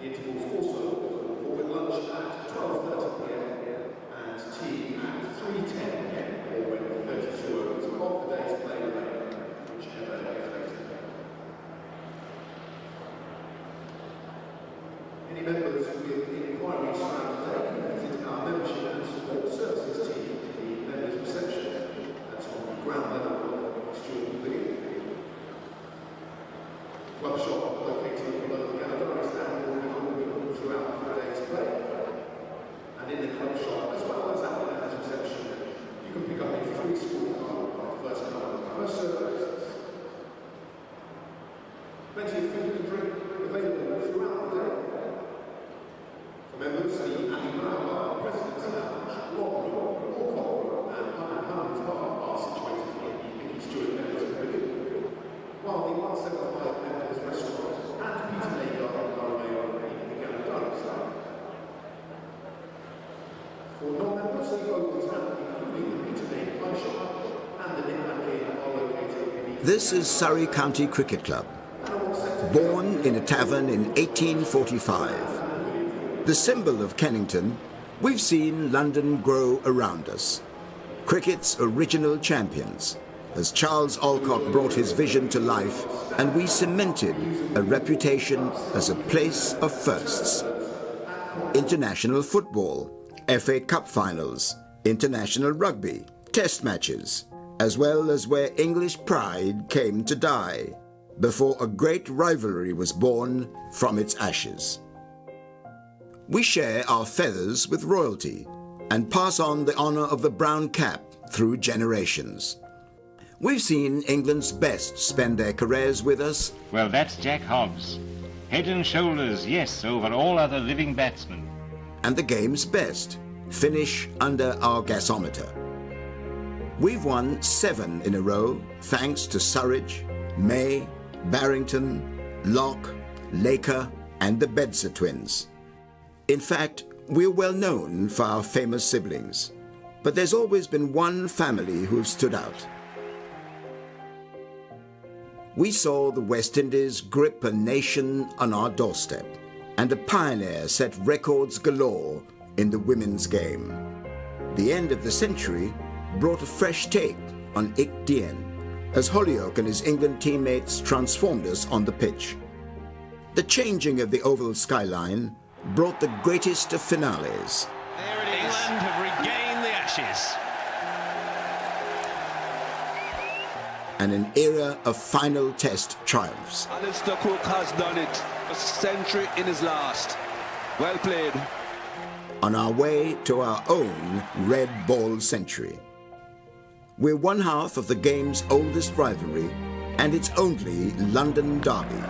The intervals also with lunch at 12:30 p.m. and tea at 3:10 p.m. or when 32 overs of the day's play remain, whichever is later. Any members with inquiries around the day can visit our membership and support services team in the members' reception. That's on the ground level of Student Pavilion. Club shop located below the gallery stand will be open throughout the day's play. And in the club shop, as well as at the members' reception, you can pick up a free school card on first come, first served basis. Plenty of food and drink available throughout the day. For members, the Ali Brown President's Lounge, Rock Room, Walk and Hain's Bar are situated in the Mickey Stewart Members' Pavilion, while the 175 Members' Restaurant and Peter May Garden are available in the gallery side. For non-members, the Overton, including the Peter May Pie Shop and the Knick-Knack Inn, are located in the... This is Surrey County Cricket Club. Born in a tavern in 1845. The symbol of Kennington, we've seen London grow around us. Cricket's original champions, as Charles Alcott brought his vision to life and we cemented a reputation as a place of firsts. International football, FA Cup finals, international rugby, test matches, as well as where English pride came to die, before a great rivalry was born from its ashes. We share our feathers with royalty and pass on the honour of the brown cap through generations. We've seen England's best spend their careers with us. Well, that's Jack Hobbs. Head and shoulders, yes, over all other living batsmen. And the game's best finish under our gasometer. We've won 7 in a row thanks to Surridge, May, Barrington, Locke, Laker and the Bedser twins. In fact, we're well known for our famous siblings, but there's always been one family who've stood out. We saw the West Indies grip a nation on our doorstep, and a pioneer set records galore in the women's game. The end of the century brought a fresh take on Ik Dien, as Holyoake and his England teammates transformed us on the pitch. The changing of the oval skyline brought the greatest of finales. There it is. England have regained the Ashes. And an era of final test triumphs. Alistair Cook has done it. A century in his last. Well played. On our way to our own red ball century. We're one half of the game's oldest rivalry and its only London derby.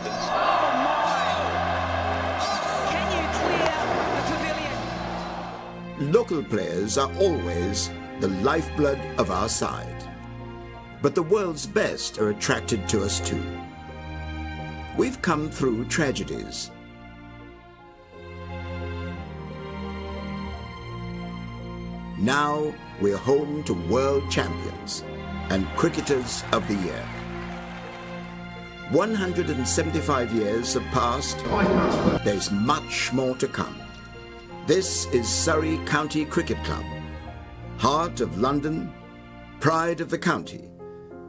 Local players are always the lifeblood of our side. But the world's best are attracted to us too. We've come through tragedies. Now we're home to world champions and cricketers of the year. 175 years have passed. There's much more to come. This is Surrey County Cricket Club, heart of London, pride of the county,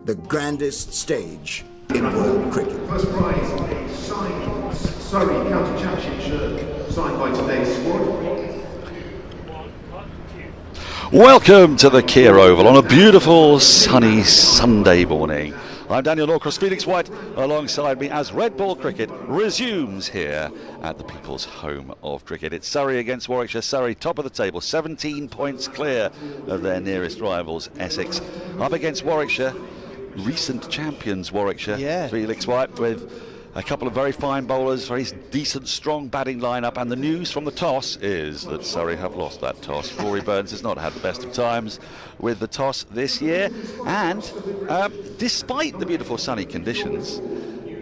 the grandest stage in world cricket. First prize, a signed Surrey County Championship shirt, signed by today's squad. Welcome to the Kemar Oval on a beautiful sunny Sunday morning. I'm Daniel Norcross, Felix White, alongside me as red ball cricket resumes here at the people's home of cricket. It's Surrey against Warwickshire. Surrey top of the table, 17 points clear of their nearest rivals, Essex. Up against Warwickshire, recent champions Warwickshire. Yeah. Felix White with a couple of very fine bowlers, very decent, strong batting lineup, and the news from the toss is that Surrey have lost that toss. Rory Burns has not had the best of times with the toss this year, and despite the beautiful sunny conditions,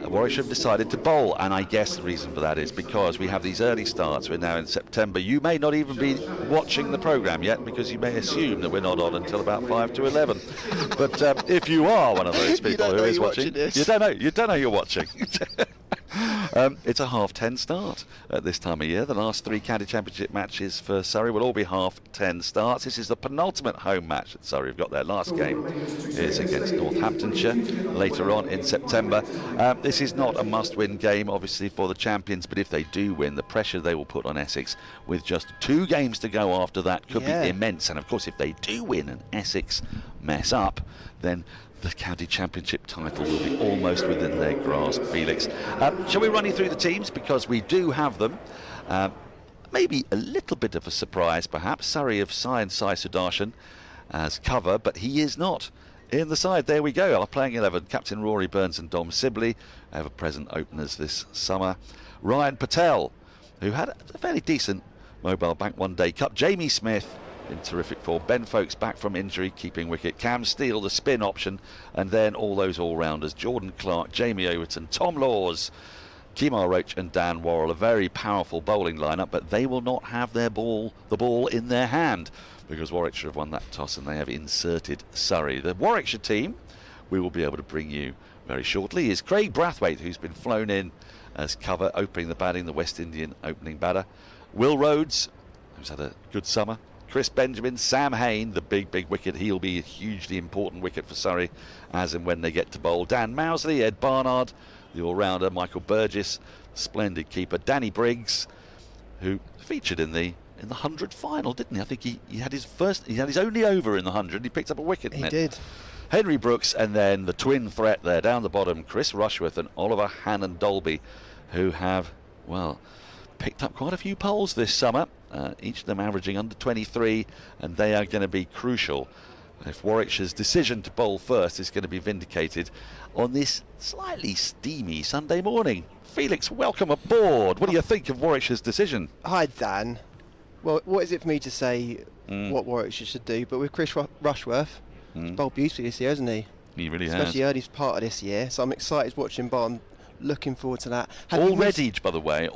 Warwickshire have decided to bowl, and I guess the reason for that is because we have these early starts. We're now in September. You may not even be watching the programme yet because you may assume that we're not on until about 5 to 11. But if you are one of those people who is watching, you don't know you're watching. It's a 10:30 start at this time of year. The last 3 county championship matches for Surrey will all be 10:30 starts. This is the penultimate home match that Surrey have got. Their last game is against Northamptonshire later on in September. This is not a must-win game, obviously, for the champions, but if they do win, the pressure they will put on Essex with just 2 games to go after that could be immense. And of course, if they do win and Essex mess up, then the county championship title will be almost within their grasp, Felix. Shall we run you through the teams, because we do have them. Maybe a little bit of a surprise, perhaps. Surrey have signed Sai Sudharasan as cover, but he is not in the side. There we go. Our playing 11: Captain Rory Burns and Dom Sibley, ever present openers this summer. Ryan Patel, who had a fairly decent Mobile Bank One Day Cup. Jamie Smith in terrific form. Ben Folkes back from injury, keeping wicket. Cam Steele, the spin option, and then all those all-rounders: Jordan Clark, Jamie Overton, Tom Laws, Kemar Roach and Dan Worrell. A very powerful bowling lineup, but they will not have the ball in their hand, because Warwickshire have won that toss and they have inserted Surrey. The Warwickshire team we will be able to bring you very shortly is Craig Brathwaite, who's been flown in as cover, opening the batting, the West Indian opening batter. Will Rhodes, who's had a good summer. Chris Benjamin, Sam Hain, the big wicket. He'll be a hugely important wicket for Surrey as and when they get to bowl. Dan Mousley, Ed Barnard, the all-rounder. Michael Burgess, splendid keeper. Danny Briggs, who featured in the 100 final, didn't he? I think he had his only over in the 100. He picked up a wicket. He did. Henry Brooks, and then the twin threat there down the bottom, Chris Rushworth and Oliver Hannon-Dolby, who have, well, picked up quite a few poles this summer, each of them averaging under 23, and they are going to be crucial if Warwickshire's decision to bowl first is going to be vindicated on this slightly steamy Sunday morning. Felix, welcome aboard. What do you think of Warwickshire's decision? Hi, Dan. Well, what is it for me to say what Warwickshire should do? But with Chris Rushworth, he's bowled beautifully this year, hasn't he? He really has. Especially early part of this year. So I'm excited watching bowl. I'm looking forward to that. By the way,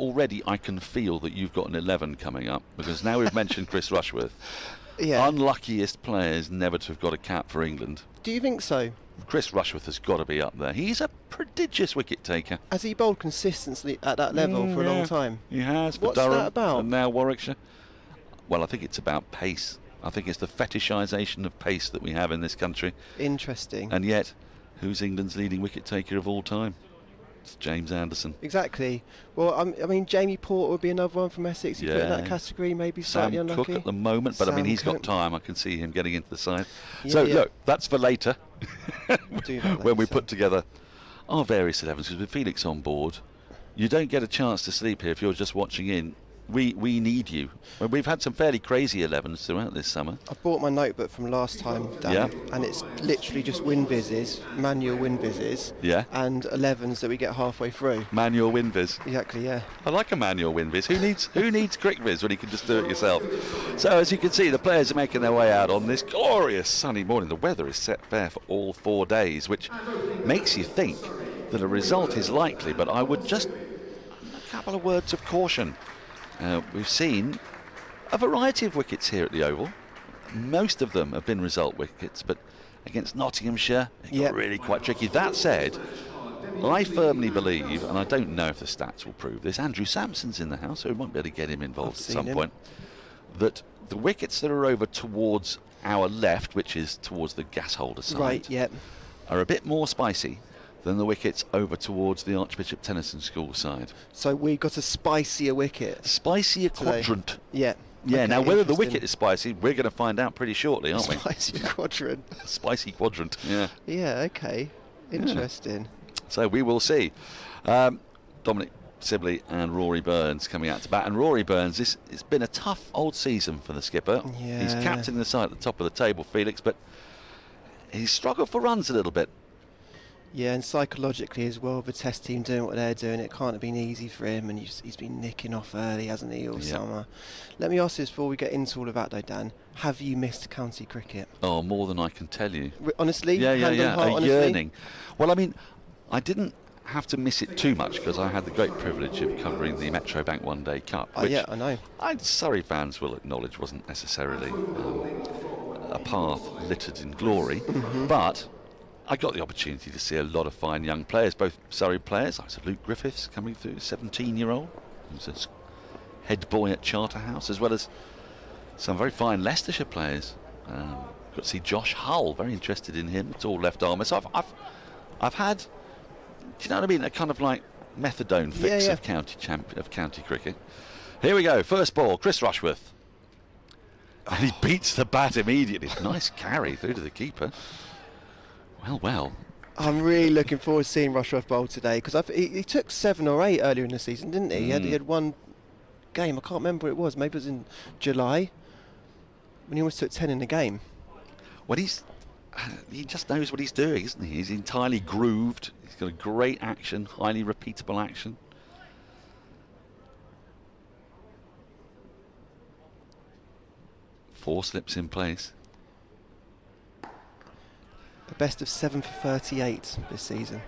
I can feel that you've got an 11 coming up, because now we've mentioned Chris Rushworth. Yeah. Unluckiest players never to have got a cap for England. Do you think so? Chris Rushworth has got to be up there. He's a prodigious wicket taker. Has he bowled consistently at that level for a long time? He has. For What's Durham that about? And now Warwickshire. Well, I think it's about pace. I think it's the fetishisation of pace that we have in this country. Interesting. And yet, who's England's leading wicket taker of all time? It's James Anderson. Exactly. Well, I mean, Jamie Porter would be another one from Essex. You put in that category, maybe slightly Sam unlucky. Cook at the moment, but I mean, he's Cook. got time. I can see him getting into the side. Yeah, so look, that's for later. We'll do that when we later. put together our various 11s, because with Felix on board, you don't get a chance to sleep here if you're just watching in. We need you. Well, we've had some fairly crazy 11s throughout this summer. I bought my notebook from last time, Dan, and it's literally just win-vises, manual win-vises, and 11s that we get halfway through. Manual win-vis. Exactly, yeah. I like a manual win-viz. Who needs crick viz when you can just do it yourself? So as you can see, the players are making their way out on this glorious sunny morning. The weather is set fair for all 4 days, which makes you think that a result is likely, but I would just a couple of words of caution. We've seen a variety of wickets here at the Oval. Most of them have been result wickets, but against Nottinghamshire, it got really quite tricky. That said, I firmly believe, and I don't know if the stats will prove this, Andrew Sampson's in the house, so we might be able to get him involved at some point, that the wickets that are over towards our left, which is towards the gas holder side, are a bit more spicy than the wickets over towards the Archbishop Tennyson School side. So we got a spicier wicket. Spicier quadrant. Yeah. Yeah, Okay, now whether the wicket is spicy, we're going to find out pretty shortly, aren't we? Spicy quadrant. Spicy quadrant, yeah. Yeah, okay. Interesting. Yeah. So we will see. Dominic Sibley and Rory Burns coming out to bat. And Rory Burns, it's been a tough old season for the skipper. Yeah. He's captaining the side at the top of the table, Felix, but he's struggled for runs a little bit. Yeah, and psychologically as well, the test team doing what they're doing, it can't have been easy for him, and he's been nicking off early, hasn't he, all summer. Let me ask this before we get into all of that though, Dan. Have you missed county cricket? Oh, more than I can tell you. Honestly? Yeah, Hand on heart, a honestly? yearning. Well, I mean, I didn't have to miss it too much because I had the great privilege of covering the Metro Bank One Day Cup. Oh, yeah, I know. Surrey fans will acknowledge wasn't necessarily a path littered in glory, but I got the opportunity to see a lot of fine young players, both Surrey players. I saw Luke Griffiths coming through, 17-year-old, who's a head boy at Charterhouse, as well as some very fine Leicestershire players. Got to see Josh Hull, very interested in him. It's all left armour. So I've had, do you know what I mean? A kind of like methadone fix of county cricket. Here we go. First ball, Chris Rushworth. And he beats the bat immediately. Nice carry through to the keeper. Well. I'm really looking forward to seeing Rushworth bowl today, because he took 7 or 8 earlier in the season, didn't he? He had one game, I can't remember what it was, maybe it was in July, when he almost took 10 in the game. Well, he just knows what he's doing, isn't he? He's entirely grooved. He's got a great action, highly repeatable action. Four slips in place. The best of 7 for 38 this season.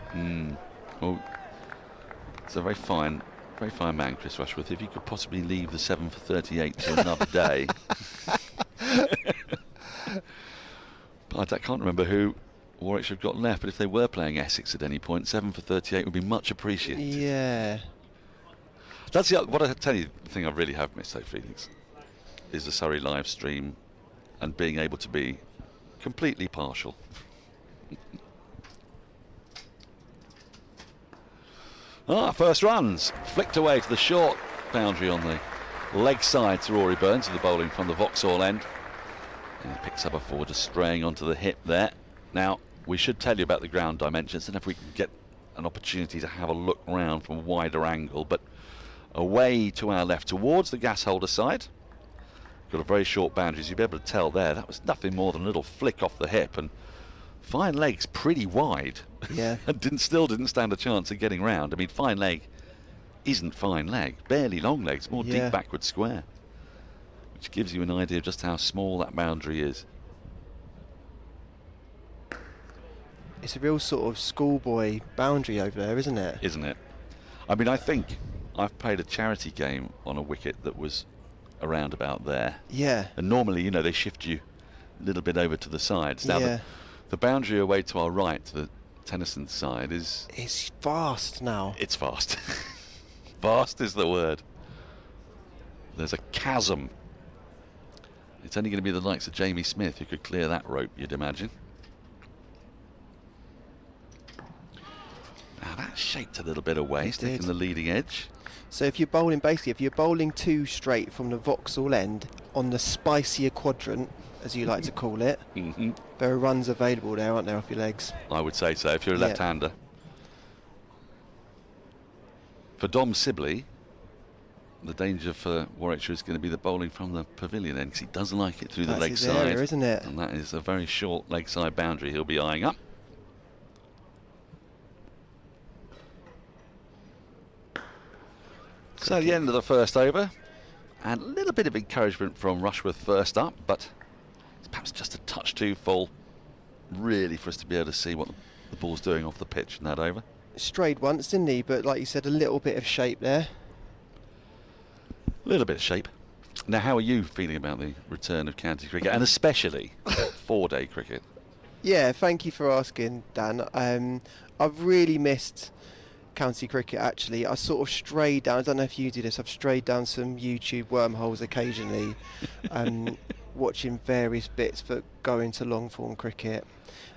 Well, it's a very fine man, Chris Rushworth. If you could possibly leave the 7 for 38 to another day. But I can't remember who Warwickshire have got left, but if they were playing Essex at any point, 7 for 38 would be much appreciated. Yeah. That's what I tell you, the thing I really have missed, though, Felix, is the Surrey live stream and being able to be completely partial. First runs flicked away to the short boundary on the leg side to Rory Burns of the bowling from the Vauxhall end, and he picks up a 4 just straying onto the hip there. Now we should tell you about the ground dimensions, and if we can get an opportunity to have a look round from a wider angle, but away to our left towards the gas holder side, got a very short boundary, as you'll be able to tell there. That was nothing more than a little flick off the hip, and fine legs pretty wide. Yeah. And still didn't stand a chance of getting round. I mean, fine leg isn't fine leg, barely long legs, more deep backward square, which gives you an idea of just how small that boundary is. It's a real sort of schoolboy boundary over there, isn't it? Isn't it? I mean, I think I've played a charity game on a wicket that was around about there. Yeah. And normally, you know, they shift you a little bit over to the sides. Now, the boundary away to our right, to the Tennyson side, is... It's fast now. It's fast. Fast is the word. There's a chasm. It's only going to be the likes of Jamie Smith who could clear that rope, you'd imagine. Now that's shaped a little bit away, sticking the leading edge. So if you're bowling, basically, if you're bowling 2 straight from the Vauxhall end on the spicier quadrant, as you like to call it, there are runs available there, aren't there, off your legs? I would say so, if you're a left-hander. For Dom Sibley, the danger for Warwickshire is going to be the bowling from the pavilion end, because he does like it through the leg side. Area, isn't it? And that is a very short leg side boundary he'll be eyeing up. So the end of the first over, and a little bit of encouragement from Rushworth first up, but it's perhaps just a touch too full, really, for us to be able to see what the ball's doing off the pitch in that over. Strayed once, didn't he? But like you said, a little bit of shape there. A little bit of shape. Now, how are you feeling about the return of county cricket, and especially 4-day cricket? Yeah, thank you for asking, Dan. I've really missed county cricket, actually. I sort of strayed down, I don't know if you do this, I've strayed down some YouTube wormholes occasionally, watching various bits for going to long form cricket.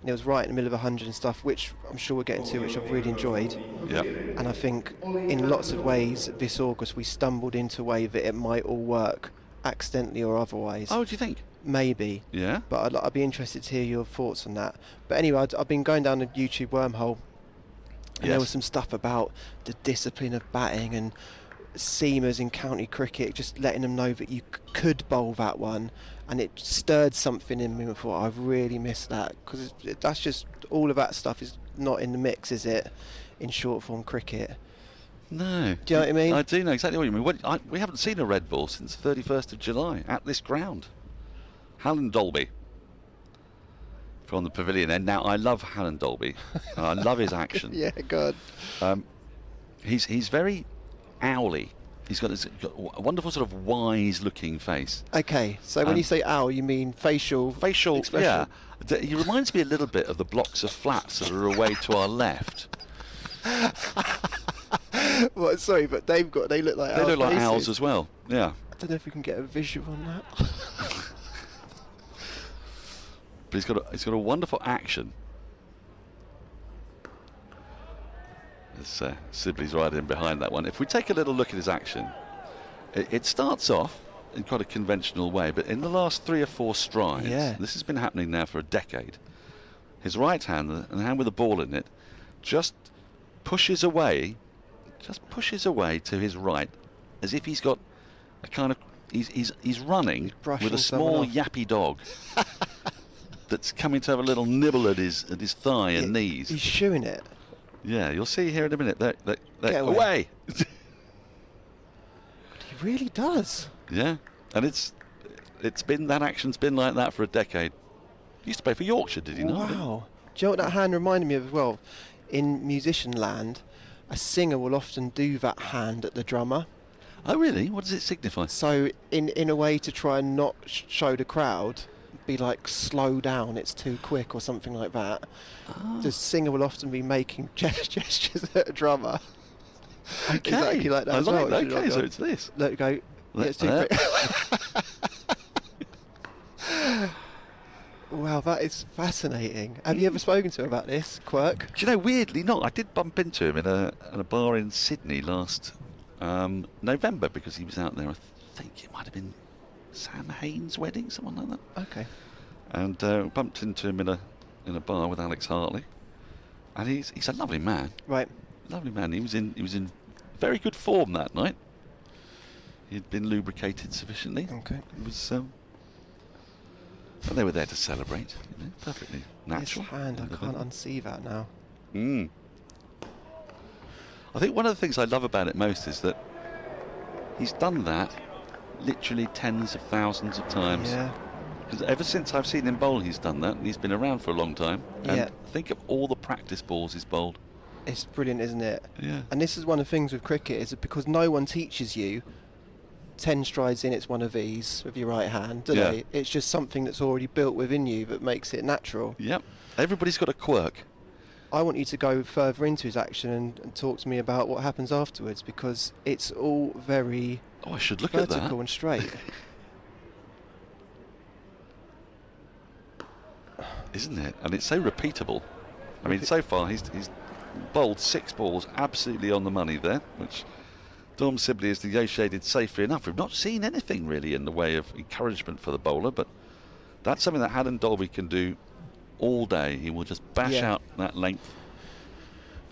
And it was right in the middle of 100 and stuff, which I'm sure we're getting to, which I've really enjoyed. Yeah. And I think in lots of ways this August we stumbled into a way that it might all work, accidentally or otherwise. Oh, do you think? Maybe. Yeah. But I'd be interested to hear your thoughts on that. But anyway, I've been going down the YouTube wormhole, and there was some stuff about the discipline of batting and seamers in county cricket, just letting them know that you could bowl that one, and it stirred something in me. I thought, I've really missed that, because that's just, all of that stuff is not in the mix, is it, in short form cricket? No. Do you know what I mean? I do know exactly what you mean. We haven't seen a red ball since 31st of July at this ground. Alan Dolby from the pavilion end. Now, I love Alan Dolby, and I love his action. Yeah, God. He's very owly. He's got a wonderful sort of wise-looking face. Okay, so when you say owl, you mean facial expression? Yeah. He reminds me a little bit of the blocks of flats that are away to our left. Well, sorry, but they look like They owl look like faces. owls as well. Yeah. I don't know if we can get a visual on that. But he's got a wonderful action. Sibley's right in behind that one. If we take a little look at his action, it starts off in quite a conventional way, but in the last 3 or 4 strides, this has been happening now for a decade. His right hand, and the hand with the ball in it, just pushes away to his right, as if he's got a kind of he's running with a small yappy dog that's coming to have a little nibble at his thigh and knees. He's shooing it. Yeah, you'll see here in a minute. Get away! He really does. Yeah, and that action's been like that for a decade. He used to play for Yorkshire, did he not? Wow. Do you know what that hand reminded me of as well? In musician land, a singer will often do that hand at the drummer. Oh, really? What does it signify? So, in a way to try and not show the crowd, be like, slow down, it's too quick or something like that. The singer will often be making gestures at a drummer. Okay. Exactly like that I as like well. that. Okay, so it's this. Let go. It's too quick. Wow, that is fascinating. Have you ever spoken to him about this quirk? Do you know, weirdly not. I did bump into him in a bar in Sydney last November, because he was out there. I think it might have been Sam Hain's wedding, someone like that. Okay. And bumped into him in a bar with Alex Hartley, and he's a lovely man. Right. Lovely man. He was in very good form that night. He'd been lubricated sufficiently. Okay. It was. And they were there to celebrate. Perfectly natural. His hand, I can't unsee that now. I think one of the things I love about it most is that he's done that literally tens of thousands of times. Yeah. Because ever since I've seen him bowl, he's done that, and he's been around for a long time. And think of all the practice balls he's bowled. It's brilliant, isn't it? Yeah. And this is one of the things with cricket, is that because no one teaches you 10 strides in, it's one of these with your right hand, do they? It's just something that's already built within you that makes it natural. Yep. Everybody's got a quirk. I want you to go further into his action and talk to me about what happens afterwards, because it's all very I should look at that. vertical and straight. Isn't it? And it's so repeatable. I mean, so far he's bowled 6 balls absolutely on the money there, which Dom Sibley has negotiated safely enough. We've not seen anything really in the way of encouragement for the bowler, but that's something that Haddon Dolby can do all day. He will just bash out that length.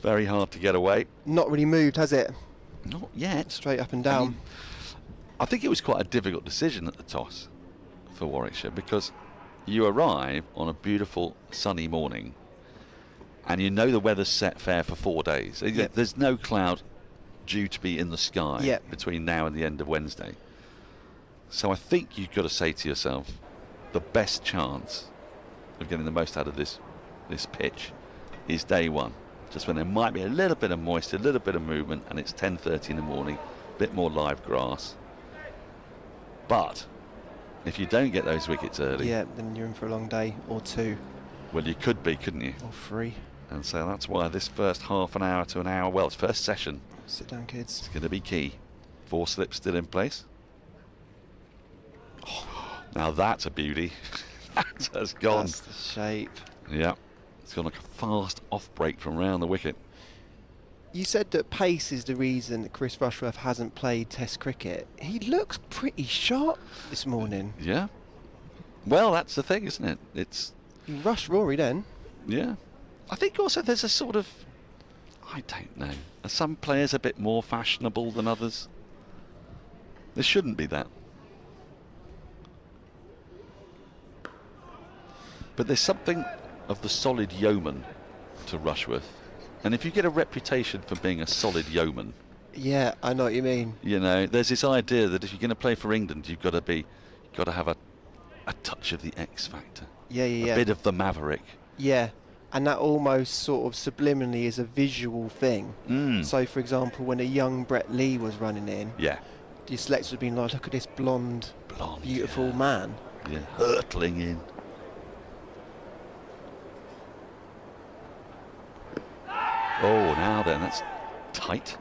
Very hard to get away. Not really moved, has it? Not yet. Straight up and down. I think it was quite a difficult decision at the toss for Warwickshire, because you arrive on a beautiful sunny morning and you know the weather's set fair for 4 days. There's no cloud due to be in the sky between now and the end of Wednesday. So I think you've got to say to yourself, the best chance of getting the most out of this pitch is day one, just when there might be a little bit of moisture, a little bit of movement, and it's 10:30 in the morning, a bit more live grass. But if you don't get those wickets early, then you're in for a long day or 2. Well, you could be, couldn't you? Or 3. And so that's why this first half an hour to an hour, well, it's first session, sit down, kids, it's going to be key. 4 slips still in place. Now that's a beauty. That has gone. That's the shape. Yeah, it's gone like a fast off break from round the wicket. You said that pace is the reason that Chris Rushworth hasn't played Test cricket. He looks pretty sharp this morning. Yeah. Well, that's the thing, isn't it? You rushed Rory then. Yeah. I think also there's a sort of, I don't know, are some players a bit more fashionable than others? There shouldn't be that. But there's something of the solid yeoman to Rushworth. And if you get a reputation for being a solid yeoman... Yeah, I know what you mean. You know, there's this idea that if you're going to play for England, you've got to have a touch of the X factor. A bit of the maverick. Yeah, and that almost sort of subliminally is a visual thing. So, for example, when a young Brett Lee was running in, your selectors would have been like, look at this blonde beautiful man. Yeah, hurtling in. Oh, now then, that's tight.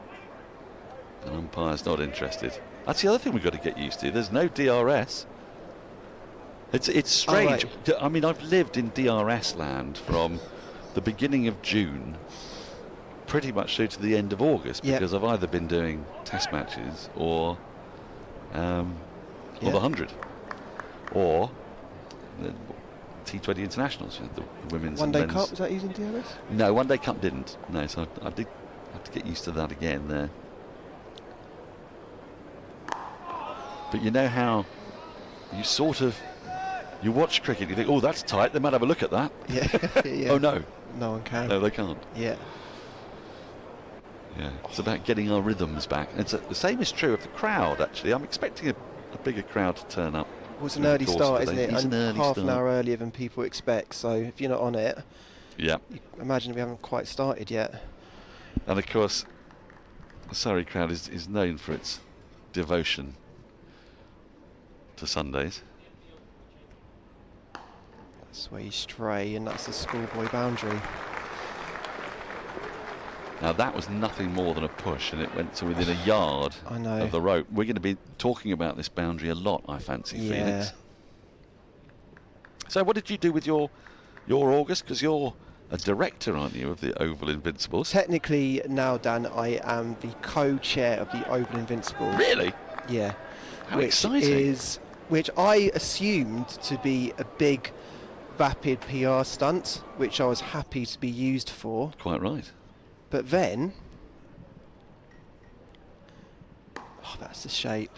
An umpire's not interested. That's the other thing we've got to get used to. There's no DRS. It's strange. Oh, right. I mean, I've lived in DRS land from the beginning of June pretty much through to the end of August, because I've either been doing test matches or the 100 or the T20 internationals, the women's One Day and men's. Cup, was that using DRS? No, One Day Cup didn't. No, so I did have to get used to that again there. But you know how you sort of, you watch cricket, you think, oh, that's tight, they might have a look at that. Yeah. Oh, no. No one can. No, they can't. Yeah. Yeah, it's about getting our rhythms back. And the same is true of the crowd, actually. I'm expecting a bigger crowd to turn up. Well, it's an early start, isn't it? It's and an early half start. an hour earlier than people expect, so if you're not on it, yeah, you imagine we haven't quite started yet. And of course, the Surrey crowd is known for its devotion to Sundays. That's where you stray, and that's the schoolboy boundary. Now that was nothing more than a push, and it went to within a yard of the rope. We're going to be talking about this boundary a lot, I fancy, Felix. So what did you do with your August? Because you're a director, aren't you, of the Oval Invincibles? Technically now, Dan, I am the co-chair of the Oval Invincibles. Really? Yeah. How exciting. Which I assumed to be a big, vapid PR stunt, which I was happy to be used for. Quite right. But then, that's the shape.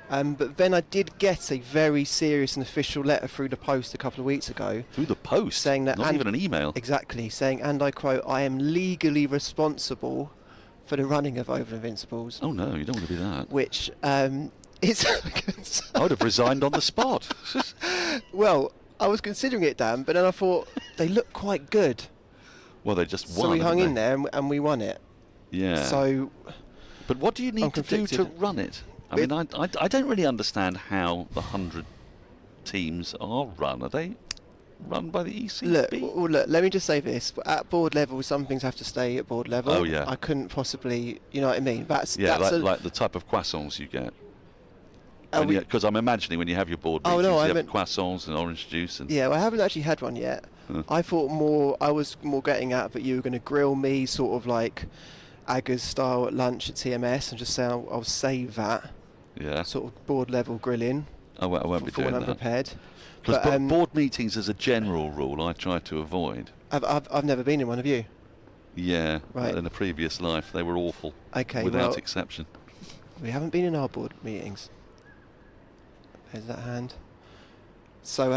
But then I did get a very serious and official letter through the post a couple of weeks ago. Through the post? Saying that, not even an email? Exactly, saying, and I quote, I am legally responsible for the running of Oval Invincibles. Oh no, you don't want to be that. Which is... I would have resigned on the spot. Well, I was considering it, Dan, but then I thought, they look quite good. Well, they just won. So we hung in there and we won it. Yeah. So, but what do you need to do to run it? I mean, I don't really understand how the 100 teams are run. Are they run by the ECB? Look, let me just say this. At board level, some things have to stay at board level. Oh, yeah. I couldn't possibly, you know what I mean? That's like the type of croissants you get. Because I'm imagining when you have your board meetings, you have croissants and orange juice. And yeah, well, I haven't actually had one yet. I was more getting at that you were going to grill me sort of like Aga's style at lunch at TMS and just say I'll save that. Yeah. Sort of board level grilling. I won't be doing when I'm that. prepared. Because board meetings, as a general rule, I try to avoid. I've never been in one, have you? Yeah. Right. In a previous life, they were awful. Okay. Without exception. We haven't been in our board meetings. There's that hand. So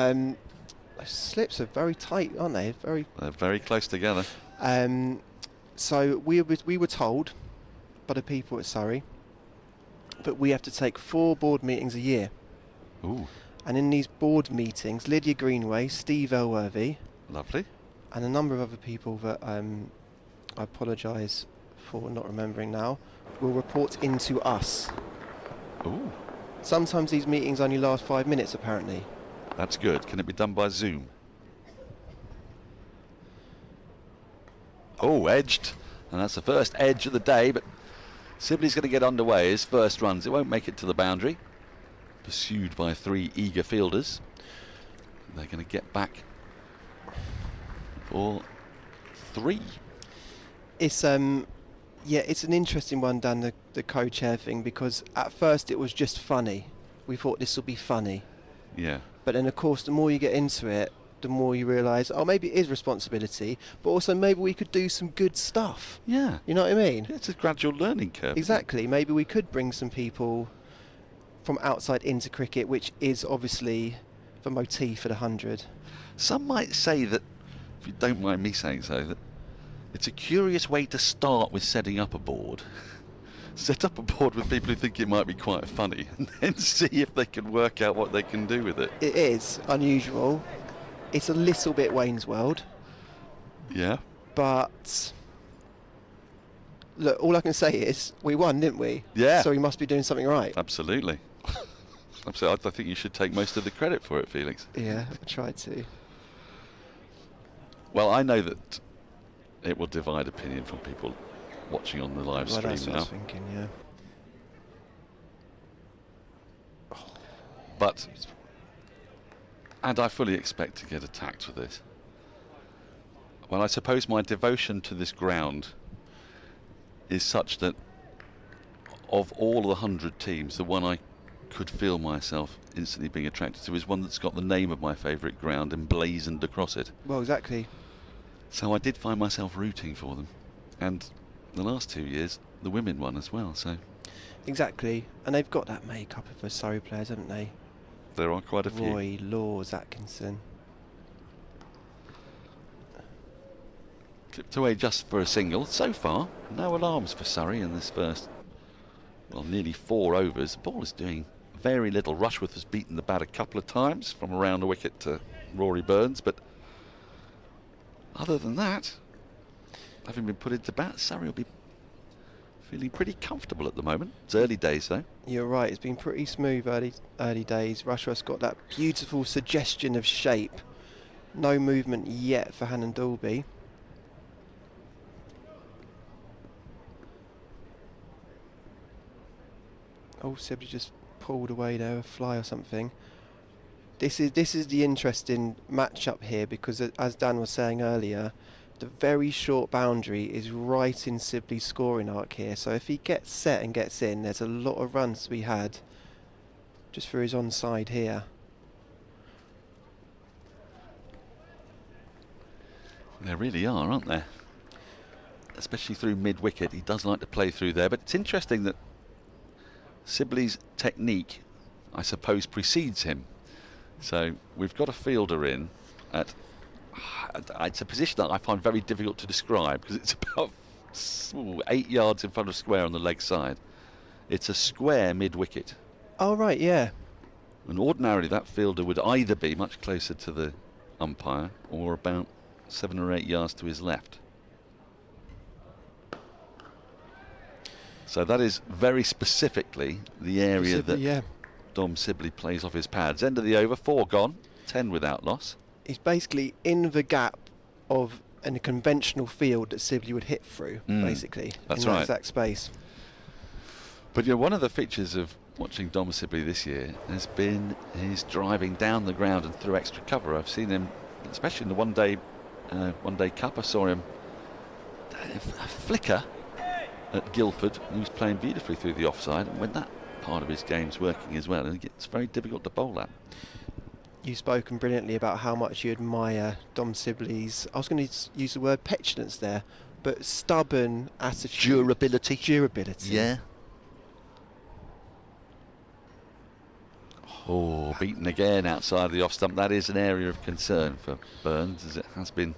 those slips are very tight, aren't they? They're very close together. So we were told by the people at Surrey that we have to take 4 board meetings a year. Ooh. And in these board meetings, Lydia Greenway, Steve Elworthy, lovely, and a number of other people that I apologise for not remembering now, will report into us. Ooh. Sometimes these meetings only last 5 minutes, apparently. That's good. Can it be done by Zoom? Oh, edged. And that's the first edge of the day, but Sibley's going to get underway. His first runs. It won't make it to the boundary. Pursued by 3 eager fielders. They're going to get back for 3. It's it's an interesting one, Dan, the co-chair thing, because at first it was just funny. We thought this will be funny. Yeah. But then, of course, the more you get into it, the more you realise, maybe it is responsibility, but also maybe we could do some good stuff. Yeah. You know what I mean? It's a gradual learning curve. Exactly. Maybe we could bring some people from outside into cricket, which is obviously the motif for the 100. Some might say that, if you don't mind me saying so, that it's a curious way to start with setting up a board. Set up a board with people who think it might be quite funny and then see if they can work out what they can do with it. It is unusual. It's a little bit Wayne's World. Yeah. But Look, all I can say is we won, didn't we? Yeah. So we must be doing something right. Absolutely. Absolutely. I think you should take most of the credit for it, Felix. Yeah, I tried to. Well, I know that it will divide opinion from people watching on the live Well, stream that's what I now. was thinking, yeah. But, and I fully expect to get attacked for this. Well, I suppose my devotion to this ground is such that of all the 100 teams, the one I could feel myself instantly being attracted to is one that's got the name of my favourite ground emblazoned across it. Well, exactly. So I did find myself rooting for them. And the last 2 years, the women won as well, so... Exactly. And they've got that makeup of the Surrey players, haven't they? There are quite a few. Roy, Laws, Atkinson. Clipped away just for a single. So far, no alarms for Surrey in this first, well, nearly 4 overs. The ball is doing very little. Rushworth has beaten the bat a couple of times from around the wicket to Rory Burns, but other than that, having been put into bat, Surrey will be feeling pretty comfortable at the moment. It's early days though. You're right, it's been pretty smooth early days. Rushworth's got that beautiful suggestion of shape. No movement yet for Hain and Dalby. Oh, Sibley just pulled away there, a fly or something. This is the interesting matchup here, because as Dan was saying earlier, the very short boundary is right in Sibley's scoring arc here. So if he gets set and gets in, there's a lot of runs to be had just for his onside here. There really are, aren't there? Especially through mid-wicket. He does like to play through there, but it's interesting that Sibley's technique, I suppose, precedes him. So we've got a fielder in at... It's a position that I find very difficult to describe because it's about 8 yards in front of square on the leg side. It's a square mid-wicket. Oh, right, yeah. And ordinarily that fielder would either be much closer to the umpire or about 7 or 8 yards to his left. So that is very specifically the area that Dom Sibley plays off his pads. End of the over, 4 gone, 10 without loss. He's basically in the gap of a conventional field that Sibley would hit through, basically. That's in right. that exact space. But one of the features of watching Dom Sibley this year has been his driving down the ground and through extra cover. I've seen him, especially in the one day cup. I saw him a flicker at Guildford. He was playing beautifully through the offside, and when that part of his game's working as well, and it's very difficult to bowl at. You've spoken brilliantly about how much you admire Dom Sibley's, I was going to use the word petulance there, but stubborn attitude. Durability. Yeah. Oh, beaten again outside the off stump. That is an area of concern for Burns, as it has been,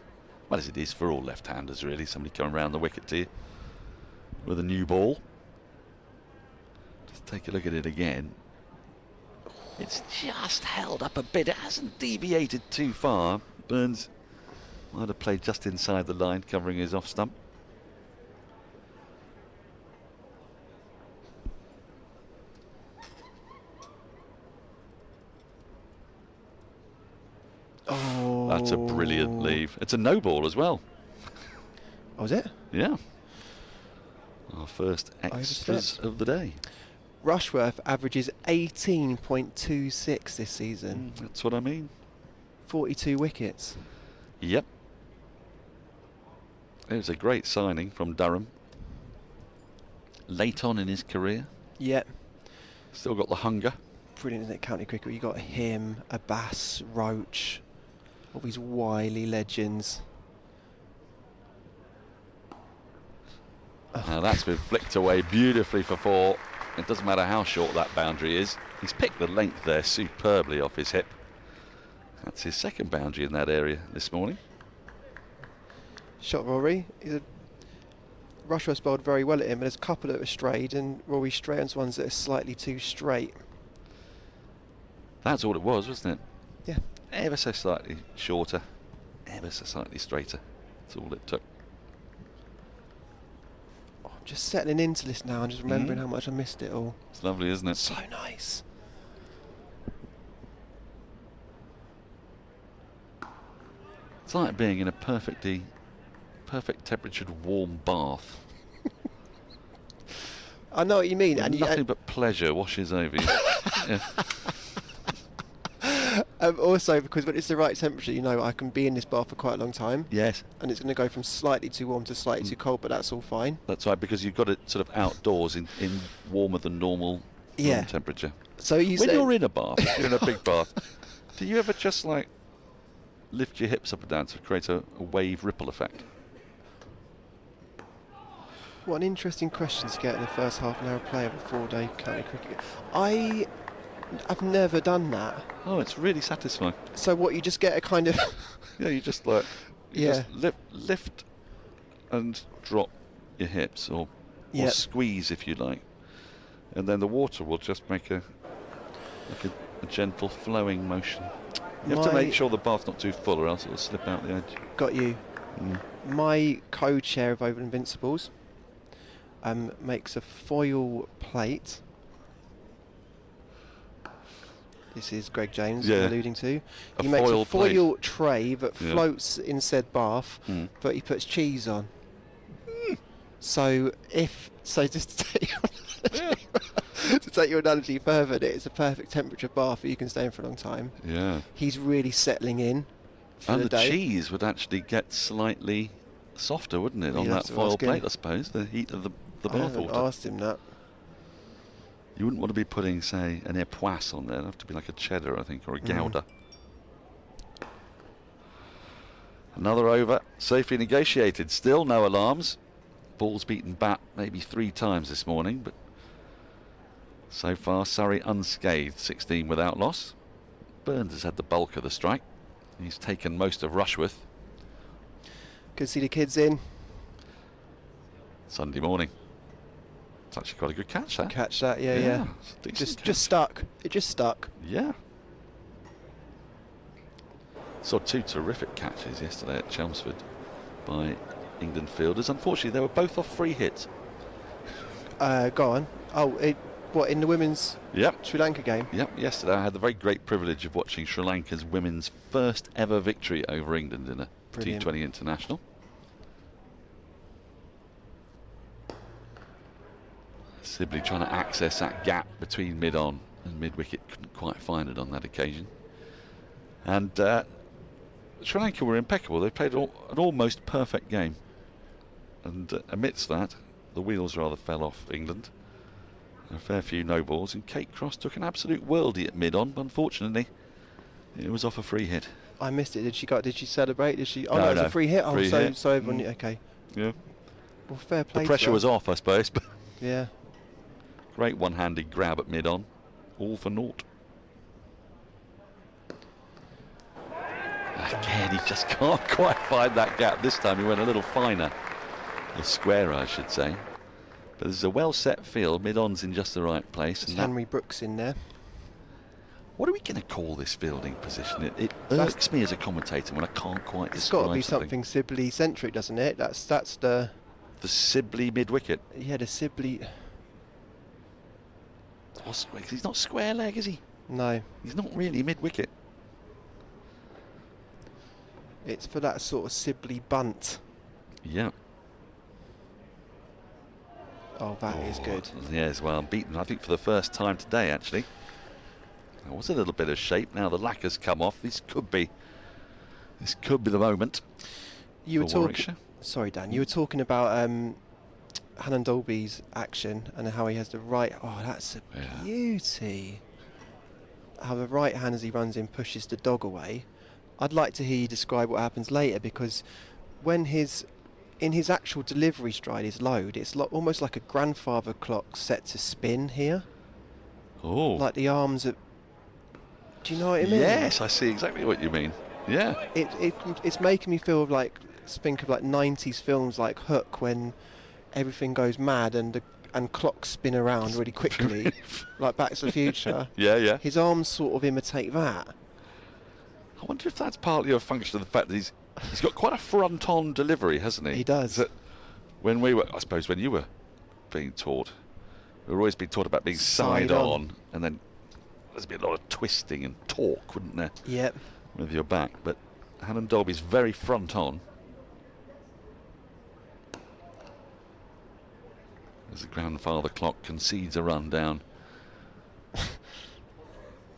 well, as it is for all left-handers really. Somebody coming around the wicket to you with a new ball. Just take a look at it again. It's just held up a bit. It hasn't deviated too far. Burns might have played just inside the line, covering his off stump. Oh, that's a brilliant leave. It's a no ball as well. Oh, is it? Yeah. Our first extras of the day. Rushworth averages 18.26 this season. That's what I mean. 42 wickets. Yep. It was a great signing from Durham. Late on in his career. Yep. Still got the hunger. Brilliant, isn't it, county cricket? You got him, Abbas, Roach, all these wily legends. Now that's been flicked away beautifully for 4. It doesn't matter how short that boundary is. He's picked the length there superbly off his hip. That's his second boundary in that area this morning. Shot Rory. Rushworth's bowled very well at him, and there's a couple that are strayed, and Rory straight on ones that are slightly too straight. That's all it was, wasn't it? Yeah. Ever so slightly shorter, ever so slightly straighter. That's all it took. just settling into this now and just remembering how much I missed it all. It's lovely, isn't it? So nice. It's like being in a perfect temperatured warm bath. I know what you mean. And nothing but pleasure washes over you. Yeah. Also, because when it's the right temperature, you know, I can be in this bath for quite a long time. Yes. And it's going to go from slightly too warm to slightly too cold, but that's all fine. That's right, because you've got it sort of outdoors in warmer than normal room temperature. So when you're in a bath, you're in a big bath, do you ever just like lift your hips up and down to create a wave ripple effect? What an interesting question to get in the first half an hour play of a 4-day county cricket. I've never done that. Oh, it's really satisfying. So what, you just get a kind of... Yeah, you just like... just lift and drop your hips, or squeeze if you like. And then the water will just make a gentle flowing motion. You have to make sure the bath's not too full, or else it'll slip out the edge. Got you. My co-chair of Overton Invincibles makes a foil plate. This is Greg James alluding to. He makes a foil tray that floats in said bath, but he puts cheese on. So just to take your analogy further, it's a perfect temperature bath that you can stay in for a long time. Yeah. He's really settling in for and the the day. cheese would actually get slightly softer, wouldn't it, on that foil plate, I suppose, the heat of the bath water. I haven't asked him that. You wouldn't want to be putting, say, an époisse on there. It'd have to be like a cheddar, I think, or a Gouda. Another over, safely negotiated. Still no alarms. Ball's beaten bat maybe 3 times this morning, but so far Surrey unscathed, 16 without loss. Burns has had the bulk of the strike. He's taken most of Rushworth. Good to see the kids in. Sunday morning. It's actually quite a good catch, that. Catch that, yeah. Just stuck. It just stuck. Yeah. Saw 2 terrific catches yesterday at Chelmsford by England fielders. Unfortunately, they were both off free hits. Go on. Oh, what, in the women's Sri Lanka game? Yep, yesterday I had the very great privilege of watching Sri Lanka's women's first ever victory over England in a T20 international. Sibley trying to access that gap between mid-on and mid-wicket, couldn't quite find it on that occasion. And Sri Lanka were impeccable. They played an almost perfect game. And amidst that, the wheels rather fell off England. A fair few no balls, and Kate Cross took an absolute worldie at mid-on, but unfortunately it was off a free hit. I missed it. Did she celebrate? Did she? Oh, no, it was a free hit. Free hit. So everyone. Okay. Yeah. Well, fair play. The pressure was off, I suppose. But yeah. Great one-handed grab at mid-on, all for naught. Again, he just can't quite find that gap. This time he went a little finer, or squarer, I should say. But there's a well-set field. Mid-on's in just the right place. And Henry Brooks in there. What are we going to call this fielding position? It irks me as a commentator when I can't quite describe It's got to be something. something Sibley-centric, doesn't it? That's the Sibley mid-wicket. Yeah, the Sibley. He's not square leg, is he? No. He's not really mid-wicket. It's for that sort of Sibley bunt. Yeah. Oh, that is good. Yes, well, beaten, I think, for the first time today, actually. There was a little bit of shape. Now the lacquer's come off. This could be the moment. You were talking. Warwickshire. Sorry, Dan. You were talking about Hannon Dolby's action and how he has the right. Oh, that's a beauty. How the right hand, as he runs in, pushes the dog away. I'd like to hear you describe what happens later, because when in his actual delivery stride, his load, it's almost like a grandfather clock set to spin here. Oh. Like the arms are. Do you know what I mean? Yes, I see exactly what you mean. Yeah. It's making me think of like 90s films like Hook, when everything goes mad and clocks spin around really quickly, like Back to the Future. Yeah. His arms sort of imitate that. I wonder if that's partly a function of the fact that he's got quite a front-on delivery, hasn't he? He does. When you were being taught. We're always being taught about being side on, and then there's been a lot of twisting and torque, wouldn't there? Yep. With your back, but Hain Dolby's very front on. As the grandfather clock concedes a run down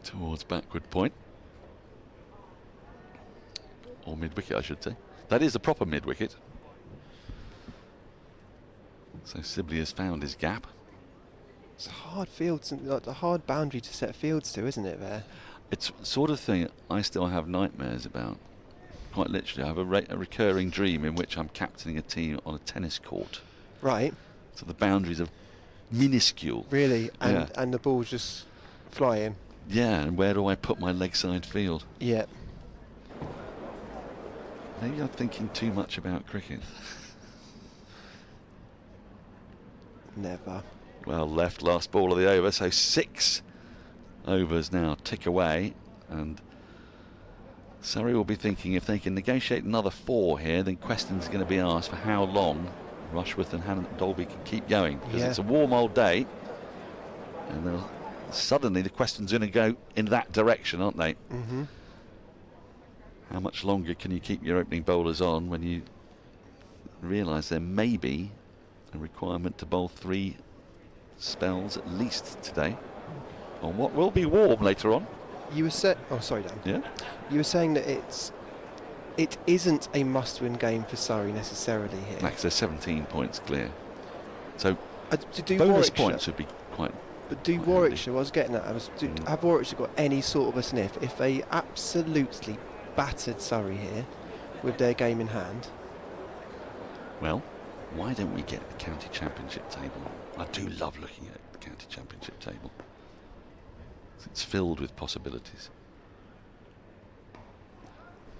towards backward point. Or mid-wicket, I should say. That is the proper mid-wicket. So Sibley has found his gap. It's a hard field, like a hard boundary to set fields to, isn't it, there? It's the sort of thing I still have nightmares about. Quite literally, I have a recurring dream in which I'm captaining a team on a tennis court. Right. So the boundaries are minuscule. Really? And the ball's just flying? Yeah, and where do I put my leg side field? Yeah. Maybe I'm thinking too much about cricket. Never. Well, left, last ball of the over, so 6 overs now tick away, and Surrey will be thinking if they can negotiate another 4 here, then questions are going to be asked for how long Rushworth and Hain Dolby can keep going, because it's a warm old day, and suddenly the questions are going to go in that direction, aren't they? Mm-hmm. How much longer can you keep your opening bowlers on when you realise there may be a requirement to bowl 3 spells at least today on what will be warm later on? You were oh, sorry, Dan. Yeah. You were saying that it isn't a must-win game for Surrey necessarily here. Max, they're 17 points clear. So to do bonus Warwickshire, points would be quite. But do quite Warwickshire? I was getting at. Have Warwickshire got any sort of a sniff if they absolutely battered Surrey here with their game in hand? Well, why don't we get the county championship table? I do love looking at the county championship table. It's filled with possibilities.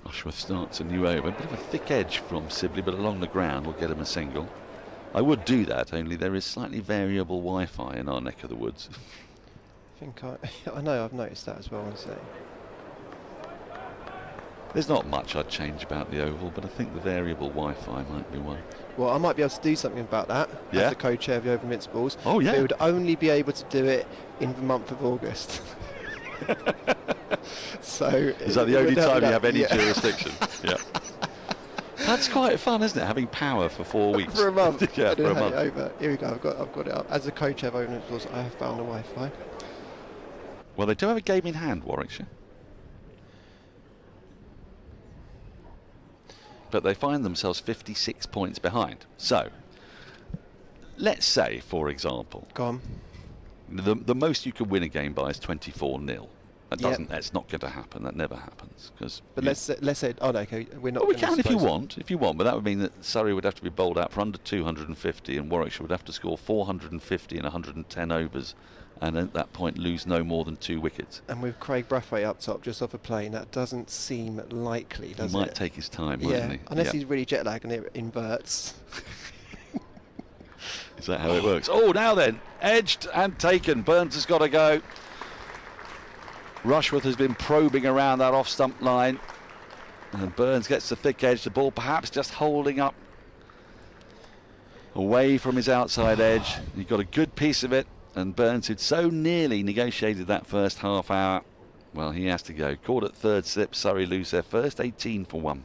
Rushworth starts a new over. A bit of a thick edge from Sibley, but along the ground will get him a single. I would do that, only there is slightly variable Wi-Fi in our neck of the woods. I think I know, I've noticed that as well, honestly. There's not much I'd change about the oval, but I think the variable Wi-Fi might be one. Well, I might be able to do something about that as the co-chair of the Over Invincibles. Oh, yeah. They would only be able to do it in the month of August. So is that the only time you have any jurisdiction? Yeah. That's quite fun, isn't it? Having power for 4 weeks. For a month. Yeah, for a month. Over. Here we go. I've got it up. As the co-chair of Over Invincibles, I have found the Wi-Fi. Well, they do have a game in hand, Warwickshire. But they find themselves 56 points behind. So, let's say, for example, go on. The most you can win a game by is 24-0. That's not going to happen. That never happens. But let's say, oh no, okay, we're not. Well, we can if you want, but that would mean that Surrey would have to be bowled out for under 250, and Warwickshire would have to score 450 in 110 overs, and at that point lose no more than 2 wickets. And with Craig Brathwaite up top, just off a plane, that doesn't seem likely, does it? He might take his time, mightn't he? Unless he's really jet lagged and it inverts. Is that how it works? Oh, now then, edged and taken. Burns has got to go. Rushworth has been probing around that off-stump line. And Burns gets the thick edge. The ball perhaps just holding up away from his outside edge. He got a good piece of it. And Burns, who'd so nearly negotiated that first half hour, well, he has to go. Caught at third slip. Surrey lose their first 18 for 1.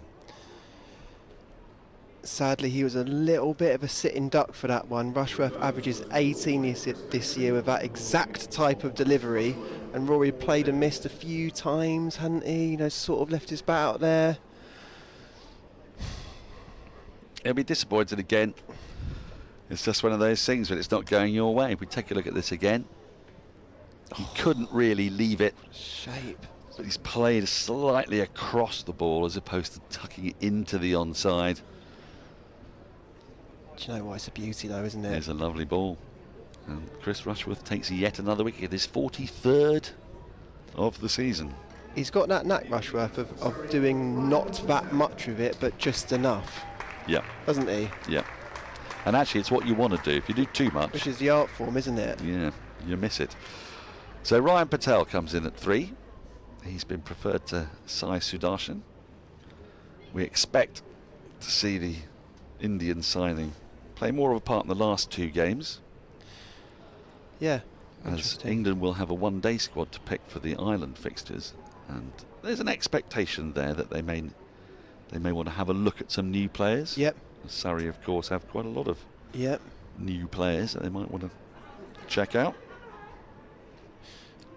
Sadly, he was a little bit of a sitting duck for that one. Rushworth averages 18 this year with that exact type of delivery, and Rory played and missed a few times, hadn't he? You know, sort of left his bat out there. He'll be disappointed again. It's just one of those things when it's not going your way. If we take a look at this again, he couldn't really leave it. Shape. But he's played slightly across the ball as opposed to tucking it into the onside. Do you know what? It's a beauty, though, isn't it? It's a lovely ball. And Chris Rushworth takes yet another wicket, his 43rd of the season. He's got that knack, Rushworth, of doing not that much of it, but just enough. Yeah. Doesn't he? Yeah. And actually, it's what you want to do. If you do too much... Which is the art form, isn't it? Yeah, you miss it. So Ryan Patel comes in at 3. He's been preferred to Sai Sudharasan. We expect to see the Indian signing play more of a part in the last 2 games. Yeah. As England will have a one-day squad to pick for the island fixtures, and there's an expectation there that they may want to have a look at some new players. Yep. Surrey, of course, have quite a lot of new players that they might want to check out.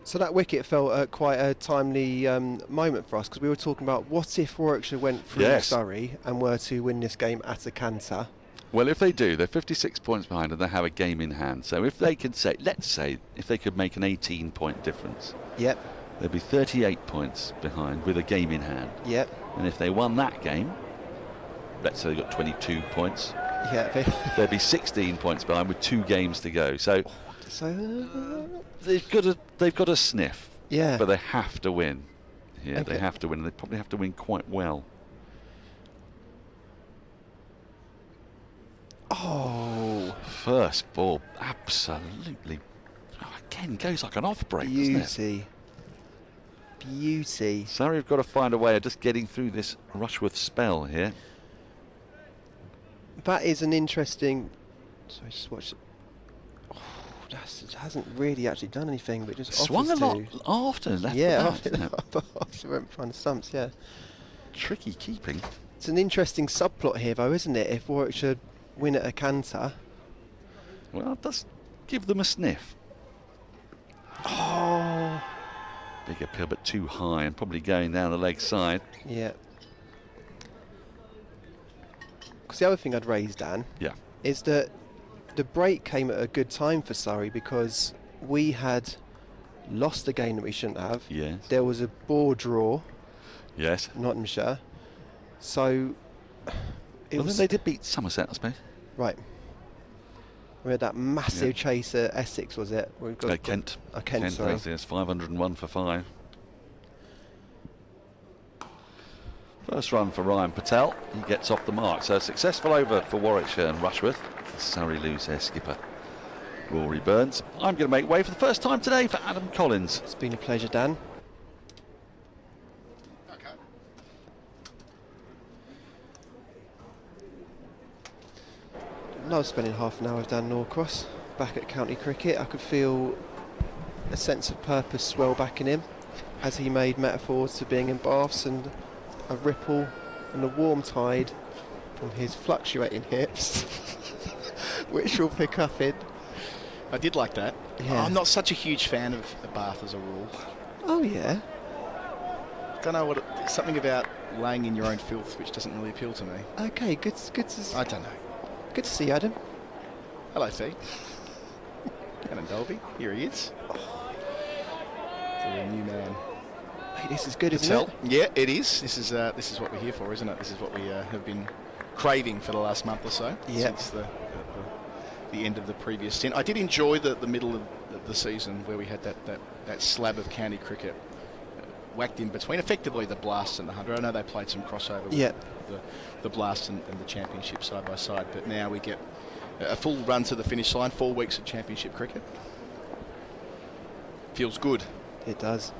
So that wicket felt quite a timely moment for us, because we were talking about what if Warwickshire went through Surrey and were to win this game at a canter. Well, if they do, they're 56 points behind and they have a game in hand. So if they could say, let's say, if they could make an 18-point difference, yep, they'd be 38 points behind with a game in hand. Yep. And if they won that game, let's say they got 22 points, they'd be 16 points behind with 2 games to go. So they've got a sniff. Yeah. But they have to win. Yeah, Okay. they have to win. They probably have to win quite well. Oh. First ball, absolutely. Again, goes like an off break. Beauty. Beauty. Surrey have got to find a way of just getting through this Rushworth spell here. That is an interesting. Sorry, just watch. Oh, that hasn't really actually done anything, but just Swung a offers lot to. after left. Yeah, After went behind the stumps. Yeah. Tricky keeping. It's an interesting subplot here, though, isn't it? If Warwickshire win at a canter. Well, it does give them a sniff. Oh. Big appeal, but too high and probably going down the leg side. Yeah. Because the other thing I'd raise, Dan, is that the break came at a good time for Surrey, because we had lost a game that we shouldn't have. Yes. There was a bore draw. Yes. Nottinghamshire. So Then they did beat Somerset, I suppose. Right. We had that massive chase at Essex, was it? We've got Kent. Kent, sorry. Yes, 501 for 5. First run for Ryan Patel. He gets off the mark. So a successful over for Warwickshire and Rushworth. Surrey lose their skipper, Rory Burns. I'm going to make way for the first time today for Adam Collins. It's been a pleasure, Dan. Love spending half an hour with Dan Norcross back at county cricket. I could feel a sense of purpose swell back in him as he made metaphors to being in baths and a ripple and a warm tide from his fluctuating hips, which we'll pick up in. I did like that. Yeah. I'm not such a huge fan of a bath as a rule. Oh yeah. Don't know what something about laying in your own filth which doesn't really appeal to me. Okay, good to I don't know. good to see you, Adam. Hello, Fee. Adam Dolby, here he is. The new man. Hey, this is good, isn't it? Yeah, it is. This is what we're here for, isn't it? This is what we have been craving for the last month or so. Yep. Since the end of the previous stint. I did enjoy the middle of the season where we had that slab of county cricket whacked in between, effectively the Blast and the 100. I know they played some crossover with the Blast and the Championship side by side, but now we get a full run to the finish line, 4 weeks of Championship cricket. Feels good. It does.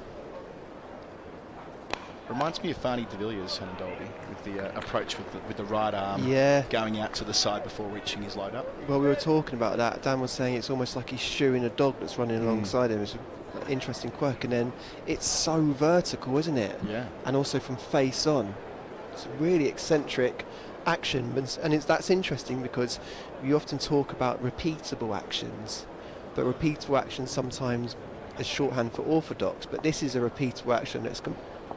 Reminds me of Farney de Villiers, Helen Dolby, with the approach with the right arm going out to the side before reaching his load up. Well, we were talking about that. Dan was saying it's almost like he's shoeing a dog that's running alongside him. It's an interesting quirk, and then it's so vertical, isn't it? Yeah. And also from face on. It's a really eccentric action, and that's interesting because we often talk about repeatable actions, but repeatable actions sometimes is shorthand for orthodox, but this is a repeatable action that's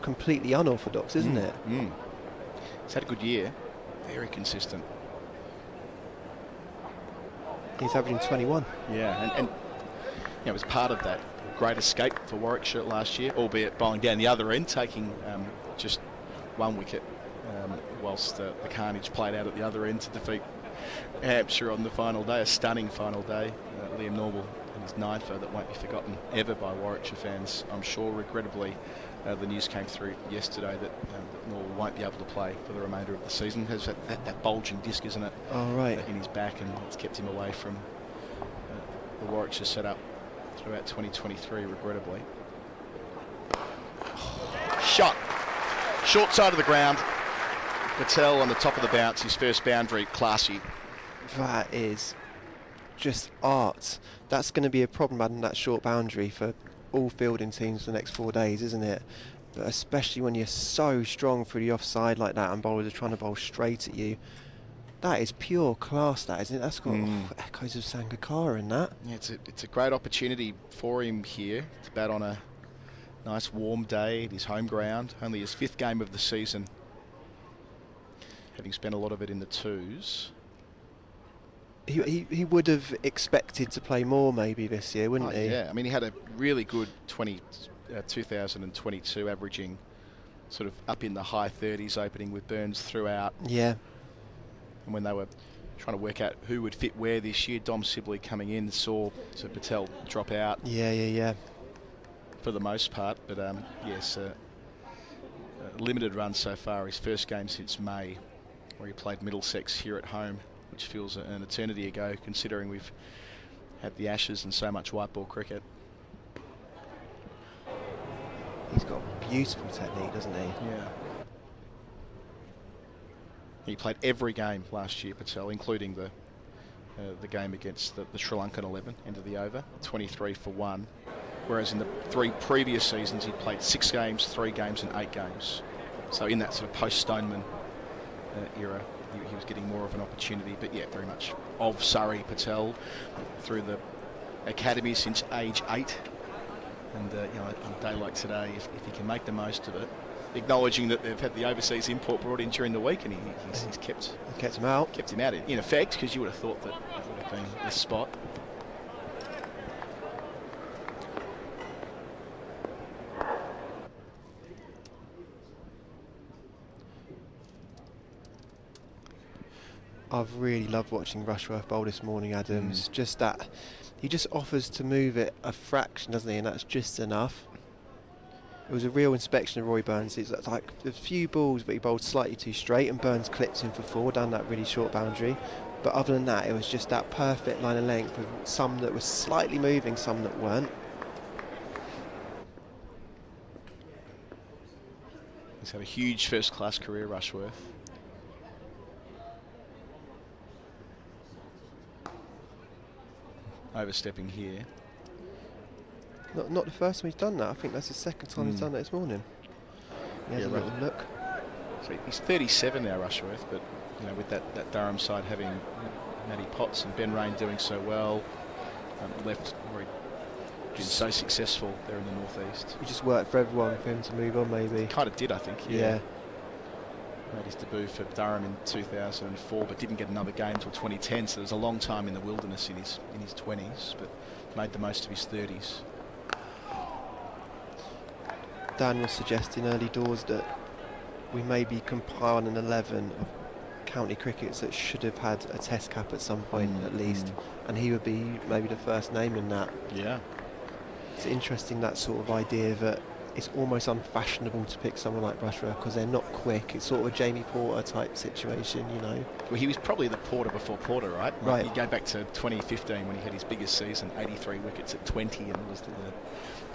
completely unorthodox, isn't it? He's had a good year. Very consistent. He's averaging 21. Yeah, and it was part of that great escape for Warwickshire last year, albeit bowling down the other end, taking just 1 wicket, whilst the carnage played out at the other end to defeat Hampshire on the final day, a stunning final day. Liam Normal and his 9-fer that won't be forgotten ever by Warwickshire fans, I'm sure. Regrettably, the news came through yesterday that Normal won't be able to play for the remainder of the season. Has that bulging disc, isn't it? Oh, right. In his back, and it's kept him away from the Warwickshire setup throughout 2023, regrettably. Shot. Short side of the ground. Patel on the top of the bounce, his first boundary, classy. That is just art. That's going to be a problem having that short boundary for all fielding teams for the next 4 days, isn't it? But especially when you're so strong through the offside like that and bowlers are trying to bowl straight at you. That is pure class, that, isn't it? That's got echoes of Sangakkara in that. Yeah, it's a great opportunity for him here to bat on a nice warm day at his home ground. Only his 5th game of the season, having spent a lot of it in the twos. He would have expected to play more maybe this year, wouldn't he? Yeah, I mean, he had a really good 2022, averaging sort of up in the high 30s, opening with Burns throughout. Yeah. And when they were trying to work out who would fit where this year, Dom Sibley coming in saw Patel drop out. Yeah. For the most part, but yes, limited run so far. His first game since May, where he played Middlesex here at home, which feels an eternity ago, considering we've had the Ashes and so much white ball cricket. He's got beautiful technique, doesn't he? Yeah. He played every game last year, Patel, including the game against the Sri Lankan 11, end of the over, 23 for 1. Whereas in the 3 previous seasons, he'd played 6 games, 3 games and 8 games. So in that sort of post-Stoneman era, he was getting more of an opportunity. But yeah, very much of Surrey, Patel, through the academy since age 8. And on a day like today, if he can make the most of it, acknowledging that they've had the overseas import brought in during the week, and he's kept him out. Kept him out in effect, because you would have thought that it would have been this spot. I've really loved watching Rushworth bowl this morning, Adams. Just that, he just offers to move it a fraction, doesn't he? And that's just enough. It was a real inspection of Rory Burns. It's like a few balls, but he bowled slightly too straight, and Burns clipped him for 4 down that really short boundary. But other than that, it was just that perfect line of length with some that were slightly moving, some that weren't. He's had a huge first-class career, Rushworth. Overstepping here. Not the first time he's done that. I think that's the second time he's done that this morning. He has a little look. So he's 37 now, Rushworth, but with that Durham side having Matty Potts and Ben Rain doing so well, left where he'd been so successful there in the northeast. He just worked for everyone for him to move on, maybe. Kind of did, I think. Yeah. Made his debut for Durham in 2004, but didn't get another game until 2010. So there was a long time in the wilderness in his 20s, but made the most of his 30s. Dan was suggesting early doors that we maybe compile an 11 of county crickets that should have had a test cap at some point at least, and he would be maybe the first name in that. Yeah. It's interesting, that sort of idea that it's almost unfashionable to pick someone like Rushworth because they're not quick. It's sort of a Jamie Porter type situation, Well, he was probably the Porter before Porter, right? Right. You go back to 2015 when he had his biggest season, 83 wickets at 20, and was the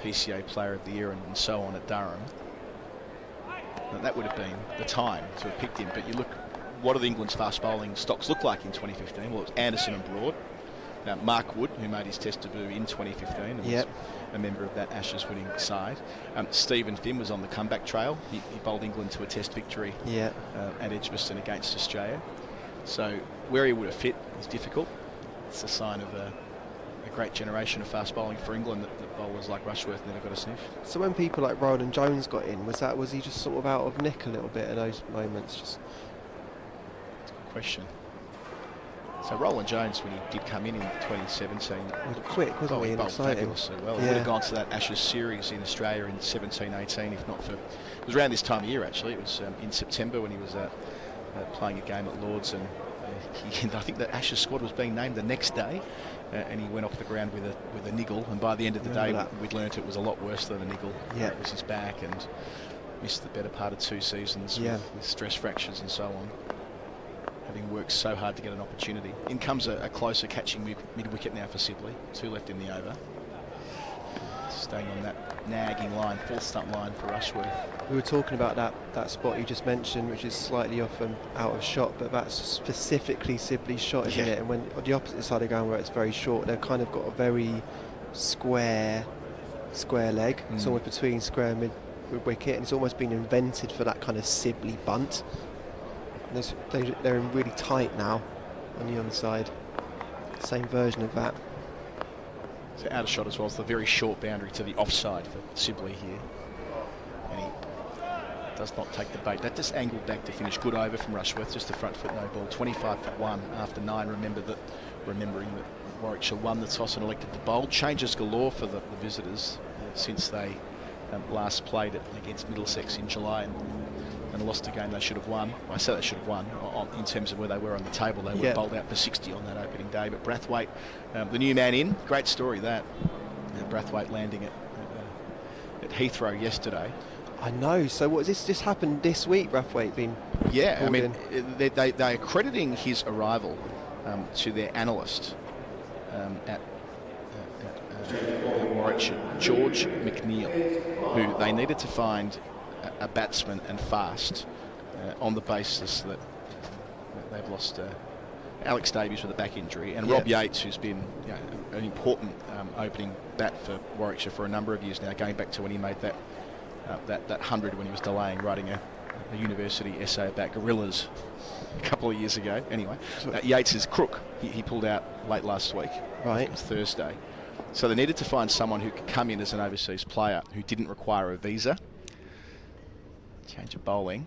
PCA Player of the Year and so on at Durham. Now, that would have been the time to have picked him. But you look, what do England's fast bowling stocks look like in 2015? Well, it was Anderson and Broad. Now, Mark Wood, who made his test debut in 2015 and was a member of that Ashes winning side. Stephen Finn was on the comeback trail. He bowled England to a test victory at Edgbaston against Australia. So where he would have fit is difficult. It's a sign of a great generation of fast bowling for England that bowlers like Rushworth never got a sniff. So when people like Roland Jones got in, was he just sort of out of nick a little bit at those moments? That's a good question. So Roland Jones, when he did come in 2017, was quick, wasn't he? He bowled exciting. fabulously well. He would have gone to that Ashes series in Australia in 17-18, if not for... It was around this time of year, actually. It was in September when he was playing a game at Lords, and I think the Ashes squad was being named the next day, and he went off the ground with a niggle, and by the end of the day, we'd learnt it was a lot worse than a niggle. Yeah. It was his back, and missed the better part of 2 seasons with stress fractures and so on. Having worked so hard to get an opportunity. In comes a closer catching mid-wicket now for Sibley. 2 left in the over. staying on that nagging line, fourth stump line for Rushworth. We were talking about that spot you just mentioned, which is slightly off and out of shot, but that's specifically Sibley's shot, isn't it? And when on the opposite side of the ground where it's very short, they've kind of got a very square leg. It's almost between square and mid wicket, and it's almost been invented for that kind of Sibley bunt. And they're in really tight now on the onside. Same version of that. So out of shot as well as the very short boundary to the offside for Sibley here. And he does not take the bait. That just angled back to finish. Good over from Rushworth, just a front foot no ball. 25 for 1 after 9. Remembering that Warwickshire won the toss and elected to bowl. Changes galore for the visitors since they last played it against Middlesex in July and lost a game they should have won. I say they should have won in terms of where they were on the table. They were bowled out for 60 on that opening day. But Brathwaite, the new man in, great story that. Brathwaite landing at Heathrow yesterday. I know. So what, this just happened this week, Brathwaite being I mean, they are crediting his arrival to their analyst at Warwickshire, George McNeil, who they needed to find a batsman and fast on the basis that they've lost Alex Davies with a back injury and Rob Yates, who's been an important opening bat for Warwickshire for a number of years now, going back to when he made that 100 when he was delaying writing a university essay about gorillas a couple of years ago. Anyway, Yates is crook. He pulled out late last week. Right. It was Thursday. So they needed to find someone who could come in as an overseas player who didn't require a visa. Change of bowling.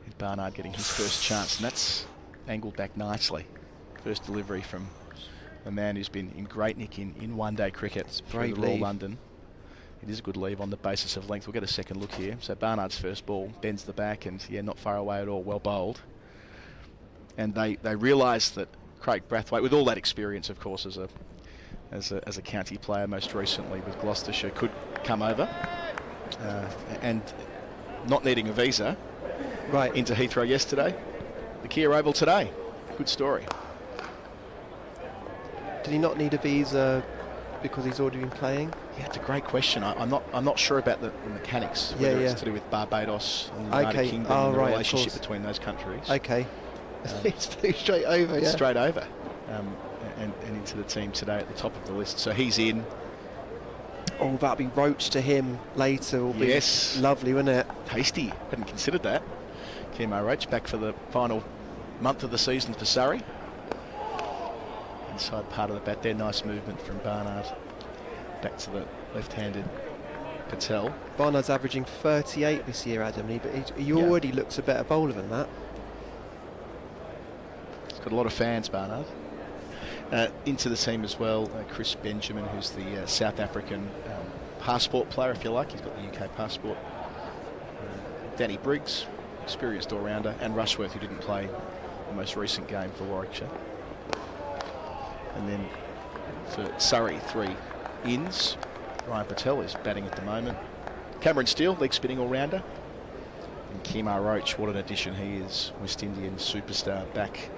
And Barnard getting his first chance, and that's angled back nicely. First delivery from a man who's been in great nick in one-day cricket. It's great Royal leave. London. It is a good leave on the basis of length. We'll get a second look here. So Barnard's first ball bends the back, and not far away at all. Well bowled. And they realised that Craig Brathwaite, with all that experience, of course, as a county player, most recently with Gloucestershire, could come over and not needing a visa into Heathrow yesterday. The Kia Oval today. Good story. Did he not need a visa because he's already been playing? Yeah, it's a great question. I'm not sure about the mechanics. Whether it's to do with Barbados and the United Kingdom and the relationship between those countries. Okay. It's straight over. Yeah. Straight over. And into the team today at the top of the list. So he's in. Oh, that'll be Roach to him later. Will be lovely, wouldn't it? Tasty. Hadn't considered that. Kemar Roach back for the final month of the season for Surrey. Inside part of the bat there. Nice movement from Barnard. Back to the left-handed Patel. Barnard's averaging 38 this year, Adam, but he already looks a better bowler than that. He's got a lot of fans, Barnard. Into the team as well, Chris Benjamin, who's the South African passport player, if you like. He's got the UK passport. Danny Briggs, experienced all-rounder, and Rushworth, who didn't play the most recent game for Warwickshire. And then for Surrey, 3 ins. Ryan Patel is batting at the moment. Cameron Steele, leg spinning all-rounder. And Kemar Roach, what an addition he is. West Indian superstar, back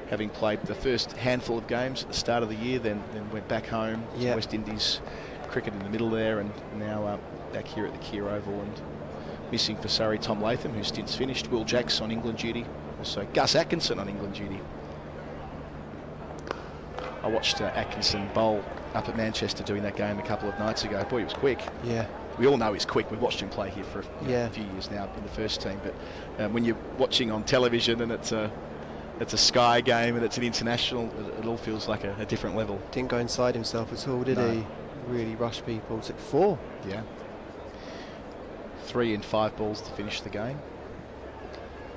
having played the first handful of games at the start of the year, then went back home to West Indies cricket in the middle there, and now back here at the Kia Oval. And missing for Surrey, Tom Latham, whose stint's finished. Will Jacks on England duty. Also Gus Atkinson on England duty. I watched Atkinson bowl up at Manchester doing that game a couple of nights ago. Boy, he was quick. Yeah. We all know he's quick. We've watched him play here for a few years now in the first team. But when you're watching on television and it's a Sky game and it's an international, it all feels like a different level. Didn't go inside himself at all, did he? Really rushed people. Took 4. Yeah. 3 and 5 balls to finish the game.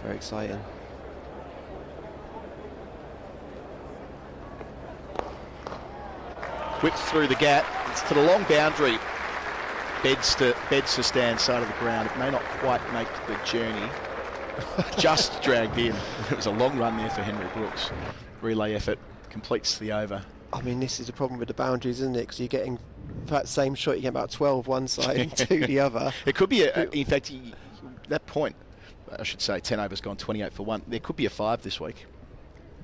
Very exciting. Whipped through the gap. It's to the long boundary. Beds to stand side of the ground. It may not quite make the journey. Just dragged in. It was a long run there for Henry Brooks. Relay effort completes the over. I mean, this is the problem with the boundaries, isn't it? Because you're getting, for that same shot, you get about 12 one side and 2 the other. It could be, in fact, that point, I should say, 10 overs gone 28 for 1. There could be a 5 this week.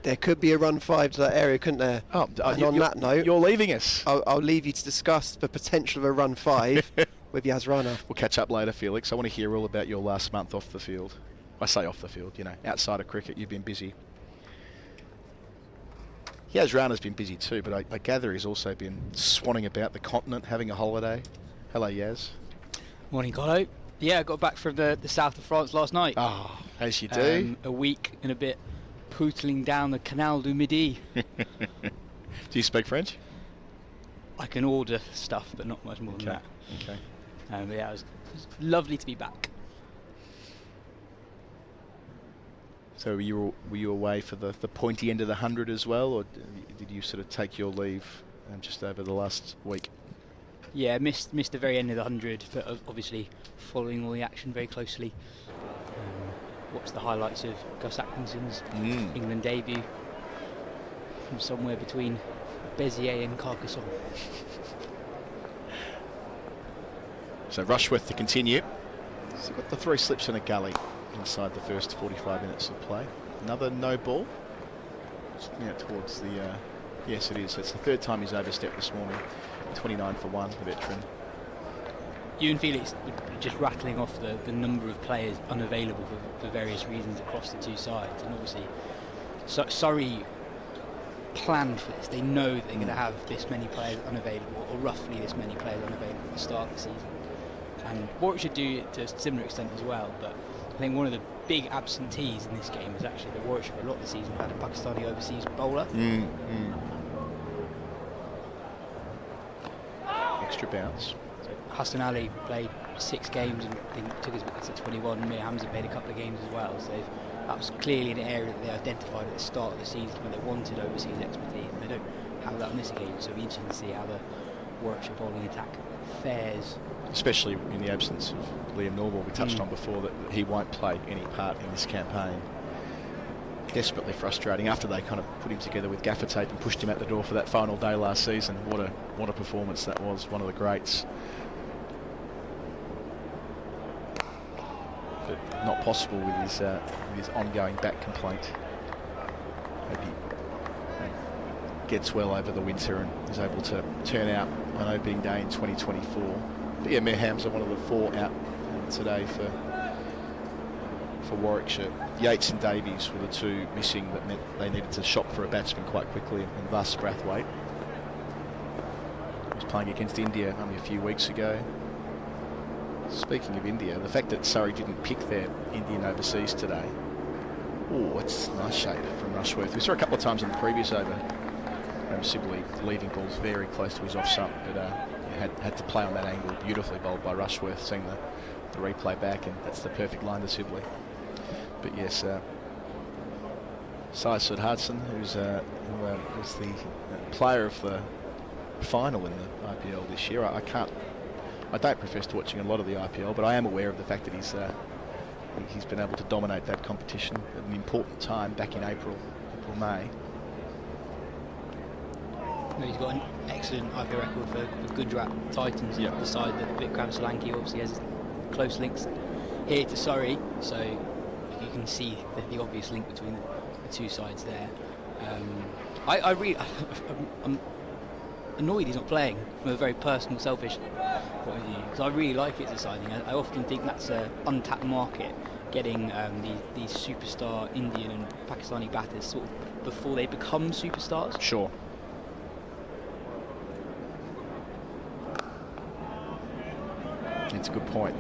There could be a run 5 to that area, couldn't there? And on that note, you're leaving us. I'll leave you to discuss the potential of a run 5 with Yas Rana. We'll catch up later, Felix. I want to hear all about your last month off the field. I say off the field, outside of cricket, you've been busy. Yas Rana's been busy too, but I gather he's also been swanning about the continent, having a holiday. Hello, Yas. Morning, Colo. Yeah, I got back from the south of France last night. Oh, as you do. A week and a bit pootling down the Canal du Midi. Do you speak French? I can order stuff, but not much more than that. Okay. But yeah, it was lovely to be back. So were you away for the pointy end of the 100 as well, or did you sort of take your leave just over the last week? Yeah, missed the very end of the 100, but obviously following all the action very closely. Watched the highlights of Gus Atkinson's England debut from somewhere between Béziers and Carcassonne. So Rushworth to continue. So got the 3 slips in a gully inside the first 45 minutes of play. Another no ball. Now towards the yes, it is. It's the 3rd time he's overstepped this morning. 29 for 1, the veteran. You and Felix just rattling off the number of players unavailable for various reasons across the two sides, and obviously Surrey planned for this. They know they're going to have this many players unavailable, or roughly this many players unavailable at the start of the season. And Warwickshire do it to a similar extent as well, but I think one of the big absentees in this game is actually that Warwickshire for a lot of the season had a Pakistani overseas bowler. Extra bounce. So Hassan Ali played 6 games and I think took his wickets at 21. Mir Hamza played a couple of games as well. So that was clearly an area that they identified at the start of the season when they wanted overseas expertise. They don't have that on this occasion, so it'll be interesting to see how the Warwickshire bowling attack fares. Especially in the absence of Liam Norwell, we touched on before that he won't play any part in this campaign. Desperately frustrating after they kind of put him together with gaffer tape and pushed him out the door for that final day last season. What a performance that was, one of the greats. But not possible with his ongoing back complaint. Hope he gets well over the winter and is able to turn out on opening day in 2024. But yeah, Mir Hamza, one of the 4 out today for Warwickshire. Yates and Davies were the 2 missing that meant they needed to shop for a batsman quite quickly, and thus Brathwaite. He was playing against India only a few weeks ago. Speaking of India, the fact that Surrey didn't pick their Indian overseas today. Oh, it's nice shape from Rushworth. We saw a couple of times in the previous over. Sibley leaving balls very close to his off stump, but had to play on that angle. Beautifully bowled by Rushworth, seeing the replay back, and that's the perfect line to Sibley. But yes, Sai Sudharasan, who was the player of the final in the IPL this year. I don't profess to watching a lot of the IPL, but I am aware of the fact that he's been able to dominate that competition at an important time back in April, May. He's got an excellent IPL record for Gujarat Titans, the side that Vikram Solanki obviously has close links here to Surrey, so you can see the obvious link between the two sides there. I'm annoyed he's not playing from a very personal, selfish point of view, because I really like it as a signing. I often think that's an untapped market, getting these superstar Indian and Pakistani batters sort of before they become superstars. Sure. It's a good point.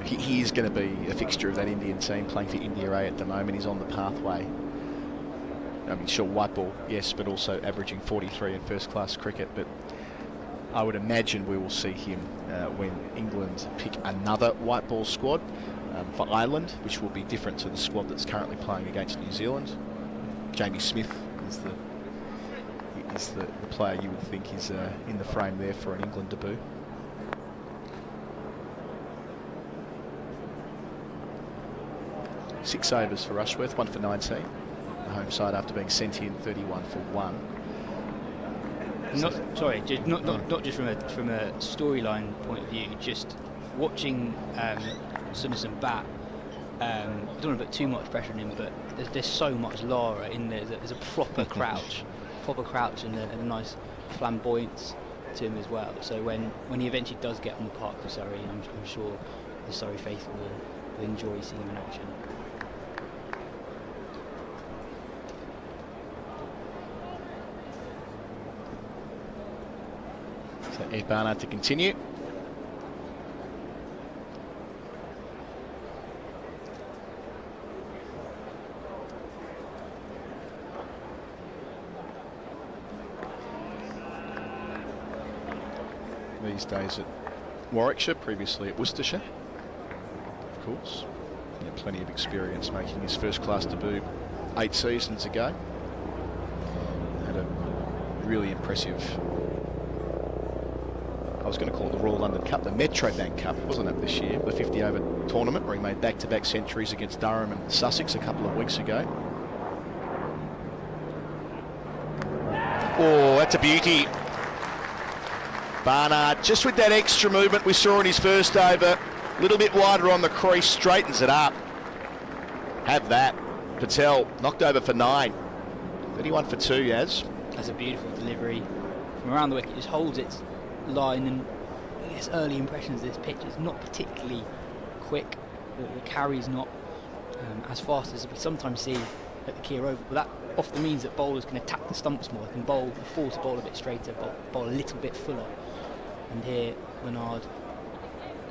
He is going to be a fixture of that Indian team, playing for India A at the moment. He's on the pathway. I mean, sure, white ball, yes, but also averaging 43 in first-class cricket. But I would imagine we will see him when England pick another white ball squad for Ireland, which will be different to the squad that's currently playing against New Zealand. Jamie Smith is the player you would think is in the frame there for an England debut. Six overs for Rushworth, 1 for 19. The home side after being sent in 31 for 1. Not just from a storyline point of view, just watching Sudharasan bat. I don't want to put too much pressure on him, but there's so much Lara in there. There's a proper crouch, and a nice flamboyance to him as well. So when he eventually does get on the park for Surrey, I'm sure the Surrey faithful will enjoy seeing him in action. So Ed Barnard to continue. These days at Warwickshire, previously at Worcestershire, of course. He had plenty of experience making his first class debut 8 seasons ago. Had a really impressive, I was going to call it the Royal London Cup, the Metro Bank Cup, wasn't it, this year? The 50 over tournament where he made back-to-back centuries against Durham and Sussex a couple of weeks ago. Oh, that's a beauty. Barnard, just with that extra movement we saw in his first over, a little bit wider on the crease, straightens it up. Have that. Patel knocked over for 9. 31 for 2, Yas. That's a beautiful delivery from around the wicket. Just holds its line, and I guess early impressions of this pitch is not particularly quick. The carry's not as fast as we sometimes see at the Kemar Roach, but that often means that bowlers can attack the stumps more. They can afford to bowl a bit straighter, bowl a little bit fuller. And here, Barnard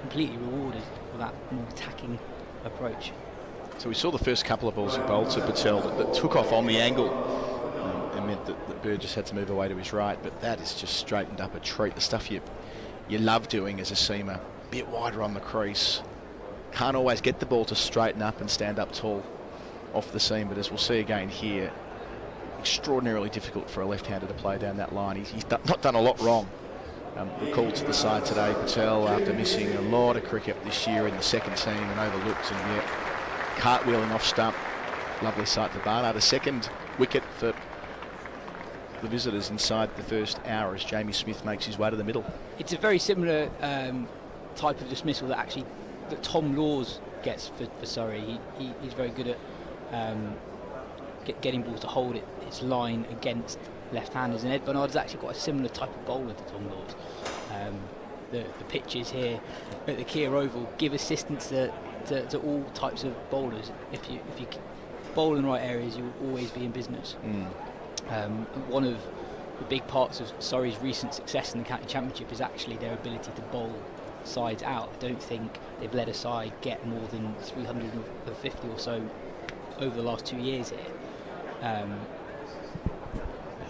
completely rewarded for that more attacking approach. So we saw the first couple of balls he bowled to Patel that took off on the angle and meant that Burgess had to move away to his right, but that is just straightened up a treat. The stuff you love doing as a seamer, a bit wider on the crease. Can't always get the ball to straighten up and stand up tall off the seam, but as we'll see again here, extraordinarily difficult for a left-hander to play down that line. He's not done a lot wrong. Recalled to the side today, Patel, after missing a lot of cricket this year in the second team and overlooked, and yet cartwheeling off stump. Lovely sight to Barnard. A second wicket for the visitors inside the first hour as Jamie Smith makes his way to the middle. It's a very similar type of dismissal that Tom Laws gets for Surrey. He's very good at getting balls to hold its line against left-handers, and Ed Barnard has actually got a similar type of bowler to Tom Laws. The pitches here at the Kemar Oval give assistance to all types of bowlers. If you bowl in the right areas, you will always be in business. One of the big parts of Surrey's recent success in the county championship is actually their ability to bowl sides out. I don't think they've let a side get more than 350 or so over the last 2 years here.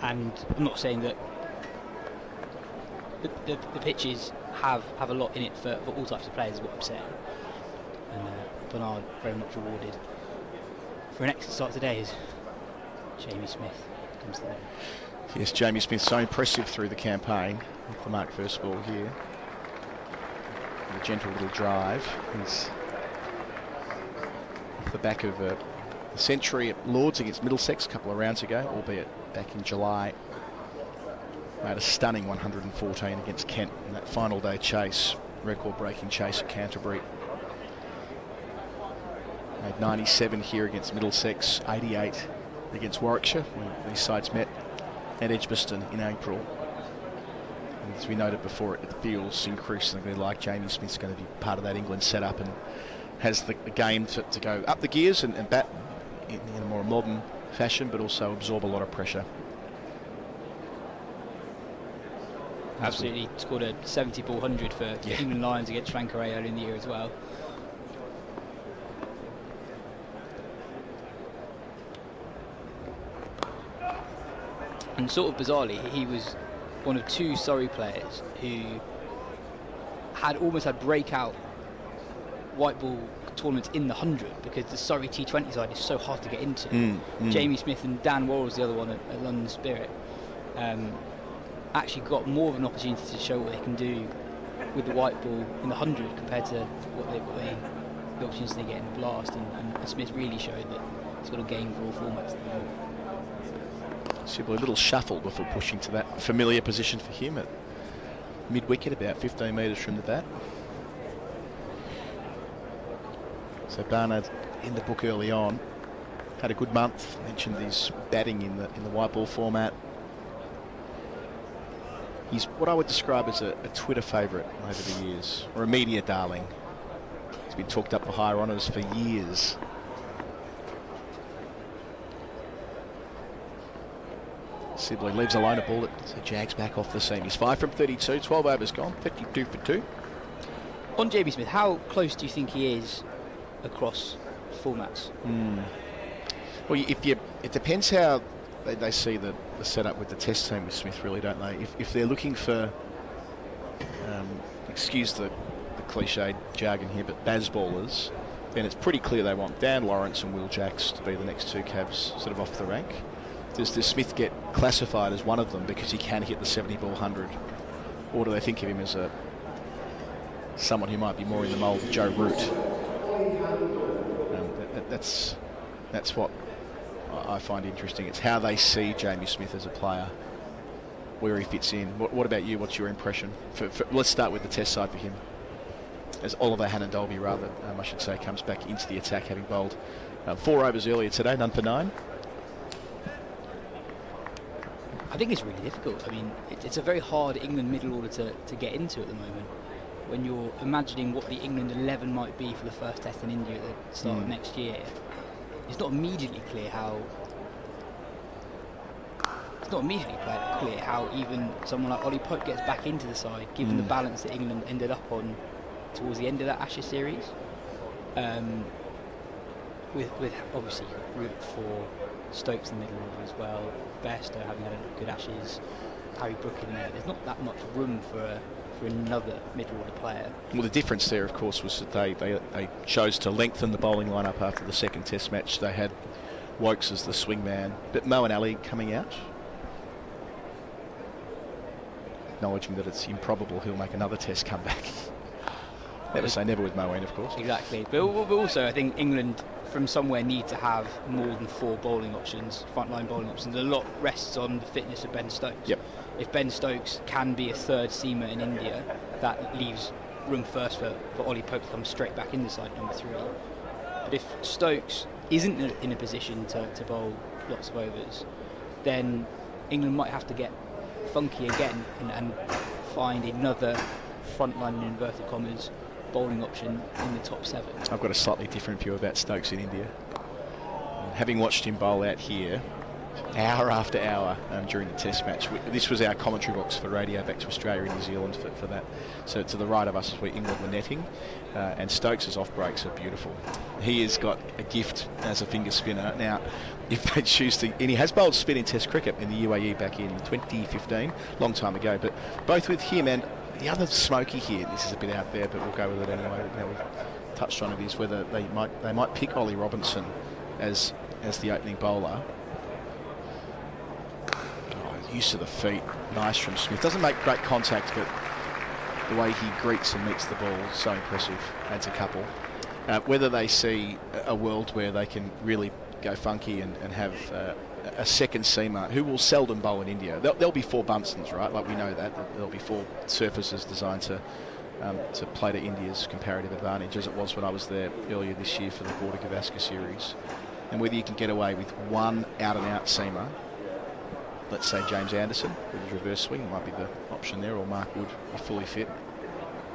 And I'm not saying that the pitches have a lot in it for all types of players, is what I'm saying. And Barnard very much rewarded for an excellent start today as Jamie Smith comes to the net. Yes, Jamie Smith so impressive through the campaign with the mark first ball here. And a gentle little drive. He's off the back of a century at Lords against Middlesex a couple of rounds ago, albeit back in July. Made a stunning 114 against Kent in that final day chase, record-breaking chase at Canterbury. Made 97 here against Middlesex, 88 against Warwickshire when these sides met at Edgbaston in April. And as we noted before, it feels increasingly like Jamie Smith's going to be part of that England setup and has the game to go up the gears and bat in a more modern fashion, but also absorb a lot of pressure. Absolutely scored a 70 ball 100 for England Lions against Tranqueray earlier in the year as well. And sort of bizarrely, he was one of 2 Surrey players who had almost had breakout white ball tournaments in the 100, because the Surrey T20 side is so hard to get into. Jamie Smith and Dan Worrell's the other one at London Spirit. Actually got more of an opportunity to show what they can do with the white ball in the 100 compared to the opportunities they get in the blast, and Smith really showed that he's got a game for all formats. Sibley, a little shuffle before pushing to that familiar position for him at mid-wicket, about 15 metres from the bat. So Barnard in the book early on. Had a good month. Mentioned his batting in the white ball format. He's what I would describe as a Twitter favourite over the years, or a media darling. He's been talked up for higher honours for years. Sibley leaves alone a ball that so Jags back off the seam. He's 5 from 32, 12 overs gone, 52 for 2. On Jamie Smith, how close do you think he is across formats? Well, it depends how they see the setup with the test team with Smith, really, don't they? If they're looking for, excuse the cliched jargon here, but baz ballers, then it's pretty clear they want Dan Lawrence and Will Jacks to be the next two cabs sort of off the rank. Does Smith get classified as one of them because he can hit the 70 ball 100? Or do they think of him as someone who might be more in the mould of Joe Root? That's what I find interesting. It's how they see Jamie Smith as a player, where he fits in. What about you? What's your impression? Let's start with the test side for him. As Oliver Hannon-Dolby, rather, I should say, comes back into the attack, having bowled 4 overs earlier today, none for 9. I think it's really difficult. I mean, it's a very hard England middle order to get into at the moment. When you're imagining what the England 11 might be for the first test in India at the start of next year, it's not immediately clear how. It's not immediately clear how even someone like Ollie Pope gets back into the side, given the balance that England ended up on towards the end of that Ashes series. With obviously root for Stokes in the middle order as well, Bairstow having had a good Ashes, Harry Brook in there. There's not that much room for another middle order player. Well, the difference there, of course, was that they chose to lengthen the bowling lineup after the second test match. They had Wokes as the swing man, but Moeen Ali coming out, acknowledging that it's improbable he'll make another test comeback. Never say never with Moeen, of course. Exactly, but also I think England from somewhere need to have more than 4 bowling options, frontline bowling options. A lot rests on the fitness of Ben Stokes. Yep. If Ben Stokes can be a third seamer in India, that leaves room first for Ollie Pope to come straight back in the side number 3. But if Stokes isn't in a position to bowl lots of overs, then England might have to get funky again and find another frontline, in inverted commas, bowling option in the top 7. I've got a slightly different view about Stokes in India. Having watched him bowl out here hour after hour during the test match. This was our commentary box for radio back to Australia and New Zealand for that. So to the right of us is where England were netting, and Stokes' off breaks are beautiful. He has got a gift as a finger spinner. Now, if they choose to, and he has bowled spin in Test cricket in the UAE back in 2015, long time ago, but both with him and the other smoky here, this is a bit out there, but we'll go with it anyway. Now we've touched on it, is whether they might pick Ollie Robinson as the opening bowler. Use of the feet, nice from Smith. Doesn't make great contact, but the way he greets and meets the ball is so impressive. Adds a couple. Whether they see a world where they can really go funky and have a second seamer who will seldom bowl in India. There'll be 4 Bunstons, right? Like, we know that. There'll be 4 surfaces designed to play to India's comparative advantage, as it was when I was there earlier this year for the Border Gavaskar series. And whether you can get away with one out-and-out seamer, let's say James Anderson with his reverse swing might be the option there, or Mark Wood be fully fit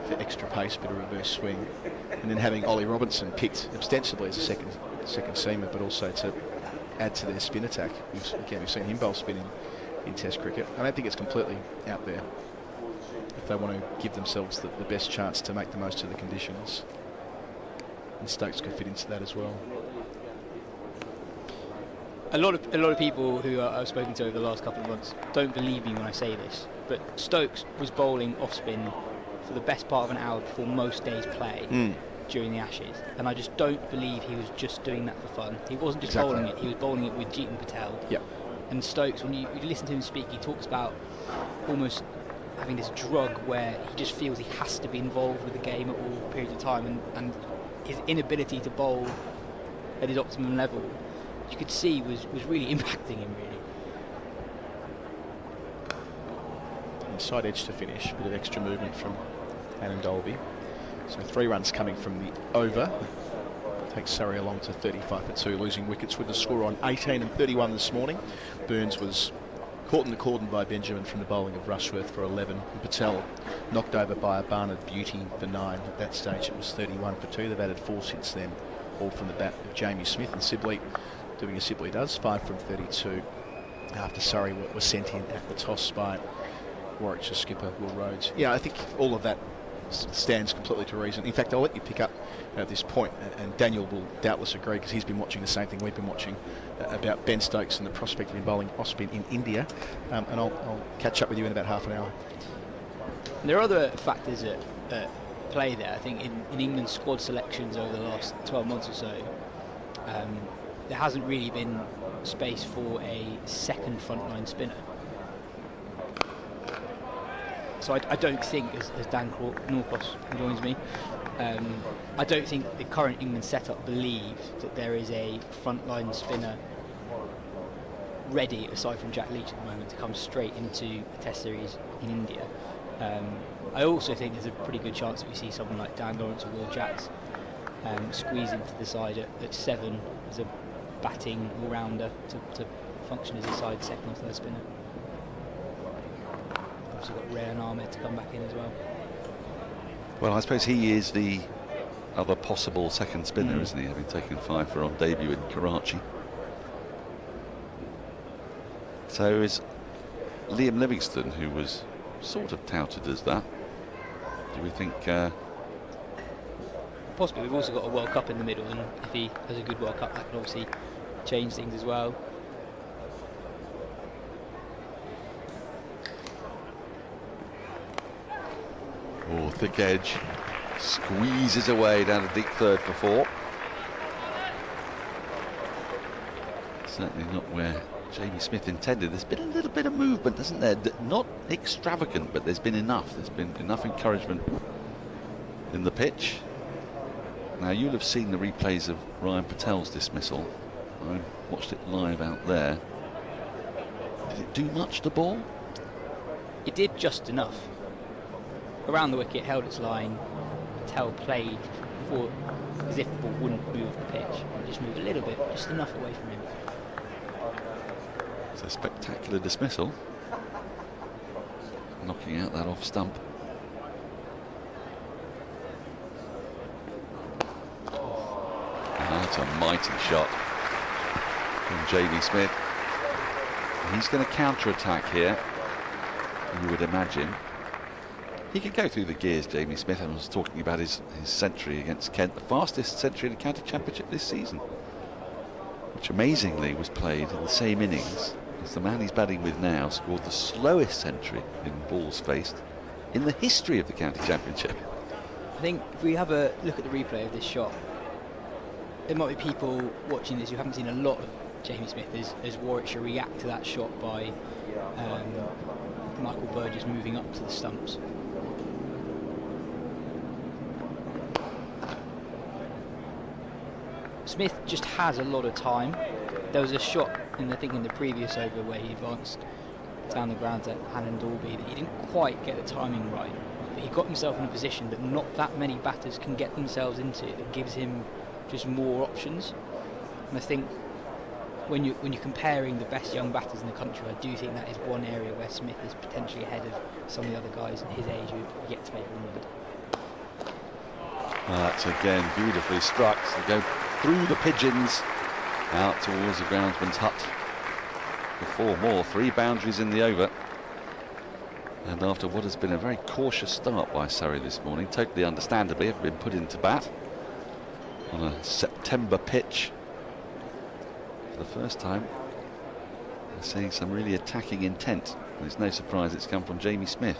for extra pace, bit of reverse swing, and then having Ollie Robinson picked ostensibly as a second seamer, but also to add to their spin attack. We've seen him bowl spin in Test cricket. I don't think it's completely out there if they want to give themselves the best chance to make the most of the conditions, and Stokes could fit into that as well. A lot of people who I've spoken to over the last couple of months don't believe me when I say this, but Stokes was bowling off spin for the best part of an hour before most days' play during the Ashes, and I just don't believe he was just doing that for fun. He wasn't just bowling it; he was bowling it with Jeetan Patel. Yep. And Stokes, when you listen to him speak, he talks about almost having this drug where he just feels he has to be involved with the game at all periods of time, and his inability to bowl at his optimum level, you could see was really impacting him, really. Side edge to finish, a bit of extra movement from Hannon-Dolby. So 3 runs coming from the over takes Surrey along to 35 for 2, losing wickets with the score on 18 and 31 this morning. Burns was caught in the cordon by Benjamin from the bowling of Rushworth for 11. And Patel knocked over by a Barnard beauty for 9. At that stage it was 31 for 2. They've added 4 since then, all from the bat of Jamie Smith. And Sibley, doing as Sibley does, 5 from 32 after Surrey were sent in at the toss by Warwickshire skipper Will Rhodes. Yeah, I think all of that stands completely to reason. In fact, I'll let you pick up at this point, and Daniel will doubtless agree because he's been watching the same thing we've been watching about Ben Stokes and the prospect of him bowling off-spin in India, and I'll catch up with you in about half an hour. There are other factors at play there. I think in England's squad selections over the last 12 months or so, there hasn't really been space for a second frontline spinner. So I don't think, as Dan Norcross joins me, I don't think the current England setup believes that there is a frontline spinner ready, aside from Jack Leach at the moment, to come straight into a Test series in India. I also think there's a pretty good chance that we see someone like Dan Lawrence or Will Jacks squeeze into the side at 7 as a batting all-rounder to function as a side second or third spinner. Also got Rayan Ahmed to come back in as well. Well, I suppose he is the other possible second spinner, isn't he? Having taken 5 for on debut in Karachi. So is Liam Livingstone, who was sort of touted as that. Do we think? Possibly. We've also got a World Cup in the middle, and if he has a good World Cup, that could obviously change things as well. Oh, thick edge, squeezes away down to deep third for 4. Certainly not where Jamie Smith intended. There's been a little bit of movement, hasn't there? Not extravagant, but there's been enough. There's been enough encouragement in the pitch. Now, you'll have seen the replays of Ryan Patel's dismissal. I watched it live out there. Did it do much to ball? It did just enough. Around the wicket, held its line. Patel played for as if the ball wouldn't move the pitch. It just moved a little bit, just enough away from him. It's a spectacular dismissal. Knocking out that off stump. That's a mighty shot from Jamie Smith. He's going to counter-attack here, you would imagine. He could go through the gears, Jamie Smith. I was talking about his century against Kent, the fastest century in the county championship this season, which amazingly was played in the same innings as the man he's batting with now scored the slowest century in balls faced in the history of the county championship. I think if we have a look at the replay of this shot, there might be people watching this who haven't seen a lot of Jamie Smith as Warwickshire react to that shot by Michael Burgess moving up to the stumps. Smith just has a lot of time. There was a shot in the previous over where he advanced down the ground at Hain and Dalby that he didn't quite get the timing right, but he got himself in a position that not that many batters can get themselves into. That gives him just more options. And I think when you're comparing the best young batters in the country, I do think that is one area where Smith is potentially ahead of some of the other guys his age who have yet to make England. That's again beautifully struck. So they go through the pigeons out towards the groundsman's hut for 4 more. 3 boundaries in the over. And after what has been a very cautious start by Surrey this morning, totally understandably, have been put into bat on a September pitch. For the first time, we're seeing some really attacking intent. And it's no surprise it's come from Jamie Smith.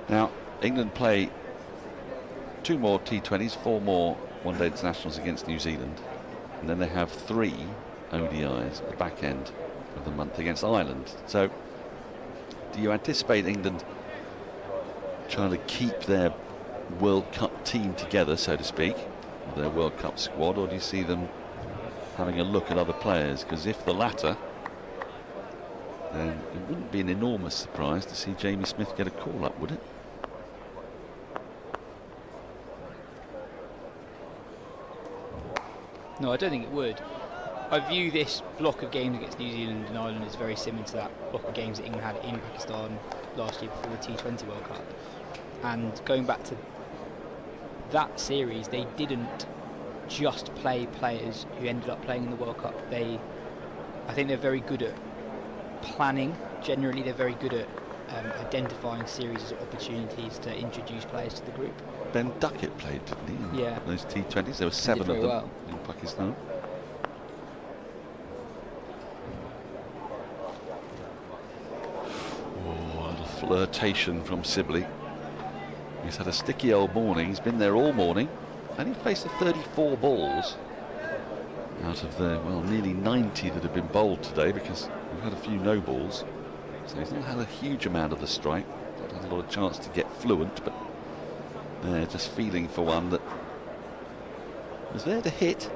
Now, England play 2 more T20s, 4 more one-day internationals against New Zealand, and then they have 3 ODIs at the back end of the month against Ireland. So do you anticipate England trying to keep their World Cup team together, so to speak, their World Cup squad, or do you see them having a look at other players? Because if the latter, then it wouldn't be an enormous surprise to see Jamie Smith get a call up, would it? No, I don't think it would. I view this block of games against New Zealand and Ireland as very similar to that block of games that England had in Pakistan last year before the T20 World Cup. And going back to that series, they didn't just play players who ended up playing in the World Cup. I think they're very good at planning. Generally, they're very good at identifying series of opportunities to introduce players to the group. Ben Duckett played, didn't he? Yeah. Those T20s, there were 7 of them well in Pakistan. Oh, a little flirtation from Sibley. He's had a sticky old morning. He's been there all morning, and he faced 34 balls out of the, well, nearly 90 that have been bowled today, because we've had a few no balls. So he's not had a huge amount of the strike. Not had a lot of chance to get fluent, but just feeling for one that was there to hit.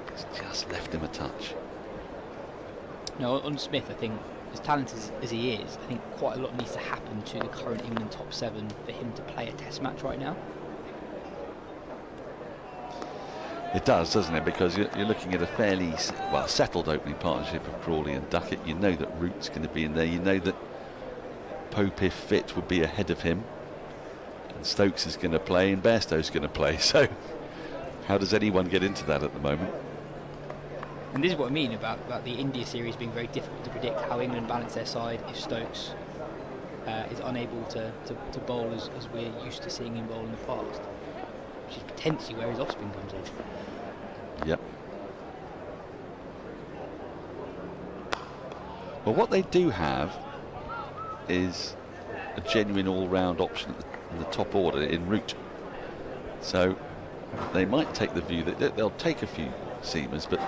It's just left him a touch. No, on Smith, I think, as talented as he is, I think quite a lot needs to happen to the current England top 7 for him to play a test match right now. It does, doesn't it? Because you're looking at a fairly settled opening partnership of Crawley and Duckett. You know that Root's going to be in there. You know that Pope, if fit, would be ahead of him. And Stokes is going to play and Bairstow's going to play. So how does anyone get into that at the moment? And this is what I mean about the India series being very difficult to predict how England balance their side if Stokes is unable to bowl as we're used to seeing him bowl in the past, which is potentially where his off-spin comes in. Yep. Well, what they do have is a genuine all-round option in the top order in Root. So they might take the view that they'll take a few seamers, but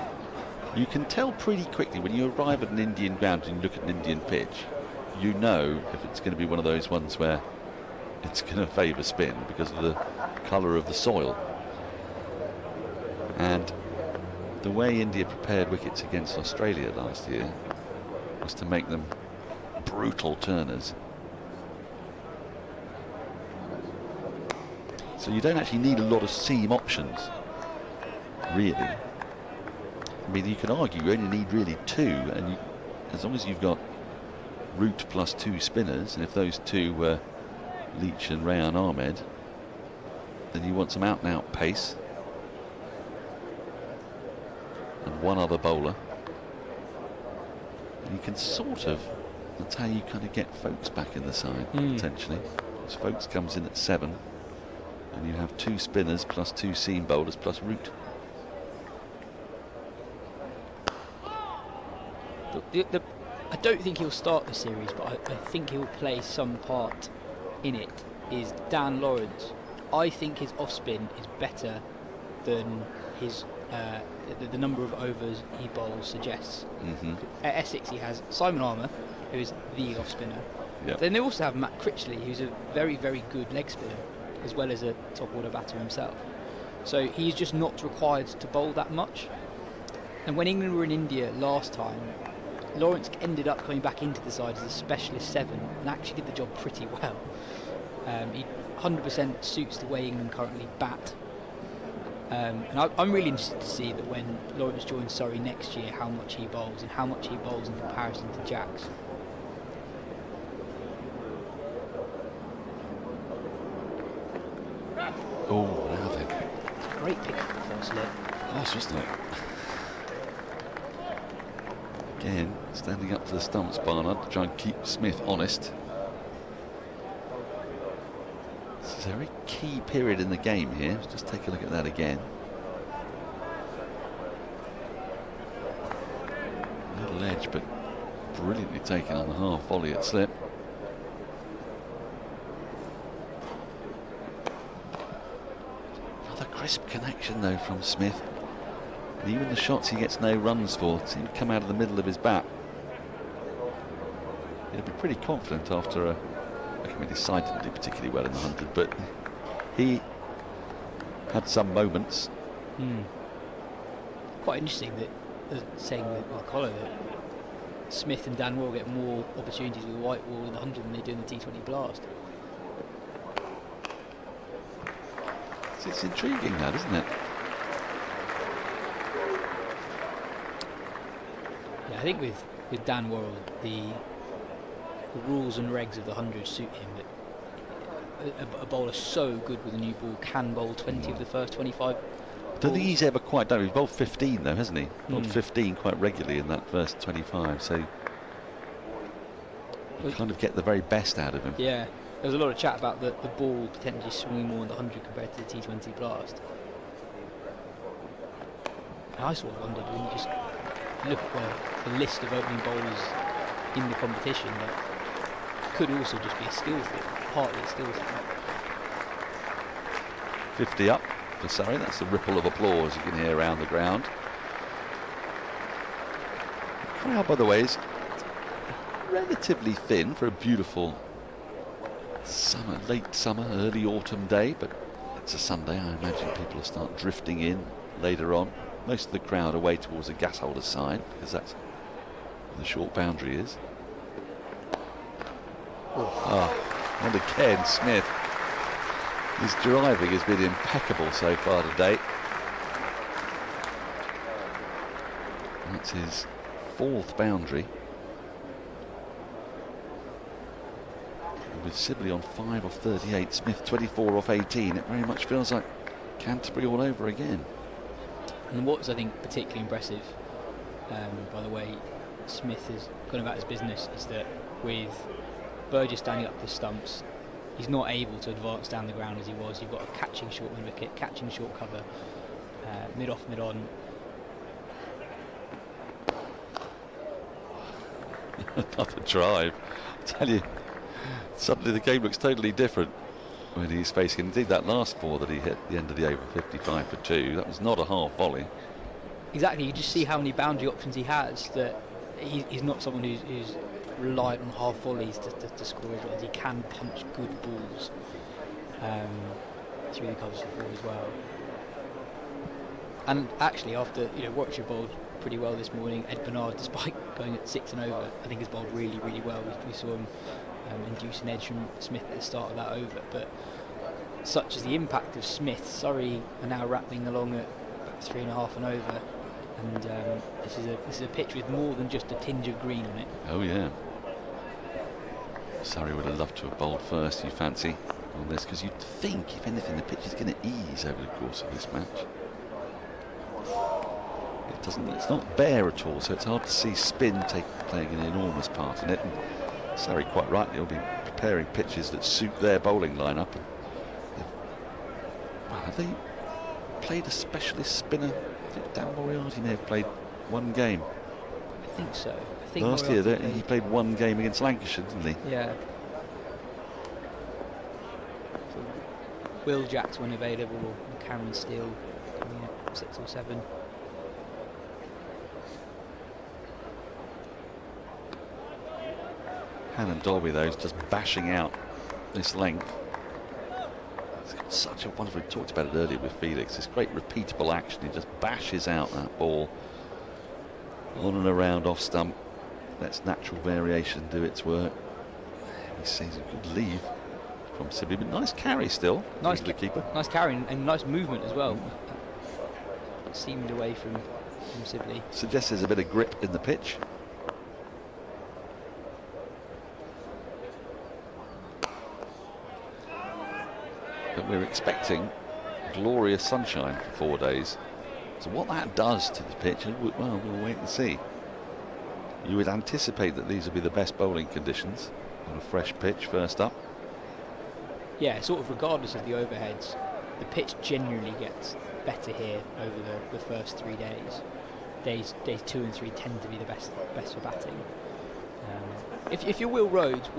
you can tell pretty quickly when you arrive at an Indian ground and you look at an Indian pitch, you know if it's going to be one of those ones where it's going to favour spin because of the colour of the soil. And the way India prepared wickets against Australia last year was to make them brutal turners. So you don't actually need a lot of seam options, really. I mean, you can argue you only need really 2, and as long as you've got Root plus 2 spinners, and if those 2 were Leach and Rayan Ahmed, then you want some out-and-out pace and one other bowler. And you can sort of, that's how you kind of get Folkes back in the side, potentially. Because Folkes comes in at 7, and you have 2 spinners plus 2 seam bowlers plus Root. I don't think he'll start the series, but I think he'll play some part in it, is Dan Lawrence. I think his off-spin is better than his the number of overs he bowls suggests. At Essex he has Simon Armour, who is the off-spinner. Yep. Then they also have Matt Critchley, who's a very, very good leg spinner, as well as a top-order batter himself. So he's just not required to bowl that much. And when England were in India last time, Lawrence ended up coming back into the side as a specialist 7 and actually did the job pretty well. He 100% suits the way England currently bat. And I'm really interested to see that when Lawrence joins Surrey next year, how much he bowls and how much he bowls in comparison to Jacks. Oh, now then. It's a great pick for the first slip. Nice, wasn't it? Again, standing up to the stumps, Barnard, to try and keep Smith honest. This is a very key period in the game here. Let's just take a look at that again. A little edge, but brilliantly taken on the half volley at slip. Another crisp connection though from Smith. And even the shots he gets no runs for seem to come out of the middle of his bat. He'll be pretty confident after I mean, his side didn't do particularly well in the 100, but he had some moments. Quite interesting that, saying with Collar, that Smith and Dan will get more opportunities with white ball in the 100 than they do in the T20 Blast. It's intriguing that, isn't it? Yeah, I think with Dan Worrell, the rules and regs of the 100 suit him. A bowler so good with a new ball can bowl 20 of the first 25. I don't think he's ever quite done it. He's bowled 15 though, hasn't he? Bowled 15 quite regularly in that first 25, so you kind of get the very best out of him. Yeah, there was a lot of chat about the ball potentially swinging more in the 100 compared to the T20 Blast. And I sort of wondered when you just look at the list of opening bowlers in the competition, that could also just be a skills thing, partly a skills thing. 50 up for Surrey. That's the ripple of applause you can hear around the ground. The crowd, by the way, is relatively thin for a beautiful summer, late summer, early autumn day, but it's a Sunday. I imagine people will start drifting in later on. Most of the crowd away towards the gas holder side, because that's where the short boundary is. And again, Smith. His driving has been impeccable so far today. That's his 4th boundary. And with Sibley on 5 off 38, Smith 24 off 18, it very much feels like Canterbury all over again. And what's, I think, particularly impressive, by the way Smith has gone about his business, is that with Burgess standing up the stumps, he's not able to advance down the ground as he was. You've got a catching short mid wicket, catching short cover, mid off, mid on. Another drive. I tell you, suddenly the game looks totally different when he's facing. Indeed, that last 4 that he hit at the end of the over, 55 for 2, that was not a half volley. Exactly, you just see how many boundary options he has, that he's not someone who's reliant on half volleys to score his runs. He can punch good balls through the covers for 4 as well. And actually, after Warwickshire bowled pretty well this morning, Ed Bernard, despite going at 6 and over, I think has bowled really, really well. We saw him induce an edge from Smith at the start of that over, but such is the impact of Smith. Surrey are now rattling along at about 3.5 and over, and this is a pitch with more than just a tinge of green on it. Oh yeah. Surrey would have loved to have bowled first, you fancy, on this, because you'd think, if anything, the pitch is going to ease over the course of this match. It doesn't. It's not bare at all, so it's hard to see spin playing an enormous part in it. And Surrey, quite rightly, will be preparing pitches that suit their bowling lineup. Have they played a specialist spinner? I think Dan Moriarty may have played 1 game. I think so. Last year he played 1 game against Lancashire, didn't he? Yeah. So Will Jacks when available, or Cameron Steele coming at 6 or 7. Hain and Dolby, though, is just bashing out this length. It's got such a wonderful. We talked about it earlier with Felix. This great repeatable action. He just bashes out that ball on and around off stump. Lets natural variation do its work. He sees a good leave from Sibley, but nice carry still. Nice keeper. Nice carry and nice movement as well. Seamed away from Sibley. Suggests there's a bit of grip in the pitch. But we're expecting glorious sunshine for 4 days. So what that does to the pitch, well, we'll wait and see. You would anticipate that these would be the best bowling conditions on a fresh pitch first up. Yeah, sort of regardless of the overheads, the pitch generally gets better here over the first 3 days. Days 2 and 3 tend to be the best for batting. If you're Will Rhodes,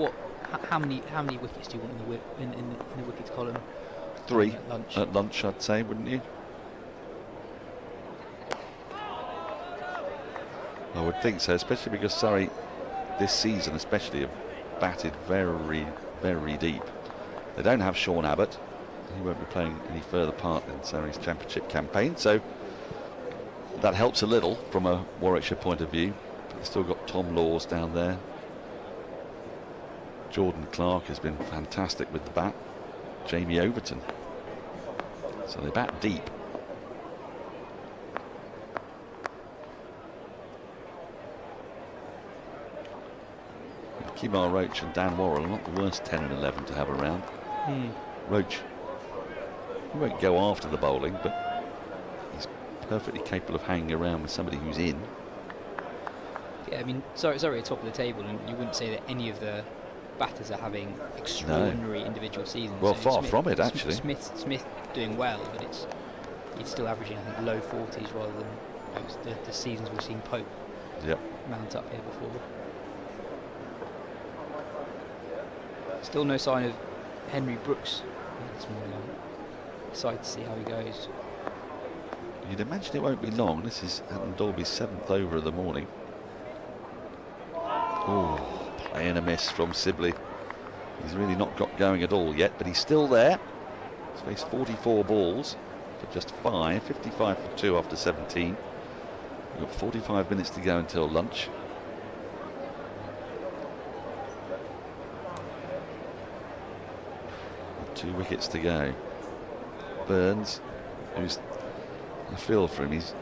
how many wickets do you want in the wickets column? 3 at lunch, I'd say, wouldn't you? I would think so, especially because Surrey this season especially have batted very, very deep. They don't have Sean Abbott. He won't be playing any further part in Surrey's championship campaign, so that helps a little from a Warwickshire point of view. But they've still got Tom Laws down there. Jordan Clark has been fantastic with the bat. Jamie Overton. So they bat deep. Kemar Roach and Dan Worrell are not the worst 10 and 11 to have around. Roach, he won't go after the bowling, but he's perfectly capable of hanging around with somebody who's in. Yeah, I mean, sorry, at top of the table, and you wouldn't say that any of the batters are having extraordinary individual seasons. Well, so far from it, actually. Smith doing well, but it's still averaging, I think, low 40s rather than the seasons we've seen Pope mount up here before. Still no sign of Henry Brooks this morning. I'm excited to see how he goes. You'd imagine it won't be long. This is Adam Dolby's 7th over of the morning. Oh, playing a miss from Sibley. He's really not got going at all yet, but he's still there. He's faced 44 balls for just 5, 55 for 2 after 17. We've got 45 minutes to go until lunch. And 2 wickets to go. Burns, who's, I feel for him, he's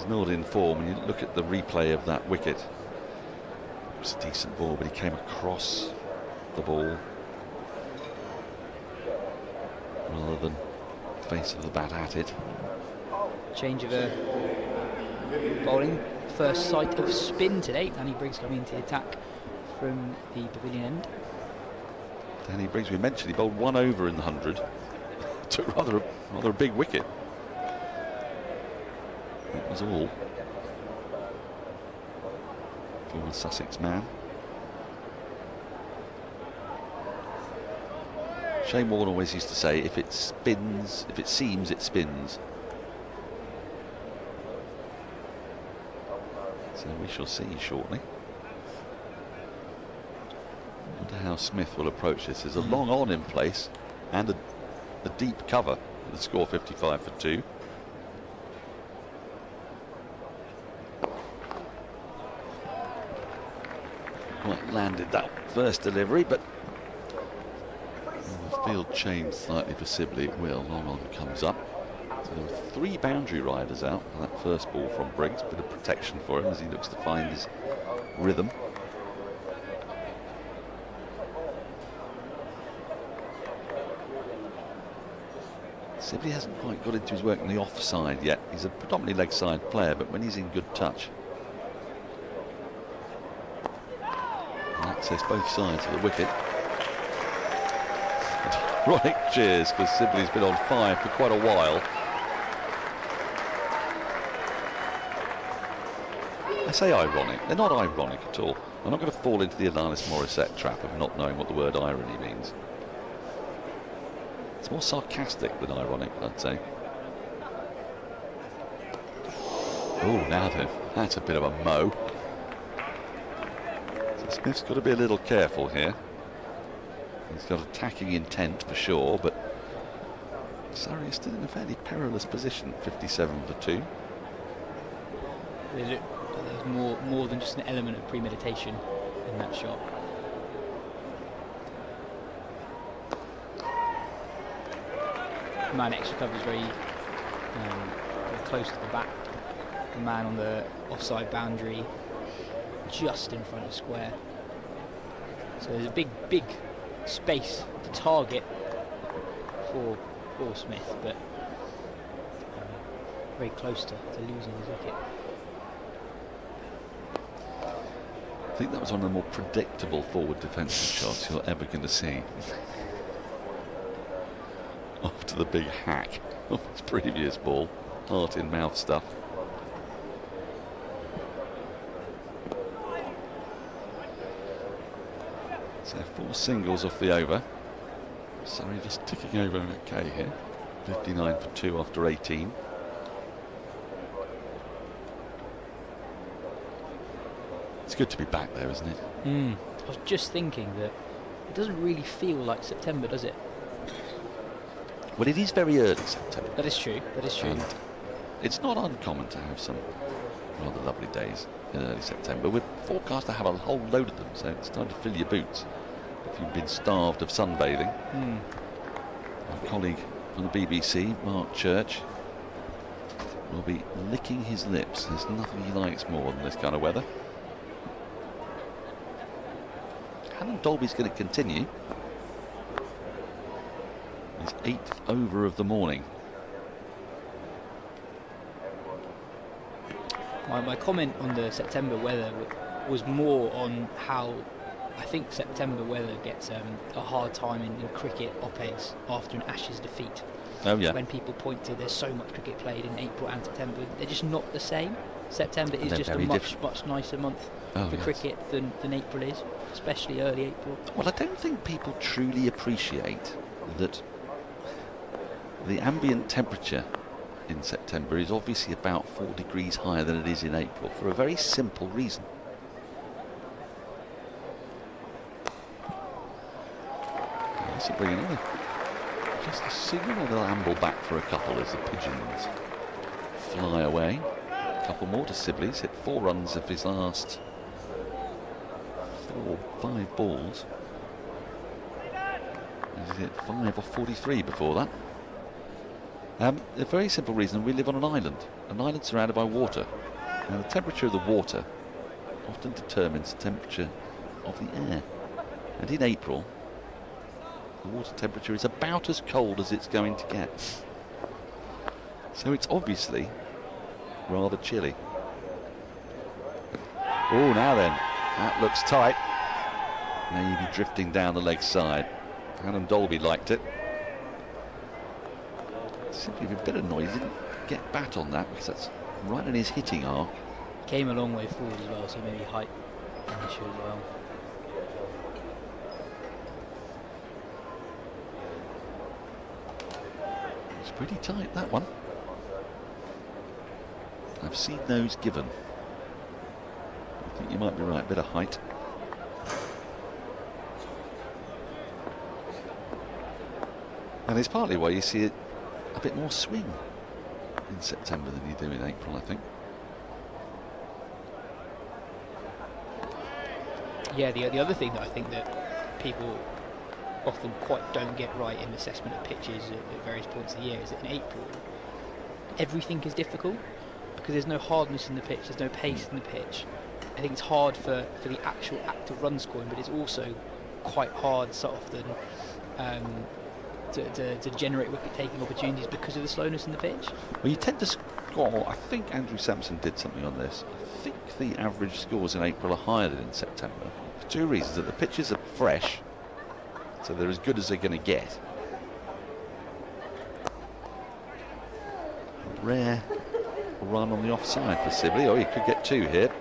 not in form. When you look at the replay of that wicket, it was a decent ball, but he came across the ball rather than face of the bat at it. Change of bowling. First sight of spin today. Danny Briggs coming into the attack from the pavilion end. Danny Briggs, we mentioned he bowled 1 over in the 100. Took rather a big wicket. That was all. Former Sussex man. Shane Warne always used to say, if it spins, if it seems, it spins. So we shall see shortly. I wonder how Smith will approach this. There's a long on in place and a deep cover. The score 55 for 2. Quite landed that first delivery, but the field changed slightly for Sibley. It will. Long on comes up. So there were 3 boundary riders out for that first ball from Briggs. Bit of protection for him as he looks to find his rhythm. Sibley hasn't quite got into his work on the offside yet. He's a predominantly leg side player, but when he's in good touch, access both sides of the wicket. Ironic cheers, because Sibley's been on fire for quite a while. I say ironic, they're not ironic at all. I'm not going to fall into the Alanis Morissette trap of not knowing what the word irony means. It's more sarcastic than ironic, I'd say. Oh, now then, that's a bit of a mo. So Smith's got to be a little careful here. He's got attacking intent for sure, but Surrey is still in a fairly perilous position, 57 for 2. There's more than just an element of premeditation in that shot. The man extra cover is very close to the bat. The man on the offside boundary, just in front of square. So there's a big space to target for Smith, but very close to losing his wicket. I think that was one of the more predictable forward defensive shots you're ever going to see. After the big hack of his previous ball, heart in mouth stuff. So 4 singles off the over. Surrey just ticking over okay here. 59 for 2 after 18. It's good to be back there, isn't it? I was just thinking that it doesn't really feel like September, does it? Well, it is very early September. That is true. That is true. And it's not uncommon to have some rather lovely days in early September. We're forecast to have a whole load of them, so it's time to fill your boots if you've been starved of sunbathing. Our colleague from the BBC, Mark Church, will be licking his lips. There's nothing he likes more than this kind of weather. Hain Dolby's going to continue. His 8th over of the morning. My comment on the September weather was more on how I think September weather gets a hard time in cricket op-eds after an Ashes defeat. Oh yeah. When people point to there's so much cricket played in April and September, they're just not the same. September is just a much nicer month for cricket than April is, especially early April. Well, I don't think people truly appreciate that the ambient temperature in September is obviously about 4 degrees higher than it is in April for a very simple reason. That's a brilliant one. Just a signal, and they'll amble back for a couple as the pigeons fly away. A couple more to Sibley's, hit 4 runs of his last 5 balls. He's hit 5 or 43 before that. A very simple reason: we live on an island surrounded by water. And the temperature of the water often determines the temperature of the air. And in April, the water temperature is about as cold as it's going to get. So it's obviously rather chilly. Oh, now then, that looks tight. Maybe drifting down the leg side. Hain Dolby liked it. Simply a bit annoyed he didn't get bat on that, because that's right in his hitting arc. Came a long way forward as well, so maybe height an issue as well. It's pretty tight, that one. I've seen those given. I think you might be right, a bit of height. And it's partly why you see it a bit more swing in September than you do in April, I think. Yeah, the other thing that I think that people often quite don't get right in assessment of pitches at various points of the year is that in April everything is difficult because there's no hardness in the pitch, there's no pace in the pitch. I think it's hard for the actual act of run scoring, but it's also quite hard so often to generate wicket-taking opportunities because of the slowness in the pitch. Well, you tend to score, I think Andrew Sampson did something on this, I think the average scores in April are higher than in September, for 2 reasons: that the pitches are fresh, so they're as good as they're going to get. Rare run on the offside for Sibley. Oh, he could get 2 here.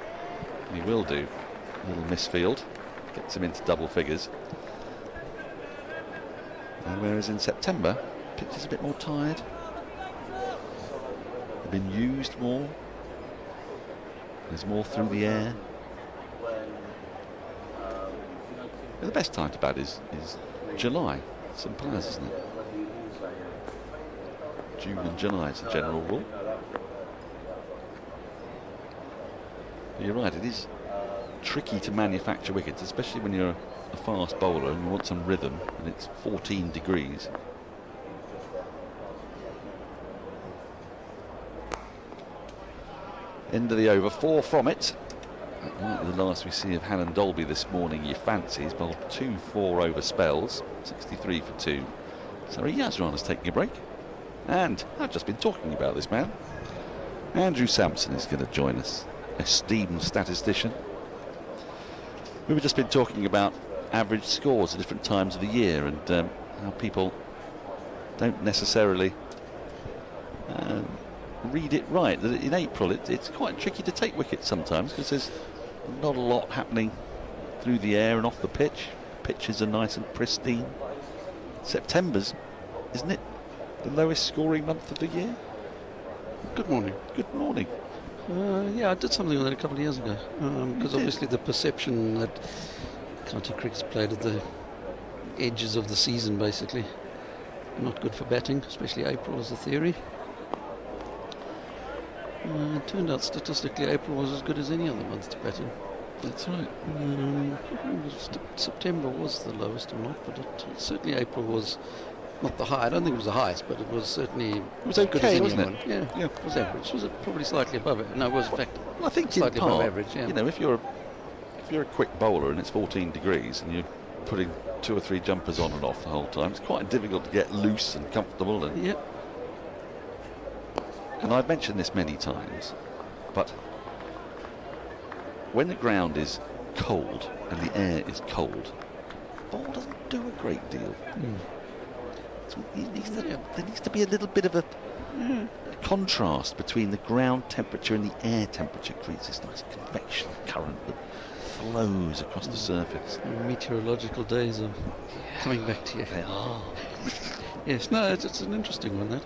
He will do. A little misfield, gets him into double figures. And whereas in September, pitch is a bit more tired. They've been used more. There's more through the air. But the best time to bat is July. Simple as, isn't it? June and July is the general rule. But you're right, it is tricky to manufacture wickets, especially when you're a fast bowler and you want some rhythm, and it's 14 degrees. End of the over, 4 from it. That might be the last we see of Hain Dolby this morning, you fancy. He's bowled 2 4-over spells, 63 for 2. Sorry, Yas Rana's taking a break. And I've just been talking about this man. Andrew Sampson is going to join us, esteemed statistician. We've just been talking about average scores at different times of the year and how people don't necessarily read it right. That in April it's quite tricky to take wickets sometimes because there's not a lot happening through the air and off the pitch. Pitches are nice and pristine. September's, isn't it, the lowest scoring month of the year? Good morning. Good morning. Yeah, I did something on that a couple of years ago because obviously the perception that county cricket's played at the edges of the season, basically not good for batting, especially April is the theory. It turned out statistically April was as good as any other month to bat in. That's right. September was the lowest or not, but certainly April was not the high. I don't think it was the highest, but it was certainly okay, good as wasn't anyone. it? Yeah, it was average. Was it probably slightly above it? No, it was in fact well, I think slightly in part, above average. Yeah. You know, if you're if you're a quick bowler and it's 14 degrees and you're putting 2 or 3 jumpers on and off the whole time, it's quite difficult to get loose and comfortable. And, Yep. and I've mentioned this many times, but when the ground is cold and the air is cold, the ball doesn't do a great deal. So there needs to be a little bit of a contrast between the ground temperature and the air temperature. Creates this nice convection current that flows across the surface. Meteorological days are coming back to you. They are. Yes, no, it's an interesting one, that.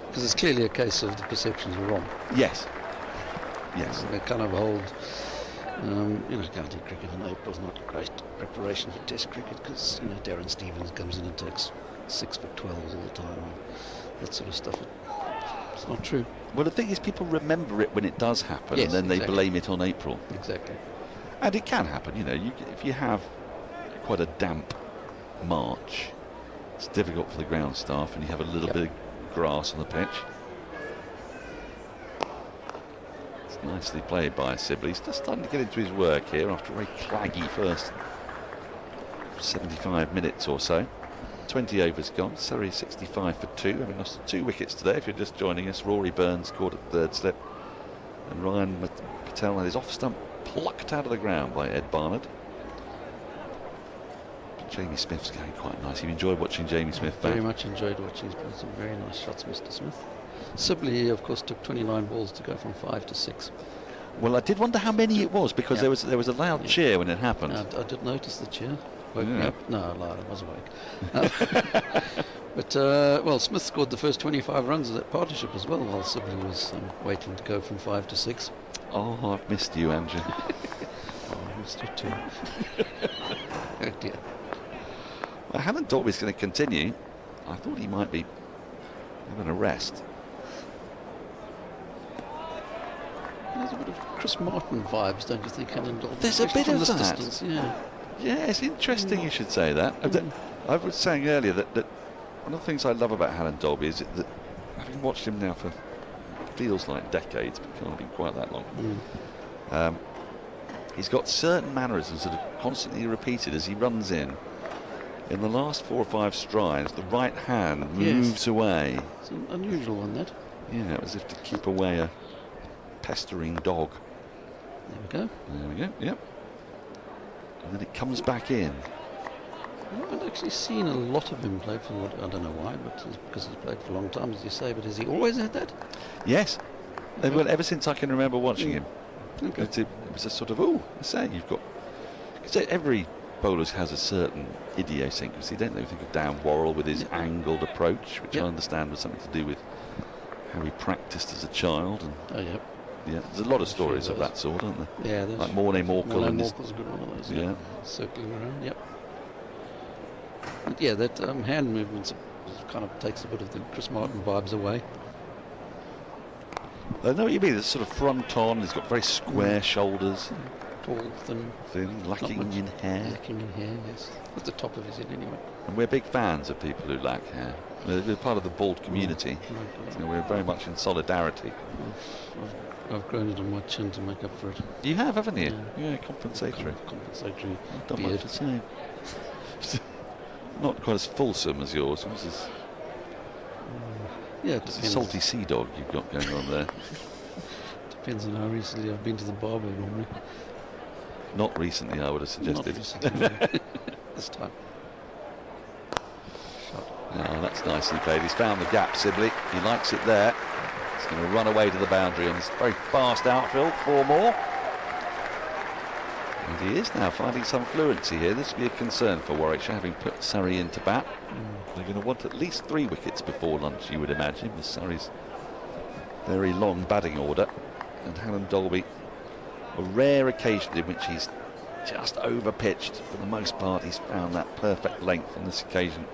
Because it's clearly a case of the perceptions were wrong. Yes. Yes. They kind of hold, county cricket in April is not great preparation for Test cricket because, Darren Stevens comes in and takes 6-for-12s all the time. And that sort of stuff. It's not true. Well, the thing is, people remember it when it does happen, Yes, and then they exactly. blame it on April. Exactly. And it can happen, if you have quite a damp March, it's difficult for the ground staff, and you have a little bit of grass on the pitch. It's nicely played by Sibley. He's just starting to get into his work here after a very claggy first 75 minutes or so. 20 overs gone. Surrey 65 for 2, having lost 2 wickets today. If you're just joining us, Rory Burns caught at third slip, and Ryan Patel had his off stump plucked out of the ground by Ed Barnard. Jamie Smith's going quite nice. You enjoyed watching Jamie Smith? Very much enjoyed watching. He's played some very nice shots, Mr. Smith. Sibley, of course, took 29 balls to go from 5 to 6. Well, I did wonder how many it was, because there was a loud cheer when it happened. I did notice the cheer. Woke me up. No, I lied, I was awake. But Smith scored the first 25 runs of that partnership as well, while Sibley was waiting to go from 5 to 6. Oh, I've missed you, Andrew. I missed you too. Oh dear. I haven't thought he was going to continue. I thought he might be having a rest. There's a bit of Chris Martin vibes, don't you think, Helen? There's a bit of that. Distance, yeah. Yeah, it's interesting you should say that. I was saying earlier that one of the things I love about Alan Dolby is that, having watched him now for feels like decades, but can't have been quite that long. He's got certain mannerisms that are constantly repeated as he runs in. In the last 4 or 5 strides, the right hand moves away. It's an unusual one, that. Yeah, as if to keep away a pestering dog. There we go. There we go, yep. And then it comes back in. I haven't actually seen a lot of him play for, I don't know why, but it's because he's played for a long time, as you say, but has he always had that? Yes. Well, ever since I can remember watching him. Okay. It was a sort of, I say, you've got... Because every bowler has a certain idiosyncrasy, don't they? We think of Dan Worrell with his angled approach, which I understand was something to do with how he practiced as a child. And yeah, there's a lot of stories of that sort, aren't there? Yeah, there's... Like Mornay Morkel. Morkel's a good one of those. Yeah. Circling around, yep. But yeah, that hand movement kind of takes a bit of the Chris Martin vibes away. I know what you mean. There's sort of front on. He's got very square shoulders. Tall, thin, lacking in hair. Lacking in hair, yes. At the top of his head, anyway. And we're big fans of people who lack hair. We're part of the bald community. We're very much in solidarity. I've grown it on my chin to make up for it. You have, haven't you? Yeah, compensatory. Compensatory Not beard. much the same. Not quite as fulsome as yours. This is it's a salty sea dog you've got going on there. Depends on how recently I've been to the barber normally. Not recently, I would have suggested. Not recently, this time. Oh, that's nicely played. He's found the gap, Sibley. He likes it there. He's going to run away to the boundary on this very fast outfield. 4 more. And he is now finding some fluency here. This will be a concern for Warwickshire, having put Surrey into bat. They're going to want at least 3 wickets before lunch, you would imagine, with Surrey's very long batting order. And Alan Dolby, a rare occasion in which he's just over-pitched. For the most part, he's found that perfect length on this occasion.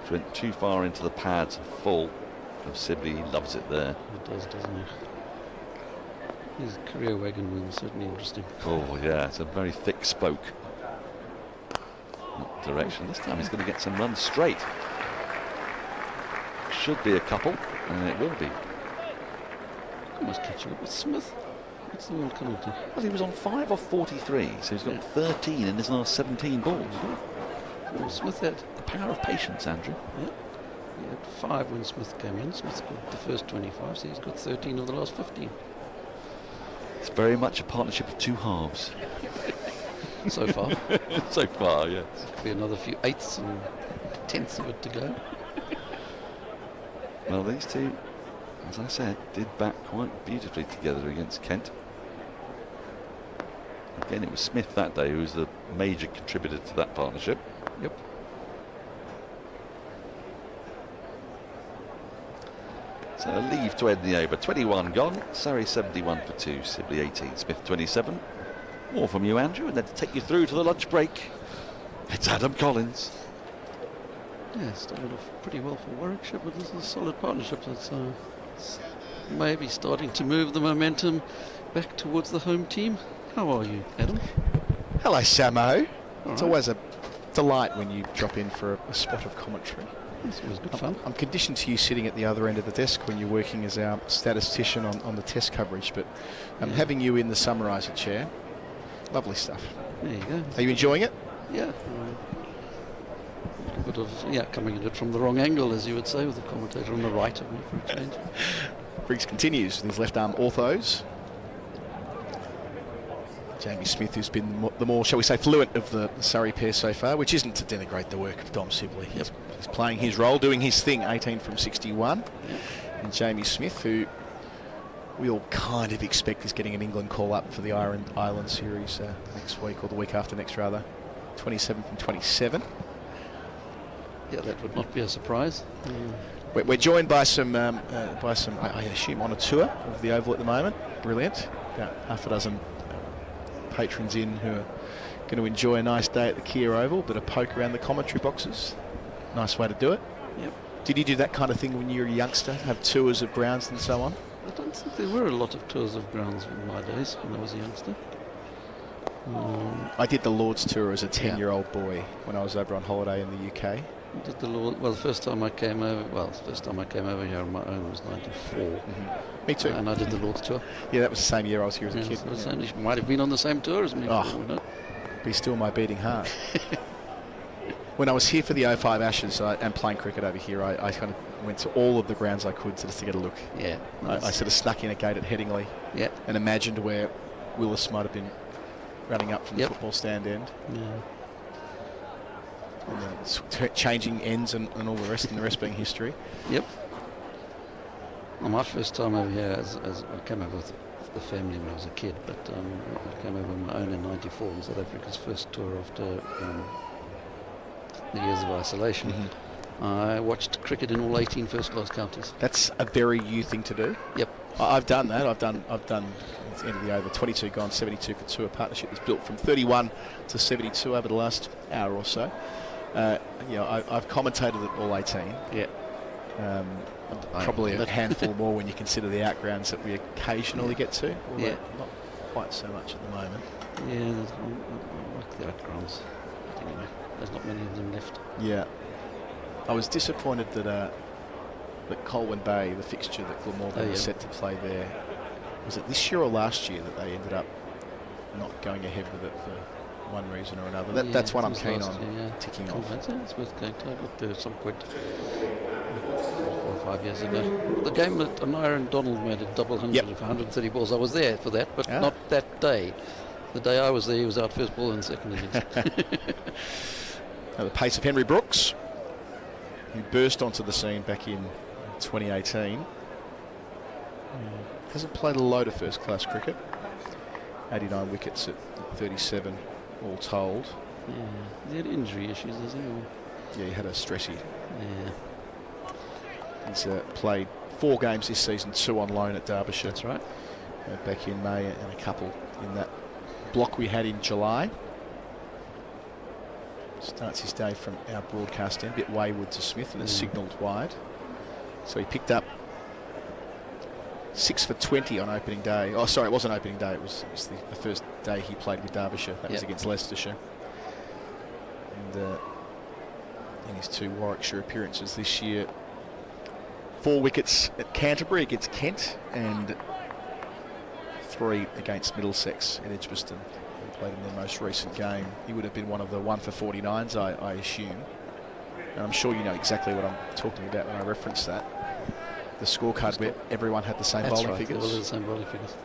Went too far into the pads and full of Sibley. He loves it there. He does, doesn't he? His career wagon wing is certainly interesting. Oh yeah, it's a very thick spoke. That direction. This time he's going to get some runs straight. Should be a couple, and it will be. Almost catching up with Smith. What's the one coming to? Well, he was on 5 off 43, so he's got 13 in his last 17 balls. Well, Smith had the power of patience, Andrew. Yeah. He had 5 when Smith came in. Smith got the first 25, so he's got 13 of the last 15. It's very much a partnership of two halves. So far. So far, yes. Could be another few eighths and tenths of it to go. Well, these two, as I said, did bat quite beautifully together against Kent. Again, it was Smith that day who was the major contributor to that partnership. Yep. So a leave to end the over. 21 gone. Surrey 71 for 2. Sibley 18. Smith 27. More from you, Andrew, and then to take you through to the lunch break, it's Adam Collins. Yeah, started off pretty well for Warwickshire, but this is a solid partnership that's maybe starting to move the momentum back towards the home team. How are you, Adam? Hello, Samo. It's right. always a delight when you drop in for a spot of commentary. It's always good fun. I'm conditioned to you sitting at the other end of the desk when you're working as our statistician on the test coverage, but having you in the summariser chair, lovely stuff. There you go. Are you enjoying it? Yeah. A bit of, coming at it from the wrong angle, as you would say, with the commentator on the right of me for a change. Briggs continues with his left arm orthos. Jamie Smith, who's been the more, shall we say, fluent of the Surrey pair so far, which isn't to denigrate the work of Dom Sibley. Yep. He's playing his role, doing his thing, 18 from 61. Yep. And Jamie Smith, who we all kind of expect is getting an England call-up for the Ireland series next week, or the week after next, rather. 27 from 27. Yeah, that would not be a surprise. We're joined by some, I assume, on a tour of the Oval at the moment. Brilliant. About half a dozen patrons in who are going to enjoy a nice day at the Kia Oval, but a poke around the commentary boxes. Nice way to do it. Yep. Did you do that kind of thing when you were a youngster, have tours of grounds and so on? I don't think there were a lot of tours of grounds in my days when I was a youngster. I did the Lord's tour as a 10-year-old boy when I was over on holiday in the UK. Did the Lord? Well, the first time I came over here on my own was 94. Mm-hmm. Me too. And I did the Lord's tour. Yeah, that was the same year I was here as a kid. So you might have been on the same tour as me. Be still my beating heart. When I was here for the 05 Ashes and playing cricket over here, I kind of went to all of the grounds I could just to get a look. Yeah. I sort of snuck in a gate at Headingley. Yeah. And imagined where Willis might have been running up from the football stand end. Yeah. And changing ends and all the rest, and the rest being history. Yep. Well, my first time over here, as I came over with the family when I was a kid, but I came over on my own in '94, in South Africa's first tour after the years of isolation. Mm-hmm. I watched cricket in all 18 first-class counties. That's a very you thing to do. Yep. I've done that. I've done at the end of the over, 22 gone, 72 for 2. A partnership that's built from 31 to 72 over the last hour or so. I've commentated at all 18. Yeah. Probably a handful more when you consider the outgrounds that we occasionally get to. Yeah. Not quite so much at the moment. Yeah, I like the outgrounds. Anyway, there's not many of them left. Yeah. I was disappointed that Colwyn Bay, the fixture that Glamorgan was set to play there, was it this year or last year that they ended up not going ahead with it for one reason or another? That's one I'm keen on ticking off. It's worth going to. I got there at some point 4 or 5 years ago. The game that Anaya and Donald made a double 100 for 130 balls, I was there for that, but not that day. The day I was there, he was out first ball in the second innings. Now the pace of Henry Brooks, who burst onto the scene back in 2018. Hasn't played a load of first-class cricket. 89 wickets at 37, all told. Yeah, he had injury issues, does he? Yeah, he had a stressy. Yeah. He's played 4 games this season, 2 on loan at Derbyshire. That's right. Back in May, and a couple in that block we had in July. Starts his day from our broadcast end, a bit wayward to Smith, and has signalled wide. So he picked up 6 for 20 on opening day. Oh, sorry, it wasn't opening day. It was the first day he played with Derbyshire. That was against Leicestershire. And in his 2 Warwickshire appearances this year, 4 wickets at Canterbury against Kent, and 3 against Middlesex at Edgbaston. He played in their most recent game. He would have been one of the 1 for 49s, I assume. And I'm sure you know exactly what I'm talking about when I reference that. The scorecard where everyone had the same bowling figures. All the same bowling figures.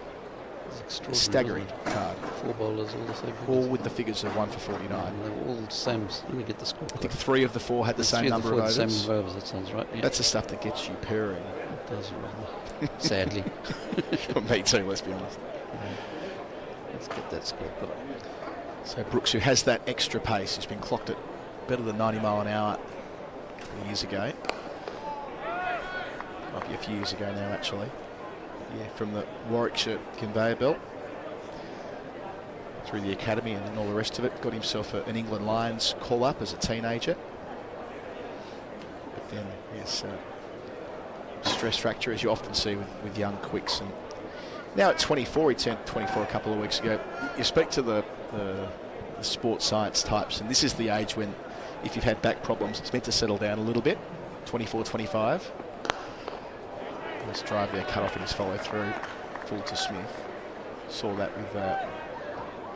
A staggering card. 4 bowlers, all the same figures. All with the figures of 1 for 49. And they were all the same. Let me get the score. I think 3 of the 4 had the same number of overs. Same number of overs, that sounds right. Yeah. That's the stuff that gets you purring. It does, really. Sadly. Me too, let's be honest. Let's get that score put up. So Brooks, who has that extra pace, has been clocked at better than 90 mile an hour years ago. Might be a few years ago now, actually. Yeah, from the Warwickshire conveyor belt through the academy and all the rest of it. Got himself an England Lions call-up as a teenager. But then, yes, stress fracture, as you often see with young quicks. And now at 24, he turned 24 a couple of weeks ago. You speak to the sports science types, and this is the age when, if you've had back problems, it's meant to settle down a little bit. 24, 25. Nice drive there, cut off in his follow through, full to Smith. Saw that with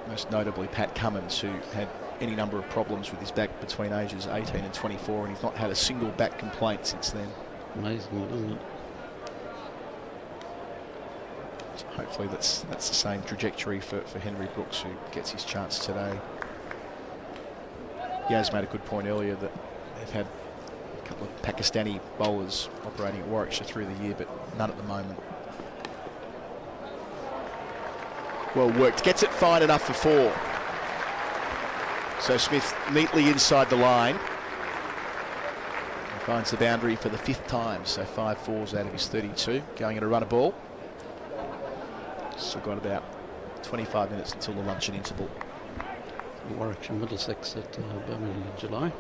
most notably Pat Cummins, who had any number of problems with his back between ages 18 and 24, and he's not had a single back complaint since then. Amazing, isn't it? So hopefully that's the same trajectory for Henry Brooks, who gets his chance today. Yas made a good point earlier that they've had a couple of Pakistani bowlers operating at Warwickshire through the year, but none at the moment. Well worked, gets it fine enough for 4. So Smith neatly inside the line. And finds the boundary for the 5th time, so 5 fours out of his 32, going at a run of ball. Still got about 25 minutes until the luncheon interval. Warwickshire Middlesex at Birmingham in July.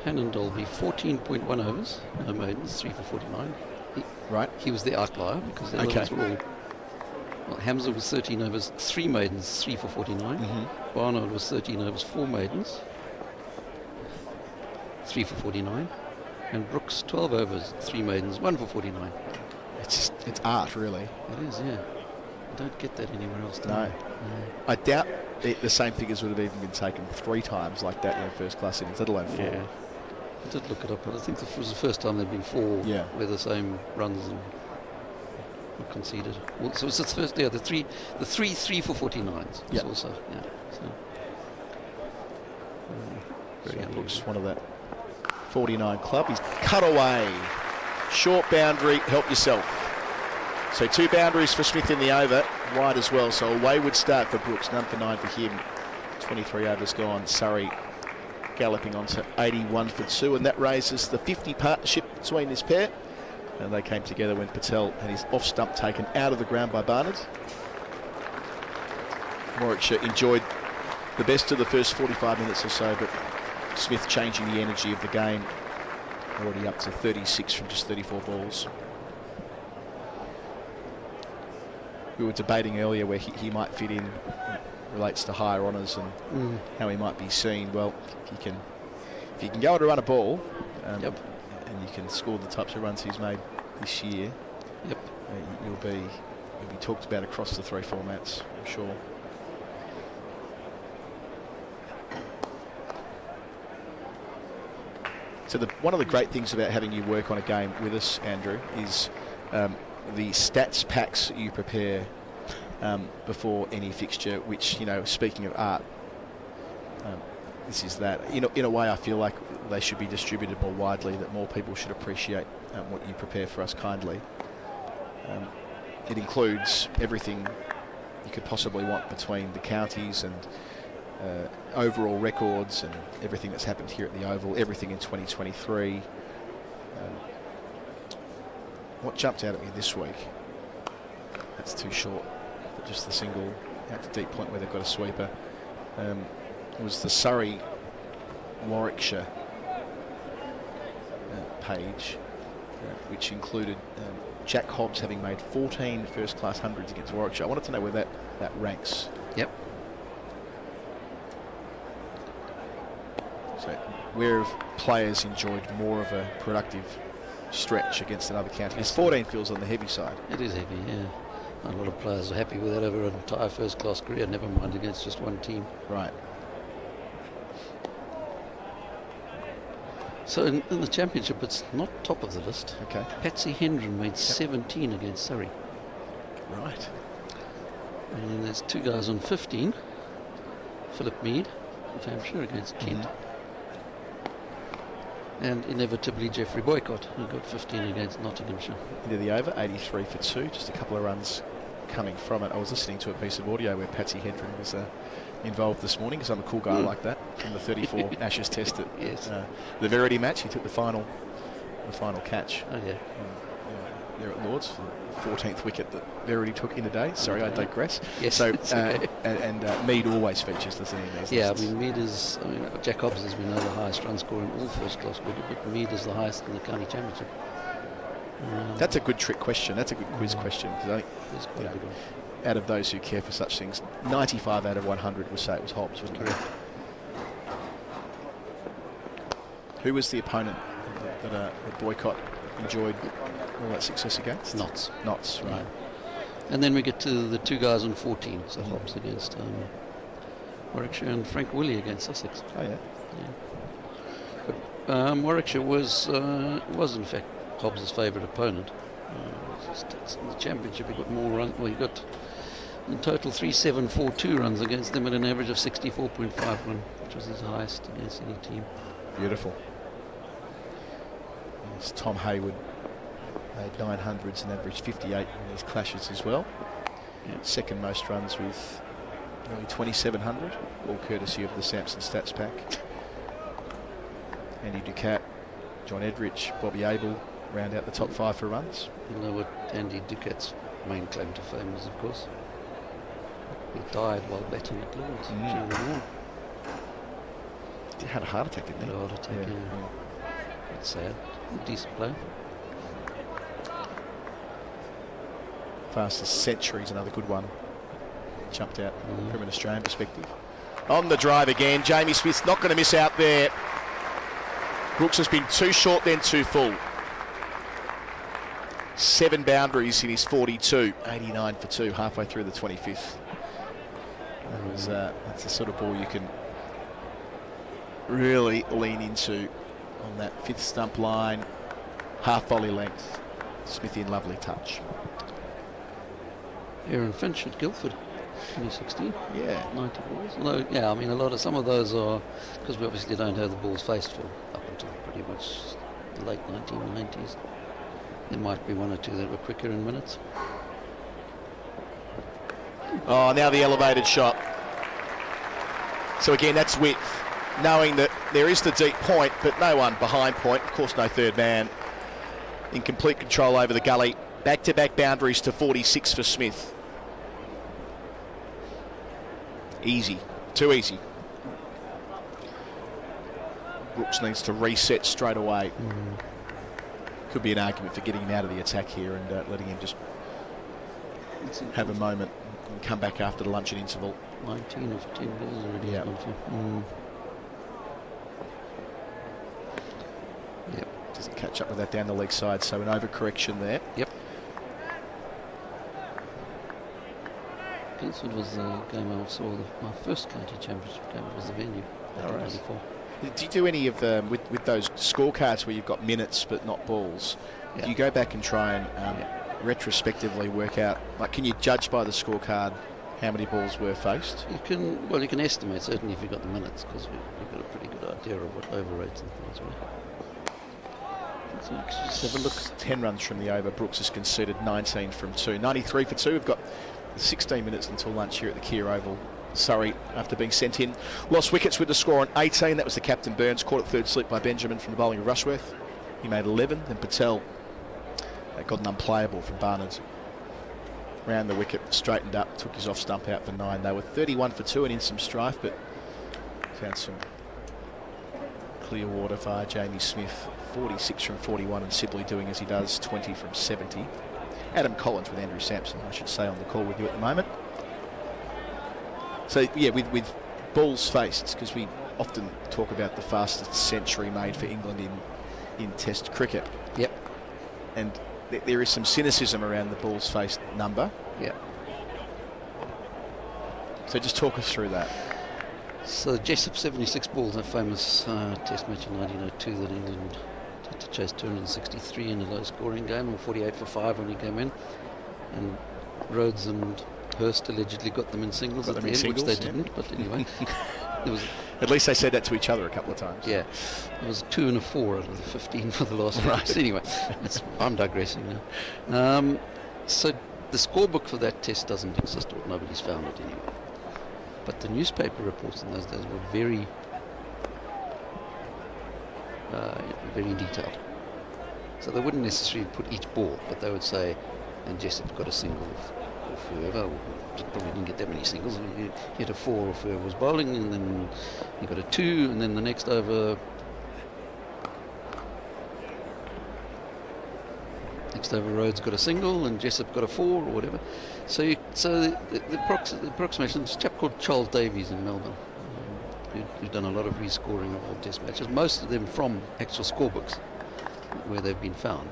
Hain and Dolby, 14.1 overs, no maidens, 3 for 49. He was the outlier because the others were all. Well, Hamza was 13 overs, 3 maidens, 3 for 49. Barnard was 13 overs, 4 maidens, 3 for 49. And Brooks, 12 overs, 3 maidens, 1 for 49. It's art, really. It is, yeah. You don't get that anywhere else, do you? No. I doubt the same figures would have even been taken 3 times like that in a first-class innings, let alone 4. Yeah. I did look it up, but I think it was the first time there'd been 4 where the same runs and were conceded. Well, so it's the first, the 3 for 49s. Yeah. Also, yeah. So, very Brooks, one of that 49 club. He's cut away. Short boundary, help yourself. So 2 boundaries for Smith in the over, wide as well. So a wayward start for Brooks, none for 9 for him. 23 overs gone. Surrey galloping on to 81 for 2, and that raises the 50 partnership between this pair. And they came together when Patel had his off stump taken out of the ground by Barnard. Warwickshire enjoyed the best of the first 45 minutes or so, but Smith changing the energy of the game. Already up to 36 from just 34 balls. We were debating earlier where he might fit in, relates to higher honours and how he might be seen. Well, if you can go on to run a ball, and you can score the types of runs he's made this year, you'll be talked about across the 3 formats, I'm sure. So one of the great things about having you work on a game with us, Andrew, is the stats packs you prepare before any fixture, which, speaking of art, this is that. In a way, I feel like they should be distributed more widely, that more people should appreciate what you prepare for us kindly. It includes everything you could possibly want between the counties and overall records and everything that's happened here at the Oval, everything in 2023. What jumped out at me this week, that's too short, but just the single out to deep point where they've got a sweeper, was the Surrey Warwickshire page, which included Jack Hobbs having made 14 first-class hundreds against Warwickshire. I wanted to know where that ranks. Yep. So where have players enjoyed more of a productive stretch against another county? Because 14 feels on the heavy side. It is heavy, yeah. A lot of players are happy with that over an entire first-class career, never mind against just one team. Right. So in the championship, it's not top of the list. Okay. Patsy Hendren made 17 against Surrey. Right. And then there's two guys on 15. Philip Mead of Hampshire against Kent. And inevitably Geoffrey Boycott, who got 15 against Nottinghamshire. Into the over, 83 for 2, just a couple of runs coming from it. I was listening to a piece of audio where Patsy Hendren was involved this morning, because I'm a cool guy like that, from the 34 Ashes test at the Verity match. He took the final catch. Oh, yeah. There at Lords, the 14th wicket that Verity took in a day. Sorry, I digress. Yes. So, and Mead always features, doesn't he? In these lists? I mean, Mead is, Jack Hobbs, as we know, the highest run scorer in all first-class cricket, but Mead is the highest in the county championship. That's a good trick question. That's a good quiz question, because I think It's quite a good one. out of those who care for such things, 95 out of 100 would say it was Hobbs, wouldn't it? Who was the opponent that Boycott enjoyed all that success against? Notts. Notts, right. And then we get to the two guys on 14, so Hobbs against Warwickshire and Frank Willey against Sussex. Oh, yeah. But, Warwickshire was in fact Hobbs' favourite opponent. In the championship, he got more runs. Well, he got in total 3,742 runs against them at an average of 64.51, which was his highest against any team. Beautiful. Yes, Tom Hayward made 900s and averaged 58 in these clashes as well. Yeah. Second most runs with nearly 2,700, all courtesy of the Samson Stats Pack. Andy Ducat, John Edrich, Bobby Abel round out the top 5 for runs. You know what Andy Ducat's main claim to fame is, of course? He died while batting at Lords during the war. He had a heart attack, didn't he? Had a heart attack, yeah. That's sad. Decent player. Fastest century is another good one. Jumped out from an Australian perspective. On the drive again, Jamie Smith's not going to miss out there. Brooks has been too short then too full. 7 boundaries in his 42, 89 for 2, halfway through the 25th. That's the sort of ball you can really lean into on that 5th stump line, half volley length. Smithy in lovely touch. Aaron Finch at Guildford, 2016. Yeah. 90 balls. Although, yeah, I mean, some of those are, because we obviously don't have the balls faced for up until pretty much the late 1990s. There might be one or two that were quicker in minutes. Oh, now the elevated shot. So again, that's width, knowing that there is the deep point, but no one behind point. Of course, no third man. In complete control over the gully. Back-to-back boundaries to 46 for Smith. Easy. Too easy. Brooks needs to reset straight away. Could be an argument for getting him out of the attack here and letting him just have a moment and come back after the luncheon interval. 19 of 10 balls already. Yeah. Yep. Doesn't catch up with that down the leg side, so an overcorrection there. Yep. Guildford was the game I saw, my first county championship game. It was the venue. All right. 94. Do you do any of with those scorecards where you've got minutes but not balls? Yeah. Do you go back and try and retrospectively work out, like, can you judge by the scorecard how many balls were faced? You can estimate, certainly if you've got the minutes, because we've got a pretty good idea of what overrates and things were. So just have a look. 10 runs from the over. Brooks has conceded 19 from 2. 93 for 2. We've got 16 minutes until lunch here at the Kia Oval. Surrey, after being sent in, lost wickets with the score on 18. That was the captain Burns, caught at third slip by Benjamin from the bowling of Rushworth. He made 11. Then Patel got an unplayable from Barnard. Round the wicket, straightened up, took his off stump out for 9. They were 31 for 2 and in some strife, but found some clear water via Jamie Smith. 46 from 41, and Sibley doing as he does, 20 from 70. Adam Collins with Andrew Sampson, I should say, on the call with you at the moment. So, yeah, with balls faced, because we often talk about the fastest century made for England in Test cricket. Yep. And there is some cynicism around the balls faced number. Yeah. So just talk us through that. So Jessup 76 balls, a famous test match in 1902 that England had to chase 263 in a low-scoring game, or 48 for 5 when he came in. And Rhodes and Hurst allegedly got them in singles at the end, which they didn't, but anyway. There was at least they said that to each other a couple of times. Yeah, it was 2 and a 4 out of the 15 for the last race. Anyway, I'm digressing now. So the scorebook for that test doesn't exist, or nobody's found it anyway. But the newspaper reports in those days were very detailed. So they wouldn't necessarily put each ball, but they would say, and Jessup got a single of whoever, probably didn't get that many singles. He hit a 4 if whoever was bowling, and then he got a 2, and then the next over Rhodes got a single and Jessup got a 4 or whatever. So the approximation, there's a chap called Charles Davies in Melbourne, who's done a lot of rescoring of all test matches, most of them from actual scorebooks where they've been found.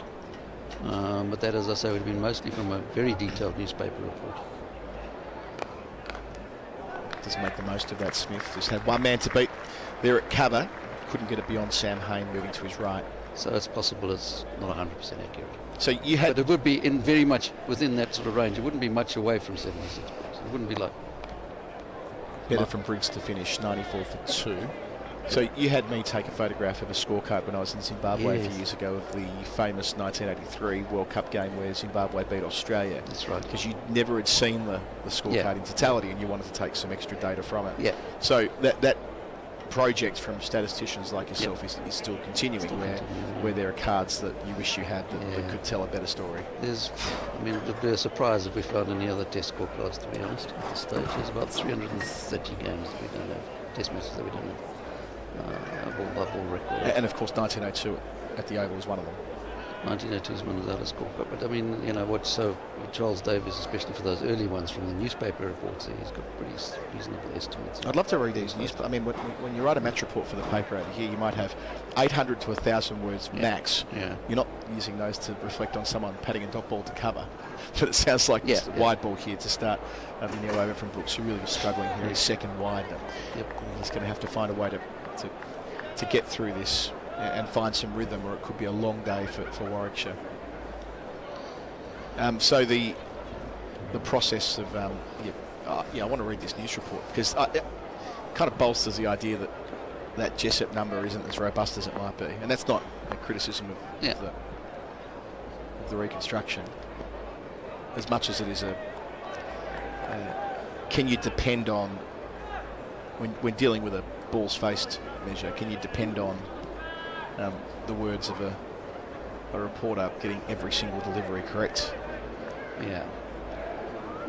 But that, as I say, would have been mostly from a very detailed newspaper report. Doesn't make the most of that, Smith. Just had one man to beat there at cover. Couldn't get it beyond Sam Hain moving to his right. So it's possible it's not 100% accurate. So you had, but it would be in very much within that sort of range. It wouldn't be much away from 76 points. It wouldn't be like better from Briggs to finish, 94 for 2. So you had me take a photograph of a scorecard when I was in Zimbabwe a few years ago of the famous 1983 World Cup game where Zimbabwe beat Australia. That's right. Because you never had seen the scorecard in totality and you wanted to take some extra data from it. Yeah. So that project from statisticians like yourself is still continuing, where there are cards that you wish you had that could tell a better story. It'd be a surprise if we found any other test scorecards, to be honest, at this stage. There's about 330 games that we don't have, test matches that we don't have. Ball record. And of course 1902 at the Oval is one of them. 1902 is one of the other scorecards. But I mean, what's so Charles Davies, especially for those early ones from the newspaper reports, he's got pretty reasonable estimates. I'd love to read these newspapers. I mean, when you write a match report for the paper over here, you might have 800 to 1,000 words max. Yeah. You're not using those to reflect on someone patting a dot ball to cover. But it sounds like it's wide ball here to start. Neil over from Brooks, who really was struggling here. He's second wide. He's going to have to find a way to get through this and find some rhythm, or it could be a long day for Warwickshire. So the process of I want to read this news report because it kind of bolsters the idea that Jessup number isn't as robust as it might be, and that's not a criticism of the reconstruction as much as it is can you depend on when dealing with a balls faced measure, can you depend on the words of a reporter getting every single delivery correct? Yeah.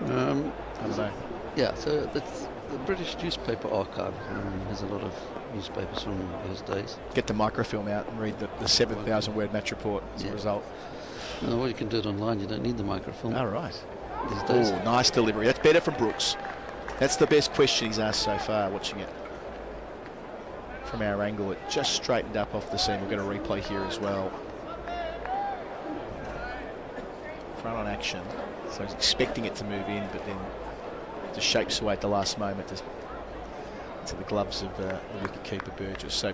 I don't know. Yeah, so that's the British newspaper archive has a lot of newspapers from those days. Get the microfilm out and read the 7,000 word match report as a result. No, well, you can do it online, you don't need the microfilm. All right. These days. Oh, nice delivery. That's better from Brooks. That's the best question he's asked so far, watching it. From our angle, it just straightened up off the seam. We're going to replay here as well. Front on action. So he's expecting it to move in, but then just shapes away at the last moment to the gloves of the wicketkeeper Burgess. So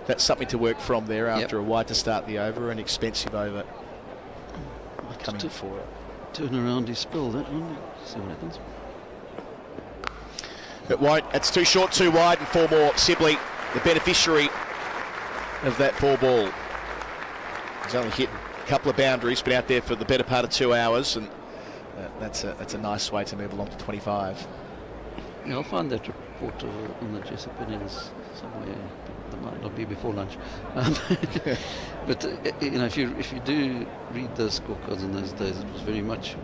that's something to work from there after a wide to start the over, an expensive over coming for it. Turn around his spill that one. See what happens. It won't. It's too short, too wide, and 4 more. Sibley, the beneficiary of that 4 ball. He's only hit a couple of boundaries, been out there for the better part of 2 hours, and that's a nice way to move along to 25. Yeah, I'll find that report on the Jessup innings somewhere. That might not be before lunch. But if you do read those scorecards in those days, it was very much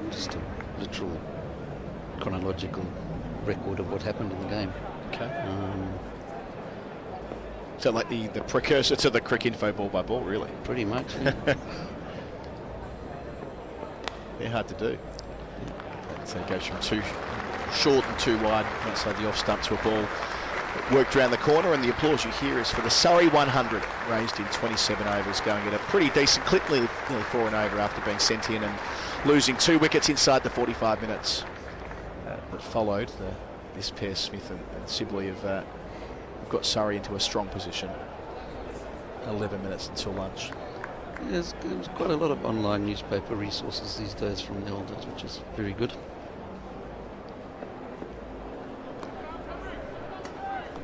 just a literal chronological record of what happened in the game. Okay. So like the precursor to the Cricinfo ball by ball, really? Pretty much. They're hard to do. So it goes from 2 short and 2 wide outside the off stump to a ball that worked around the corner, and the applause you hear is for the Surrey 100, raised in 27 overs, going at a pretty decent clip, nearly 4 and over after being sent in, and losing 2 wickets inside the 45 minutes that followed. This pair, Smith and Sibley, have got Surrey into a strong position. 11 minutes until lunch. There's quite a lot of online newspaper resources these days from the old days, which is very good.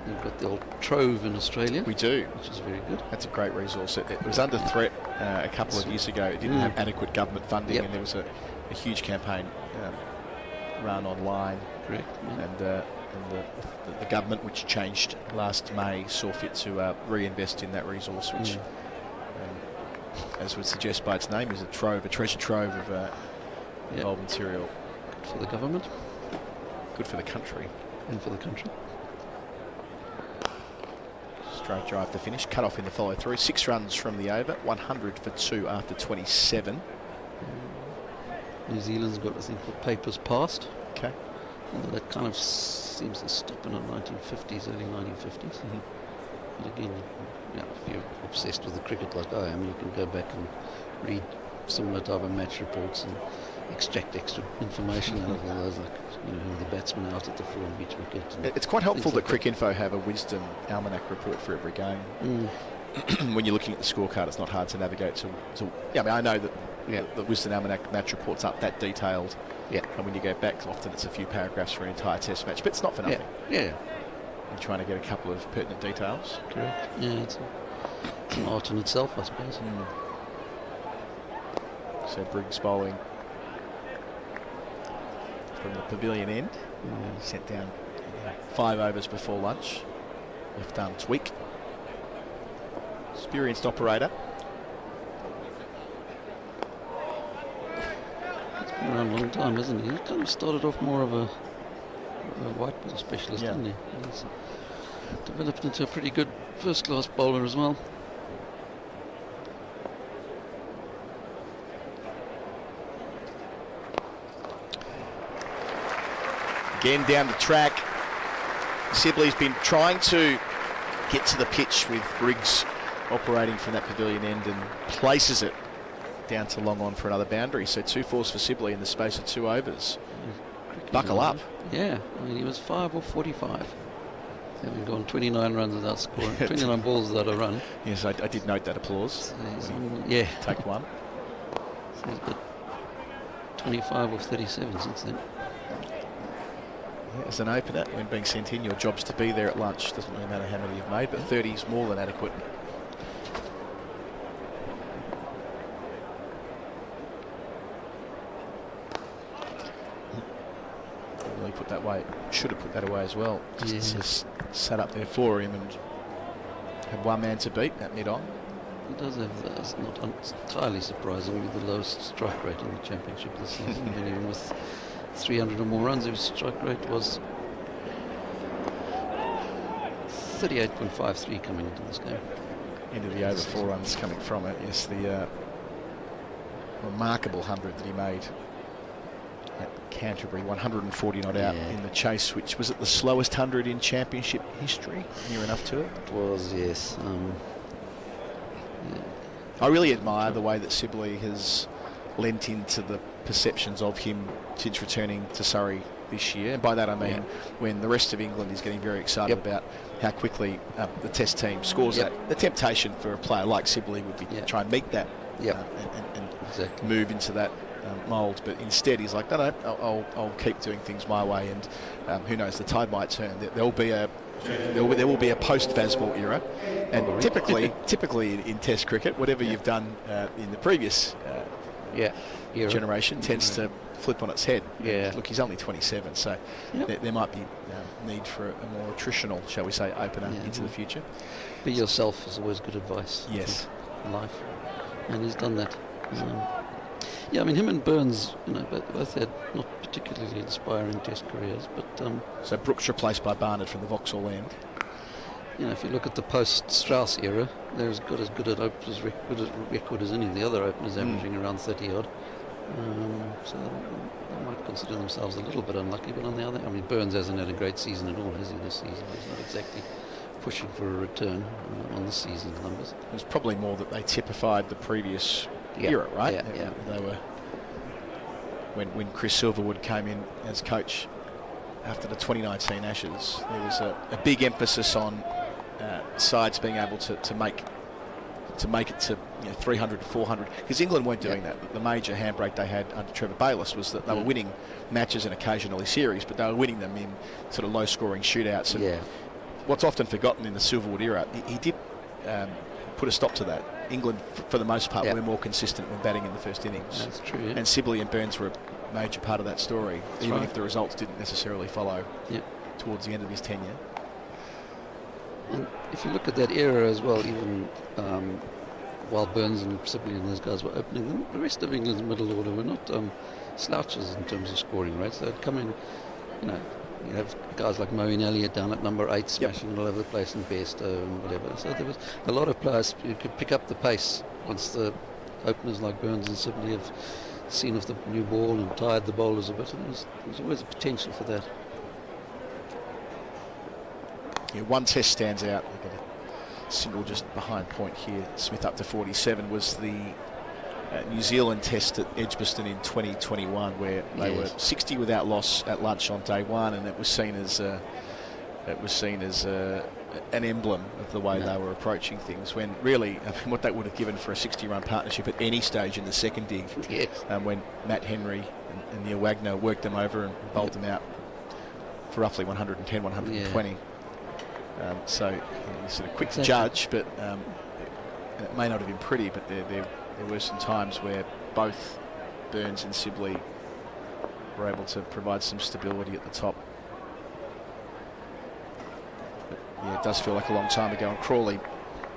You've got the old Trove in Australia. We do. Which is very good. That's a great resource. It was under threat a couple of years ago. It didn't have adequate government funding, and there was a huge campaign run online. Correct. Yeah. And the government, which changed last May, saw fit to reinvest in that resource, which, as would suggest by its name, is a treasure trove of old material. Good for the government. Good for the country. And for the country. Straight drive to finish, cut off in the follow through. 6 runs from the over, 100 for 2 after 27. New Zealand's got, I think, what papers passed. Okay. Although that kind of seems to stop in the 1950s, early 1950s. But again, if you're obsessed with the cricket like I am, you can go back and read similar type of match reports and extract extra information out of all those, like who the batsmen out at the full and each wicket. It's quite helpful that Cricinfo have a Wisden almanac report for every game. When you're looking at the scorecard, it's not hard to navigate to I mean, I know that the Wisden almanac match reports aren't that detailed. Yeah. And when you go back, often it's a few paragraphs for an entire test match, but it's not for nothing. Yeah. You're trying to get a couple of pertinent details. Correct. Yeah, it's an art in itself, I suppose. So Briggs bowling from the pavilion end. Sent down 5 overs before lunch. Left arm tweak. Experienced operator. He's been around a long time, hasn't he? He kind of started off more of a white ball specialist, didn't he? He's developed into a pretty good first-class bowler as well. Again down the track. Sibley's been trying to get to the pitch with Briggs operating from that pavilion end and places it down to long on for another boundary. So 2 fours for Sibley in the space of 2 overs. Buckle up. Yeah, I mean, he was 5 or 45. Having gone 29 runs without scoring, 29 balls without a run. Yes, I did note that applause. So Take one. So he's got 25 or 37 since then. As an opener, when being sent in, your job's to be there at lunch. Doesn't really matter how many you've made, but 30 is more than adequate. Really put that way. Should have put that away as well. Just sat up there for him and had one man to beat at mid-on. He does have that. It's not entirely surprising with the lowest strike rate in the championship this season. And even with 300 or more runs, his strike rate was 38.53 coming into this game. Into the over 4 runs coming from it. Yes, the remarkable 100 that he made at Canterbury, 140 not out in the chase, which was at the slowest 100 in championship history. Near enough to it. It was, yes. I really admire the way that Sibley has lent into the perceptions of him since returning to Surrey this year. And by that I mean when the rest of England is getting very excited about how quickly the test team scores that. The temptation for a player like Sibley would be to try and meet that and move into that mould. But instead he's like, no, I'll keep doing things my way, and who knows, the tide might turn. There will be a post-Bazball era, and typically in Test cricket, whatever you've done in the previous generation tends to flip on its head. Look, he's only 27, so there might be need for a more attritional, shall we say, opener into the future. Be yourself is always good advice. Yes, in life, and he's done that. I mean, him and Burns, both had not particularly inspiring Test careers, but so Brooks replaced by Barnard from the Vauxhall end. If you look at the post-Strauss era, they're got as good a record as any of the other openers, averaging around 30 odd. So they might consider themselves a little bit unlucky, but on the other, I mean, Burns hasn't had a great season at all, has he, this season? He's not exactly pushing for a return on the season's numbers. It was probably more that they typified the previous era, right? They were when Chris Silverwood came in as coach after the 2019 Ashes, there was a big emphasis on sides being able to make it to 300 to 400, because England weren't doing that. The major handbrake they had under Trevor Bayliss was that they were winning matches and occasionally series, but they were winning them in sort of low-scoring shootouts. And what's often forgotten in the Silverwood era, he did put a stop to that. England, for the most part, were more consistent when batting in the first innings. That's true. Yeah. And Sibley and Burns were a major part of that story, even if the results didn't necessarily follow towards the end of his tenure. And if you look at that era as well, even while Burns and Sibley and those guys were opening them, the rest of England's middle order were not slouches in terms of scoring rates. They'd come in, you have guys like Moeen Elliott down at number 8 smashing all over the place, and Bairstow and whatever. So there was a lot of players who could pick up the pace once the openers like Burns and Sibley have seen off the new ball and tired the bowlers a bit. And there's always a potential for that. Yeah, one test stands out. We've got a single just behind point here. Smith up to 47 was the New Zealand test at Edgbaston in 2021, where they were 60 without loss at lunch on day one, and it was seen as an emblem of the way they were approaching things. When really, what that would have given for a 60-run partnership at any stage in the second dig, when Matt Henry and Neil Wagner worked them over and bowled them out for roughly 110, 120. So you're sort of quick to judge, but it may not have been pretty, but there were some times where both Burns and Sibley were able to provide some stability at the top. But yeah, it does feel like a long time ago. And Crawley,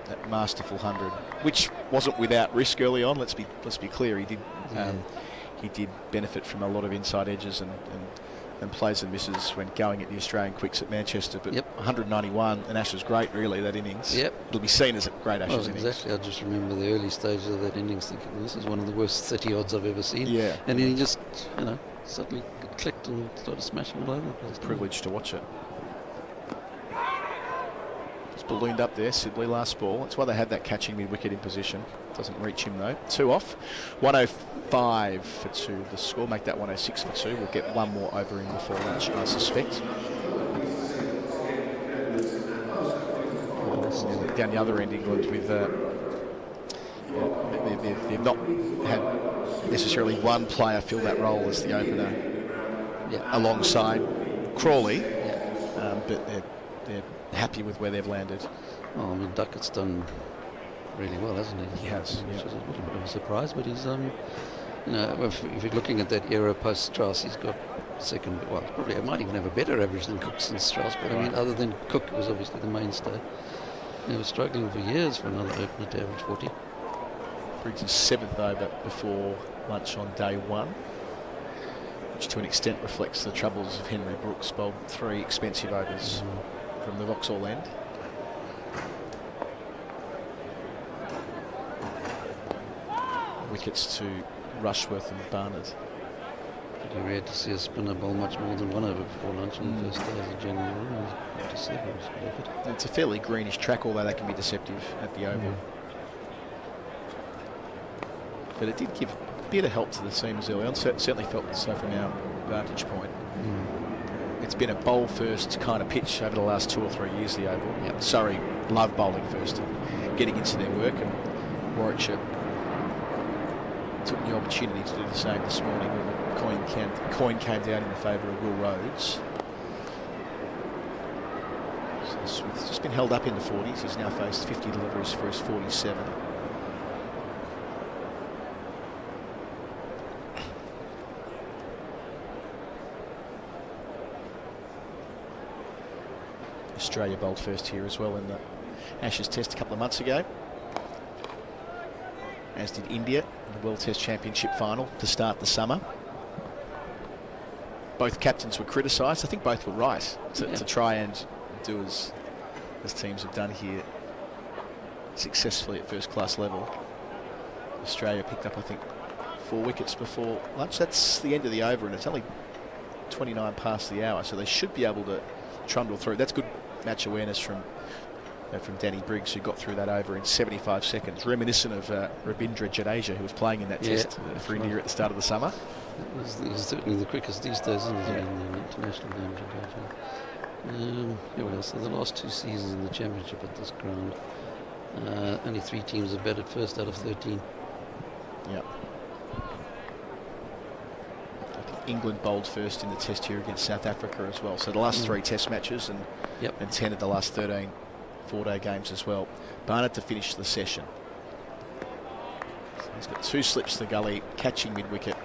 that masterful 100, which wasn't without risk early on. Let's be clear. He did benefit from a lot of inside edges and plays and misses when going at the Australian quicks at Manchester. But 191, and Ashes great, really, that innings. It'll be seen as a great Ashes innings. Exactly. I just remember the early stages of that innings thinking, well, this is one of the worst 30 odds I've ever seen. And then he just, suddenly clicked and started smashing all over the place. Privileged to watch it. Just ballooned up there, Sibley, last ball. That's why they had that catching mid-wicket in position. Doesn't reach him though. 2 off. 105 for 2. The score, make that 106 for 2. We'll get one more over in before lunch, I suspect. Down the other end, England with they've not had necessarily one player fill that role as the opener alongside Crawley, but they're happy with where they've landed. Oh, I mean, Duckett's done really well, hasn't he? He has, which is a little bit of a surprise, but he's if you're looking at that era post Strauss, he's got second, well, probably I might even have a better average than Cook since Strauss, but I mean, other than Cook, was obviously the mainstay. He was struggling for years for another opener to average 40. Brings his 7th over before lunch on day 1, which to an extent reflects the troubles of Henry Brooks. Bowled 3 expensive overs from the Vauxhall end. Wickets to Rushworth and Barnard. Pretty rare to see a spinner bowl much more than 1 over before lunch on the first day as a general rule. It's a fairly greenish track, although they can be deceptive at the oval. But it did give a bit of help to the seamers early on. Certainly felt so from our vantage point. It's been a bowl first kind of pitch over the last 2 or 3 years, the oval. Surrey love bowling first and getting into their work, and Warwickshire took the opportunity to do the same this morning when the coin came down in favour of Will Rhodes. So Smith's just been held up in the 40s. He's now faced 50 deliveries for his 47. Australia bowled first here as well in the Ashes Test a couple of months ago, as did India in the World Test Championship final to start the summer. Both captains were criticised. I think both were right to try and do as teams have done here successfully at first class level. Australia picked up, I think, 4 wickets before lunch. That's the end of the over, and it's only 29 past the hour, so they should be able to trundle through. That's good match awareness from from Danny Briggs, who got through that over in 75 seconds, reminiscent of Rabindra Jadeja, who was playing in that test for India at the start of the summer. It was certainly the quickest these days, isn't it, in the international game, Jadeja. So the last 2 seasons in the championship at this ground, only 3 teams have batted first out of 13. Yep. England bowled first in the test here against South Africa as well. So the last 3 test matches and 10 of the last 13 4-day games as well. Barnett to finish the session. So he's got 2 slips to the gully, catching mid-wicket.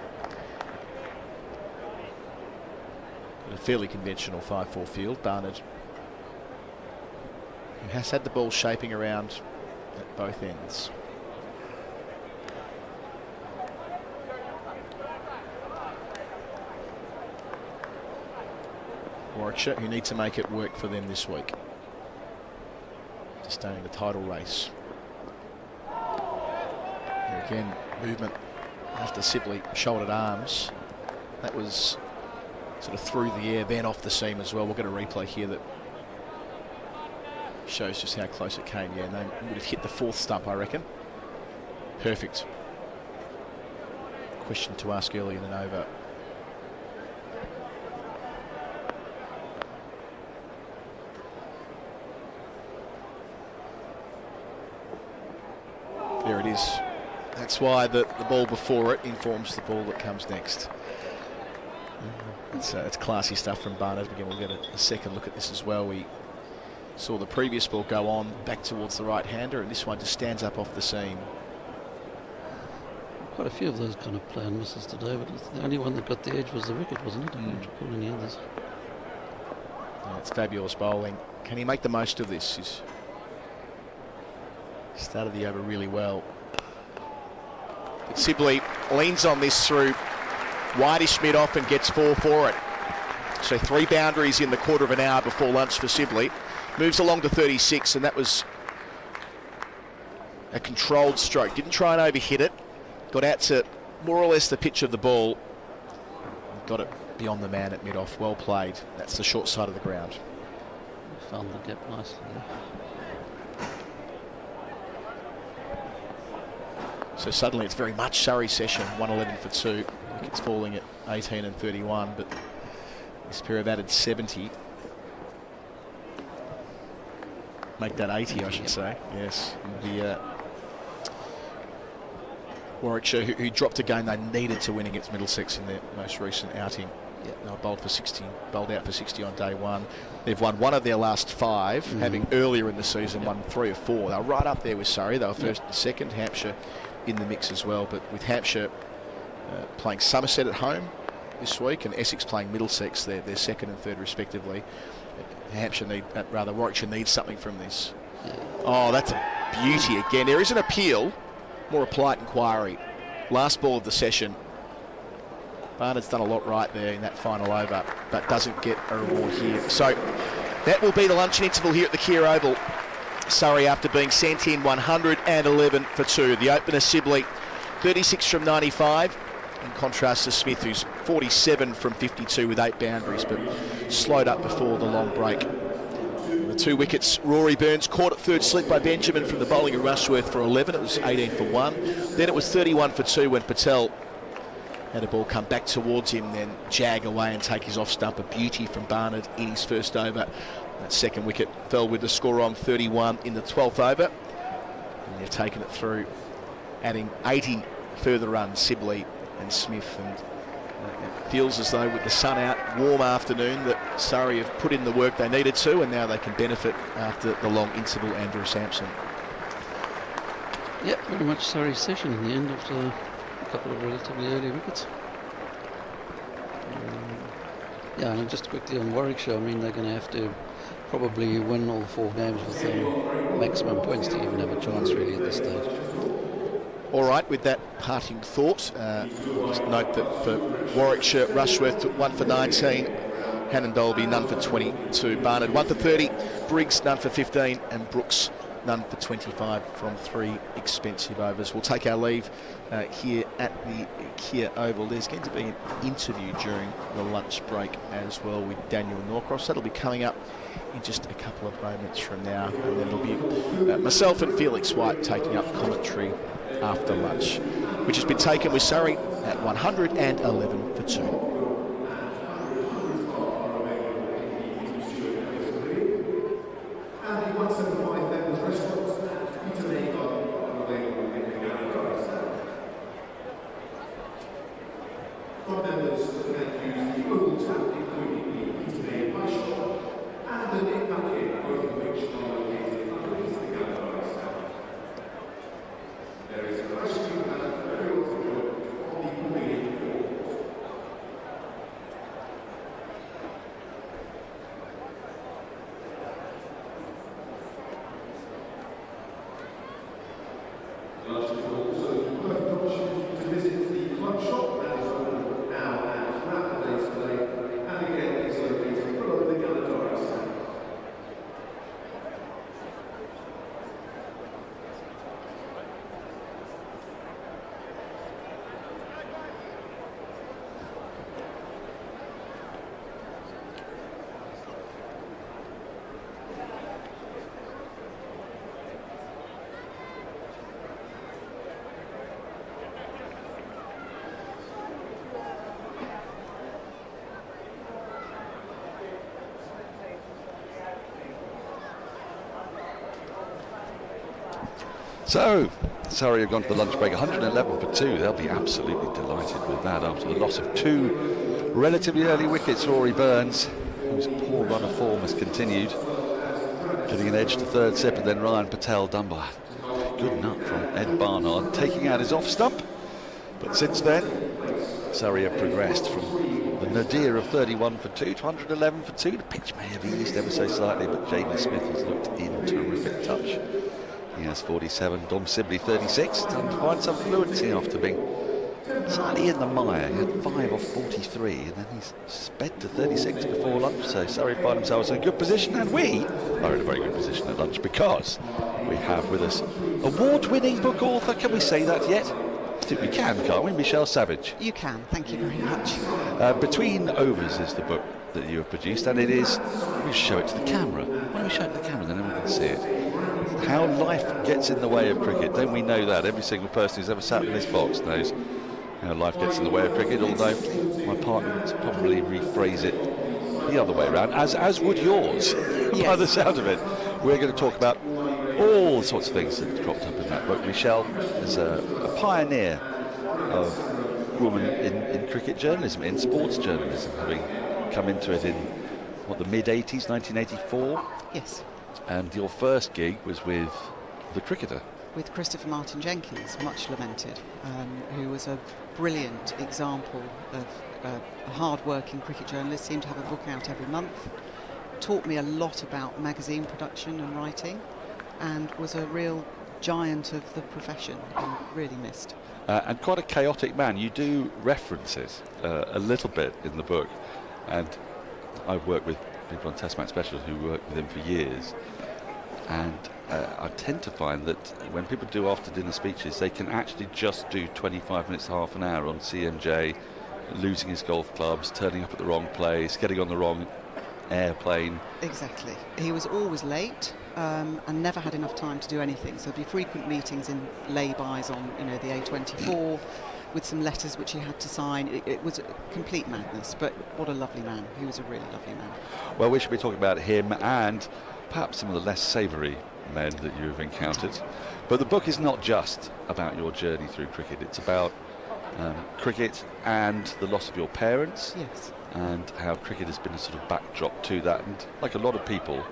A fairly conventional 5-4 field. Barnett, who has had the ball shaping around at both ends. Warwickshire, who need to make it work for them this week to stay in the title race. Here again, movement after Sibley shouldered arms. That was sort of through the air, then off the seam as well. We'll get a replay here that shows just how close it came. Yeah, and they would have hit the 4th stump, I reckon. Perfect. Question to ask early in an over. There it is. That's why the ball before it informs the ball that comes next. It's classy stuff from Barnett. Again, we'll get a second look at this as well. We saw the previous ball go on back towards the right-hander, and this one just stands up off the seam. Quite a few of those kind of play and misses today, but the only one that got the edge was the wicket, wasn't it? I didn't pull any others. Yeah, it's fabulous bowling. Can he make the most of this? He's started the over really well. But Sibley leans on this through wideish mid-off and gets 4 for it. So 3 boundaries in the quarter of an hour before lunch for Sibley. Moves along to 36, and that was a controlled stroke. Didn't try and overhit it. Got out to more or less the pitch of the ball. Got it beyond the man at mid-off. Well played. That's the short side of the ground. Found the gap nicely. So suddenly it's very much Surrey session, 111 for 2. Wickets falling at 18 and 31, but this pair have added 70. Make that 80, I should say. Yes. The Warwickshire, who dropped a game they needed to win against Middlesex in their most recent outing. They were bowled out for 60 on day 1. They've won 1 of their last 5, having earlier in the season won 3 or 4. They were right up there with Surrey. They were first and second. Hampshire in the mix as well, but with Hampshire playing Somerset at home this week and Essex playing Middlesex, they're second and third respectively. Warwickshire needs something from this. Oh, that's a beauty again. There is an appeal, more a polite inquiry. Last ball of the session. Barnett's done a lot right there in that final over, but doesn't get a reward here. So that will be the luncheon interval here at the Kia Oval. Surrey after being sent in 111 for 2. The opener Sibley, 36 from 95. In contrast to Smith, who's 47 from 52 with 8 boundaries, but slowed up before the long break. The 2 wickets, Rory Burns caught at third slip by Benjamin from the bowling of Rushworth for 11. It was 18 for 1. Then it was 31 for 2 when Patel had a ball come back towards him, then jag away and take his off stump. A beauty from Barnett in his first over. That second wicket fell with the score on 31 in the 12th over. And they've taken it through, adding 80 further runs, Sibley and Smith. And it feels as though with the sun out, warm afternoon, that Surrey have put in the work they needed to, and now they can benefit after the long interval. Andrew Sampson. Yeah, very much Surrey's session in the end after a couple of relatively early wickets. Yeah, and just quickly on Warwickshire, I mean, they're going to have to probably win all 4 games with maximum points to even have a chance really at this stage. All right, with that parting thought, just note that for Warwickshire, Rushworth took 1 for 19, Hain Dolby none for 22, Barnett 1 for 30, Briggs none for 15, and Brooks none for 25 from 3 expensive overs. We'll take our leave here at the Kia Oval. There's going to be an interview during the lunch break as well with Daniel Norcross. That'll be coming up in just a couple of moments from now, and then it'll be myself and Felix White taking up commentary after lunch, which has been taken with Surrey at 111 for 2. So, Surrey have gone to the lunch break 111 for 2. They'll be absolutely delighted with that after the loss of 2 relatively early wickets. Rory Burns, whose poor run of form has continued, getting an edge to third sip, and then Ryan Patel done by a good nut from Ed Barnard, taking out his off stump. But since then, Surrey have progressed from the nadir of 31 for 2 to 111 for 2. The pitch may have eased ever so slightly, but Jamie Smith has looked in terrific touch. He has 47, Dom Sibley 36, time to find some fluency after being slightly in the mire. He had 5 off 43, and then he's sped to 36 before lunch, so Surrey find themselves in a good position, and we are in a very good position at lunch because we have with us award-winning book author, can we say that yet? I think we can, can't we? Michelle Savage. You can, thank you very much. Between Overs is the book that you have produced, and it is, we'll show it to the camera. Why don't we show it to the camera, then everyone can see it. How life gets in the way of cricket, don't we know that? Every single person who's ever sat in this box knows how life gets in the way of cricket, although my partner would probably rephrase it the other way around, as would yours, yes. By the sound of it. We're going to talk about all sorts of things that cropped up in that book. Michelle is a pioneer of woman in cricket journalism, in sports journalism, having come into it in, what, the mid-80s, 1984? Yes. And your first gig was with the cricketer. With Christopher Martin Jenkins, much lamented, who was a brilliant example of a hard-working cricket journalist, seemed to have a book out every month, taught me a lot about magazine production and writing, and was a real giant of the profession, and really missed. And quite a chaotic man. You do reference it a little bit in the book, and I've worked with people on Test Match Specials who worked with him for years, and I tend to find that when people do after dinner speeches, they can actually just do 25 minutes to half an hour on CMJ, losing his golf clubs, turning up at the wrong place, getting on the wrong airplane. Exactly. He was always late and never had enough time to do anything, so there'd be frequent meetings in lay-bys on, the A24 with some letters which he had to sign. It was a complete madness, but what a lovely man. He was a really lovely man. Well, we should be talking about him and perhaps some of the less savoury men that you have encountered. But the book is not just about your journey through cricket. It's about cricket and the loss of your parents. Yes. And how cricket has been a sort of backdrop to that. And like a lot of people,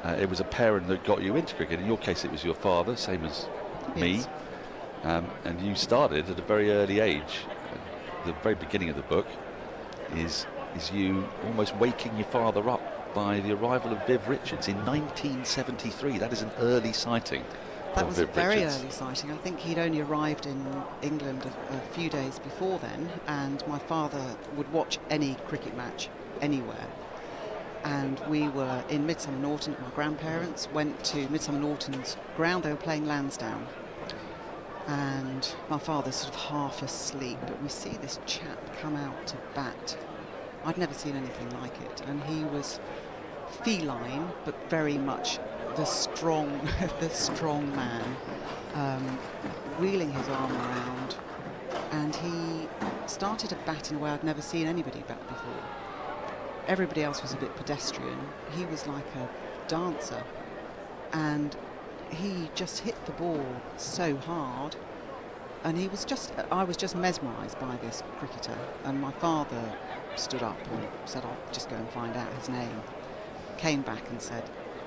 it was a parent that got you into cricket. In your case, it was your father, same as me. And you started at a very early age. The very beginning of the book is you almost waking your father up by the arrival of Viv Richards in 1973. That is an early sighting. That was a very early sighting. I think he'd only arrived in England a few days before then, and my father would watch any cricket match anywhere. And we were in Midsummer Norton at my grandparents', went to Midsummer Norton's ground. They were playing Lansdowne. And my father's sort of half asleep, but we see this chap come out to bat. I'd never seen anything like it, and he was feline, but very much the strong man, wheeling his arm around, and he started to bat in a way I'd never seen anybody bat before. Everybody else was a bit pedestrian. He was like a dancer, and he just hit the ball so hard, and I was just mesmerised by this cricketer. And my father stood up and said, I'll just go and find out his name. Came back and said,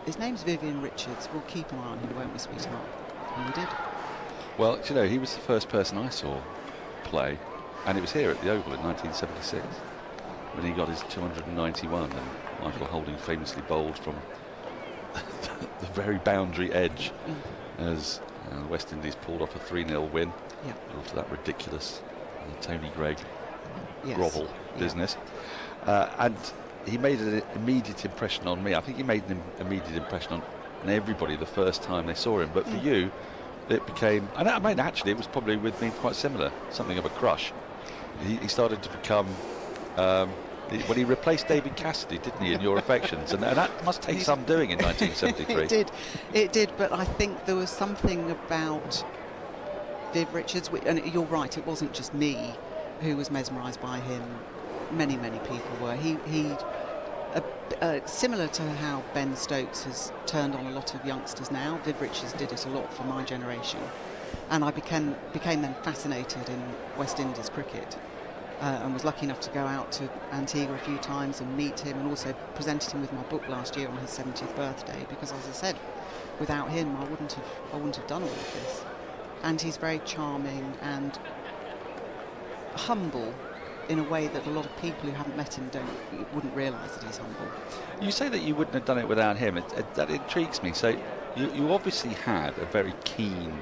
his name's Vivian Richards, we'll keep an eye on him, won't we, sweetheart? And we did. Well, you know, he was the first person I saw play, and it was here at the Oval in 1976 when he got his 291, and Michael Holding famously bowled from the very boundary edge as West Indies pulled off a 3-0 win after that ridiculous Tony Gregg grovel business. And he made an immediate impression on me. I think he made an immediate impression on everybody the first time they saw him. But for you, it became, and I mean, actually, it was probably with me quite similar, something of a crush. He started to become, when he replaced David Cassidy, didn't he, in Your Affections? And that must take some doing in 1973. It did, but I think there was something about Viv Richards, and you're right, it wasn't just me who was mesmerised by him. Many people were. He similar to how Ben Stokes has turned on a lot of youngsters now, Viv Richards did it a lot for my generation, and I became then fascinated in West Indies cricket, and was lucky enough to go out to Antigua a few times and meet him, and also presented him with my book last year on his 70th birthday, because, as I said, without him I wouldn't have done all of this. And he's very charming and humble in a way that a lot of people who haven't met him wouldn't realise that he's humble. You say that you wouldn't have done it without him. That intrigues me. So you obviously had a very keen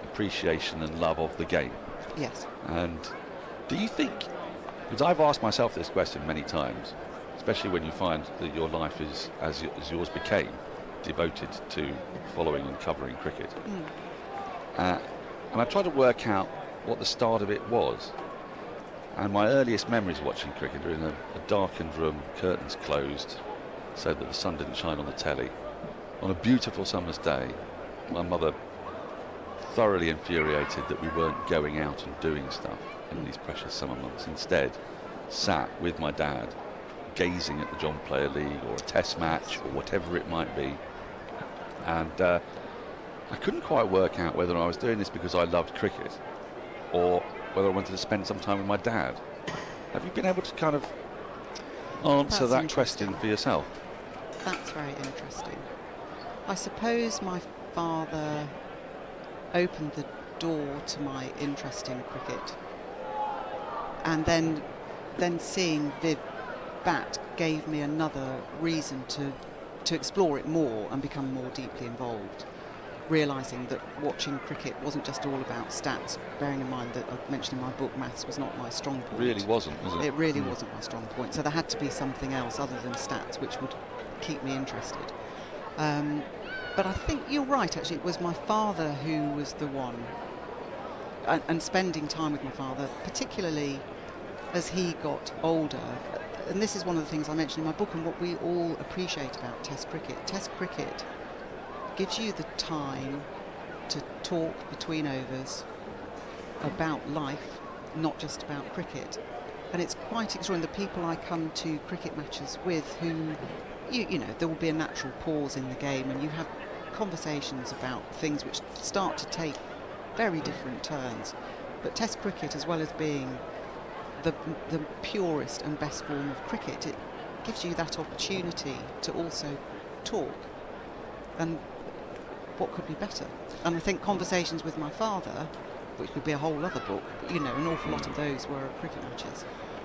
appreciation and love of the game. Yes. And do you think, because I've asked myself this question many times, especially when you find that your life is, as yours became, devoted to following and covering cricket. And I tried to work out what the start of it was. And my earliest memories of watching cricket are in a darkened room, curtains closed, so that the sun didn't shine on the telly. On a beautiful summer's day, my mother, thoroughly infuriated that we weren't going out and doing stuff in these precious summer months, instead sat with my dad, gazing at the John Player League or a test match or whatever it might be. And I couldn't quite work out whether I was doing this because I loved cricket or whether I wanted to spend some time with my dad. Have you been able to kind of answer that question for yourself? That's very interesting. I suppose my father opened the door to my interest in cricket, and then seeing Viv bat gave me another reason to explore it more and become more deeply involved, realising that watching cricket wasn't just all about stats, bearing in mind that I mentioned in my book maths was not my strong point. Really wasn't, was it? It really wasn't my strong point, so there had to be something else other than stats which would keep me interested. But I think you're right, actually. It was my father who was the one, and spending time with my father, particularly as he got older. And this is one of the things I mentioned in my book and what we all appreciate about Test cricket. Test cricket gives you the time to talk between overs about life, not just about cricket. And it's quite extraordinary. The people I come to cricket matches with who, you know, there will be a natural pause in the game and you have conversations about things which start to take very different turns. But Test cricket, as well as being the purest and best form of cricket, it gives you that opportunity to also talk. And what could be better? And I think conversations with my father, which could be a whole other book, but, you know, an awful lot of those were cricket matches.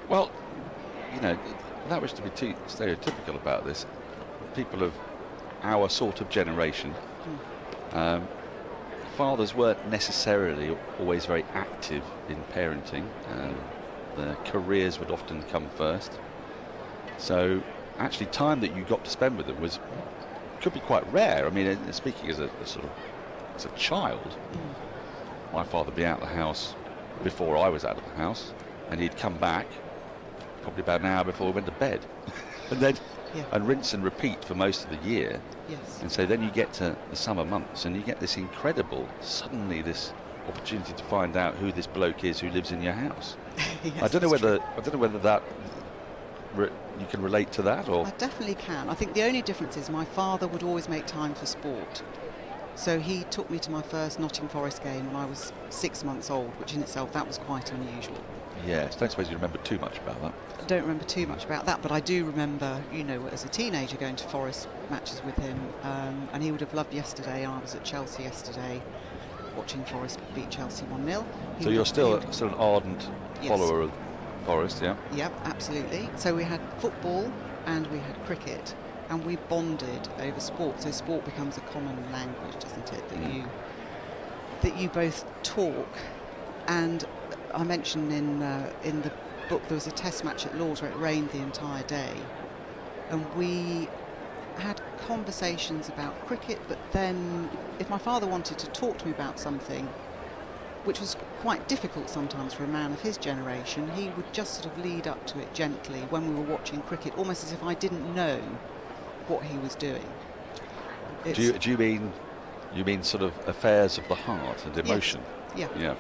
Well, you know, that was to be too stereotypical about this. People of our sort of generation, fathers weren't necessarily always very active in parenting. Their careers would often come first. So actually time that you got to spend with them could be quite rare. I mean, speaking as a child, my father would be out of the house before I was out of the house, and he'd come back probably about an hour before we went to bed. And then and rinse and repeat for most of the year. Yes. And so then you get to the summer months and you get this incredible, suddenly this opportunity to find out who this bloke is who lives in your house. Yes, I don't know whether that you can relate to that, or I definitely can. I think the only difference is my father would always make time for sport. So he took me to my first Nottingham Forest game when I was 6 months old, which in itself, that was quite unusual. Yes, don't suppose you remember too much about that. I don't remember too much about that, but I do remember, as a teenager going to Forest matches with him, and he would have loved yesterday. I was at Chelsea yesterday watching Forest beat Chelsea 1-0. So you're still an ardent follower of Forest, yeah? Yep, absolutely. So we had football and we had cricket, and we bonded over sport. So sport becomes a common language, doesn't it? That you both talk. And I mentioned in the book there was a test match at Lords where it rained the entire day, and we had conversations about cricket. But then, if my father wanted to talk to me about something, which was quite difficult sometimes for a man of his generation, he would just sort of lead up to it gently when we were watching cricket, almost as if I didn't know what he was doing. Do you mean sort of affairs of the heart and emotion? Yes. Yeah.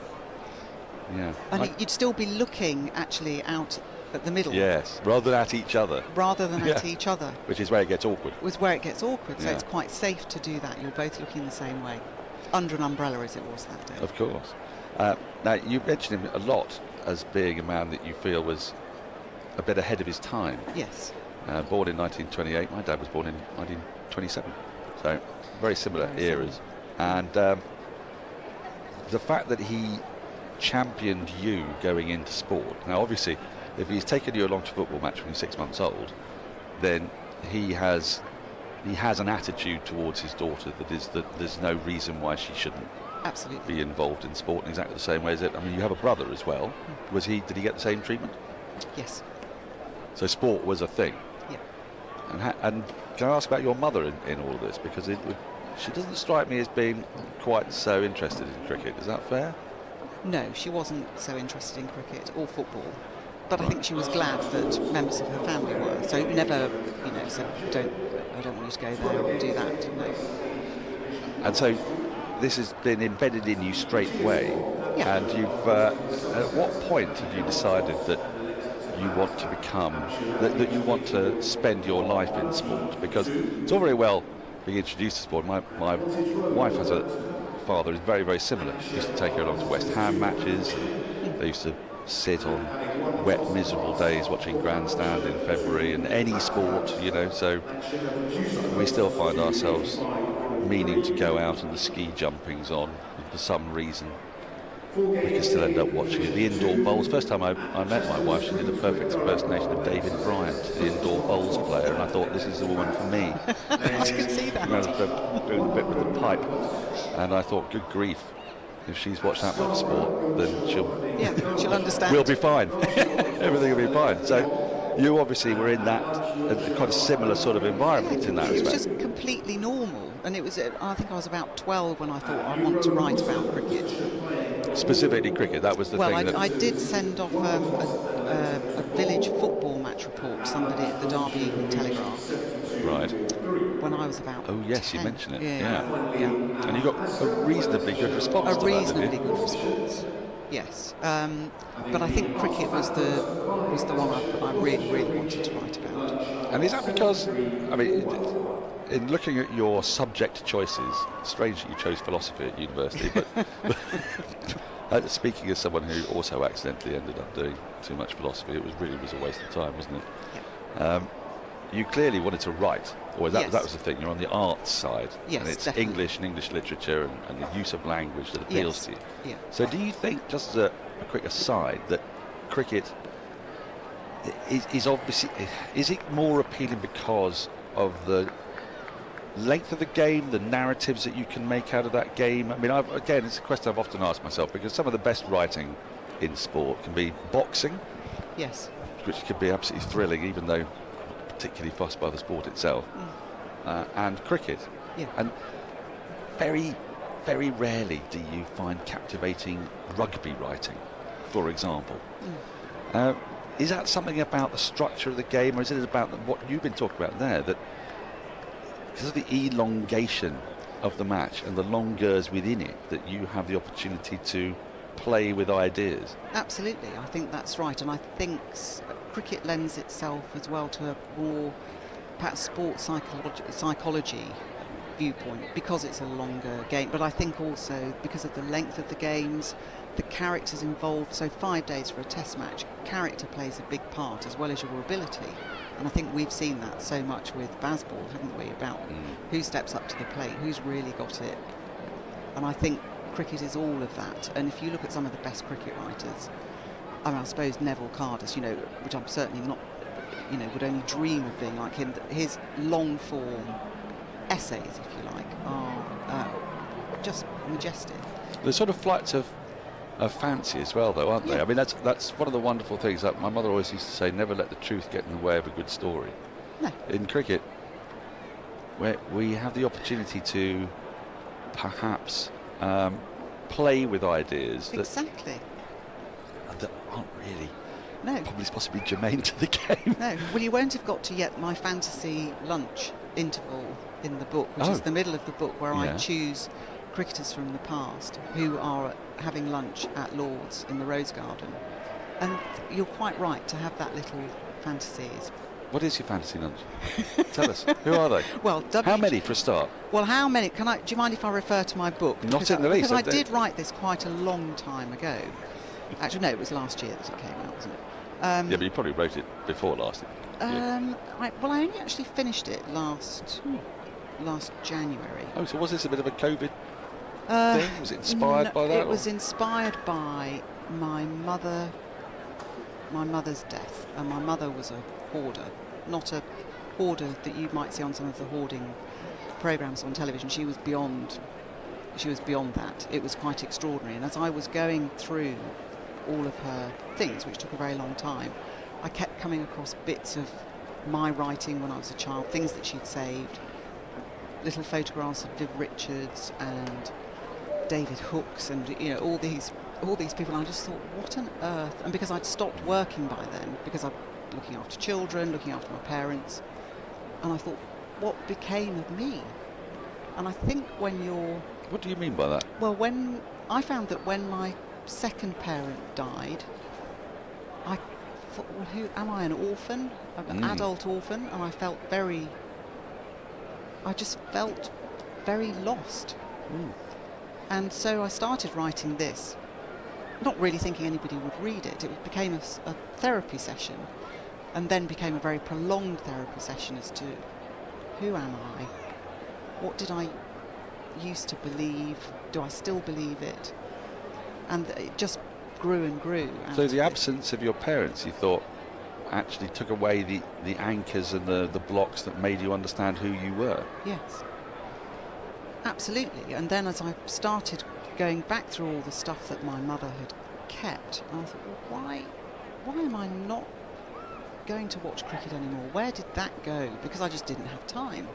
And you'd still be looking actually out at the middle. Yes, rather than at each other. At each other. Which is where it gets awkward. So it's quite safe to do that. You're both looking the same way, under an umbrella as it was that day. Of course. Now, you mentioned him a lot as being a man that you feel was a bit ahead of his time. Yes. Born in 1928. My dad was born in 1927. So very similar eras. And the fact that he championed you going into sport. Now, obviously, if he's taken you along to a football match when you're 6 months old, then he has an attitude towards his daughter that is that there's no reason why she shouldn't absolutely be involved in sport in exactly the same way as it. I mean, you have a brother as well. Did he get the same treatment? Yes. So sport was a thing. Yeah. And can I ask about your mother in all of this, because she doesn't strike me as being quite so interested in cricket. Is that fair? No, she wasn't so interested in cricket or football. But I think she was glad that members of her family were. So never, said, I don't want you to go there or do that. No. And so this has been embedded in you straight away. Yeah. And you've, at what point have you decided that you want to become, that you want to spend your life in sport? Because it's all very well being introduced to sport. My wife has a father who's very, very similar. He used to take her along to West Ham matches. They used to sit on wet, miserable days watching Grandstand in February, and any sport, so we still find ourselves meaning to go out and the ski jumping's on, and for some reason we can still end up watching it. The indoor bowls. First time I met my wife, she did a perfect impersonation of David Bryant, the indoor bowls player, and I thought, this is the woman for me. You can see that. Doing the bit with the pipe, and I thought, good grief, if she's watched that much sport, then she'll understand. We'll be fine. Everything will be fine. So you obviously were in that kind of similar sort of environment in that respect. It was just completely normal, and it was. I think I was about 12 when I thought I want to write about cricket. Specifically cricket, that was the thing. Well, I did send off a village football match report to somebody at the Derby Evening Telegraph. Right. When I was about 10. You mentioned it. Yeah. And you got a reasonably good response. Good response. Yes. But I think cricket was the one I really, really wanted to write about. And is that because, I mean, in looking at your subject choices, strange that you chose philosophy at university, but speaking as someone who also accidentally ended up doing too much philosophy, it was a waste of time, wasn't it? Yeah. You clearly wanted to write, or that was the thing. You're on the arts side, yes, and it's definitely. English and English literature and the use of language that appeals to you. Yeah. So do you think, just as a quick aside, that cricket is obviously, is it more appealing because of the length of the game, the narratives that you can make out of that game? I mean, again, it's a question I've often asked myself, because some of the best writing in sport can be boxing, yes, which can be absolutely thrilling, even though particularly fussed by the sport itself, and cricket. Yeah. And very, very rarely do you find captivating rugby writing, for example. is that something about the structure of the game, or is it about what you've been talking about there, that because of the elongation of the match and the longers within it, that you have the opportunity to play with ideas? Absolutely, I think that's right, and I think cricket lends itself as well to a more perhaps sports psychology viewpoint, because it's a longer game, but I think also because of the length of the games, the characters involved. So 5 days for a test match, character plays a big part as well as your ability, and I think we've seen that so much with Bazball, haven't we, about who steps up to the plate, who's really got it. And I think cricket is all of that. And if you look at some of the best cricket writers, I mean, I suppose Neville Cardus, you know, which I'm certainly not, you know, would only dream of being like him, his long form essays, if you like, are just majestic. There's sort of flights of fancy as well, though, aren't they? I mean, that's one of the wonderful things that my mother always used to say: never let the truth get in the way of a good story. No. In cricket, where we have the opportunity to perhaps play with ideas exactly that aren't really probably possibly germane to the game. No, well, you won't have got to yet my fantasy lunch interval in the book, which is the middle of the book, where I choose cricketers from the past who are having lunch at Lord's in the Rose Garden. And you're quite right to have that little fantasies. What is your fantasy lunch? Tell us. Who are they? Well, how many for a start? Well, how many? Do you mind if I refer to my book? Not in the least. Because I did write this quite a long time ago. Actually, no, it was last year that it came out, wasn't it? Yeah, but you probably wrote it before last year. I only actually finished it last January. Oh, so was this a bit of a COVID thing? Was it inspired by that? It was inspired by my mother's death, and my mother was a hoarder, not a hoarder that you might see on some of the hoarding programmes on television. She was beyond that. It was quite extraordinary, and as I was going through all of her things, which took a very long time, I kept coming across bits of my writing when I was a child, things that she'd saved, little photographs of Viv Richards and David Hooks, and you know, all these people. And I just thought, what on earth? And because I'd stopped working by then, because I'm looking after children, looking after my parents, and I thought, what became of me? And I think when you're... What do you mean by that? Well, when I found that when my second parent died, I thought, well, who am I, an orphan, an adult orphan? And I just felt very lost. And so I started writing this, not really thinking anybody would read it. It became a therapy session, and then became a very prolonged therapy session as to who am I, what did I used to believe, do I still believe it? And it just grew and grew. So the absence of your parents, you thought, actually took away the anchors and the blocks that made you understand who you were? Yes, absolutely. And then as I started going back through all the stuff that my mother had kept, I thought, well, why am I not going to watch cricket anymore? Where did that go? Because I just didn't have time.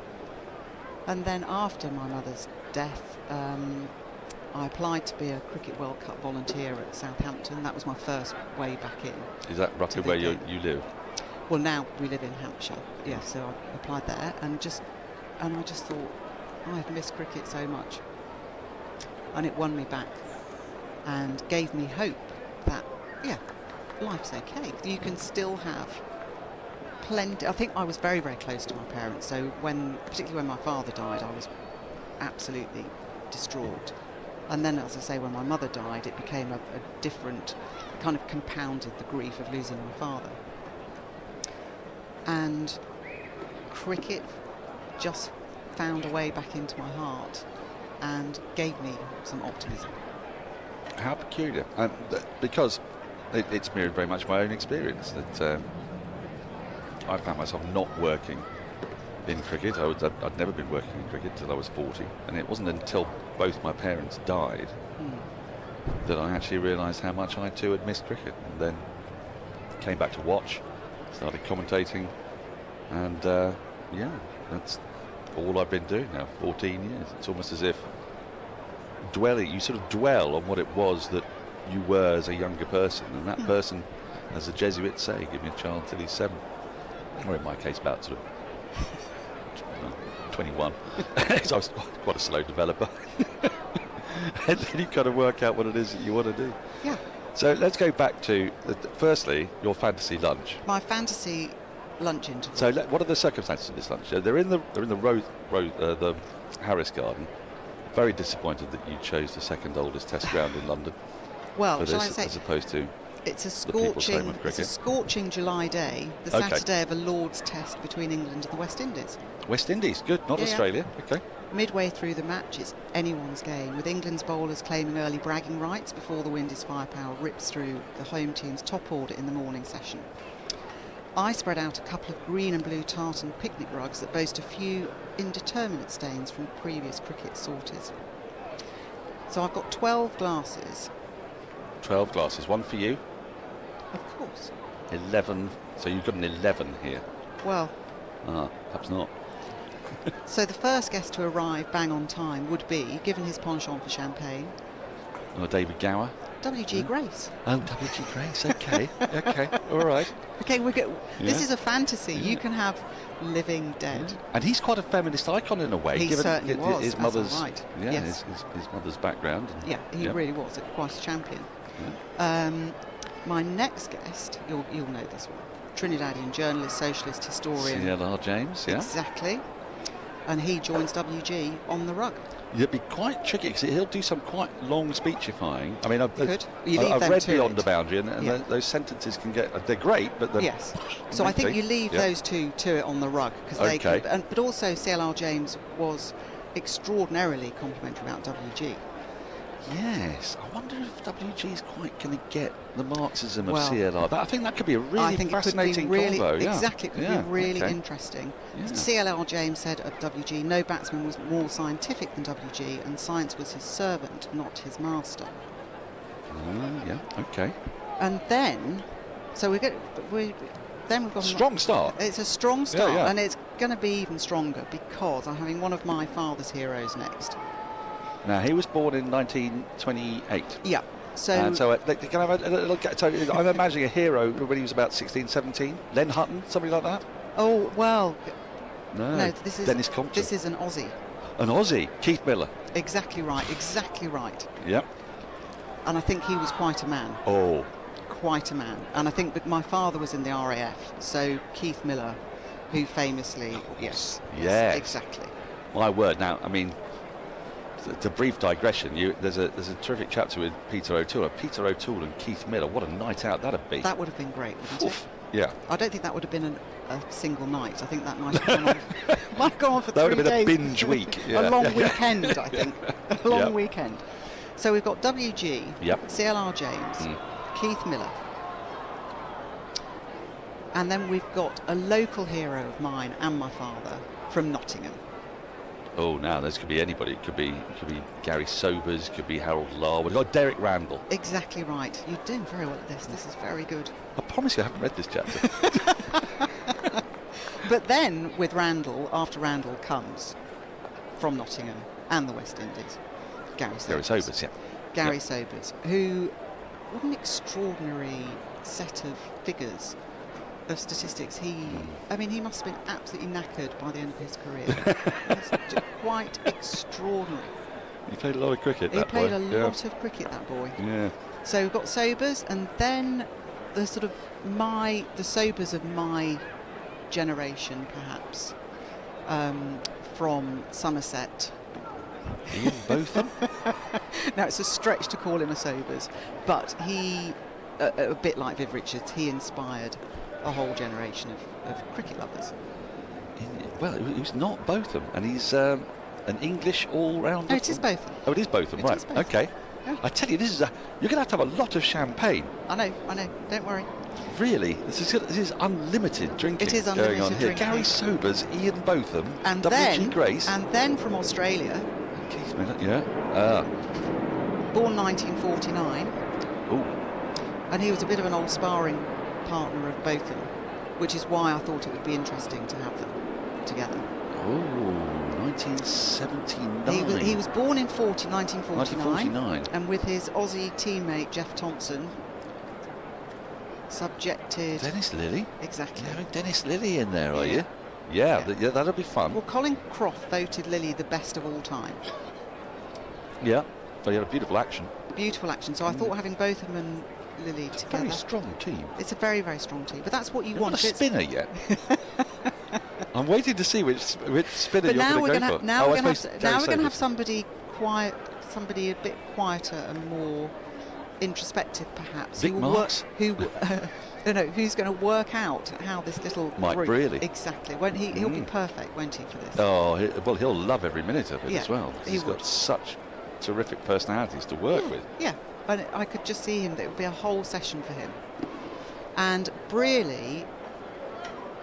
And then after my mother's death, I applied to be a Cricket World Cup volunteer at Southampton. That was my first way back in. Is that roughly where you live? Well, now we live in Hampshire. Yeah, so I applied there, and I just thought, I've missed cricket so much. And it won me back and gave me hope that, yeah, life's okay. You can still have plenty. I think I was very, very close to my parents, so particularly when my father died, I was absolutely distraught. And then, as I say, when my mother died, it became a different, kind of compounded the grief of losing my father. And cricket just found a way back into my heart and gave me some optimism. How peculiar. Because it's mirrored very much my own experience, that I found myself not working in cricket. I'd never been working in cricket until I was 40, and it wasn't until both my parents died that I actually realised how much I too had missed cricket, and then came back to watch, started commentating, and yeah, that's all I've been doing now, 14 years. It's almost as if you sort of dwell on what it was that you were as a younger person, and that person as the Jesuits say, give me a child till he's 7. Or in my case, about sort of 21. So I was quite a slow developer. And then you kind of work out what it is that you want to do. Yeah. So let's go back to, firstly, your fantasy lunch. My fantasy lunch interval. So what are the circumstances of this lunch? They're in the the Harris Garden. Very disappointed that you chose the second oldest Test ground in London. Well, for shall this, I say, as opposed to it's a scorching July day, the Saturday of a Lord's Test between England and the West Indies. West Indies, good, not Australia. Okay. Midway through the match, it's anyone's game, with England's bowlers claiming early bragging rights before the Windies' firepower rips through the home team's top order in the morning session. I spread out a couple of green and blue tartan picnic rugs that boast a few indeterminate stains from previous cricket sorties. So I've got 12 glasses. 12 glasses, one for you. Of course. 11, so you've got an 11 here. Well. Perhaps not. So the first guest to arrive bang on time would be, given his penchant for champagne, David Gower. W.G. Grace. Oh, W.G. Grace, okay. Okay, all right. Okay, this is a fantasy. You can have living dead. And he's quite a feminist icon in a way. He given certainly was, his mother's, right. yeah, yes. his mother's background. Yeah, he really was quite a champion. Yeah. My next guest, you'll know this one, Trinidadian journalist, socialist, historian. C.L.R. James, yeah. Exactly. And he joins W.G. on the rug. It'd be quite tricky because he'll do some quite long speechifying. I mean, I've read Beyond the Boundary, and those sentences can they're great, but they're yes. So I think you leave those two to it on the rug because they could. But also, C.L.R. James was extraordinarily complimentary about W.G. Yes, I wonder if WG is quite going to get the Marxism of CLR. I think that could be a really fascinating combo. Exactly, it could be really interesting. Yeah. CLR James said of WG, no batsman was more scientific than WG, and science was his servant, not his master. Yeah, okay. And then, so we've got a strong start. It's a strong start, and it's going to be even stronger because I'm having one of my father's heroes next. Now, he was born in 1928. Yeah. So can I have a little so I'm imagining a hero when he was about 16, 17. Len Hutton, somebody like that? Oh, well. No, this is Dennis Compton. This is an Aussie. An Aussie? Keith Miller. Exactly right. Yep. And I think he was quite a man. Oh. Quite a man. And I think my father was in the RAF, so Keith Miller, who famously... Yes. Exactly. My word. Now, I mean... It's a brief digression. There's a terrific chapter with Peter O'Toole. Peter O'Toole and Keith Miller. What a night out that'd be. That would have been great, wouldn't it? Yeah. I don't think that would have been a single night. I think that might have gone on for 3 days. That would have been a binge week. A long weekend, I think. A long weekend. So we've got WG, CLR James, Keith Miller, and then we've got a local hero of mine and my father from Nottingham. Oh, now this could be anybody. It could be Gary Sobers, could be Harold Law. We've got Derek Randall. Exactly right. You're doing very well at this. This is very good. I promise you I haven't read this chapter. But then with Randall, after Randall comes from Nottingham and the West Indies, Gary Sobers. Gary Sobers, who, what an extraordinary set of figures. Of statistics, he must have been absolutely knackered by the end of his career. It's quite extraordinary. He played a lot of cricket. He played a lot of cricket, that boy. Yeah. So we've got Sobers, and then the sort of the Sobers of my generation, perhaps, from Somerset. Ian Botham? Now it's a stretch to call him a Sobers, but he, a bit like Viv Richards, he inspired a whole generation of cricket lovers. Well, it was not Botham, and he's an English all-rounder. No, it is Botham. Oh, it is Botham, right? Botham. Okay. Yeah. I tell you, you're going to have a lot of champagne. I know. Don't worry. Really, this is unlimited drinking. It is unlimited going on here. drinking. Gary Sobers, Ian Botham, and W.G. Grace, and then from Australia, Keith Miller. Born 1949. Oh. And he was a bit of an old sparring partner of Botham, which is why I thought it would be interesting to have them together. Oh, 1979. He was born in 1949, and with his Aussie teammate Jeff Thompson, subjected. Dennis Lilly? Exactly. You're having Dennis Lilly in there, are you? Yeah, that'll be fun. Well, Colin Croft voted Lilly the best of all time. Yeah, so you had a beautiful action. Beautiful action. So I thought having both of them and Lilly It's together. a very strong team. It's a very, very strong team. But that's what you want. Not a spinner yet. I'm waiting to see which spinner But you're now going to we're go for. now we're going to have somebody quiet, somebody a bit quieter and more introspective, perhaps. Vic Marks? Who's going to work out how this little Mike group. Brearley. Exactly. Won't he? He'll be perfect, won't he, for this? Oh, he'll love every minute of it Yeah, as well. He's got such terrific personalities to work with. Yeah, and I could just see him. That it would be a whole session for him. And Brearley,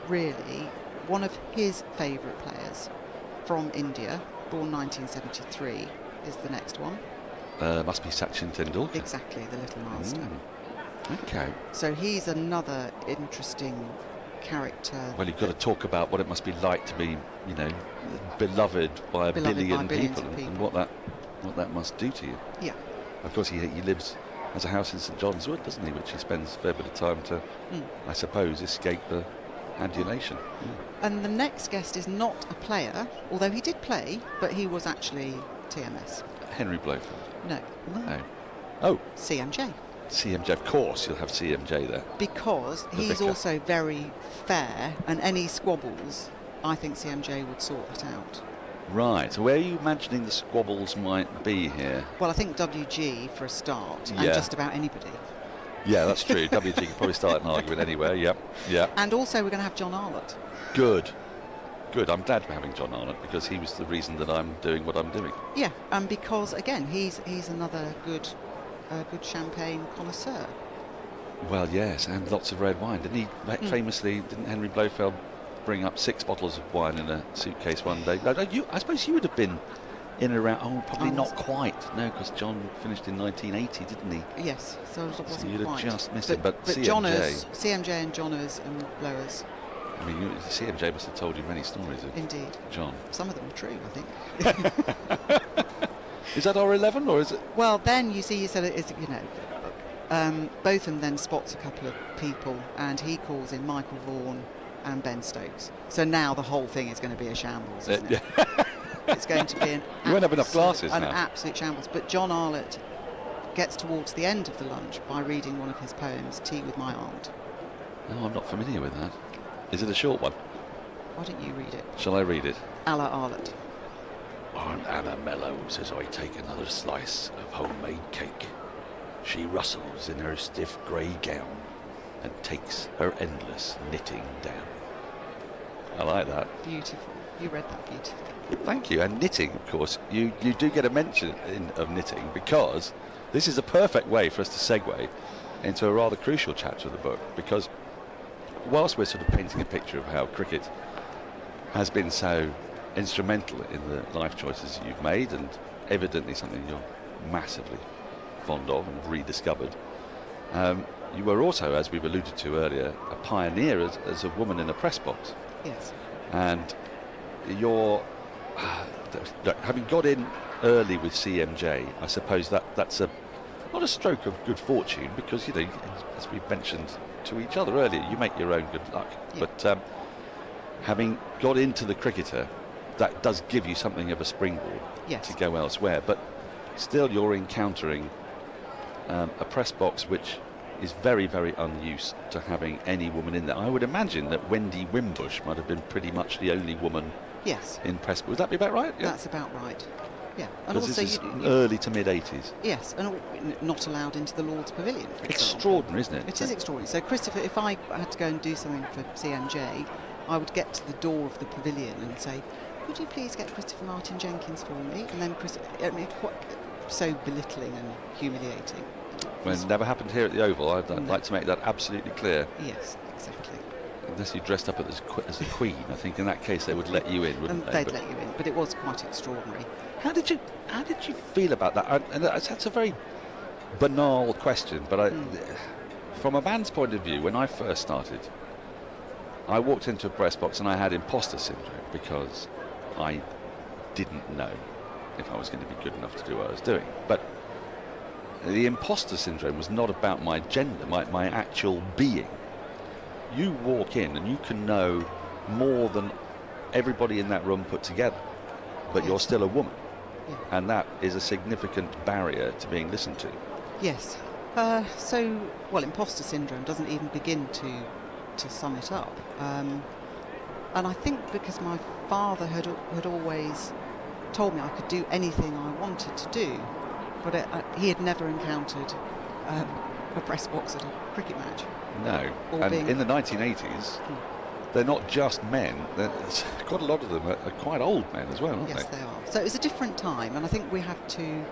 really, one of his favourite players from India, born 1973, is the next one. Must be Sachin Tendulkar. Exactly, the little master. Okay. So he's another interesting character. Well, you've got to talk about what it must be like to be, beloved by a billion people, and what that must do to you. Yeah. Of course, he lives as a house in St John's Wood, doesn't he? Which he spends a fair bit of time to, I suppose, escape the adulation. And the next guest is not a player, although he did play, but he was actually TMS. Henry Blofeld. No. Oh. CMJ. CMJ, of course, you'll have CMJ there. Because he's also very fair, and any squabbles, I think CMJ would sort that out. Right, so where are you imagining the squabbles might be here? Well, I think WG for a start, and just about anybody. Yeah, that's true. WG could probably start an argument anywhere, yeah. And also we're going to have John Arlott. Good. I'm glad we're having John Arlott, because he was the reason that I'm doing what I'm doing. Yeah, and because, again, he's another good champagne connoisseur. Well, yes, and lots of red wine. Didn't he famously, didn't Henry Blofeld bring up 6 bottles of wine in a suitcase one day? I suppose you would have been in and around, probably not quite, no, because John finished in 1980, didn't he? Yes, so it wasn't you'd quite. have just missed it, but CMJ and Johners and Blowers. I mean, CMJ must have told you many stories of John. Some of them are true, I think. Is that R11 or is it? Well, then you said it is, both of them then spots a couple of people, and he calls in Michael Vaughan and Ben Stokes. So now the whole thing is going to be a shambles, isn't it? It's going to be you won't have enough glasses an now. Absolute shambles. But John Arlott gets towards the end of the lunch by reading one of his poems, Tea with My Aunt. No, I'm not familiar with that. Is it a short one? Why don't you read it? Shall I read it? Alla Arlott. Aunt Anna mellows as I take another slice of homemade cake. She rustles in her stiff grey gown and takes her endless knitting down. I like that. Beautiful. You read that beautifully. Thank you. And knitting, of course, you do get a mention of knitting, because this is a perfect way for us to segue into a rather crucial chapter of the book, because whilst we're sort of painting a picture of how cricket has been so instrumental in the life choices you've made, and evidently something you're massively fond of and rediscovered, you were also, as we've alluded to earlier, a pioneer as a woman in a press box. Yes. And you're having got in early with CMJ, I suppose that's not a stroke of good fortune, because as we mentioned to each other earlier, you make your own good luck. Yeah. But having got into the cricketer, that does give you something of a springboard to go elsewhere. But still, you're encountering a press box which is very, very unused to having any woman in there. I would imagine that Wendy Wimbush might have been pretty much the only woman in press. Would that be about right? Yeah. That's about right. Yeah, and also this is early to mid 80s. Yes, and not allowed into the Lord's Pavilion. Extraordinary, isn't it? It is extraordinary. So, Christopher, if I had to go and do something for CMJ, I would get to the door of the pavilion and say, "Could you please get Christopher Martin Jenkins for me?" And then quite so belittling and humiliating. Well, it never happened here at the Oval. I'd like to make that absolutely clear. Yes, exactly. Unless you dressed up as a queen, I think in that case they would let you in, wouldn't they? They'd let you in, but it was quite extraordinary. How did you feel about that? And that's a very banal question, but from a man's point of view, when I first started, I walked into a press box and I had imposter syndrome, because I didn't know if I was going to be good enough to do what I was doing. But the imposter syndrome was not about my gender, my actual being. You walk in and you can know more than everybody in that room put together, but you're still a woman. Yeah. And that is a significant barrier to being listened to. Yes. Imposter syndrome doesn't even begin to sum it up. And I think because my father had always told me I could do anything I wanted to do, but he had never encountered a press box at a cricket match. No. And in the 1980s, they're not just men. Quite a lot of them are quite old men as well, aren't they? Yes, they are. So it was a different time, and I think we have to,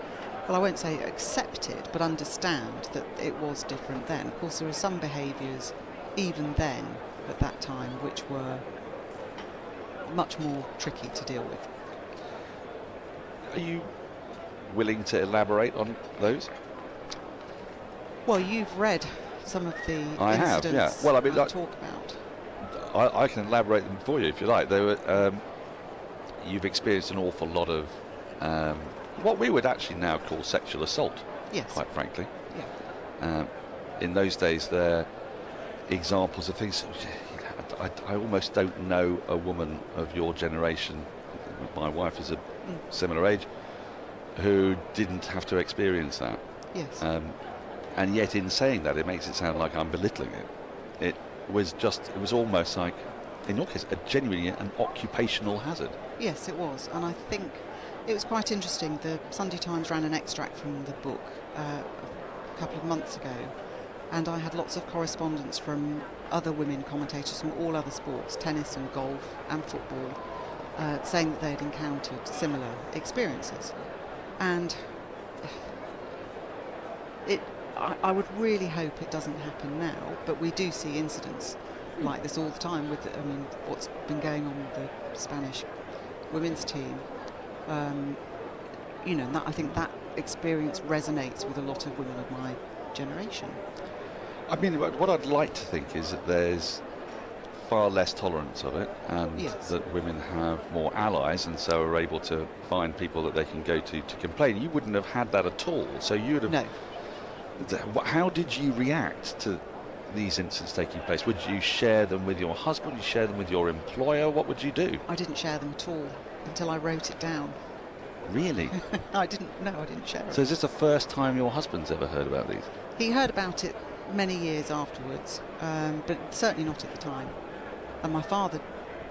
well, I won't say accept it, but understand that it was different then. Of course, there were some behaviours, even then, at that time, which were much more tricky to deal with. Are you willing to elaborate on those? Well, you've read some of the I incidents have, yeah. Well, I mean, talk about. I can elaborate them for you if you like. They were, you've experienced an awful lot of what we would actually now call sexual assault. Yes. Quite frankly. Yeah. In those days, they're examples of things. I almost don't know a woman of your generation. My wife is a similar age, who didn't have to experience that. Yes. And yet, in saying that, it makes it sound like I'm belittling it. It was almost like, in your case, genuinely an occupational hazard. Yes, it was, and I think it was quite interesting. The Sunday Times ran an extract from the book a couple of months ago, and I had lots of correspondence from other women commentators from all other sports, tennis and golf and football, saying that they had encountered similar experiences. And I would really hope it doesn't happen now, but we do see incidents like this all the time with, what's been going on with the Spanish women's team. And I think that experience resonates with a lot of women of my generation. I mean, what I'd like to think is that there's far less tolerance of it, and that women have more allies, and so are able to find people that they can go to complain. You wouldn't have had that at all, so you would have... No. How did you react to these incidents taking place? Would you share them with your husband? Would you share them with your employer? What would you do? I didn't share them at all until I wrote it down. Really? I didn't share it. So is this the first time your husband's ever heard about these? He heard about it many years afterwards, but certainly not at the time. And my father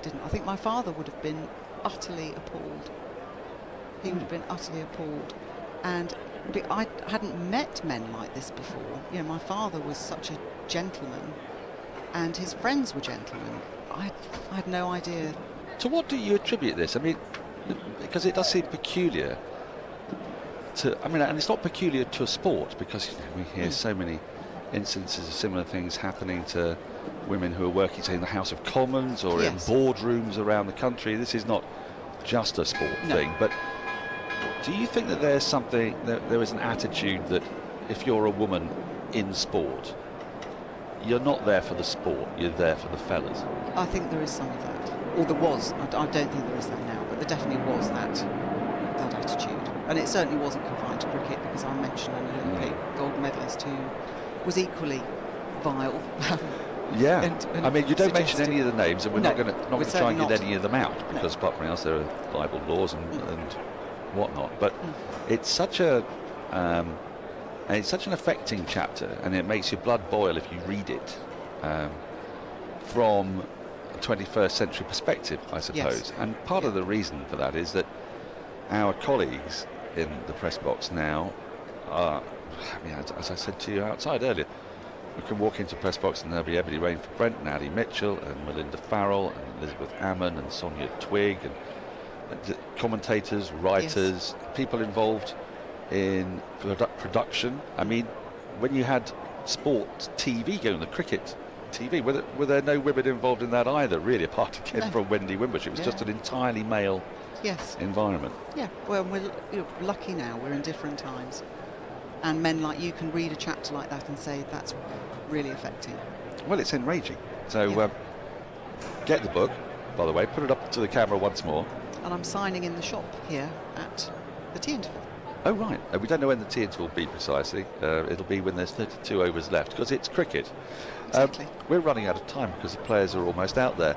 didn't. I think my father would have been utterly appalled. He would have been utterly appalled. And I hadn't met men like this before. My father was such a gentleman, and his friends were gentlemen. I had no idea. To what do you attribute this? I mean, because it does seem peculiar and it's not peculiar to a sport, because we hear so many instances of similar things happening to women who are working, say, in the House of Commons or in boardrooms around the country. This is not just a sport thing, but do you think that there's something, there is an attitude that if you're a woman in sport, you're not there for the sport, you're there for the fellas? I think there is some of that, or there was. I don't think there is that now, but there definitely was that attitude, and it certainly wasn't confined to cricket, because I mentioned an Olympic gold medalist who was equally vile. Yeah, and I mean, you don't mention any of the names, and we're not going to try and get any of them out, because apart from else, there are libel laws and whatnot. But it's such an affecting chapter, and it makes your blood boil if you read it from a 21st century perspective, I suppose. Yes. And part of the reason for that is that our colleagues in the press box now are, as I said to you outside earlier, we can walk into press box and there'll be Ebony Rainford-Brent and Addie Mitchell and Melinda Farrell and Elizabeth Ammon and Sonia Twigg and commentators, writers, people involved in production. I mean, when you had sport TV going, the cricket TV, were there no women involved in that either, really, apart again from Wendy Wimbush? It was just an entirely male environment. Yeah, well, we're lucky now, we're in different times. And men like you can read a chapter like that and say that's really affecting. Well, it's enraging. So get the book, by the way, put it up to the camera once more. And I'm signing in the shop here at the tea interval. Oh, right. We don't know when the TNT will be precisely. It'll be when there's 32 overs left, because it's cricket. Exactly. We're running out of time because the players are almost out there.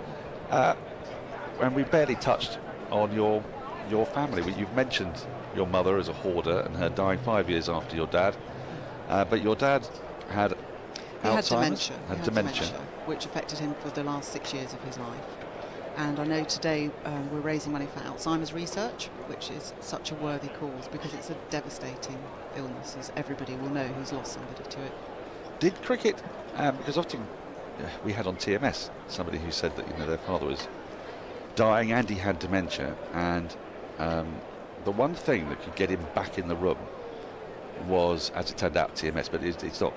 And we barely touched on your family. You've mentioned your mother as a hoarder and her dying 5 years after your dad. But your dad had Alzheimer's? Had dementia, which affected him for the last 6 years of his life. And I know today we're raising money for Alzheimer's research, which is such a worthy cause because it's a devastating illness, as everybody will know who's lost somebody to it. Did cricket, because often we had on TMS somebody who said that their father was dying and he had dementia, and the one thing that could get him back in the room was, as it turned out, TMS, but it's not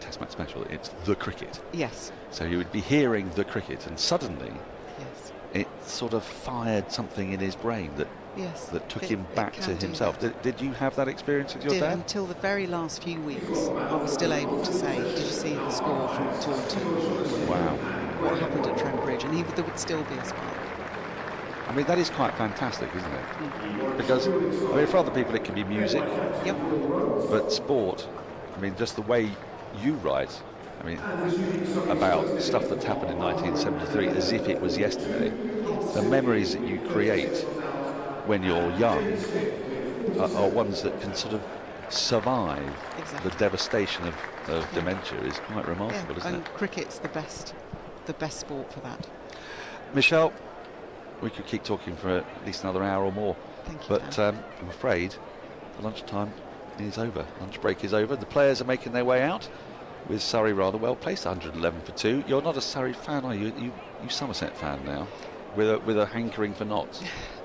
Test Match Special, it's the cricket. Yes. So he would be hearing the cricket, and suddenly it sort of fired something in his brain that took him back to himself. Did you have that experience with your dad? Until the very last few weeks, I was still able to say, did you see the score from Taunton? Wow. What happened at Trent Bridge? And there would still be a spark. I mean, that is quite fantastic, isn't it? Mm-hmm. Because, I mean, for other people it can be music. Yep. But sport, I mean, just the way you write, I mean, about stuff that happened in 1973 as if it was yesterday. The memories that you create when you're young are ones that can sort of survive the devastation of dementia. Is quite remarkable, isn't it? Cricket's the best sport for that. Michelle, we could keep talking for at least another hour or more. Thank you, but I'm afraid lunchtime is over. Lunch break is over. The players are making their way out, with Surrey rather well placed, 111 for 2. You're not a Surrey fan, are you? You Somerset fan now, with a hankering for Notts.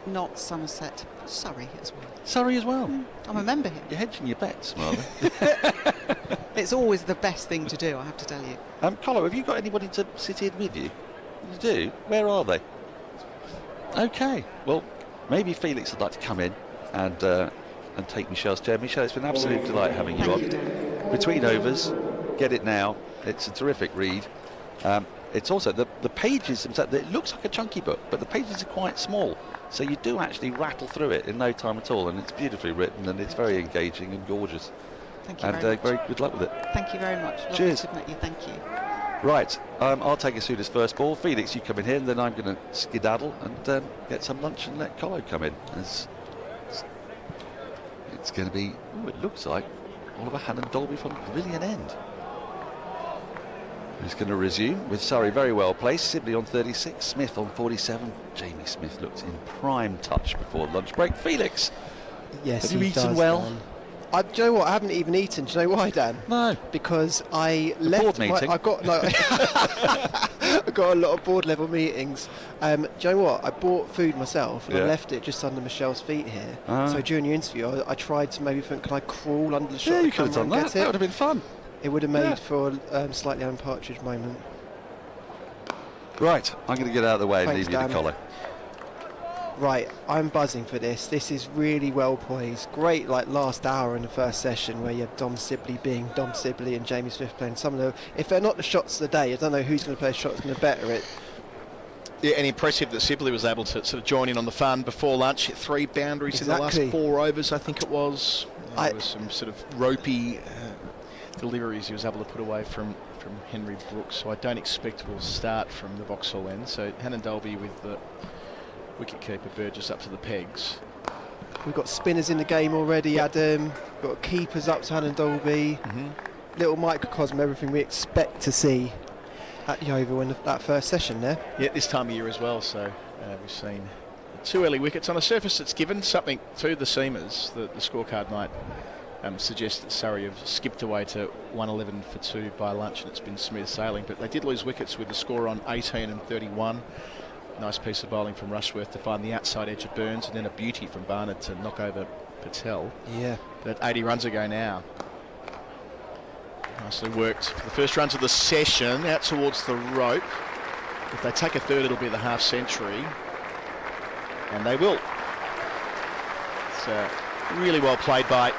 Not Somerset, Surrey as well. Surrey as well? I'm a member here. You're hedging your bets, rather. It's always the best thing to do, I have to tell you. Colo, have you got anybody to sit in with you? You do? Where are they? OK, well, maybe Felix would like to come in and take Michelle's chair. Michelle, it's been an absolute delight having you on. Between overs, get it now. It's a terrific read. It's also the pages themselves. It looks like a chunky book, but the pages are quite small, so you do actually rattle through it in no time at all, and it's beautifully written and it's very engaging and gorgeous. Thank you very much. Very good luck with it. Thank you very much. Cheers. Lovely to meet you. Thank you. Right, I'll take us through this first ball. Felix, you come in here, and then I'm going to skedaddle and get some lunch and let Colo come in. It's going to be, it looks like Oliver Hannon Dolby from Pavilion End. He's going to resume with Surrey very well placed. Sibley on 36, Smith on 47. Jamie Smith looked in prime touch before lunch break. Felix, yes, have you eaten well? Dan. Do you know what? I haven't even eaten. Do you know why, Dan? No. Because I left. Board meeting. I got I got a lot of board level meetings. Do you know what? I bought food myself and I left it just under Michelle's feet here. So during your interview, I tried to maybe think, can I crawl under the shot? Yeah, you could have done that. That would have been fun. It would have made for a slightly Alan Partridge moment. Right, I'm going to get out of the way and Thanks, leave you to Colo. Right, I'm buzzing for this. This is really well poised. Great, last hour in the first session where you have Dom Sibley being Dom Sibley and Jamie Smith playing some of the. If they're not the shots of the day, I don't know who's going to play shots going to better it. Yeah, and impressive that Sibley was able to sort of join in on the fun before lunch. Hit 3 boundaries in the last 4 overs, I think it was. There was some sort of ropey deliveries he was able to put away from Henry Brooks, so I don't expect we'll start from the Vauxhall end. So Hannon Dolby with the wicketkeeper Burgess up to the pegs. We've got spinners in the game already, Adam. We've got keepers up to Hannon Dolby. Little microcosm, everything we expect to see at Yeovil in that first session there. Yeah, this time of year as well, so we've seen 2 early wickets on a surface that's given something to the seamers. The scorecard might suggest that Surrey have skipped away to 111 for 2 by lunch, and it's been smooth sailing, but they did lose wickets with the score on 18 and 31. Nice piece of bowling from Rushworth to find the outside edge of Burns, and then a beauty from Barnard to knock over Patel. Yeah. But 80 runs ago now. Nicely worked for the first runs of the session, out towards the rope. If they take a third, it'll be the half century, and they will. It's really well played by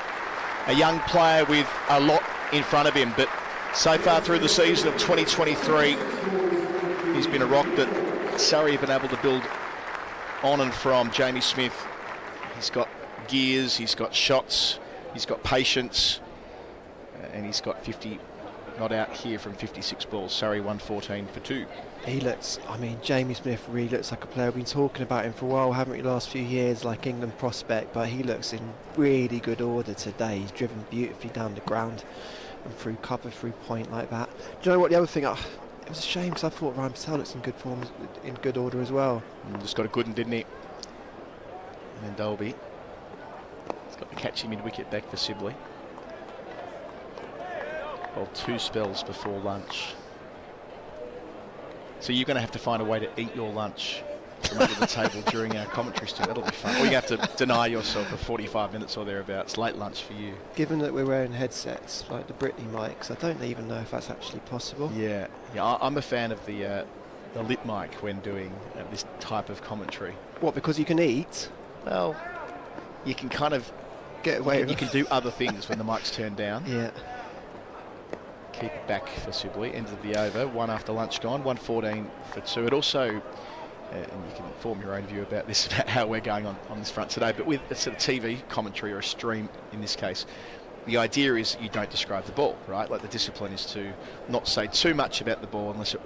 a young player with a lot in front of him, but so far through the season of 2023, he's been a rock that Surrey have been able to build on and from. Jamie Smith, he's got gears, he's got shots, he's got patience, and he's got 50 not out here from 56 balls. Surrey 114 for 2. He looks, I mean, Jamie Smith really looks like a player. We've been talking about him for a while, haven't we, the last few years, like England prospect, but he looks in really good order today. He's driven beautifully down the ground and through cover, through point like that. Do you know what, the other thing, it was a shame because I thought Ryan Patel looks in good form, in good order as well. Just got a good one, didn't he? And then Dolby. He's got the catchy mid-wicket back for Sibley. Well, 2 spells before lunch. So you're going to have to find a way to eat your lunch from under the table during our commentary stream. That'll be fun. Or you have to deny yourself for 45 minutes or thereabouts. Late lunch for you. Given that we're wearing headsets like the Britney mics, I don't even know if that's actually possible. Yeah, I'm a fan of the lit mic when doing this type of commentary. What, because you can eat? Well, you can kind of get away. You can do other things when the mic's turned down. Yeah. Keep it back for Sibley. End of the over. 1 after lunch gone. 114 for 2. It also, and you can form your own view about this, about how we're going on this front today, but with a sort of TV commentary or a stream in this case, the idea is you don't describe the ball, right? Like the discipline is to not say too much about the ball unless it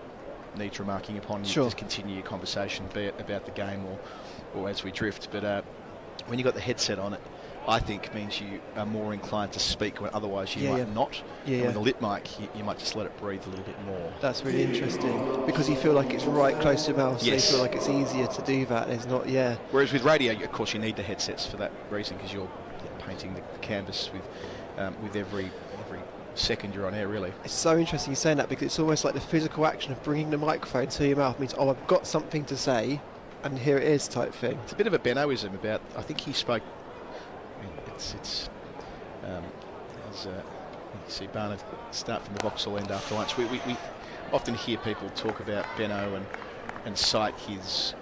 needs remarking upon. You just continue your conversation, be it about the game or as we drift. But when you've got the headset on, it I think means you are more inclined to speak when otherwise you might not. And with a lit mic, you might just let it breathe a little bit more. That's really interesting because you feel like it's right close to your mouth, so you feel like it's easier to do that. There's not, Whereas with radio, of course, you need the headsets for that reason because you're painting the canvas with every second you're on air, really. It's so interesting you saying that because it's almost like the physical action of bringing the microphone to your mouth means, oh, I've got something to say, and here it is type thing. It's a bit of a Benno-ism about, I think he spoke. It's as you see Barnard start from the Vauxhall end after lunch. We often hear people talk about Benno and cite his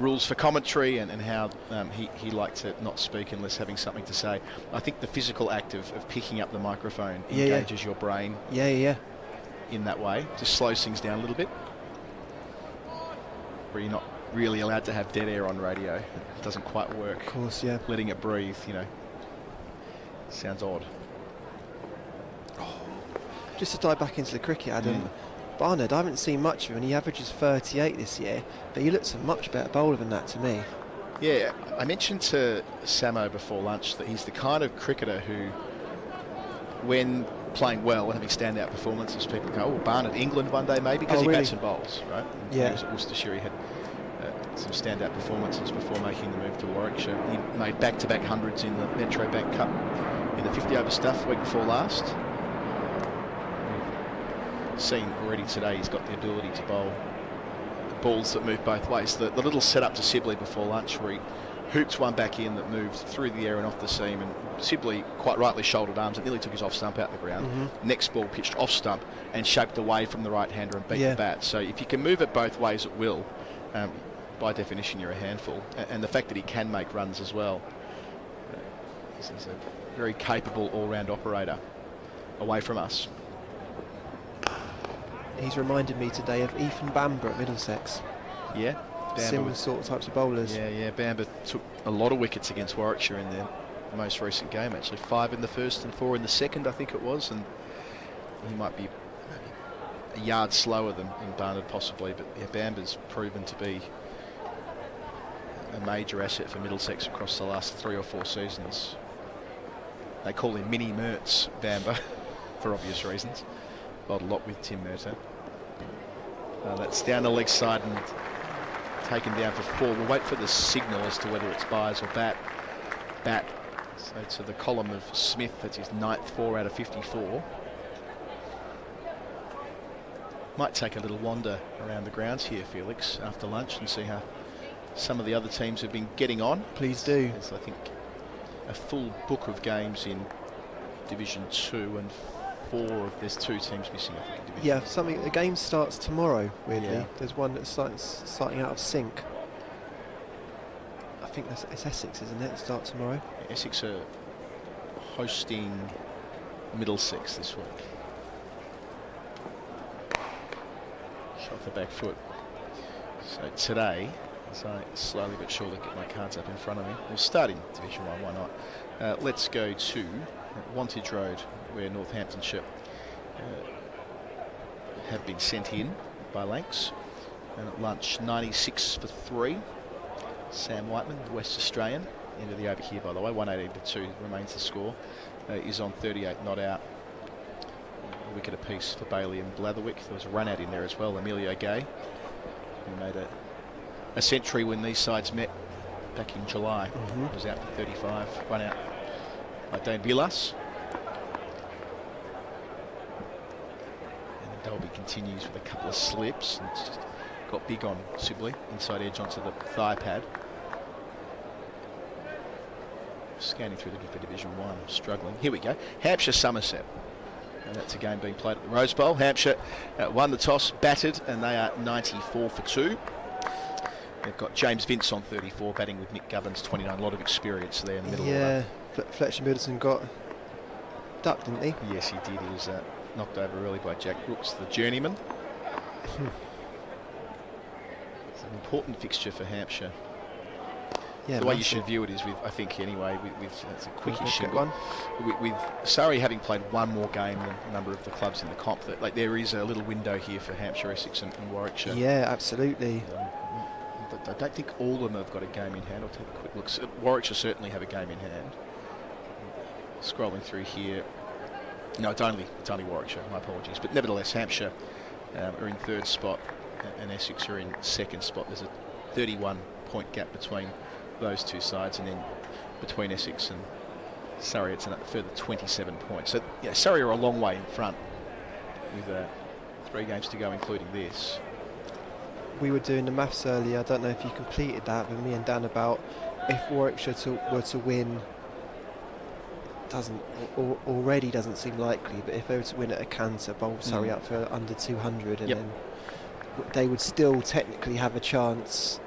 rules for commentary and how he liked to not speak unless having something to say. I think the physical act of picking up the microphone engages your brain in that way, just slows things down a little bit, where you're not really allowed to have dead air on radio. It doesn't quite work. Of course, letting it breathe, sounds odd. Just to dive back into the cricket, Adam, Barnard, I haven't seen much of him, and he averages 38 this year, but he looks a much better bowler than that to me. Yeah, I mentioned to Samo before lunch that he's the kind of cricketer who, when playing well and having standout performances, people go, Barnard, England one day maybe, because he bats and bowls, right? Yeah. He was at Worcestershire, he had some standout performances before making the move to Warwickshire. He made back-to-back hundreds in the Metro Bank Cup in the 50 over stuff week before last. We've seen already today he's got the ability to bowl balls that move both ways. The little setup to Sibley before lunch where he hooped one back in that moved through the air and off the seam, and Sibley quite rightly shouldered arms and nearly took his off stump out the ground. Next ball pitched off stump and shaped away from the right hander and beat the bat. So if you can move it both ways at will, by definition you're a handful, and the fact that he can make runs as well. He's a very capable all-round operator away from us. He's reminded me today of Ethan Bamber at Middlesex. Yeah, similar sort of types of bowlers. Yeah, Bamber took a lot of wickets against Warwickshire in their most recent game, actually 5 in the first and 4 in the second, I think it was, and he might be a yard slower than Barnard possibly, but Bamber's proven to be a major asset for Middlesex across the last 3 or 4 seasons. They call him Mini Mertz, Bamber, for obvious reasons. Bowled a lot with Tim Merter. That's down the leg side and taken down for 4. We'll wait for the signal as to whether it's byes or bat. So to the column of Smith, that's his 9th 4 out of 54. Might take a little wander around the grounds here, Felix, after lunch and see how some of the other teams have been getting on. Please do. There's, I think, a full book of games in Division 2 and 4. There's 2 teams missing, I think, in Division 2. The game starts tomorrow, weirdly. There's one that's starting out of sync. I think it's Essex, isn't it? Start tomorrow. Essex are hosting Middlesex this week. Shot the back foot. So today, As I slowly but surely get my cards up in front of me. We'll start in Division 1, why not? Let's go to Wantage Road, where Northamptonshire have been sent in by Lancs. And at lunch, 96 for 3. Sam Whiteman, the West Australian, into the over here, by the way, 118 to 2 remains the score. Is on 38 not out. A wicket apiece for Bailey and Blatherwick. There was a run out in there as well. Emilio Gay, who made a century when these sides met back in July. Was out for 35. Run out by Dane Villas. And Dolby continues with a couple of slips. And it's just got big on Sibley. Inside edge onto the thigh pad. Scanning through looking for Division 1, struggling. Here we go. Hampshire Somerset. And that's a game being played at the Rose Bowl. Hampshire won the toss, batted, and they are 94 for 2. They've got James Vince on 34, batting with Nick Govins, 29. A lot of experience there in the middle. Yeah, Fletcher Middleton got ducked, didn't he? Yes, he did. He was knocked over early by Jack Brooks, the journeyman. It's an important fixture for Hampshire. Yeah, the way you should view it is with, I think anyway, with it's a quickish one. With Surrey having played one more game than a number of the clubs in the comp, that like there is a little window here for Hampshire, Essex and Warwickshire. Yeah, absolutely. But I don't think all of them have got a game in hand. I'll take a quick look. Warwickshire certainly have a game in hand. Scrolling through here. No, it's only Warwickshire, my apologies. But nevertheless, Hampshire are in 3rd spot and Essex are in 2nd spot. There's a 31-point gap between those two sides, and then between Essex and Surrey it's a further 27 points. So yeah, Surrey are a long way in front with 3 games to go, including this. We were doing the maths earlier. I don't know if you completed that with me and Dan about if Warwickshire were to win. Already doesn't seem likely, but if they were to win at a canter, bowl Surrey up for under 200, and then they would still technically have a chance.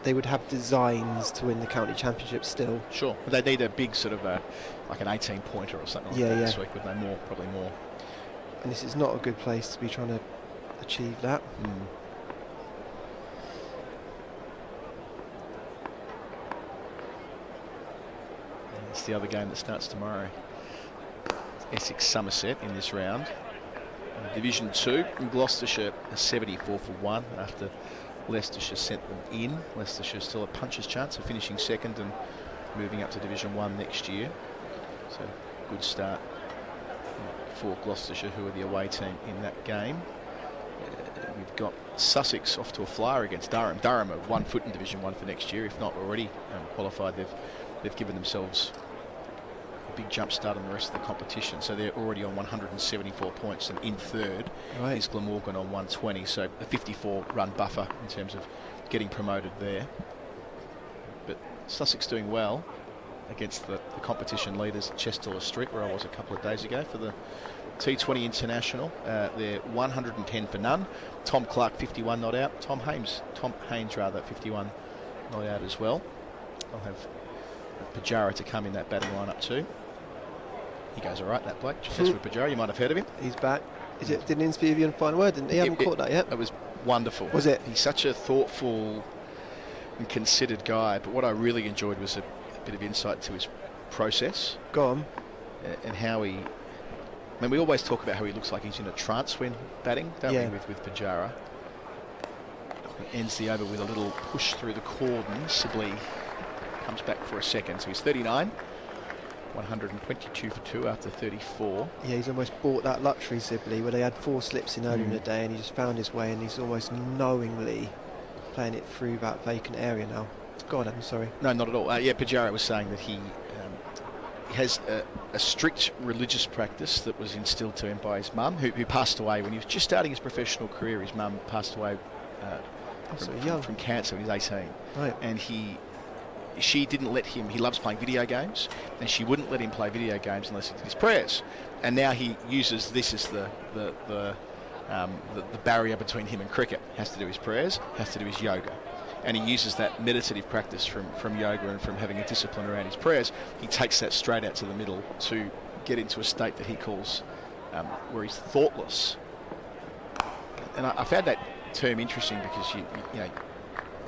They would have designs to win the county championship still. Sure, but they need a big sort of like an 18-pointer or something like that this week, with no more, probably more. And this is not a good place to be trying to achieve that. It's the other game that starts tomorrow. Essex Somerset in this round. Division 2 in Gloucestershire, a 74 for 1 after Leicestershire sent them in. Leicestershire still a puncher's chance of finishing 2nd and moving up to Division 1 next year. So good start for Gloucestershire, who are the away team in that game. We've got Sussex off to a flyer against Durham. Durham are 1 foot in Division 1 for next year, if not already qualified. They've given themselves a big jump start on the rest of the competition, so they're already on 174 points, and in 3rd is Glamorgan on 120, so a 54-run buffer in terms of getting promoted there. But Sussex doing well against the competition leaders at Chester Street, where I was a couple of days ago for the T20 International. They're 110 for none. Tom Clark 51 not out. Tom Haynes 51 not out as well. I'll have Pajara to come in that batting lineup too. He goes all right, that bloke. Edward Pajara, you might have heard of him. He's back. Did an interview in final word, didn't he? Haven't caught that yet. It was wonderful. Was it? He's such a thoughtful and considered guy, but what I really enjoyed was a bit of insight to his process. Go on. And how he... I mean, we always talk about how he looks like he's in a trance when batting, don't we, with Pajara. He ends the over with a little push through the cordon. Sibley comes back for a second, so he's 39. 122 for 2 after 34. Yeah, he's almost bought that luxury, Sibley, where they had 4 slips in earlier in the day, and he just found his way, and he's almost knowingly playing it through that vacant area now. Go on, I'm sorry. No, not at all. Pajara was saying that he has a strict religious practice that was instilled to him by his mum, who passed away when he was just starting his professional career. His mum passed away from cancer when he was 18. Right. And she didn't let him, he loves playing video games, and she wouldn't let him play video games unless he did his prayers. And now he uses this as the barrier between him and cricket. Has to do his prayers, has to do his yoga. And he uses that meditative practice from yoga and from having a discipline around his prayers. He takes that straight out to the middle to get into a state that he calls where he's thoughtless. And I found that term interesting because you know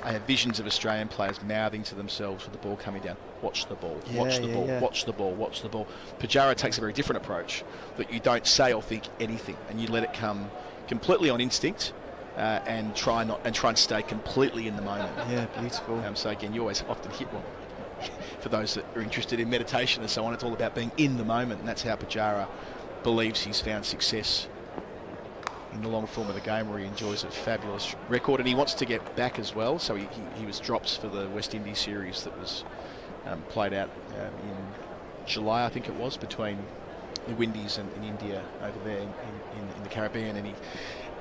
I have visions of Australian players mouthing to themselves with the ball coming down. Watch the ball, watch the ball, watch the ball, watch the ball. Pujara takes a very different approach, that you don't say or think anything, and you let it come completely on instinct, and try and stay completely in the moment. Yeah, beautiful. So again, you always often hit one. For those that are interested in meditation and so on, it's all about being in the moment, and that's how Pujara believes he's found success in the long form of the game, where he enjoys a fabulous record, and he wants to get back as well. So he was dropped for the West Indies series that was played out in July, I think it was, between the Windies and India over there in the Caribbean.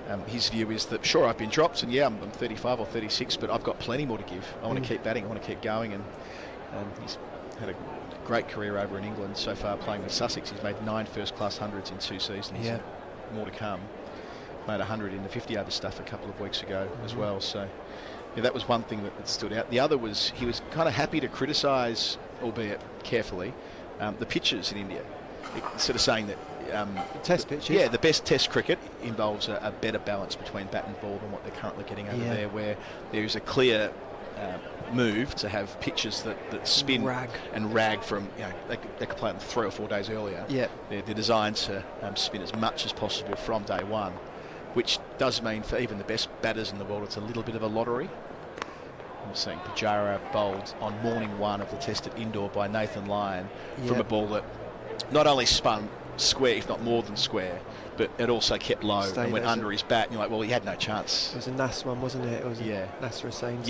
And his view is that, sure, I've been dropped, and I'm 35 or 36, but I've got plenty more to give. I want to keep batting, I want to keep going, and he's had a great career over in England so far, playing with Sussex. He's made 9 first-class hundreds in 2 seasons. Yeah. More to come. Made 100 in the 50-over stuff a couple of weeks ago as well. So that was one thing that stood out. The other was he was kind of happy to criticise, albeit carefully, the pitches in India. Sort of saying that test pitches. Yeah, the best test cricket involves a better balance between bat and ball than what they're currently getting over there, where there is a clear move to have pitches that spin and rag from, they could play them 3 or 4 days earlier. Yeah. They're designed to spin as much as possible from day one, which does mean for even the best batters in the world, it's a little bit of a lottery. I'm seeing Pujara bowled on morning 1 of the test at indoor by Nathan Lyon from a ball that not only spun square, if not more than square, but it also kept low and went under his bat, and you're like, well, he had no chance. It was a Nas one, wasn't it? It was a Nasser Hussain.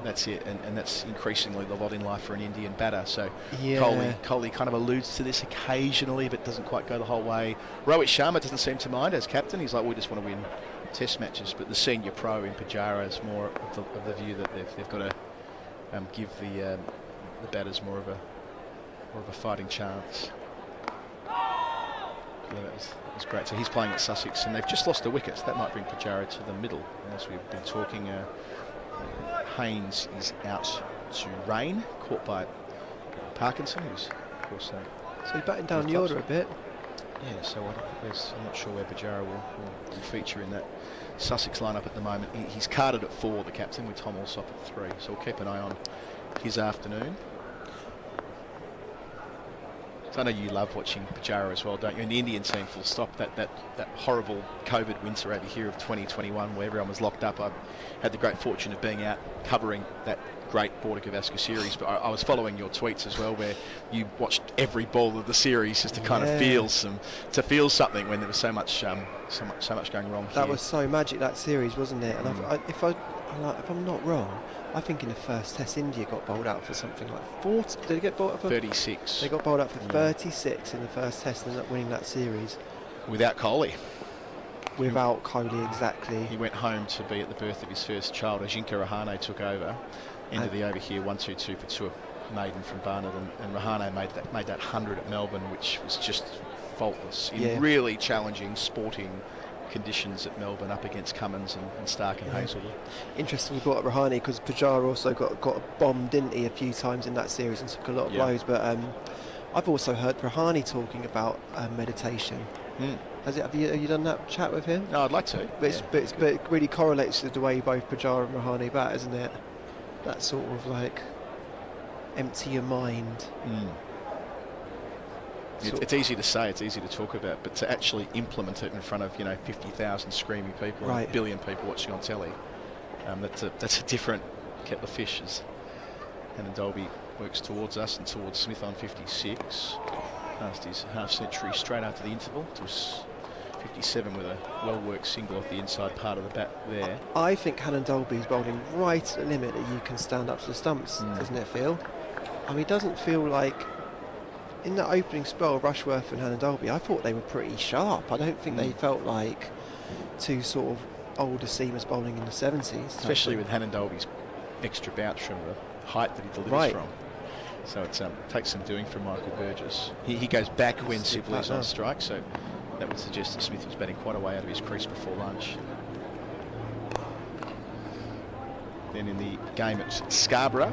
That's it, and that's increasingly the lot in life for an Indian batter. So Yeah. Kohli kind of alludes to this occasionally, but doesn't quite go the whole way. Rohit Sharma doesn't seem to mind as captain. He's like, we just want to win test matches, but the senior pro in Pujara is more of the view that they've got to give the batters more of a fighting chance. Yeah, that was great. So he's playing at Sussex, and they've just lost the wickets. That might bring Pujara to the middle. As we've been talking, Hain is out to rain, caught by Parkinson, who's of course. So he's batting down the order a bit. Yeah, so I'm not sure where Pujara will feature in that Sussex lineup at the moment. He's carded at 4, the captain, with Tom Alsop at 3. So we'll keep an eye on his afternoon. So I know you love watching Pujara as well, don't you? And the Indian team, full stop. That horrible COVID winter over here of 2021, where everyone was locked up. I had the great fortune of being out covering that great Border Gavaskar series, but I was following your tweets as well, where you watched every ball of the series just to kind of feel something when there was so much going wrong. That was so magic, that series, wasn't it? And if I'm not wrong, I think in the first test India got bowled out for something like 40. Did they get bowled out for 36? They got bowled out for 36 in the first test and ended up winning that series. Without Kohli. Without Kohli, exactly. He went home to be at the birth of his first child. Ajinkya Rahane took over. Into the over here, 1-2-2 for 2 maiden from Barnett, and Rahane made that 100 at Melbourne, which was just faultless in really challenging sporting conditions at Melbourne, up against Cummins and Stark and Hazelwood. Interesting you brought up Rahane, because Pujara also got bombed, didn't he, a few times in that series and took a lot of blows. But I've also heard Rahane talking about meditation. Have you done that chat with him? No, I'd like to. But it really correlates with the way both Pujara and Rahane bat, isn't it? That sort of like empty your mind. It's easy to say, it's easy to talk about, but to actually implement it in front of 50,000 screaming people, and a billion people watching on telly, that's a different kettle of fish. As Hannon Dolby works towards us and towards Smith on 56, past his half century straight after the interval. It was 57 with a well-worked single off the inside part of the bat there. I think Hannon Dolby is bowling right at the limit that you can stand up to the stumps, doesn't it feel? I mean, it doesn't feel like... In that opening spell, Rushworth and Hannon Dolby, I thought they were pretty sharp. I don't think they felt like two sort of older seamers bowling in the 70s. Especially with Hannon Dolby's extra bounce from the height that he delivers from. So it takes some doing from Michael Burgess. He goes back when Sibley's on strike, so that would suggest that Smith was batting quite a way out of his crease before lunch. Then in the game at Scarborough,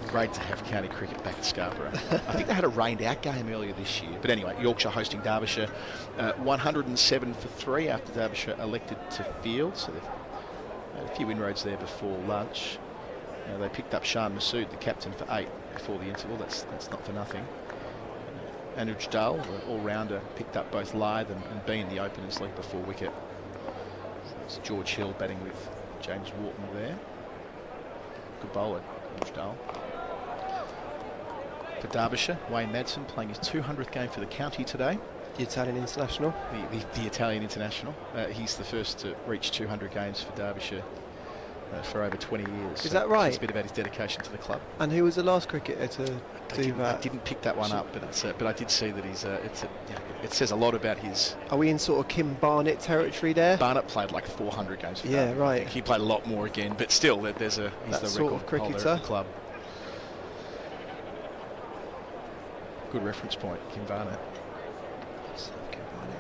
great to have county cricket back at Scarborough. I think they had a rained-out game earlier this year. But anyway, Yorkshire hosting Derbyshire, 107 for 3 after Derbyshire elected to field. So they've had a few inroads there before lunch. They picked up Shan Masood, the captain, for 8 before the interval. That's not for nothing. Anuj Dal, the all-rounder, picked up both Lyth and Bean, the openers, lead before wicket. It's George Hill batting with James Wharton there. Good bowler, Anuj Dal. For Derbyshire, Wayne Madsen playing his 200th game for the county today. The Italian international. The Italian international. He's the first to reach 200 games for Derbyshire for over 20 years. Is that right? It's a bit about his dedication to the club. And who was the last cricketer to do that? I didn't pick that one up, but I did see that it says a lot about his. Are we in sort of Kim Barnett territory there? Barnett played like 400 games for Derby. Right. He played a lot more again, but still, he's that the sort record of cricketer holder at the club. Good reference point, Kim Barnett.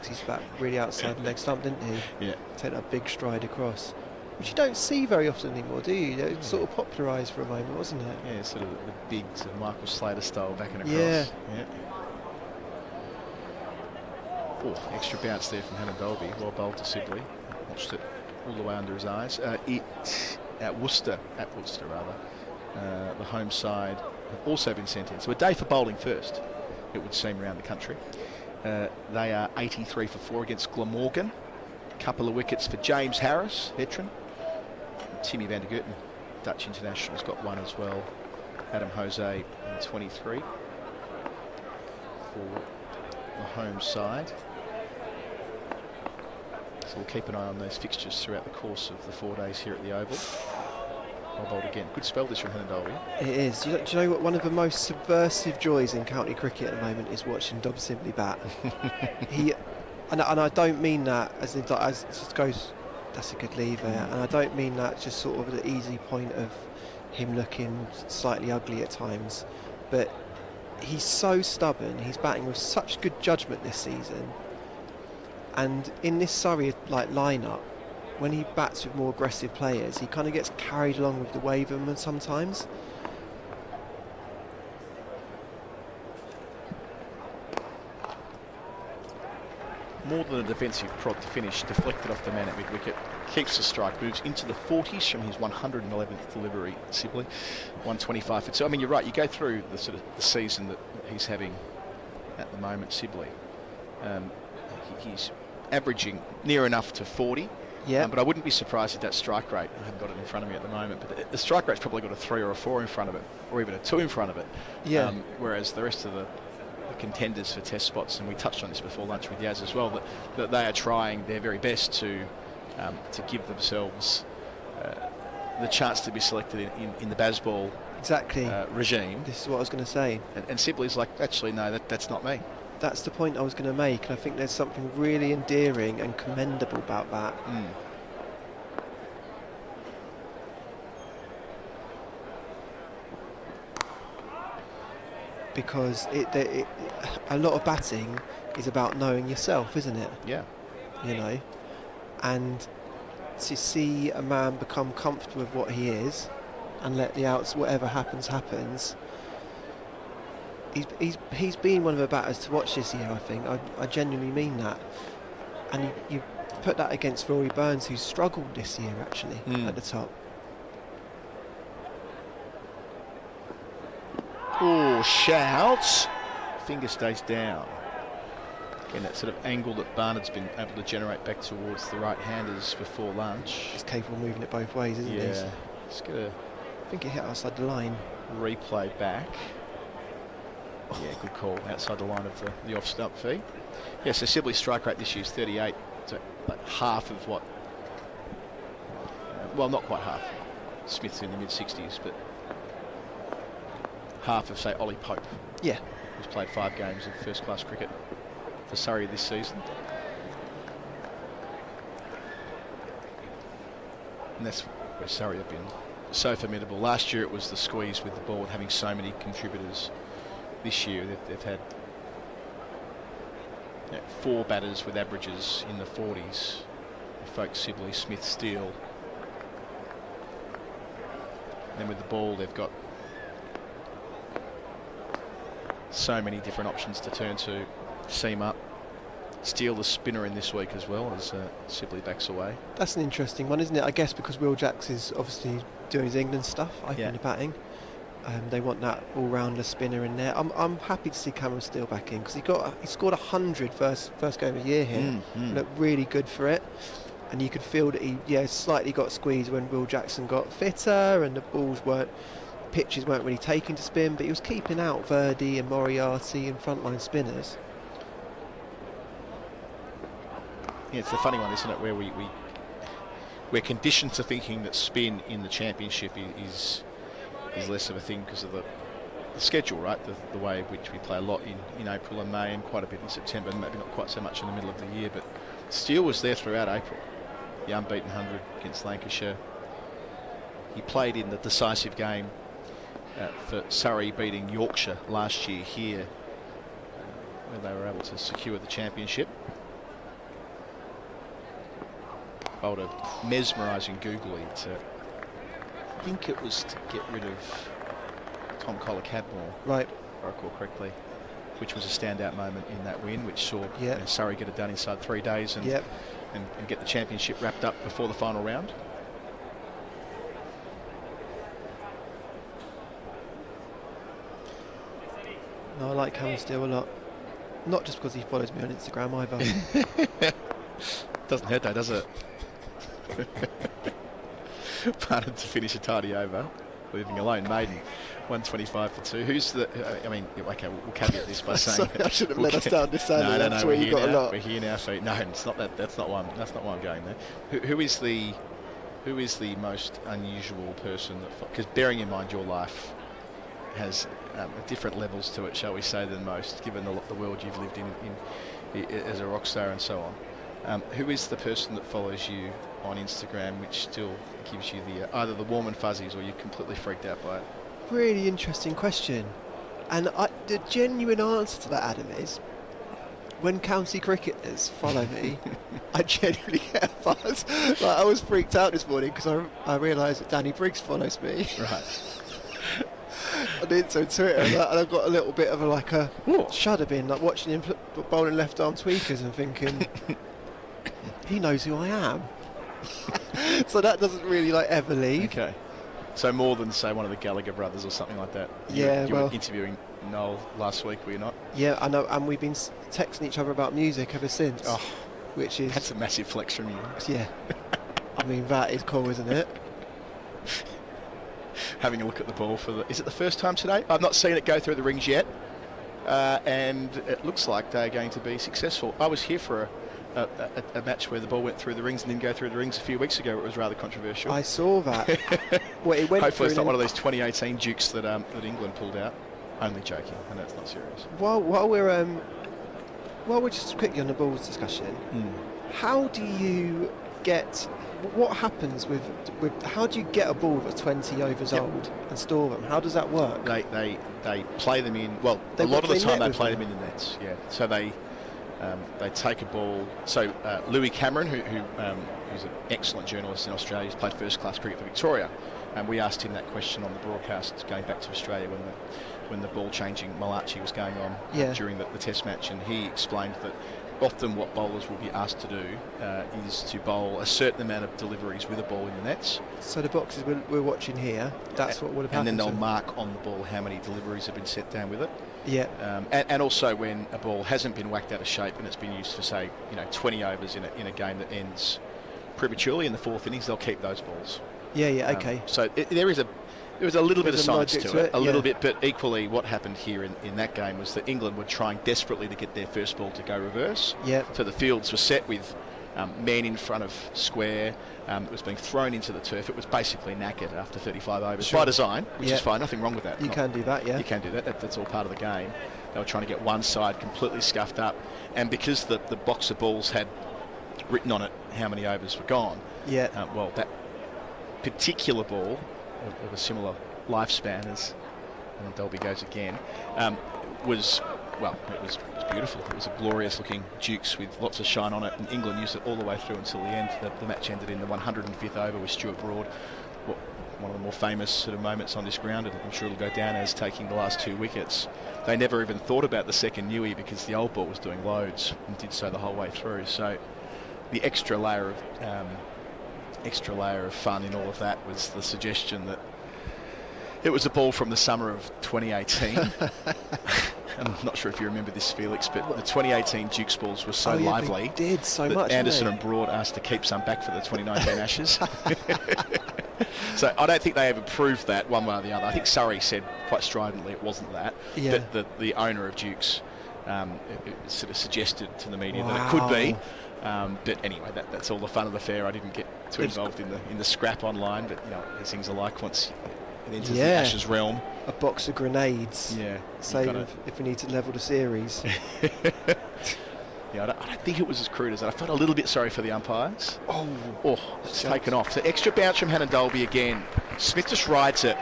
He's back really outside the leg stump, didn't he? Yeah. Take that big stride across, which you don't see very often anymore, do you? It sort of popularised for a moment, wasn't it? Yeah, sort of the big sort of Michael Slater style back and across. Yeah. Oh, extra bounce there from Hannah Dolby. Well bowled to Sibley. Watched it all the way under his eyes. At Worcester, the home side have also been sent in. So a day for bowling first, it would seem, around the country. They are 83 for 4 against Glamorgan. Couple of wickets for James Harris, veteran. And Timmy van der Gerten, Dutch international, has got one as well. Adam Jose in 23 for the home side. So we'll keep an eye on those fixtures throughout the course of the 4 days here at the Oval. Well bowled again. Good spell this from Hannah Dolby. It is. Do you know what? One of the most subversive joys in county cricket at the moment is watching Dob Sibley bat. And I don't mean that as it just goes, that's a good lever, and I don't mean that just sort of the easy point of him looking slightly ugly at times, but he's so stubborn. He's batting with such good judgment this season, and in this Surrey lineup, when he bats with more aggressive players, he kind of gets carried along with the wave of them sometimes. More than a defensive prod to finish, deflected off the man at mid-wicket. Keeps the strike, moves into the 40s from his 111th delivery at Sibley. 125 for 2. I mean, you're right, you go through the sort of the season that he's having at the moment, Sibley. He's averaging near enough to 40. Yeah. But I wouldn't be surprised at that strike rate. I haven't got it in front of me at the moment, but the strike rate's probably got a 3 or a 4 in front of it, or even a 2 in front of it. Yeah. Whereas the rest of the contenders for test spots, and we touched on this before lunch with Yas as well, that they are trying their very best to give themselves the chance to be selected in the Bazball regime. This is what I was going to say. And Sibley's like, actually, no, that's not me. That's the point I was going to make, and I think there's something really endearing and commendable about that. Because a lot of batting is about knowing yourself, isn't it? Yeah. You know, and to see a man become comfortable with what he is and let the outs, whatever happens. He's been one of the batters to watch this year, I think. I genuinely mean that. And you put that against Rory Burns, who's struggled this year actually at the top. Oh, shouts. Finger stays down. Again, that sort of angle that Barnard's been able to generate back towards the right-handers before lunch. He's capable of moving it both ways, isn't he? Yeah. Let's get a... I think it hit outside the line. Replay back. Yeah, good call. Outside the line of the off-stump fee. Yeah, so Sibley's strike rate this year is 38. So like half of what... well, not quite half. Smith's in the mid-60s, but... half of, say, Ollie Pope. Yeah. Who's played 5 games of first-class cricket for Surrey this season. And that's where Surrey have been so formidable. Last year it was the squeeze with the ball and having so many contributors. This year they've had 4 batters with averages in the 40s. Folks, Sibley, Smith, Steele. And then with the ball they've got so many different options to turn to. Seam up. Steele the spinner in this week as well as Sibley backs away. That's an interesting one, isn't it? I guess because Will Jacks is obviously doing his England stuff, in the batting. They want that all-rounder spinner in there. I'm happy to see Cameron Steele back in because he scored 100 first game of the year here. Looked really good for it, and you could feel that he slightly got squeezed when Will Jackson got fitter and the pitches weren't really taken to spin, but he was keeping out Verdi and Moriarty and frontline spinners. Yeah, it's a funny one, isn't it, where we're conditioned to thinking that spin in the championship is less of a thing because of the schedule, right? The way in which we play a lot in April and May and quite a bit in September, and maybe not quite so much in the middle of the year. But Steele was there throughout April. The unbeaten 100 against Lancashire. He played in the decisive game for Surrey beating Yorkshire last year here, where they were able to secure the championship. Bowled a mesmerising googly to, I think it was to get rid of Tom Collar-Cadmore, right, if I recall correctly, which was a standout moment in that win, which saw Surrey get it done inside 3 days and get the championship wrapped up before the final round. No, I like Cameron Steele a lot. Not just because he follows me on Instagram either. Doesn't hurt though, does it? Parted to finish a tidy over, leaving alone maiden, 125 for 2. Who's the? Okay, we'll caveat this by saying. Sorry, I should have let us down this Saturday. No. That's where you got a lot. We're here now. So no, it's not that. That's not why I'm going there. Who is the most unusual person? Because bearing in mind your life has different levels to it, shall we say, than most, given the world you've lived in as a rock star and so on. Who is the person that follows you on Instagram which still gives you either the warm and fuzzies or you're completely freaked out by it? Really interesting question. And the genuine answer to that, Adam, is when county cricketers follow me, I genuinely get a buzz. I was freaked out this morning because I realised that Danny Briggs follows me. Right. On Twitter, and I've got a little bit of a shudder bin, like watching him bowling left arm tweakers and thinking, he knows who I am. So that doesn't really ever leave. Okay. So more than, say, one of the Gallagher brothers or something like that. You were interviewing Noel last week, were you not? Yeah, I know, and we've been texting each other about music ever since. Oh, which is... That's a massive flex from you. Yeah. I mean, that is cool, isn't it? Having a look at the ball is it the first time today? I've not seen it go through the rings yet, and it looks like they're going to be successful. I was here for a match where the ball went through the rings and didn't go through the rings a few weeks ago. It was rather controversial. I saw that. It went Hopefully it's not one of those 2018 dukes that England pulled out. Only joking. I know it's not serious. While we're just quickly on the balls discussion, how do you get? What happens with how do you get a ball that's 20 overs old and store them? How does that work? They play them in. Well, a lot of the time they play them in the nets. Yeah. So they take a ball. So Louis Cameron, who's an excellent journalist in Australia, he's played first class cricket for Victoria, and we asked him that question on the broadcast going back to Australia when the ball changing Malachi was going on during the test match, and he explained that often what bowlers will be asked to do is to bowl a certain amount of deliveries with a ball in the nets. So the boxes we're watching here, that's what would have happened. And then they'll mark on the ball how many deliveries have been set down with it. Yeah. And also when a ball hasn't been whacked out of shape and it's been used for, say, 20 overs in a game that ends prematurely in the fourth innings, they'll keep those balls. Yeah, okay. So there was a little bit of science to it, a little bit, but equally what happened here in that game was that England were trying desperately to get their first ball to go reverse. Yeah. So the fields were set with men in front of square. It was being thrown into the turf. It was basically knackered after 35 overs by design, which is fine. Nothing wrong with that. You can do that, yeah. You can do that. That's all part of the game. They were trying to get one side completely scuffed up, and because the box of balls had written on it how many overs were gone. Yeah. Well, that particular ball of a similar lifespan as Dolby goes again was beautiful. It was a glorious looking Dukes with lots of shine on it, and England used it all the way through until the end. The match ended in the 105th over with Stuart Broad, one of the more famous sort of moments on this ground, and I'm sure it'll go down as taking the last 2 wickets. They never even thought about the second Newey because the old ball was doing loads and did so the whole way through. So the extra layer of extra layer of fun in all of that was the suggestion that it was a ball from the summer of 2018. I'm not sure if you remember this, Felix, but the 2018 Dukes balls were so lively. They did so that much. Anderson and Broad asked to keep some back for the 2019 Ashes. So I don't think they ever proved that one way or the other. I think Surrey said quite stridently it wasn't that. Yeah. But the owner of Dukes it sort of suggested to the media that it could be. But anyway, that's all the fun of the fair. I didn't get too involved in the scrap online, but these things are like once it enters the Ashes realm. A box of grenades. Yeah. Save if we need to level the series. Yeah, I don't think it was as crude as that. I felt a little bit sorry for the umpires. Oh, it's taken off. So extra bounce from Hannah Dolby again. Smith just rides it.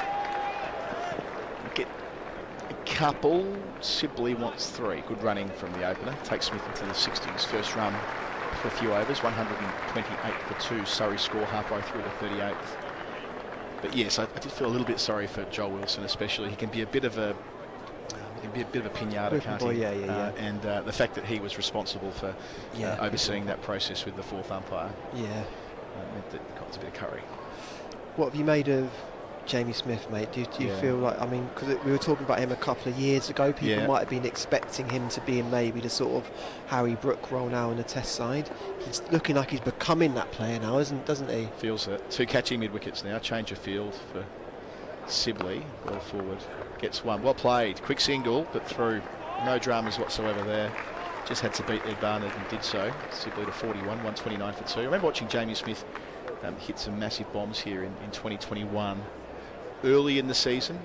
Get a couple. Sibley wants 3. Good running from the opener. Takes Smith into the 60s. First run for a few overs. 128 for 2. Surrey score halfway through the 38th. But yes, I did feel a little bit sorry for Joel Wilson, especially. He can be a bit of a pinata, can't he? Yeah. And the fact that he was responsible for overseeing that process with the 4th umpire meant that he got a bit of curry. What have you made of Jamie Smith, mate? Do you feel like, I mean, because we were talking about him a couple of years ago, people might have been expecting him to be in maybe the sort of Harry Brook role now in the Test side. He's looking like he's becoming that player now, doesn't he? Feels it. 2 catching mid-wickets now. Change of field for Sibley. Ball forward. Gets 1. Well played. Quick single, but through. No dramas whatsoever there. Just had to beat Ed Barnard and did so. Sibley to 41, 129 for 2. I remember watching Jamie Smith hit some massive bombs here in 2021. Early in the season,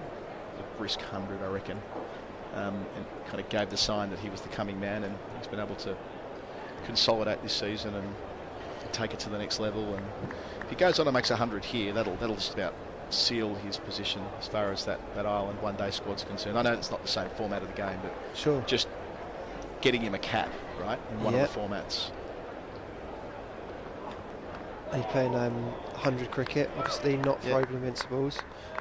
a brisk 100, I reckon, and kind of gave the sign that he was the coming man, and he's been able to consolidate this season and take it to the next level. And if he goes on and makes 100 here, that'll just about seal his position as far as that Ireland one-day squad's concerned. I know it's not the same format of the game, but sure, just getting him a cap, right, in one of the formats. He's playing 100 cricket, obviously not for Oval Invincibles,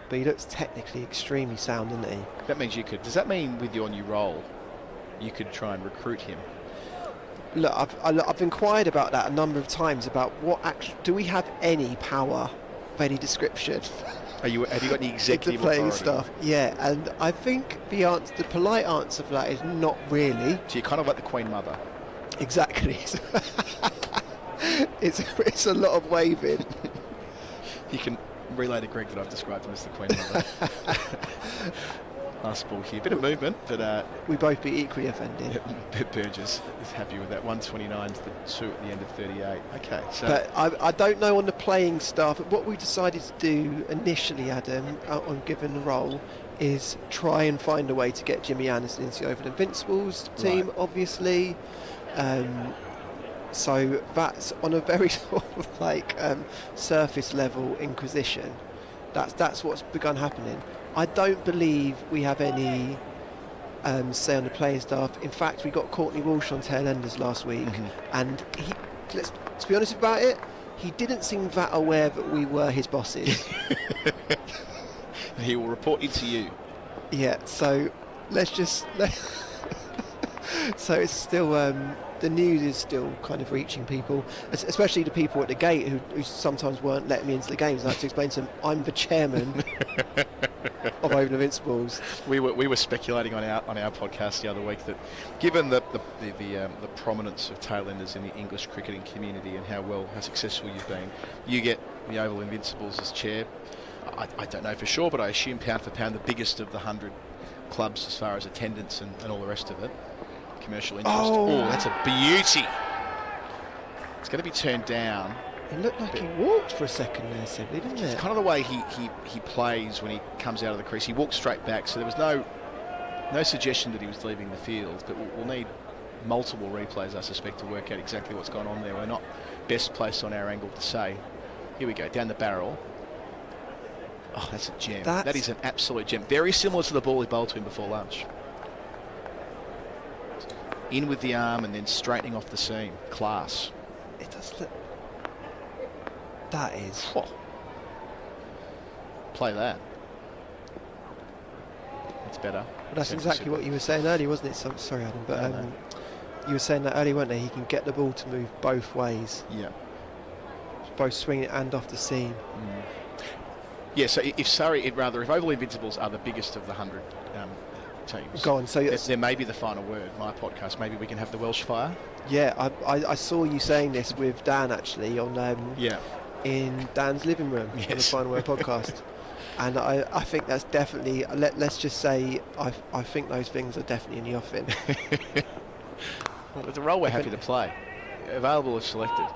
but he looks technically extremely sound, doesn't he? That means you could. Does that mean with your new role, you could try and recruit him? Look, I've inquired about that a number of times about what actually do we have any power of any description? Have you got any executive playing authority? stuff? Yeah, and I think the polite answer for that is not really. So you're kind of like the Queen Mother. Exactly. It's a lot of waving. You can relay to Greg that I've described him as the Queen Mother. Last ball here, bit of movement, but we both be equally offended. Burgess is happy with that. 129 to 2 at the end of 38. Okay, so but I don't know on the playing staff. What we decided to do initially, Adam, on given the role, is try and find a way to get Jimmy Anderson into the Oval Invincibles team, obviously. So that's on a very sort of like surface level inquisition. That's what's begun happening. I don't believe we have any say on the playing staff. In fact, we got Courtney Walsh on tail enders last week, and let's be honest about it, he didn't seem that aware that we were his bosses. He will report it to you. Yeah, so so it's still the news is still kind of reaching people, especially the people at the gate who sometimes weren't letting me into the games. I had to explain to them, I'm the chairman of Oval Invincibles. We were speculating on our podcast the other week that, given the prominence of tailenders in the English cricketing community and how successful you've been, you get the Oval Invincibles as chair. I don't know for sure, but I assume pound for pound the biggest of the 100 clubs as far as attendance and all the rest of it. Commercial interest. Oh, that's a beauty. It's going to be turned down. It looked like he walked for a second there, Sibley, didn't it? It's kind of the way he plays when he comes out of the crease. He walks straight back, so there was no suggestion that he was leaving the field. But we'll need multiple replays, I suspect, to work out exactly what's gone on there. We're not best placed on our angle to say. Here we go, down the barrel. Oh, that's a gem. That is an absolute gem. Very similar to the ball he bowled to him before lunch. In with the arm and then straightening off the seam. Class. It does look... That is... Oh. Play that. It's better. Well, that's exactly what you were saying earlier, wasn't it? So, sorry, Adam, but you were saying that earlier, weren't they? He can get the ball to move both ways. Yeah. both swing and off the seam. Yeah, so if Oval Invincibles are the biggest of the 100 teams, go on. So there may be the final word. My podcast, maybe we can have the Welsh Fire. Yeah, I saw you saying this with Dan actually on in Dan's living room on the Final Word podcast, and I think that's definitely. Let's just say I think those things are definitely in the offing. Well, it's a role we're happy to play. Available as selected.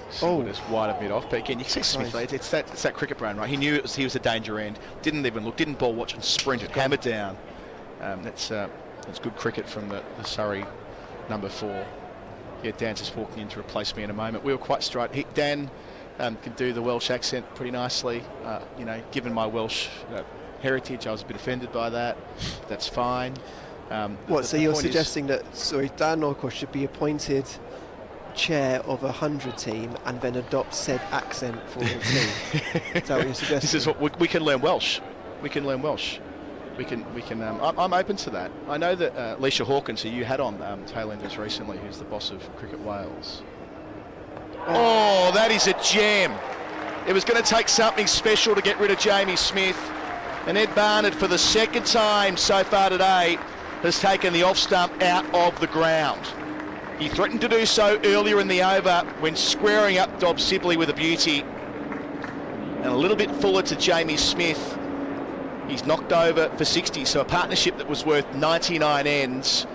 It's wide a bit off, but again, you see Smith. It's that cricket brain, right? He knew he was a danger end. Didn't even look. Didn't ball watch and sprinted. Hammered down. That's good cricket from the Surrey number 4. Yeah, Dan's just walking in to replace me in a moment. We were quite straight. Dan can do the Welsh accent pretty nicely. Given my Welsh heritage, I was a bit offended by that. That's fine. So you're suggesting that Dan Norcross should be appointed chair of a 100 team and then adopt said accent for the team? Is that what you're suggesting? This is what we can learn Welsh. We can learn Welsh. We can. I'm open to that. I know that Leisha Hawkins, who you had on Tailenders recently, who's the boss of Cricket Wales. Oh, that is a gem. It was going to take something special to get rid of Jamie Smith, and Ed Barnard, for the second time so far today, has taken the off stump out of the ground. He threatened to do so earlier in the over when squaring up Dob Sibley with a beauty, and a little bit fuller to Jamie Smith. He's knocked over for 60, so a partnership that was worth 99 ends.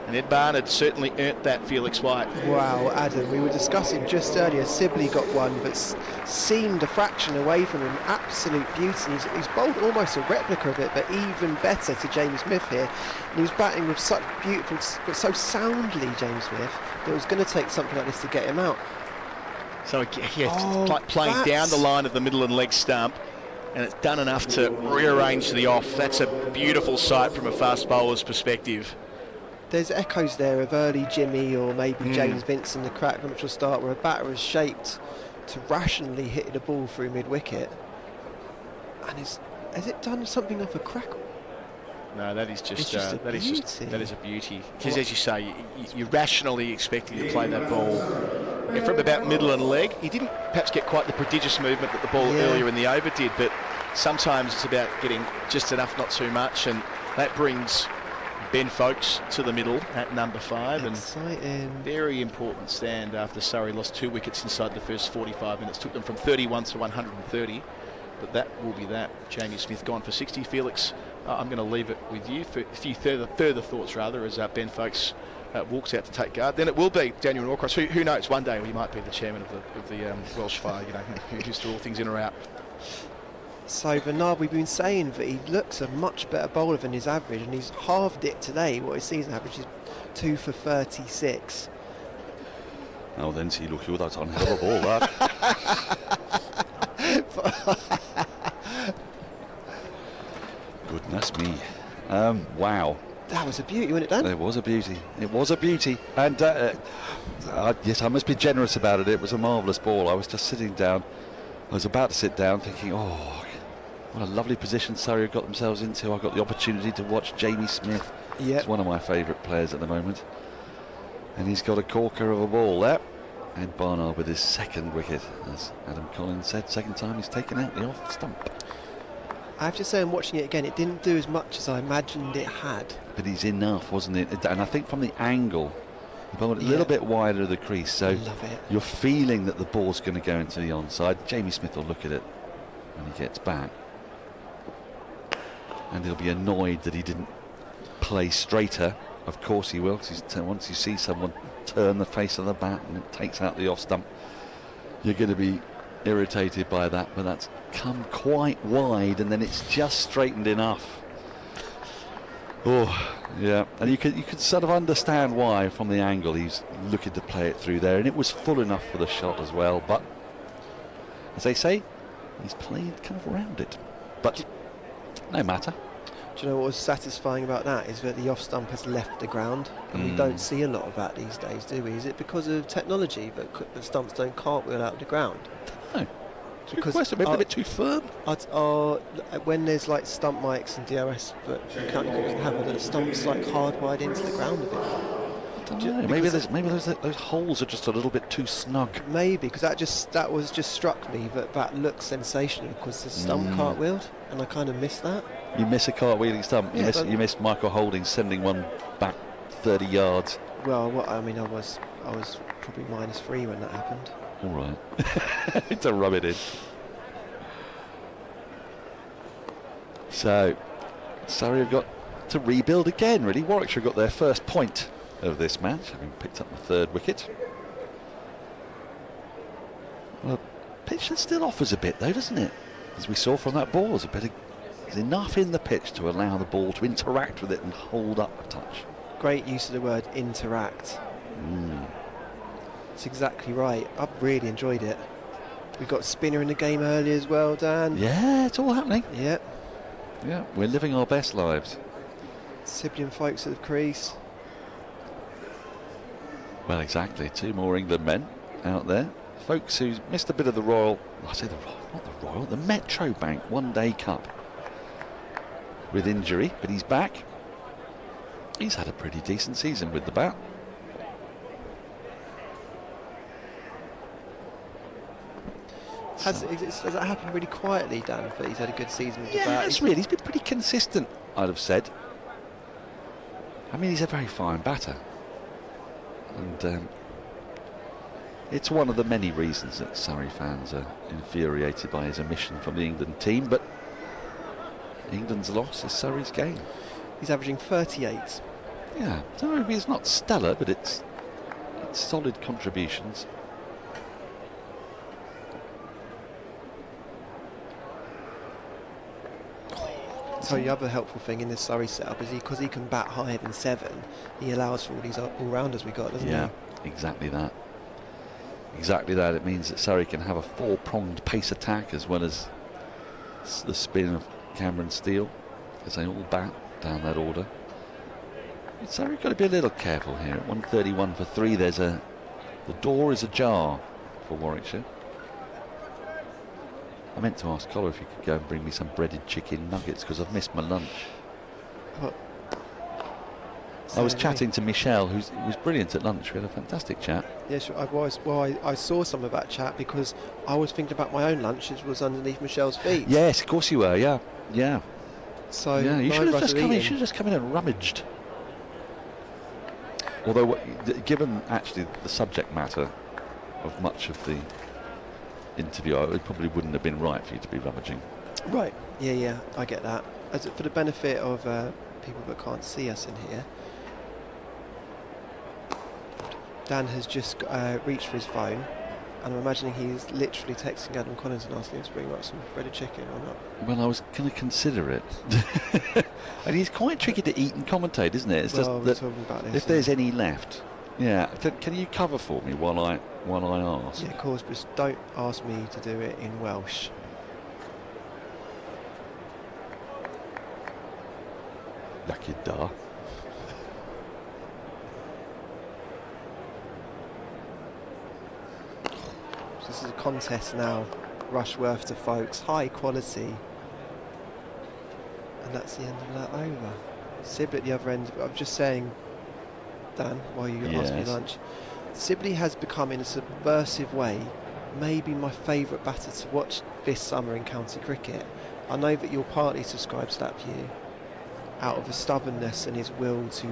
And Ed Barnard certainly earned that, Felix White. Wow, Adam, we were discussing just earlier, Sibley got one, but seemed a fraction away from him. Absolute beauty. He's bowled almost a replica of it, but even better to James Smith here. And he was batting with such beautiful, but so soundly, James Smith, that it was going to take something like this to get him out. So, playing down the line of the middle and leg stump, and it's done enough to rearrange the off. That's a beautiful sight from a fast bowler's perspective. There's echoes there of early Jimmy or maybe James Vincent, the crack premature start, where a batter is shaped to rationally hit the ball through mid-wicket. And has it done something off a crackle? No, that is just that is a beauty. Because as you say, you're rationally expecting to play that ball from about middle and leg. He didn't perhaps get quite the prodigious movement that the ball earlier in the over did, but sometimes it's about getting just enough, not too much, and that brings Ben Folkes to the middle at number 5. Exciting. And very important stand after Surrey lost 2 wickets inside the first 45 minutes. Took them from 31 to 130. But that will be that. Jamie Smith gone for 60. Felix, I'm going to leave it with you for a few further thoughts, rather, as Ben Folkes walks out to take guard. Then it will be Daniel Norcross. Who knows? One day he might be the chairman of the Welsh Fire. Who's to all things in or out. So Bernard, we've been saying that he looks a much better bowler than his average, and he's halved it today. What his season average is 2 for 36. Oh, then see, look, that's on hell of a ball, that. Goodness me. Wow. That was a beauty, wasn't it, Dan? It was a beauty. It was a beauty. And yes, I must be generous about it. It was a marvellous ball. I was just sitting down. I was about to sit down thinking, oh, what a lovely position Surrey have got themselves into. I got the opportunity to watch Jamie Smith. Yep. He's one of my favourite players at the moment. And he's got a corker of a ball there. And Barnard with his second wicket. As Adam Collins said, second time he's taken out the off stump. I have to say, I'm watching it again, it didn't do as much as I imagined it had. But he's enough, wasn't it? And I think from the angle, he bowled a little bit wider of the crease, so you're feeling that the ball's going to go into the onside. Jamie Smith will look at it when he gets back, and he'll be annoyed that he didn't play straighter. Of course he will, because once you see someone turn the face of the bat and it takes out the off stump, you're going to be irritated by that. But that's come quite wide, and then it's just straightened enough. Oh, yeah, and you could sort of understand why from the angle he's looking to play it through there, and it was full enough for the shot as well. But as they say, he's played kind of around it. But no matter. Do you know what was satisfying about that is that the off stump has left the ground, and we don't see a lot of that these days, do we? Is it because of technology that the stumps don't cartwheel out of the ground? No. Because maybe a bit too firm. When there's like stump mics and DRS, but county cricket doesn't have it, the stump's like hardwired into the ground a bit. don't know. Maybe those holes are just a little bit too snug. Maybe, because that was just struck me that looks sensational because the stump cartwheeled, and I kind of missed that. You miss a cartwheeling stump. Yeah, you miss Michael Holding sending one back 30 yards. Well, I was probably -3 when that happened. All right, to rub it in. So, Surrey have got to rebuild again, really. Warwickshire got their first point of this match, having picked up the 3rd wicket. Well, pitch still offers a bit, though, doesn't it? As we saw from that ball, there's enough in the pitch to allow the ball to interact with it and hold up a touch. Great use of the word interact. That's exactly right. I've really enjoyed it. We got spinner in the game early as well, Dan. Yeah, it's all happening. Yeah. Yeah, we're living our best lives. Sibley and folks at the crease. Well, exactly. 2 more England men out there. Folks who's missed a bit of the Royal, the Metro Bank One-Day Cup with injury, but he's back. He's had a pretty decent season with the bat. Has that happened really quietly, Dan, that he's had a good season with the bat? He's been pretty consistent, I'd have said. I mean, he's a very fine batter. And it's one of the many reasons that Surrey fans are infuriated by his omission from the England team, but England's loss is Surrey's gain. He's averaging 38. Yeah, so maybe it's not stellar, but it's solid contributions. So the other helpful thing in this Surrey setup is because he can bat higher than 7, he allows for all these all-rounders we got, doesn't he? Yeah, exactly that. Exactly that. It means that Surrey can have a 4-pronged pace attack as well as the spin of Cameron Steele as they all bat down that order. But Surrey's got to be a little careful here. At 131 for 3, the door is ajar for Warwickshire. I meant to ask Collar if he could go and bring me some breaded chicken nuggets because I've missed my lunch. What? I was chatting to Michelle, who was brilliant at lunch. We had a fantastic chat. Yes, I was. Well, I saw some of that chat because I was thinking about my own lunch, which was underneath Michelle's feet. Yes, of course you were. Yeah, yeah. So yeah, you should have just come in. You should have just come in and rummaged. Although, given actually the subject matter of much of the interview, it probably wouldn't have been right for you to be rummaging. Right. Yeah, I get that. For the benefit of people that can't see us in here, Dan has just reached for his phone, and I'm imagining he's literally texting Adam Collins and asking him to bring up some breaded chicken or not. Well, I was going to consider it. And he's quite tricky to eat and commentate, isn't it? It's well, just we're talking about this, if there's any left. Yeah, can you cover for me while I ask? Yeah, of course, but just don't ask me to do it in Welsh. Lucky da. This is a contest now. Rushworth to folks, high quality. And that's the end of that over. Sibley at the other end. I'm just saying, Dan, while you ask me lunch, Sibley has become, in a subversive way, maybe my favourite batter to watch this summer in county cricket. I know that you'll partly subscribe to that view, out of his stubbornness and his will to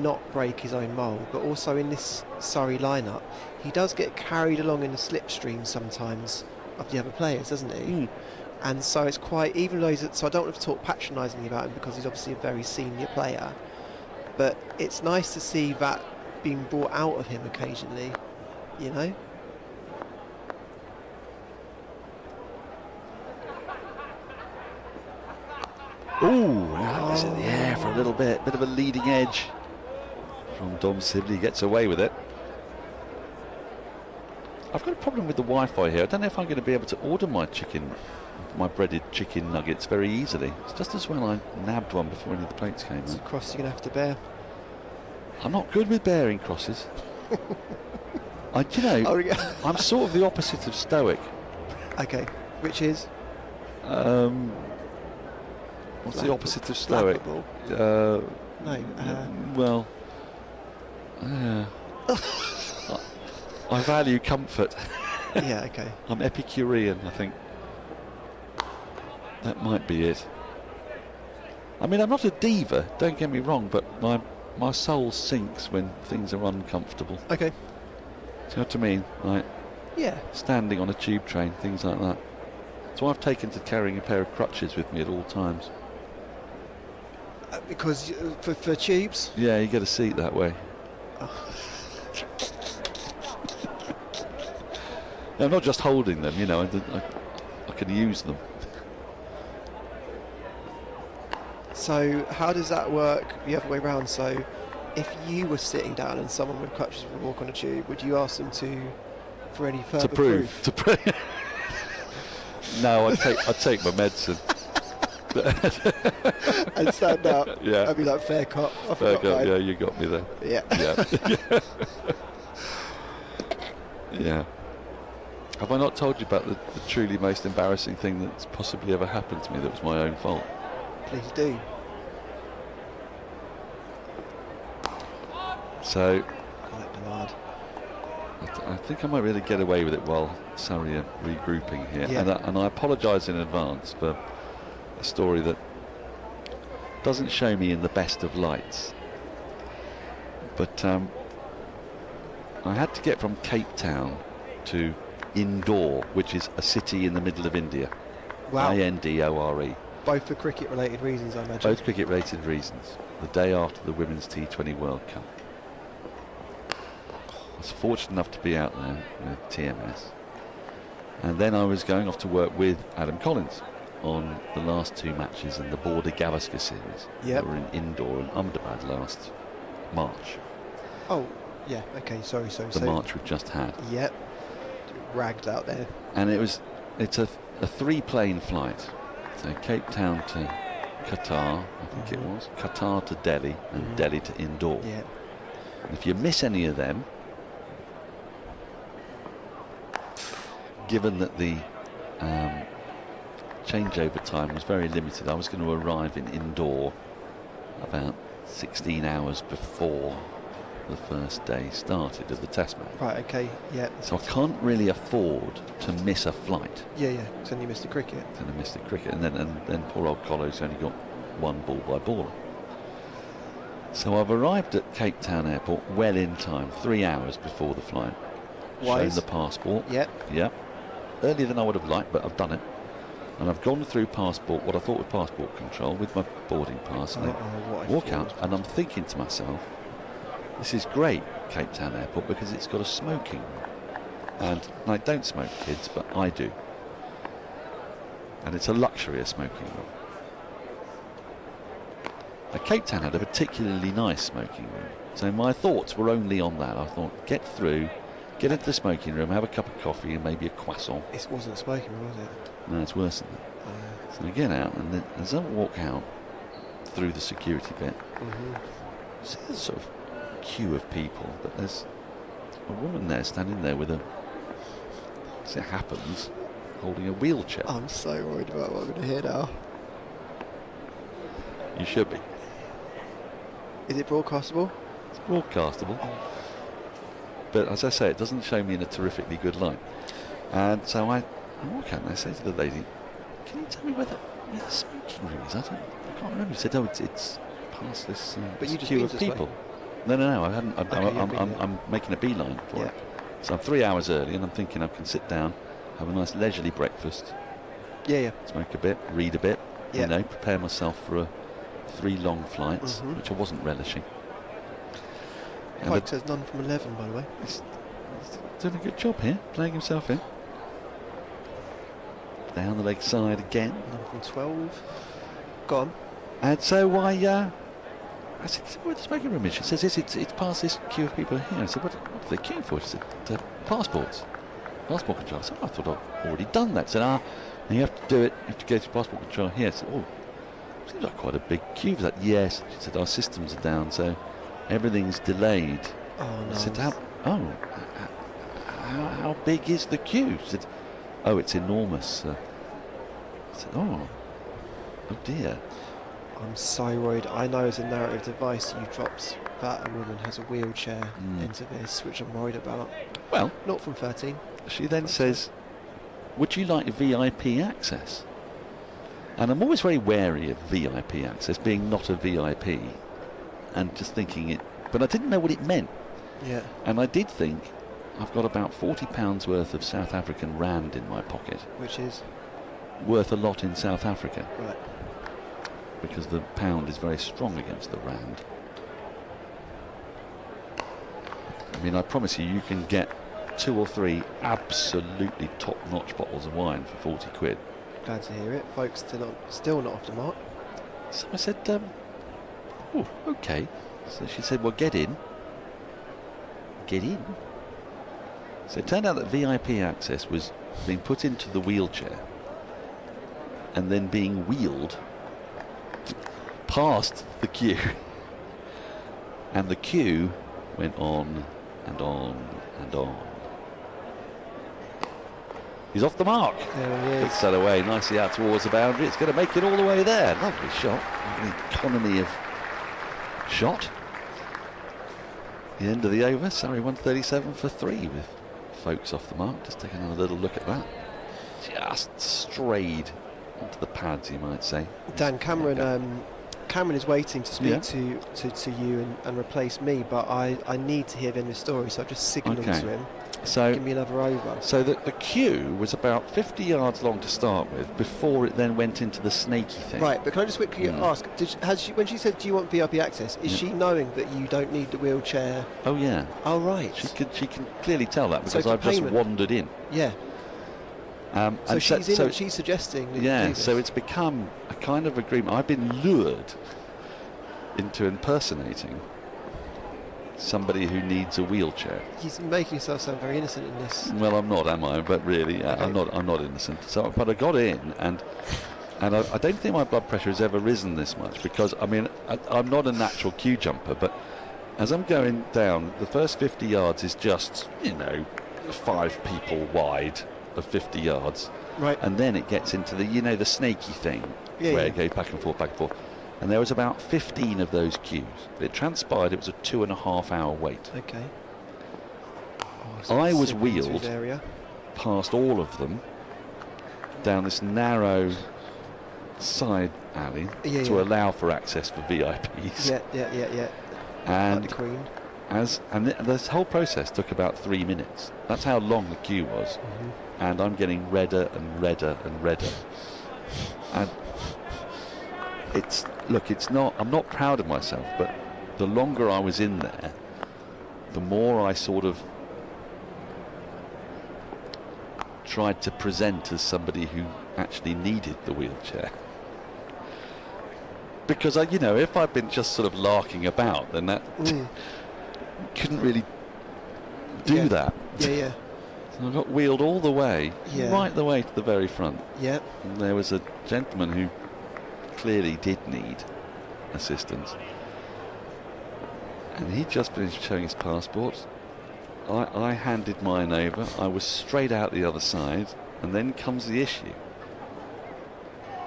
not break his own mould, but also in this Surrey lineup, he does get carried along in the slipstream sometimes of the other players, doesn't he? And so it's quite, even though so I don't want to talk patronisingly about him because he's obviously a very senior player, but it's nice to see that being brought out of him occasionally, you know? Ooh, it's in the air for a little bit of a leading edge from Dom Sibley. Gets away with it. I've got a problem with the Wi-Fi here. I don't know if I'm going to be able to order my breaded chicken nuggets very easily. It's just as well I nabbed one before any of the plates came. It's a cross you're going to have to bear. I'm not good with bearing crosses. I'm sort of the opposite of stoic. Okay, which is? What's the opposite of stoic? No. Well, I value comfort. Yeah, okay. I'm Epicurean, I think. That might be it. I mean, I'm not a diva, don't get me wrong, but my soul sinks when things are uncomfortable. Okay. Do you know what I mean? Like, yeah, standing on a tube train, things like that. So I've taken to carrying a pair of crutches with me at all times. Because for tubes? Yeah, you get a seat that way. Oh. I'm not just holding them, you know, I can use them. So how does that work the other way around? So if you were sitting down and someone with crutches would walk on a tube, would you ask them for any further proof? To prove. No, I'd take my medicine. And stand up. Yeah. I'd be like, fair cop. Fair cop, yeah, you got me there. Yeah. Yeah. Yeah. Have I not told you about the truly most embarrassing thing that's possibly ever happened to me that was my own fault? Please do. So, Quite Bernard. I think I might really get away with it while Surrey are regrouping here. Yeah. And I apologise in advance for a story that doesn't show me in the best of lights. But I had to get from Cape Town to Indore, which is a city in the middle of India. Wow. Indore. Both for cricket-related reasons, I imagine. Both cricket-related reasons. The day after the Women's T20 World Cup. I was fortunate enough to be out there with TMS. And then I was going off to work with Adam Collins on the last two matches in the Border Gavaskar series. Yep. That were in Indore and Ahmedabad last March. Oh, yeah, okay, sorry. The March we've just had. Yep. Ragged out there. And it's a 3-plane flight. So Cape Town to Qatar, I think it was. Qatar to Delhi and Delhi to Indore. Yeah. And if you miss any of them, given that the changeover time was very limited, I was going to arrive in Indore about 16 hours before the first day started of the test match. Right, okay, yeah. So I can't really afford to miss a flight. Yeah, so then you missed the cricket. Then I missed the cricket, and then poor old Collow's only got one ball by baller. So I've arrived at Cape Town Airport well in time, 3 hours before the flight. Wise. Shown the passport. Yep. Yep. Earlier than I would have liked, but I've done it. And I've gone through what I thought was passport control with my boarding pass. And I walk out, and I'm thinking to myself, this is great, Cape Town Airport, because it's got a smoking room. And I don't smoke, kids, but I do. And it's a luxury, a smoking room. Now, Cape Town had a particularly nice smoking room. So my thoughts were only on that. I thought, get through, get into the smoking room, have a cup of coffee and maybe a croissant. It wasn't a smoking room, was it? No, it's worse than that. So I get out, and then as I walk out through the security bit, see this sort of queue of people, but there's a woman there standing there with as it happens, holding a wheelchair. I'm so worried about what I'm going to hear now. You should be. Is it broadcastable? It's broadcastable. But as I say, it doesn't show me in a terrifically good light. And so I walk out and I say to the lady, can you tell me where the smoking room is? I can't remember. She said, oh, it's past this but you just queue of people. No, I hadn't. I'm making a beeline for it. So I'm 3 hours early, and I'm thinking I can sit down, have a nice leisurely breakfast. Yeah. Smoke a bit, read a bit. Yeah. You know, prepare myself for 3 long flights, which I wasn't relishing. Pike says none from 11, by the way. He's doing a good job here, playing himself in. Down the leg side again. None from 12. Go on. And so I said, where the smoking room is? She says, it's past this queue of people here. I said, what are they queuing for? She said, passports. Passport control. I said, I thought I'd already done that. She said, you have to do it. You have to go to passport control here. I said, seems like quite a big queue for that. Yes. She said, our systems are down, so everything's delayed. Oh, no. I said, how big is the queue? She said, it's enormous. I said, oh dear. I'm so worried. I know as a narrative device you dropped that a woman has a wheelchair into this, which I'm worried about. Well, not from 13. She then says, would you like VIP access? And I'm always very wary of VIP access, being not a VIP, and just thinking it, but I didn't know what it meant. Yeah. And I did think, I've got about £40 worth of South African rand in my pocket. Which is? Worth a lot in South Africa. Right. Because the pound is very strong against the rand. I mean, I promise you, you can get 2 or 3 absolutely top-notch bottles of wine for 40 quid. Glad to hear it. Folks still not off the mark. So I said, oh, okay. So she said, well, get in. Get in? So it turned out that VIP access was being put into the wheelchair and then being wheeled past the queue. And the queue went on and on and on. He's off the mark. There he is. Gets that away nicely out towards the boundary. It's going to make it all the way there. Lovely shot. Lovely economy of shot. The end of the over. Surrey 137 for 3 with folks off the mark. Just taking another little look at that. Just strayed onto the pads, you might say. Dan, Cameron is waiting to speak to you and replace me, but I need to hear the end of the story, so I've just signalled to him. So give me another over. So the queue was about 50 yards long to start with before it then went into the snaky thing. Right, but can I just quickly ask, when she said, do you want VIP access, is she knowing that you don't need the wheelchair? Oh yeah. Oh right. She can clearly tell that because so I've just wandered in. Yeah. So she's suggesting that you do this. So it's become a kind of agreement. I've been lured into impersonating somebody who needs a wheelchair. He's making yourself sound very innocent in this. Well, I'm not, am I? But really, okay. I'm not innocent. So, but I got in, and I don't think my blood pressure has ever risen this much because I mean I'm not a natural queue jumper, but as I'm going down, the first 50 yards is just 5 people wide of 50 yards, right? And then it gets into the the snaky thing where it goes back and forth, and there was about 15 of those queues. It transpired it was a 2.5 hour wait. Okay. I was wheeled past all of them down this narrow side alley to allow for access for VIPs. Yeah. And like the Queen. This whole process took about 3 minutes. That's how long the queue was. And I'm getting redder and redder and redder. And I'm not proud of myself, but the longer I was in there, the more I sort of tried to present as somebody who actually needed the wheelchair. Because if I'd been just sort of larking about, then that couldn't really do that. Yeah. So I got wheeled all the way, right the way to the very front. Yeah. And there was a gentleman who clearly did need assistance. And he'd just finished showing his passport. I handed mine over. I was straight out the other side, and then comes the issue.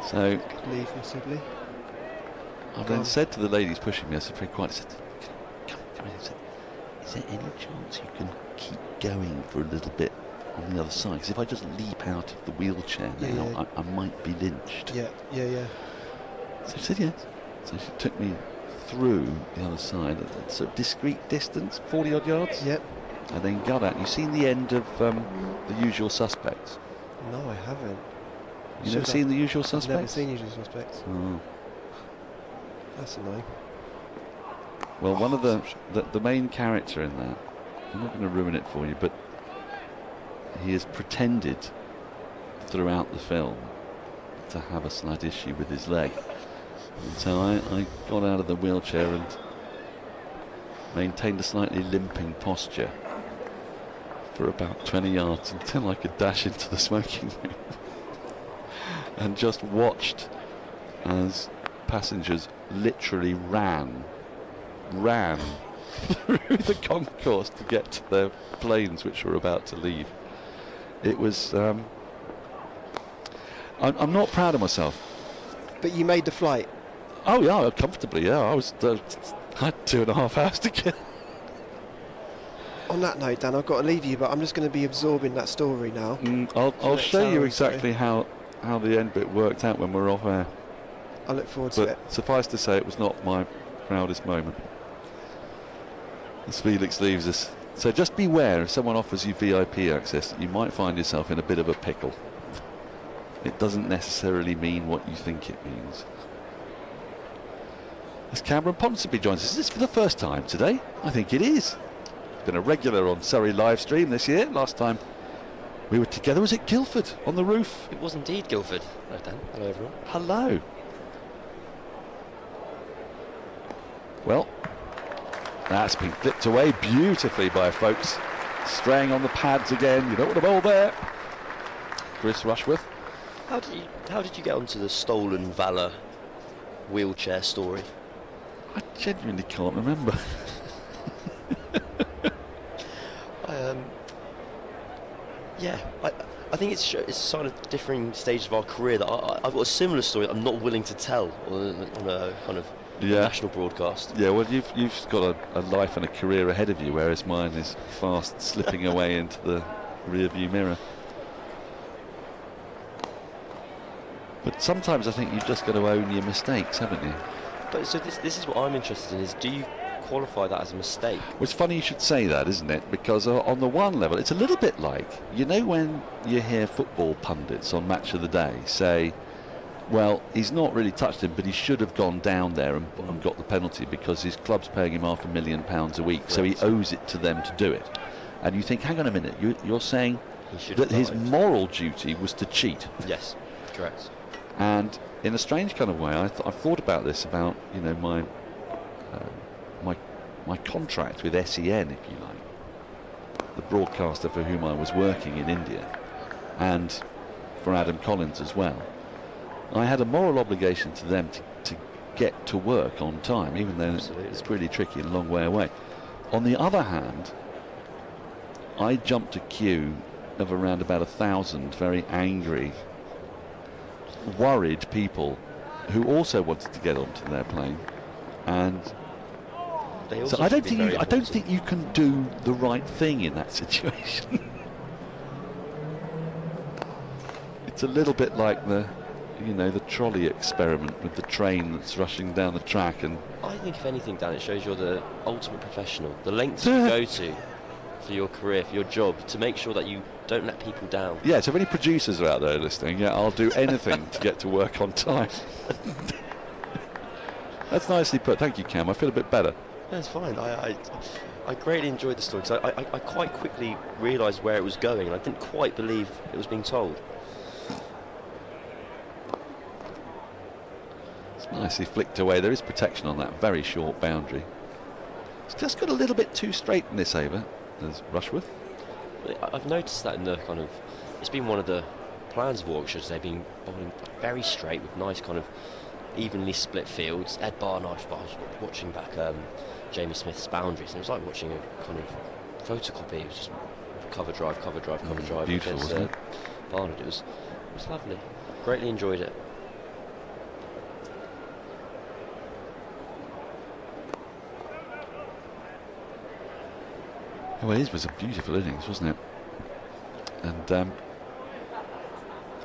So leave from Sibley. I then said to the ladies pushing me, I said very quietly, come in. Is there any chance you can keep going for a little bit on the other side? Because if I just leap out of the wheelchair now, I might be lynched. Yeah. So she said yes. So she took me through the other side at a sort of discreet distance, 40 odd yards. Yep. And then got out. You've seen the end of The Usual Suspects? No, I haven't. You've never seen The Usual Suspects? I've never seen Usual Suspects. Oh. That's annoying. Well, one of the main character in that, I'm not going to ruin it for you, but he has pretended throughout the film to have a slight issue with his leg. And so I got out of the wheelchair and maintained a slightly limping posture for about 20 yards until I could dash into the smoking room and just watched as passengers literally ran through the concourse to get to their planes which were about to leave. It was I'm not proud of myself. But you made the flight? Oh yeah, comfortably, yeah. I was I had 2.5 hours to kill. On that note, Dan, I've got to leave you, but I'm just going to be absorbing that story now. I'll show you exactly how the end bit worked out when we're off air. I look forward to it. Suffice to say, it was not my proudest moment as Felix leaves us. So just beware, if someone offers you VIP access, you might find yourself in a bit of a pickle. It doesn't necessarily mean what you think it means. As Cameron Ponsonby joins us, is this for the first time today? I think it is. Been a regular on Surrey live stream this year. Last time we were together was at Guildford on the roof. It was indeed Guildford. Hello, Dan. Hello, everyone. Hello. Well, that's been flipped away beautifully by folks. Straying on the pads again. You don't want to bowl there. Chris Rushworth. How did you get onto the stolen valour wheelchair story? I genuinely can't remember. I think it's a sign of differing stages of our career that I've got a similar story that I'm not willing to tell on a kind of national broadcast. Yeah, well, you've got a life and a career ahead of you, whereas mine is fast slipping away into the rear-view mirror. But sometimes I think you've just got to own your mistakes, haven't you? But so this is what I'm interested in: is do you qualify that as a mistake? Well, it's funny you should say that, isn't it? Because on the one level, it's a little bit like, you know, when you hear football pundits on Match of the Day say, well, he's not really touched him, but he should have gone down there and got the penalty because his club's paying him £500,000 a week, so he owes it to them to do it. And you think, hang on a minute, you're saying that his moral duty was to cheat? Yes, correct. And in a strange kind of way, I've thought about this, about, you know, my contract with SEN, if you like, the broadcaster for whom I was working in India, and for Adam Collins as well. I had a moral obligation to them to get to work on time, even though it's really tricky and a long way away. On the other hand, I jumped a queue of around about 1,000 very angry, worried people who also wanted to get onto their plane, and so I don't think you can do the right thing in that situation. It's a little bit like the trolley experiment with the train that's rushing down the track. And I think, if anything, Dan, it shows you're the ultimate professional. The lengths you go to for your career, for your job, to make sure that you don't let people down. Yeah, so if any producers are out there listening, yeah, I'll do anything to get to work on time. That's nicely put. Thank you, Cam. I feel a bit better. That's fine. I greatly enjoyed the story because I quite quickly realised where it was going, and I didn't quite believe it was being told. It's nicely flicked away. There is protection on that very short boundary. It's just got a little bit too straight in this over. There's Rushworth. I've noticed that in the kind of, it's been one of the plans of Warwickshire. They've been bowling very straight with nice kind of evenly split fields. Ed Barnard, I was watching back Jamie Smith's boundaries, and it was like watching a kind of photocopy. It was just cover drive, cover drive, cover drive. Beautiful, wasn't it? Barnard. It was lovely. Greatly enjoyed it. Well, his was a beautiful innings, wasn't it? And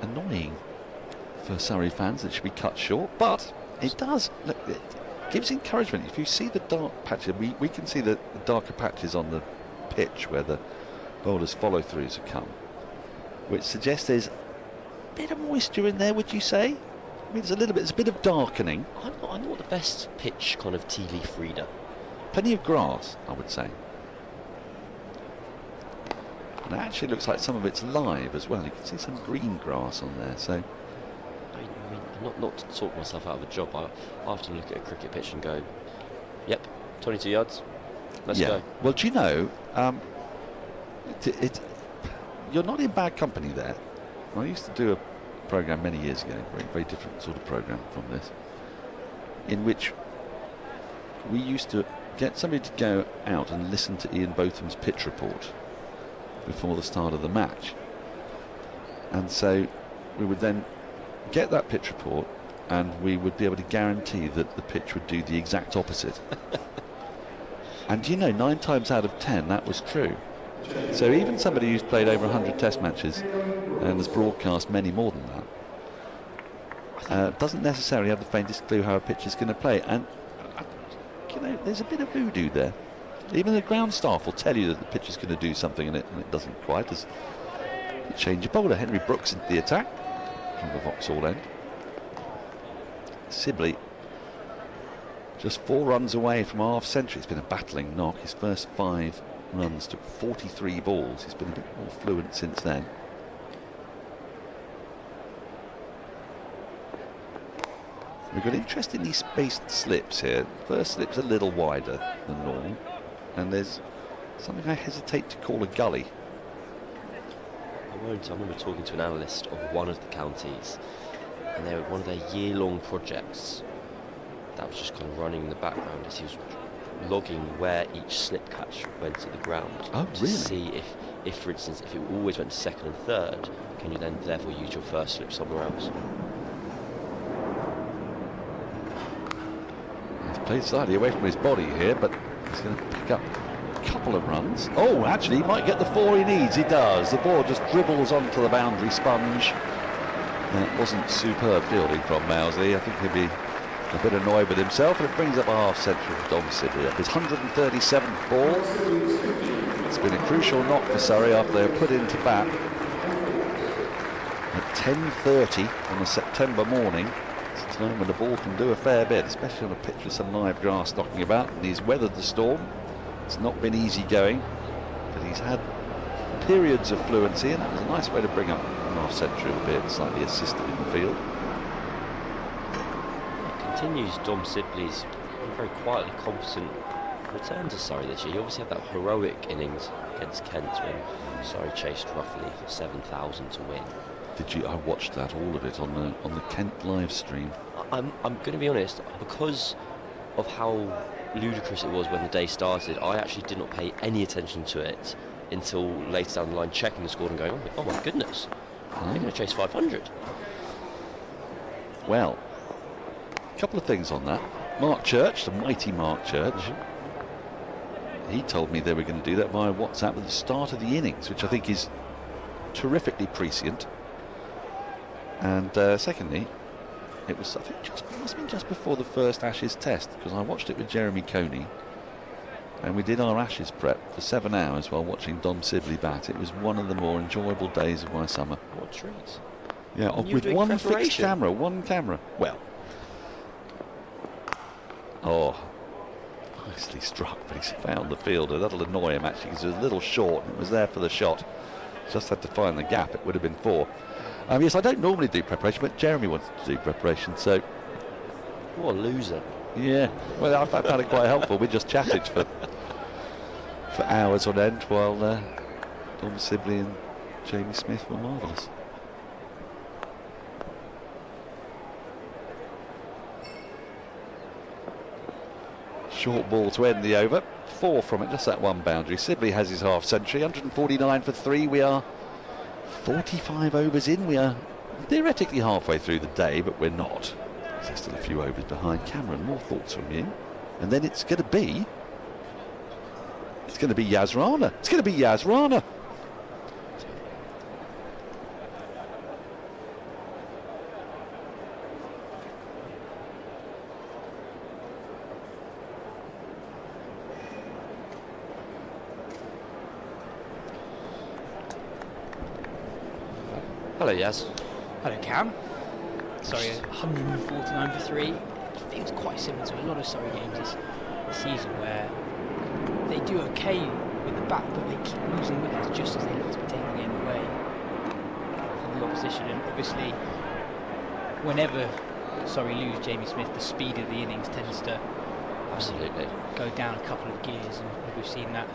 annoying for Surrey fans that it should be cut short, but it does. Look, it gives encouragement. If you see the dark patches, we can see the darker patches on the pitch where the bowlers' follow-throughs have come, which suggests there's a bit of moisture in there, would you say? I mean, there's a bit of darkening. I'm not the best pitch kind of tea leaf reader. Plenty of grass, I would say. And it actually looks like some of it's live as well. You can see some green grass on there. So, I mean, not to talk myself out of a job. I often look at a cricket pitch and go, "Yep, 22 yards. Let's go." Well, do you know, you're not in bad company there. I used to do a program many years ago, very, very different sort of program from this, in which we used to get somebody to go out and listen to Ian Botham's pitch report before the start of the match, and so we would then get that pitch report and we would be able to guarantee that the pitch would do the exact opposite. And you know, 9 times out of 10 that was true. So even somebody who's played over 100 test matches and has broadcast many more than that doesn't necessarily have the faintest clue how a pitch is going to play. And you know, there's a bit of voodoo there. Even the ground staff will tell you that the pitch is going to do something, and it doesn't quite. As the change of bowler, Henry Brooks into the attack from the Vauxhall end. Sibley just 4 runs away from a half century. It's been a battling knock. His first 5 runs took 43 balls. He's been a bit more fluent since then. We've got interestingly spaced slips here. First slip's a little wider than normal, and there's something I hesitate to call a gully. I remember talking to an analyst of one of the counties, and they were one of their year-long projects that was just kind of running in the background as he was logging where each slip catch went to the ground. Oh, to really? see if, for instance, if it always went to second and third, can you then therefore use your first slip somewhere else? He's played slightly away from his body here, but he's going to pick up a couple of runs. Oh, actually, he might get the 4 he needs. He does. The ball just dribbles onto the boundary sponge. That wasn't superb fielding from Mousley. I think he'd be a bit annoyed with himself, and it brings up a half century for Dom Sibley up his 137th ball. It's been a crucial knock for Surrey after they were put into bat at 10:30 on a September morning. It's a time when the ball can do a fair bit, especially on a pitch with some live grass knocking about, and he's weathered the storm. It's not been easy going, but he's had periods of fluency, and it was a nice way to bring up an half century, albeit slightly assisted in the field. Continues Dom Sibley's very quietly competent return to Surrey this year. He obviously had that heroic innings against Kent when Surrey chased roughly 7,000 to win. Did you? I watched that, all of it, on the Kent live stream. I'm going to be honest, because of how ludicrous it was when the day started, I actually did not pay any attention to it until later down the line, checking the score and going, oh my goodness, they're going to chase 500. Well, a couple of things on that. Mark Church, the mighty Mark Church, he told me they were going to do that via WhatsApp at the start of the innings, which I think is terrifically prescient. And secondly, it was, I think, it must have been just before the first Ashes test, because I watched it with Jeremy Coney, and we did our Ashes prep for 7 hours while watching Dom Sibley bat. It was one of the more enjoyable days of my summer. What treat. Yeah, with one fixed camera, one camera. Well, nicely struck, but he's found the fielder. That'll annoy him actually, because it was a little short and it was there for the shot. Just had to find the gap. It would have been 4. Yes, I don't normally do preparation, but Jeremy wanted to do preparation, so... What a loser. Yeah, well, I found it quite helpful. We just chatted for hours on end while Dom Sibley and Jamie Smith were marvellous. Short ball to end the over. 4 from it, just that one boundary. Sibley has his half century, 149 for 3. We are 45 overs in. We are theoretically halfway through the day, but we're not. There's still a few overs behind. Cameron, more thoughts from you? And then it's going to be Yas Rana. It's going to be Yas Rana. Hello, Yas. Hello, Cam. Sorry, 149 for 3. It feels quite similar to a lot of Surrey games this season, where they do okay with the bat, but they keep losing wickets just as they look to be taking the game away from the opposition. And obviously, whenever Surrey lose Jamie Smith, the speed of the innings tends to absolutely go down a couple of gears, and we've seen that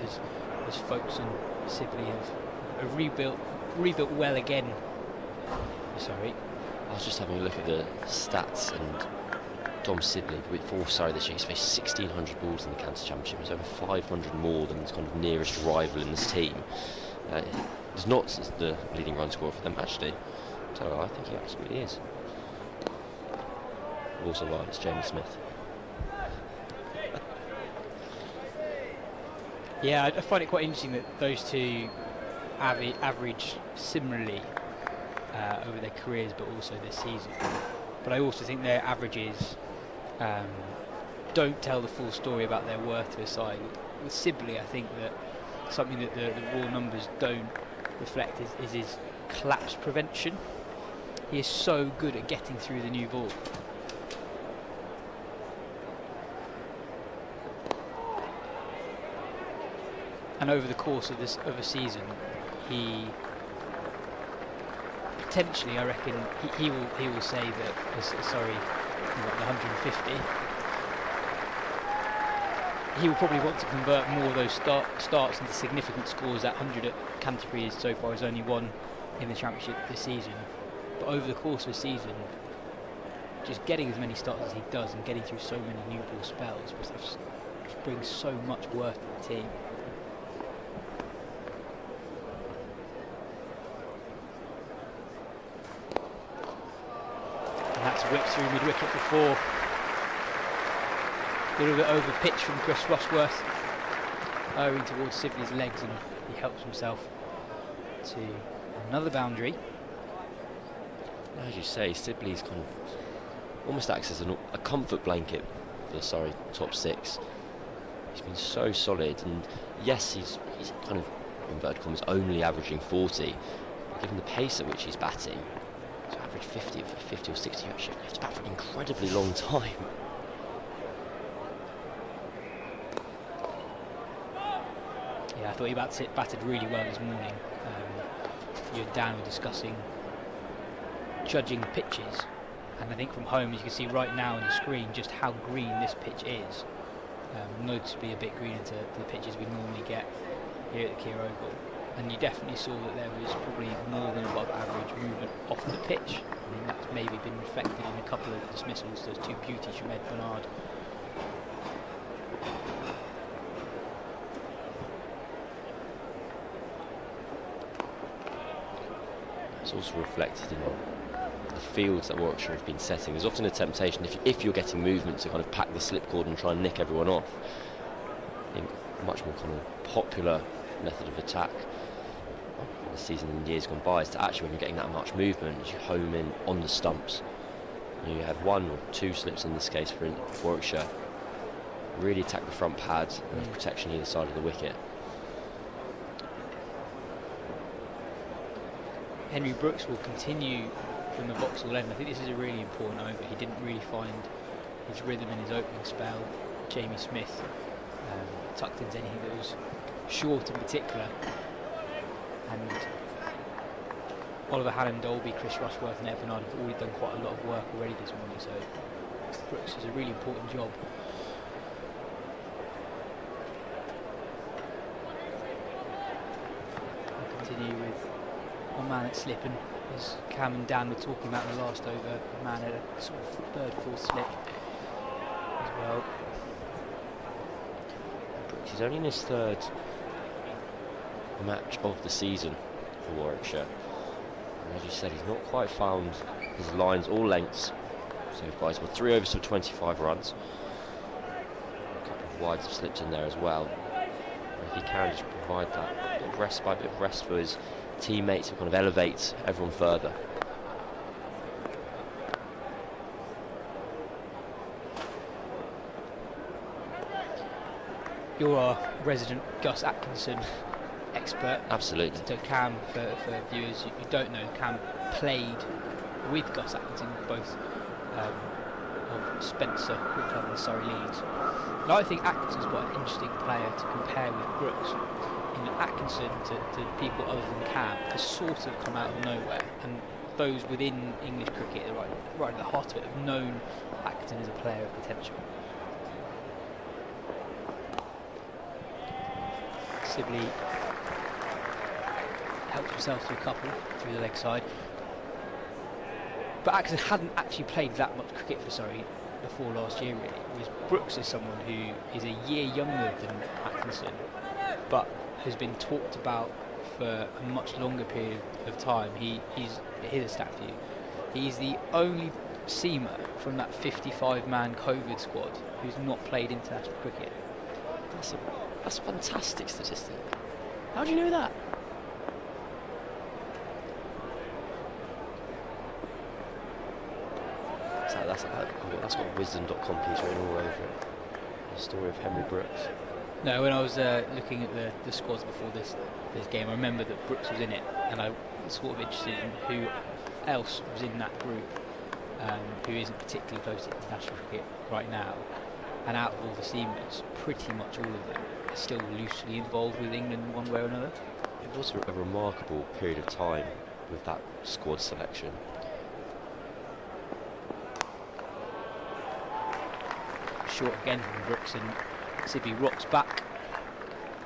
as Folks and Sibley have rebuilt well again. Sorry. I was just having a look at the stats, and Dom Sibley, for Surrey this year, he's faced 1,600 balls in the County Championship. It's over 500 more than his kind of nearest rival in this team. He's not the leading run scorer for them, actually. So I think he absolutely is. Also right, it's Jamie Smith. Yeah, I find it quite interesting that those two average similarly over their careers, but also this season. But I also think their averages don't tell the full story about their worth to a side. With Sibley, I think that something that the raw numbers don't reflect is his collapse prevention. He is so good at getting through the new ball. And over the course of a season, he potentially, I reckon, he will say that. Sorry, the 150. He will probably want to convert more of those starts into significant scores. That 100 at Canterbury is so far has only one in the Championship this season. But over the course of a season, just getting as many starts as he does and getting through so many new ball spells just brings so much worth to the team. And that's whipped through mid-wicket for 4. A little bit over pitch from Chris Rushworth, owing towards Sibley's legs, and he helps himself to another boundary. As you say, Sibley's kind of almost acts as a comfort blanket for the Surrey top 6. He's been so solid, and yes, he's kind of, in inverted commas, only averaging 40. But given the pace at which he's batting, to average 50 or 60, you actually have to bat for an incredibly long time. Yeah, I thought he batted really well this morning. You and Dan were discussing judging pitches, and I think from home you can see right now on the screen just how green this pitch is. Noticeably a bit greener to the pitches we normally get here at the Kia Oval, and you definitely saw that there was probably more than above average movement off the pitch. I mean, that's maybe been reflected in a couple of dismissals. Those two beauties from Ed Bernard. It's also reflected in the fields that Warwickshire have been setting. There's often a temptation, if you're getting movement, to kind of pack the slipcord and try and nick everyone off. I think a much more kind of popular method of attack in the season and years gone by is to actually, when you're getting that much movement, you home in on the stumps. You have 1 or 2 slips in this case for Warwickshire. Really attack the front pad and have protection either side of the wicket. Henry Brooks will continue from the Vauxhall end. I think this is a really important over. He didn't really find his rhythm in his opening spell. Jamie Smith tucked into anything that was short in particular. And Oliver Hannon, Dolby, Chris Rushworth and Ed Bernard have already done quite a lot of work already this morning, so Brooks is a really important job. We'll continue with one man at slipping, as Cam and Dan were talking about in the last over. A man at a sort of third, fourth slip as well. Brooks is only in his 3rd match of the season for Warwickshire. And as you said, he's not quite found his lines or lengths so far. He's got 3 overs for 25 runs. A couple of wides have slipped in there as well. And if he can just provide that bit of rest for his teammates, to kind of elevate everyone further. You're our resident Gus Atkinson expert. Absolutely. So Cam, for viewers who don't know, Cam played with Gus Atkinson, both of Spencer Cricket Club and Surrey Leeds. And I think Atkinson's quite an interesting player to compare with Brooks. In that Atkinson, to people other than Cam, has sort of come out of nowhere, and those within English cricket, right at the heart of it, have known Atkinson as a player of potential. Sibley helps himself to a couple through the leg side, but Atkinson hadn't actually played that much cricket for Surrey before last year, really. Whereas Brooks is someone who is a year younger than Atkinson, but has been talked about for a much longer period of time. Here's a stat for you. He's the only seamer from that 55-man COVID squad who's not played international cricket. That's a fantastic statistic. How do you know that? That's got wisdom.com piece written all over it. The story of Henry Brooks. No, when I was looking at the squads before this game, I remember that Brooks was in it, and I was sort of interested in who else was in that group who isn't particularly close to international cricket right now. And out of all the seamers, pretty much all of them are still loosely involved with England one way or another. It was a remarkable period of time with that squad selection. Short again from Brooks, and Sibley rocks back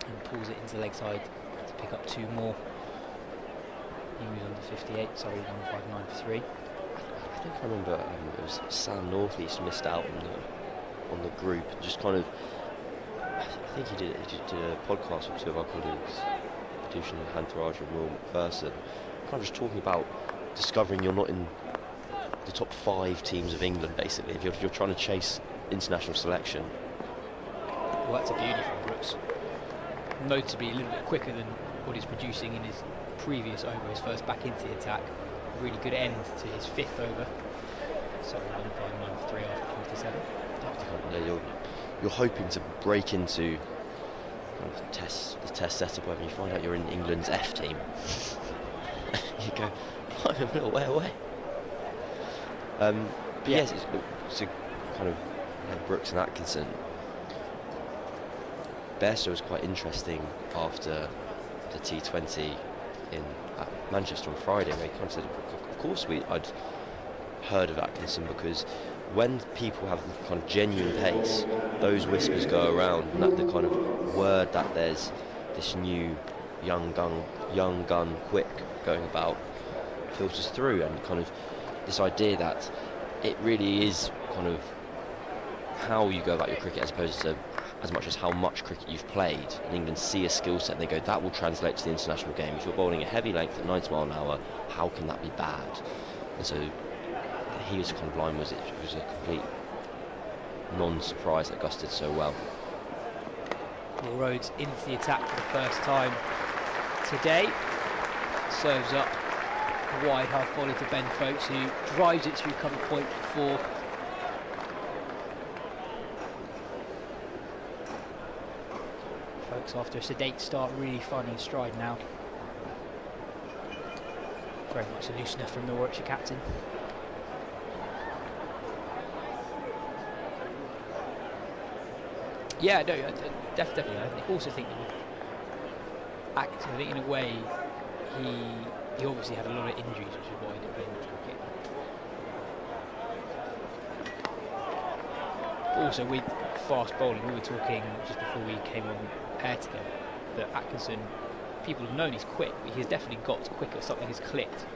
and pulls it into the leg side to pick up 2 more. He was under 58, sorry, 159 for 3. I think I remember it was Sam Northeast missed out on the group. Just kind of, I think he did a podcast with 2 of our colleagues, Dushan Hantaraj and Will McPherson, kind of just talking about discovering you're not in the top 5 teams of England, basically, if you're trying to chase international selection. Well, that's a beauty from Brooks. Known to be a little bit quicker than what he's producing in his previous over, his first back into the attack. Really good end to his 5th over. Sorry, 159 for 3 after 47. You're hoping to break into kind of the test setup when you find out you're in England's F team. You go, I'm a little way away. But yes, it's a kind of Brooks and Atkinson. Bairstow was quite interesting after the T20 at Manchester on Friday, where he kind of said, of course I'd heard of Atkinson, because when people have kind of genuine pace, those whispers go around, and that the kind of word that there's this new young gun quick going about filters through, and kind of this idea that it really is kind of how you go about your cricket as opposed to as much as how much cricket you've played. And England see a skill set and they go, that will translate to the international game. If you're bowling a heavy length at 90 mile an hour, how can that be bad? And so he was kind of line was it was a complete non-surprise that Gus did so well. Paul Rhodes into the attack for the first time today. Serves up a wide half volley to Ben Folkes, who drives it through cover point for 4. Folkes, after a sedate start, really finding stride now. Very much a loosener from the Warwickshire captain. Yeah, no, definitely. I also think that with Atkinson, I think in a way he obviously had a lot of injuries, which is why he didn't play much cricket. Also with fast bowling, we were talking just before we came on air together that Atkinson, people have known he's quick, but he's definitely got quicker. Something has clicked.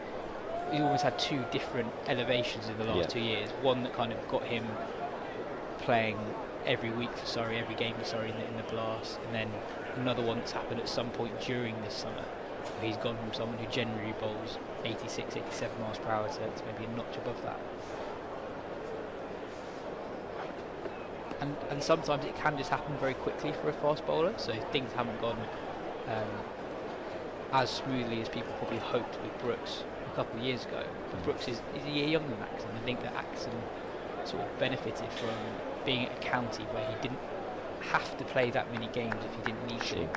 He's almost had 2 different elevations in the last 2 years. One that kind of got him playing every week for Surrey, every game for Surrey in the Blast, and then another one that's happened at some point during this summer. He's gone from someone who generally bowls 86, 87 miles per hour to maybe a notch above that. And sometimes it can just happen very quickly for a fast bowler, so things haven't gone as smoothly as people probably hoped with Brooks a couple of years ago. But Brooks is a year younger than Atkinson. I think that Atkinson sort of benefited from being at a county where he didn't have to play that many games if he didn't need to.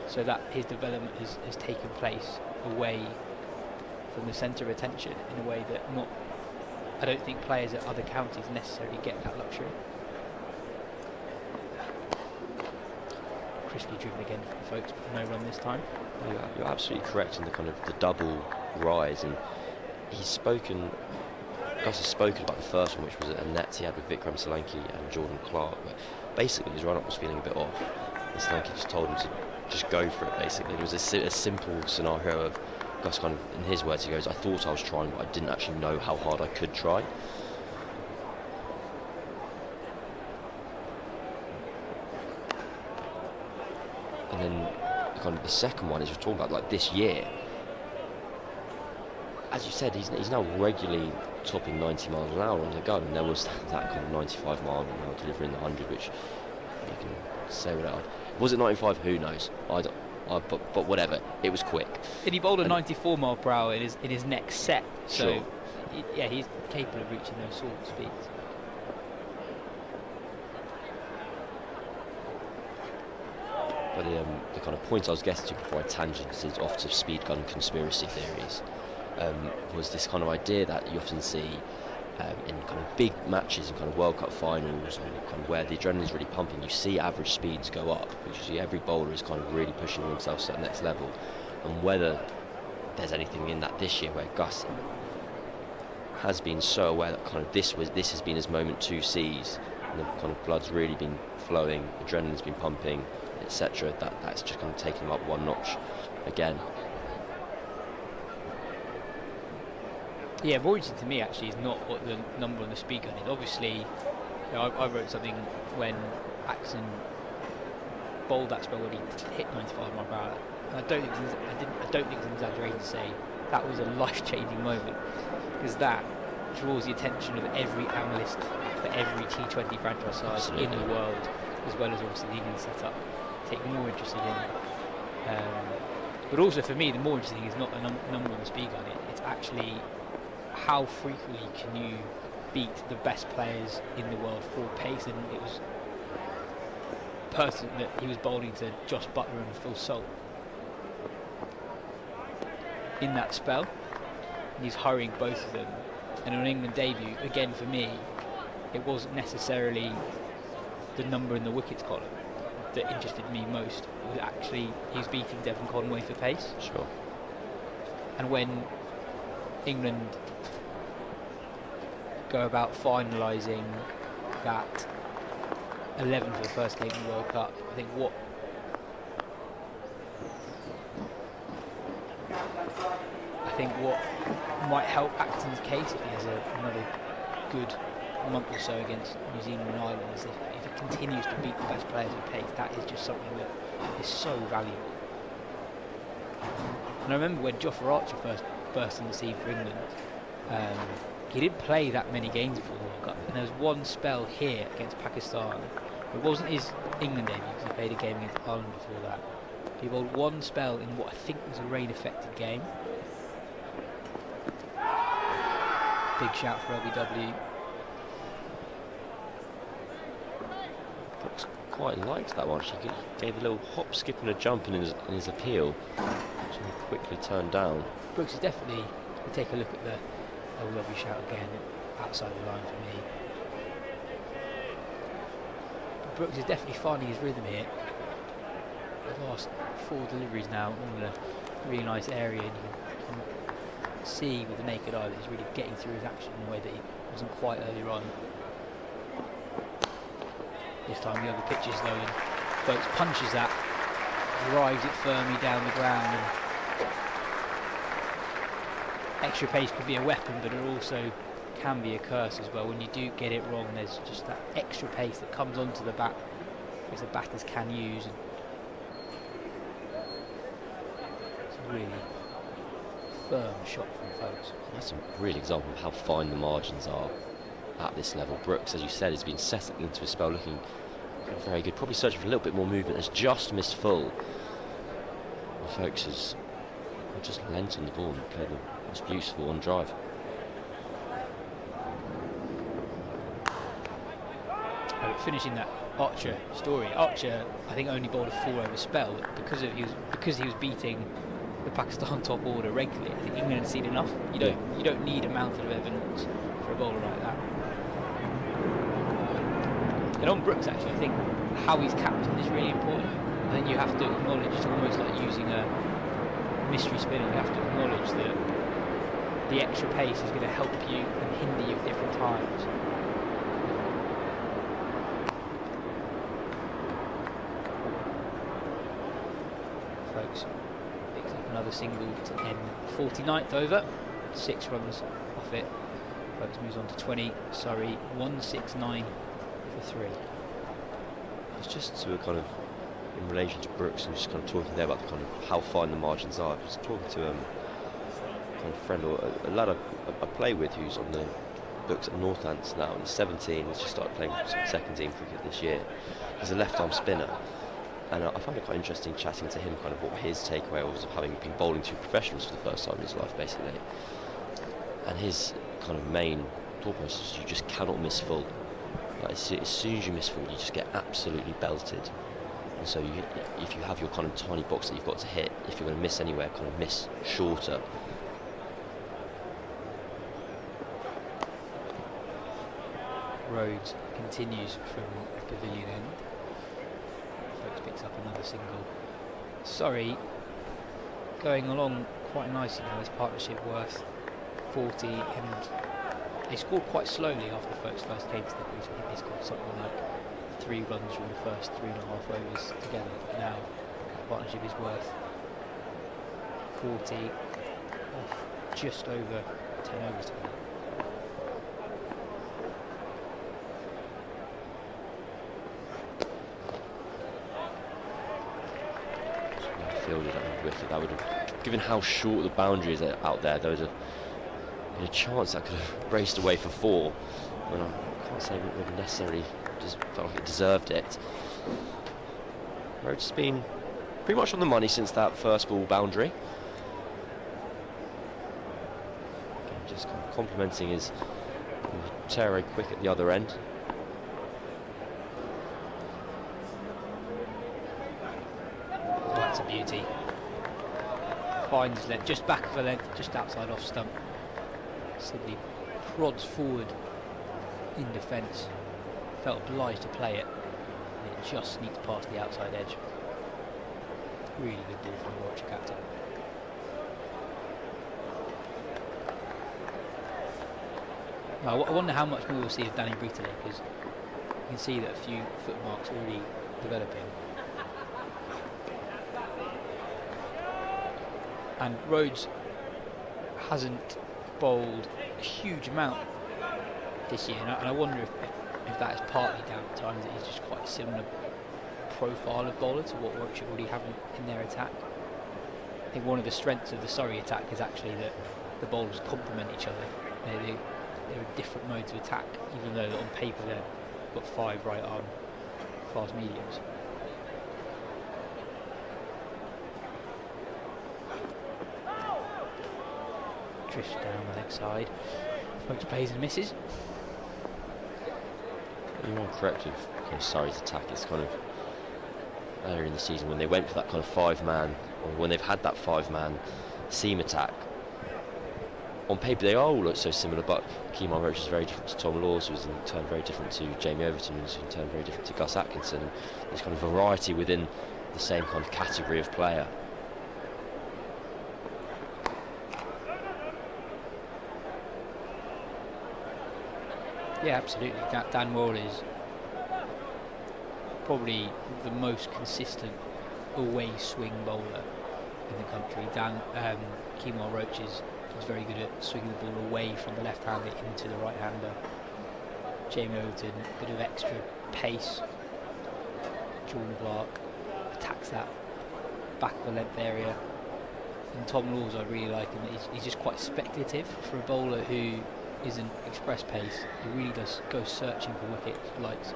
So that his development has taken place away from the centre of attention in a way that I don't think players at other counties necessarily get that luxury. Crisply driven again from Folkes, but no run this time. You're absolutely correct in the kind of the double rise, and Gus has spoken about the first one, which was a net he had with Vikram Solanki and Jordan Clark, but basically his run-up was feeling a bit off, and Solanki just told him to just go for it, basically. It was a simple scenario of Gus kind of, in his words, he goes, I thought I was trying, but I didn't actually know how hard I could try. And then kind of the second one is we're talking about like this year. As you said, he's now regularly topping 90 miles an hour on the gun, and there was that kind of 95 mile an hour delivering the 100, which you can say without. Was it 95? Who knows? But whatever. It was quick. And he bowled a 94 mile per hour in his next set. So, Sure. He's capable of reaching those sort of speeds. But the kind of point I was getting to before I tangented off to speed gun conspiracy theories was this kind of idea that you often see in kind of big matches and kind of World Cup finals, or kind of where the adrenaline's really pumping. You see average speeds go up because you see every bowler is kind of really pushing themselves to that next level. And whether there's anything in that this year where Gus has been so aware that kind of this has been his moment to seize, and the kind of blood's really been flowing, adrenaline's been pumping, etc. That's just kind of taken him up one notch again. Yeah, more interesting to me actually is not what the number on the speed gun is. Obviously, I wrote something when Axon bowled that spell when he hit 95 mile per hour. And I don't think it's an exaggeration to say that was a life-changing moment, because that draws the attention of every analyst for every T20 franchise side Absolutely. in the world, as well as obviously the England setup. Take more interested in. But also for me, the more interesting thing is not the number on the speed gun. It's actually how frequently can you beat the best players in the world for pace, and it was pertinent that he was bowling to Josh Butler and Phil Salt in that spell, and he's hurrying both of them. And on England debut, again for me, it wasn't necessarily the number in the wickets column that interested me most. It was actually he's beating Devon Conway for pace. Sure. And when England go about finalising that 11 for the first game in the World Cup, I think what might help Acton's case if he has another good month or so against New Zealand and Ireland is if he continues to beat the best players at pace. That is just something that is so valuable. And I remember when Jofra Archer first burst on the scene for England, he didn't play that many games before the World Cup, and there was one spell here against Pakistan. It wasn't his England debut because he played a game against Ireland before that. He bowled one spell in what I think was a rain-affected game. Big shout for LBW. Brooks quite liked that one. She gave a little hop, skip and a jump in his appeal, which he quickly turned down. Brooks is definitely, we take a look at the LBW shout again, outside the line for me. But Brooks is definitely finding his rhythm here. The last 4 deliveries now all in a really nice area, and you can see with the naked eye that he's really getting through his action in a way that he wasn't quite earlier on. This time the other pitches though, and Folks punches that, drives it firmly down the ground, and extra pace could be a weapon, but it also can be a curse as well. When you do get it wrong, there's just that extra pace that comes onto the bat, which the batters can use. And it's a really firm shot from Folks. That's a real example of how fine the margins are at this level. Brooks, as you said, has been settling into a spell looking very good, probably searching for a little bit more movement, has just missed full. And Folks has just lent on the ball and played the most beautiful on drive. Finishing that Archer story, Archer I think only bowled a 4-over spell because he was beating the Pakistan top order regularly. I think England had seen enough. You don't need a mountain of evidence for a bowler like that. And on Brooks, actually, I think how he's captained is really important. I think you have to acknowledge, it's almost like using a mystery spinner, you have to acknowledge that the extra pace is going to help you and hinder you at different times. Folks picks up another single to end 49th over, 6 runs off it. Folks moves on to 20. Surrey 169 for 3. It's just to a kind of in relation to Brooks and just kind of talking there about the kind of how fine the margins are. I was talking to kind of friend or a lad I play with who's on the books at Northants now, and he's 17. He's just started playing second team cricket this year. He's a left arm spinner, And I found it quite interesting chatting to him, kind of what his takeaway was of having been bowling to professionals for the first time in his life, basically. And his kind of main thought process is you just cannot miss full. Like, as soon as you miss full, you just get absolutely belted. And so if you have your kind of tiny box that you've got to hit, if you're going to miss anywhere, kind of miss shorter. Rhodes continues from the pavilion end. Folks picks up another single. Surrey going along quite nicely now. This partnership worth 40, and they scored quite slowly after folks first came to the crease. I think they scored something like 3 runs from the first 3.5 overs together. But now the partnership is worth 40 off just over 10 overs together. Fielded that wicket, that would have, given how short the boundary is out there, there was a chance that could have raced away for 4. And I can't say it would have necessarily just felt like it deserved it. Rhodes has been pretty much on the money since that first ball boundary. Again, just kind of complimenting his tear quick at the other end. That's a beauty. Finds length, just back of the length, just outside off stump. Sibley prods forward in defence. Felt obliged to play it. And it just sneaks past the outside edge. Really good ball from the Warwickshire captain. Now, I wonder how much more we'll see of Danny Bretaley, because you can see that a few footmarks already developing. And Rhodes hasn't bowled a huge amount this year, and I wonder if that is partly down at times that he's just quite a similar profile of bowler to what Warwickshire already have in their attack. I think one of the strengths of the Surrey attack is actually that the bowlers complement each other. They're different modes of attack, even though on paper they've got 5 right arm fast mediums. Drifts down the leg side. Folks plays and misses. You're more correct with kind of Surrey's attack. It's kind of earlier in the season when they went for that kind of 5-man, or when they've had that 5-man seam attack. On paper they all look so similar, but Kemar Roach is very different to Tom Laws, who's in turn very different to Jamie Overton, who's in turn very different to Gus Atkinson. And there's kind of variety within the same kind of category of player. Yeah, absolutely. Dan Wall is probably the most consistent away swing bowler in the country. Kemar Roach is very good at swinging the ball away from the left-hander into the right-hander. Jamie Overton, a bit of extra pace. Jordan Clark attacks that back of the length area. And Tom Laws I really like him. He's just quite speculative for a bowler who isn't express pace. He really does go searching for wickets, likes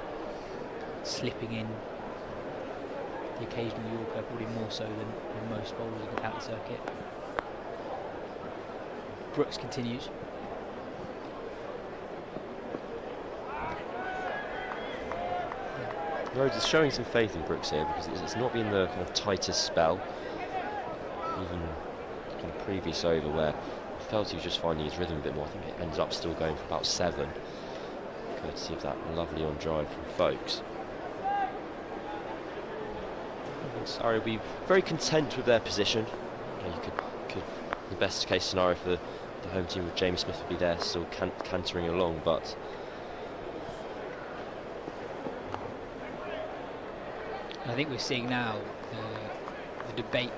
slipping in the occasional Yorker, probably more so than most bowlers in the county circuit. Brooks continues. Rhodes is showing some faith in Brooks here, because it's not been the kind of tightest spell, even kind of previous over where I felt he was just finding his rhythm a bit more. I think it ended up still going for about 7, courtesy of that lovely on drive from Folkes. Surrey will be very content with their position. You could the best case scenario for the home team with Jamie Smith would be there still cantering along, but I think we're seeing now the debate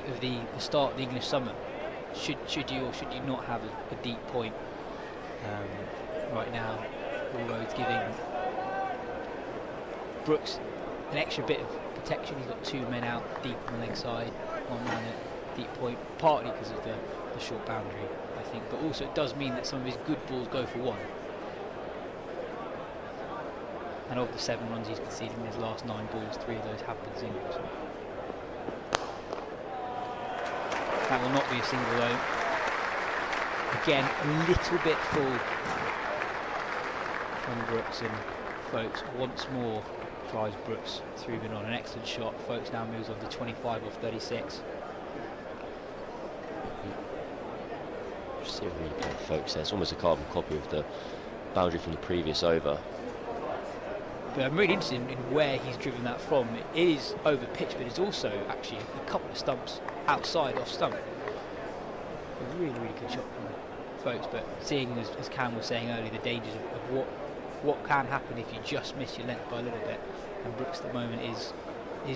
of the start of the English summer. Should you or should you not have a deep point? Right now, All Roads giving Brooks an extra bit of protection. He's got 2 men out deep on the leg side, 1 man at deep point, partly because of the short boundary, I think, but also it does mean that some of his good balls go for 1. and of the 7 runs he's conceded in his last 9 balls, 3 of those have been singles. That will not be a single though. Again, a little bit full from Brooks, and Folkes once more drives Brooks through and on. An excellent shot. Folkes now moves on to 25 off 36. Just see a really good Folkes there. It's almost a carbon copy of the boundary from the previous over. But I'm really interested in where he's driven that from. It is over pitch, but it's also actually a couple of stumps outside off stump. A really, really good shot from Folkes, but seeing, as Cam was saying earlier, the dangers of what can happen if you just miss your length by a little bit, and Brooks at the moment is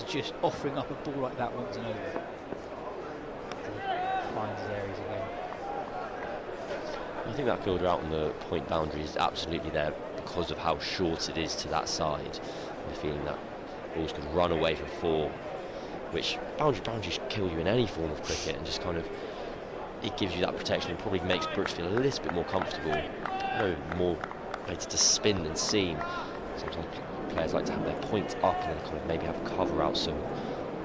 just offering up a ball like that once and over. Finds his areas again. I think that fielder out on the point boundary is absolutely there because of how short it is to that side, and the feeling that balls could run away for 4, which boundaries kill you in any form of cricket, and just kind of, it gives you that protection and probably makes Brooks feel a little bit more comfortable, more ready to spin than seam. Sometimes players like to have their point up and then kind of maybe have cover out so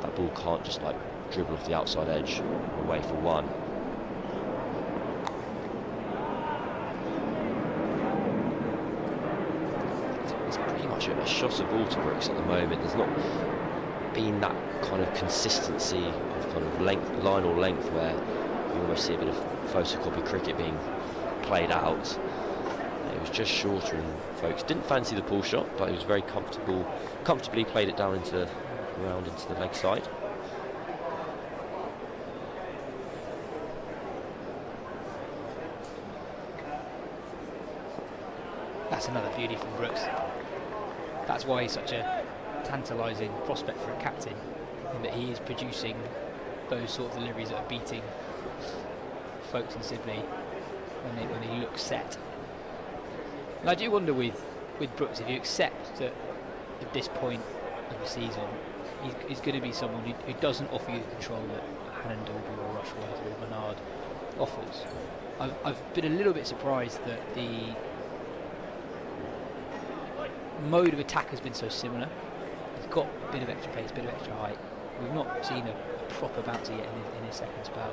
that ball can't just like dribble off the outside edge away for 1. It's pretty much a shot of ball to Brooks at the moment. There's not been that kind of consistency of kind of length, line or length, where you almost see a bit of photocopy cricket being played out. It was just shorter, and Folkes didn't fancy the pull shot, but he was very comfortably played it down into the leg side. That's another beauty from Brooks. That's why he's such a tantalising prospect for a captain, in that he is producing those sort of deliveries that are beating Folkes and Sibley when they look set. And I do wonder with Brooks, if you accept that at this point of the season he's going to be someone who doesn't offer you the control that Hain, or Rushworth or Bernard offers. I've been a little bit surprised that the mode of attack has been so similar. He's got a bit of extra pace, a bit of extra height. We've not seen a proper bouncer yet in his second spell.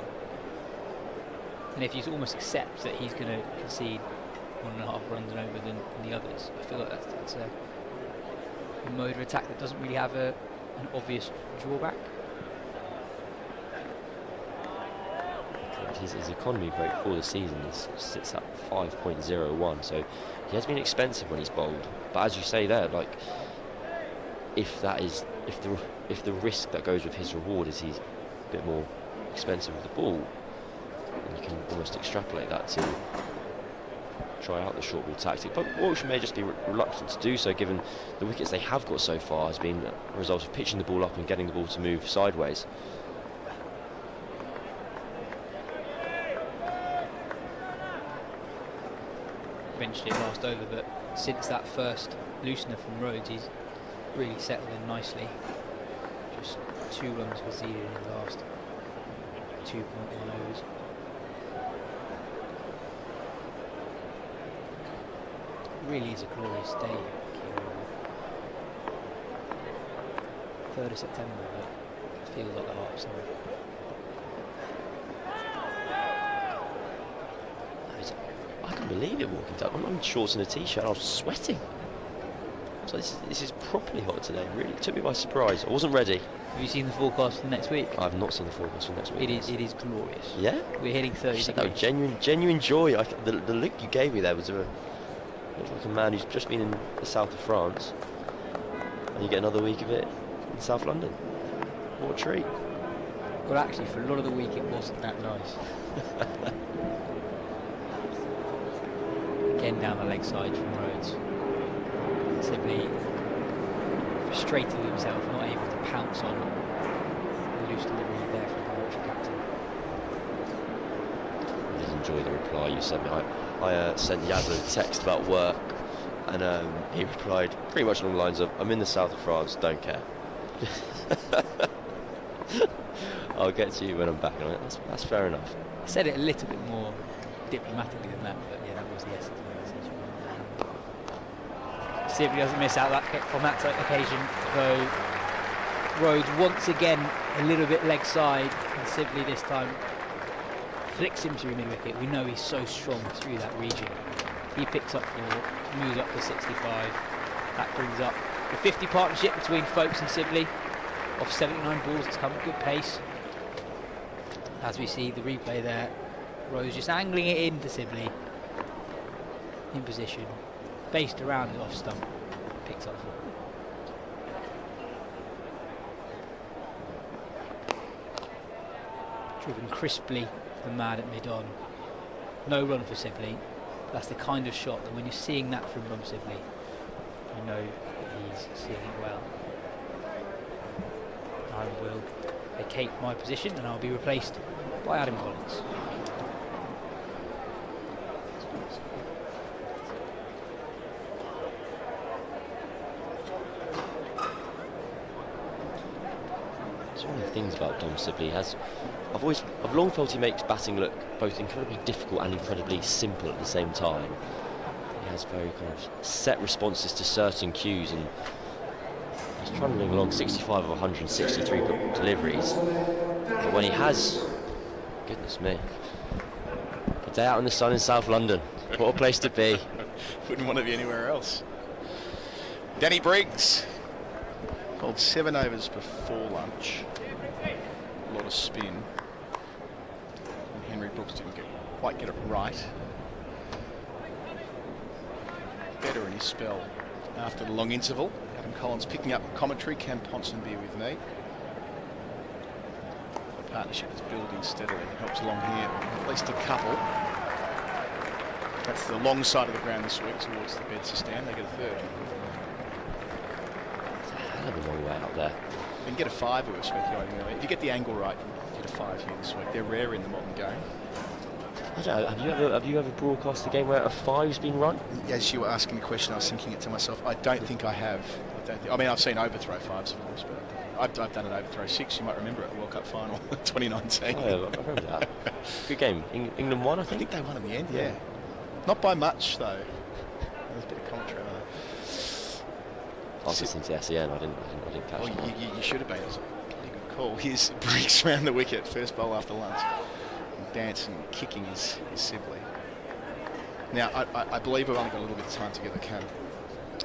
And if you almost accept that he's going to concede 1.5 runs and over than the others, I feel like that's a mode of attack that doesn't really have an obvious drawback. His economy rate for the season sits at 5.01, so he has been expensive when he's bowled. But as you say there, like if the risk that goes with his reward is he's a bit more expensive with the ball, then you can almost extrapolate that to try out the short ball tactic. But Warwickshire may just be reluctant to do so, given the wickets they have got so far has been a result of pitching the ball up and getting the ball to move sideways. Mentioned it last over, but since that first loosener from Rhodes, he's really settled in nicely. Just 2 runs conceded in his last 2.1 overs. Really is a glorious day here. 3rd of September, but it feels like the heart of summer. I can't believe it walking down. I'm in shorts and a t-shirt. I was sweating. So this is properly hot today. Really, it took me by surprise. I wasn't ready. Have you seen the forecast for next week? I've not seen the forecast for next week. It is glorious. Yeah? We're hitting 30 degrees. Genuine joy. The look you gave me there was looked like a man who's just been in the south of France, and you get another week of it in South London. What a treat. Well, actually, for a lot of the week, it wasn't that nice. Again down the leg side from Rhodes. Sibley frustrated himself, not able to pounce on the loose delivery there from the Warwickshire captain. I did enjoy the reply you sent me. I sent Yas a text about work, and he replied pretty much along the lines of, "I'm in the south of France, don't care." I'll get to you when I'm back. And I went, that's fair enough. I said it a little bit more diplomatically than that, but yeah, that was the essence of the message. Sibley doesn't miss out on that occasion, though. Rhodes once again a little bit leg side, and Sibley this time flicks him through mid-wicket. We know he's so strong through that region. He picks up 4, moves up to 65. That brings up the 50 partnership between Folkes and Sibley. Off 79 balls, it's come at good pace. As we see the replay there, Rose just angling it into Sibley. In position, based around the off stump, picks up 4. Driven crisply the man at mid-on. No run for Sibley. That's the kind of shot that when you're seeing that from Sibley, you know that he's seeing it well. I will vacate my position and I'll be replaced by Adam Collins. It's one of the things about Dom Sibley. I've long felt he makes batting look both incredibly difficult and incredibly simple at the same time. He has very kind of set responses to certain cues, and he's trundling along 65 of 163 deliveries. But when he has, goodness me, a day out in the sun in South London, what a place to be. Wouldn't want to be anywhere else. Danny Briggs bowled 7 overs before lunch. A lot of spin. And Henry Brooks didn't quite get it right. Better in his spell after the long interval. Adam Collins picking up commentary. Cam Ponsonby with me. The partnership is building steadily. Helps along here. At least a couple. That's the long side of the ground this week towards the Bedser stand. They get a third. It's a hell of a long way out there. You can get a 5, we were speculating earlier. If you get the angle right, you can get a 5 here this week. They're rare in the modern game. I don't know, have you ever broadcast a game where a 5's been run? As you were asking the question, I was thinking it to myself. I don't think I have. I mean, I've seen overthrow 5s, of course, but I've done an overthrow 6. You might remember it, the World Cup final 2019. Oh, yeah, I remember that. Good game. England won, I think. I think they won in the end, yeah. Not by much, though. There's a bit of commentary on that. I was listening to SEN, I didn't catch that. You should have been. It was a pretty good call. Here's Briggs round the wicket, first bowl after lunch. And dancing, kicking is Sibley. Now, I believe we've only got a little bit of time together, Cam.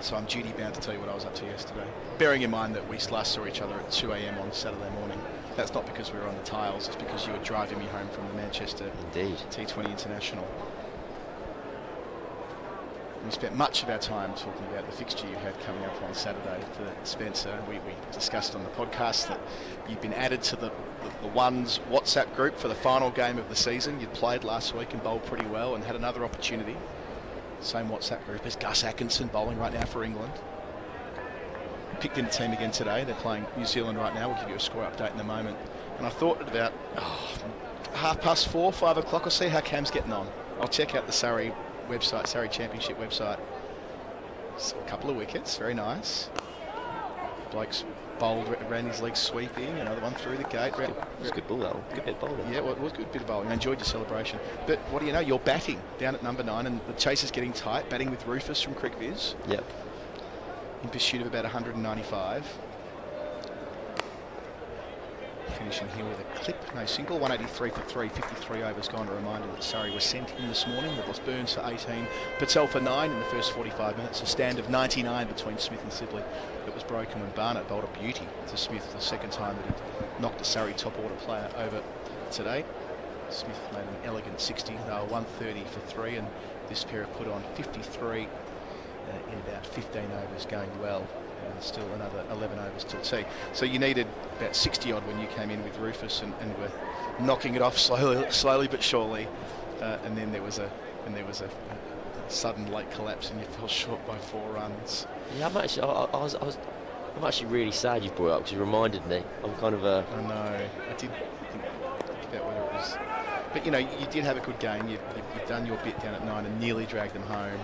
So I'm duty bound to tell you what I was up to yesterday. Bearing in mind that we last saw each other at 2 a.m. on Saturday morning. That's not because we were on the tiles, it's because you were driving me home from the Manchester T20 International. We spent much of our time talking about the fixture you had coming up on Saturday for Spencer. We discussed on the podcast that you'd been added to the One's WhatsApp group for the final game of the season. You'd played last week and bowled pretty well and had another opportunity. Same WhatsApp group as Gus Atkinson bowling right now for England. Picked in the team again today. They're playing New Zealand right now. We'll give you a score update in a moment. And I thought at about 4:30, 5 o'clock, I'll see how Cam's getting on. I'll check out the Surrey website, Surrey Championship website. So a couple of wickets, very nice. Bloke's bowled, ran his legs sweeping, another one through the gate. It was a good ball, though. Good bit of bowling. Yeah, well, it was a good bit of bowling. I enjoyed your celebration. But what do you know? You're batting down at number 9, and the chase is getting tight. Batting with Rufus from CricViz. Yep. In pursuit of about 195. Finishing here with a clip, no single, 183 for 3, 53 overs gone. A reminder that Surrey was sent in this morning. They've lost Burns for 18, Patel for 9 in the first 45 minutes. A stand of 99 between Smith and Sibley that was broken when Barnett bowled a beauty to Smith the second time that he knocked a Surrey top order player over today. Smith made an elegant 60, 130 for 3, and this pair have put on 53 in about 15 overs, going well. Still another 11 overs till tea. So you needed about 60 odd when you came in with Rufus and were knocking it off slowly but surely. And then there was a sudden late collapse and you fell short by 4 runs. Yeah, I'm actually really sad you brought it up because you reminded me. I'm kind of a. I know. I did think about whether it was. But you know, you did have a good game. You've done your bit down at 9 and nearly dragged them home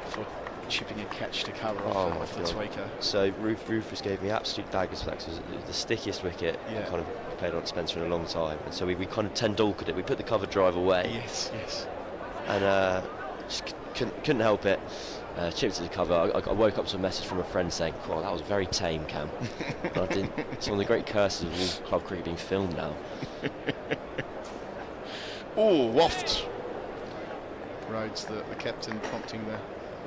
for chipping a catch to cover off the tweaker. So Rufus gave me absolute daggers for that because it was the stickiest wicket I kind of played on Spencer in a long time, and so we kind of Tendulkered it. We put the cover drive away. Yes. And just couldn't help it. chipped to the cover. I woke up to a message from a friend saying, "Oh, that was very tame, Cam." And I didn't. It's one of the great curses of all club cricket being filmed now. Oh, waft. Rhodes, the captain, prompting the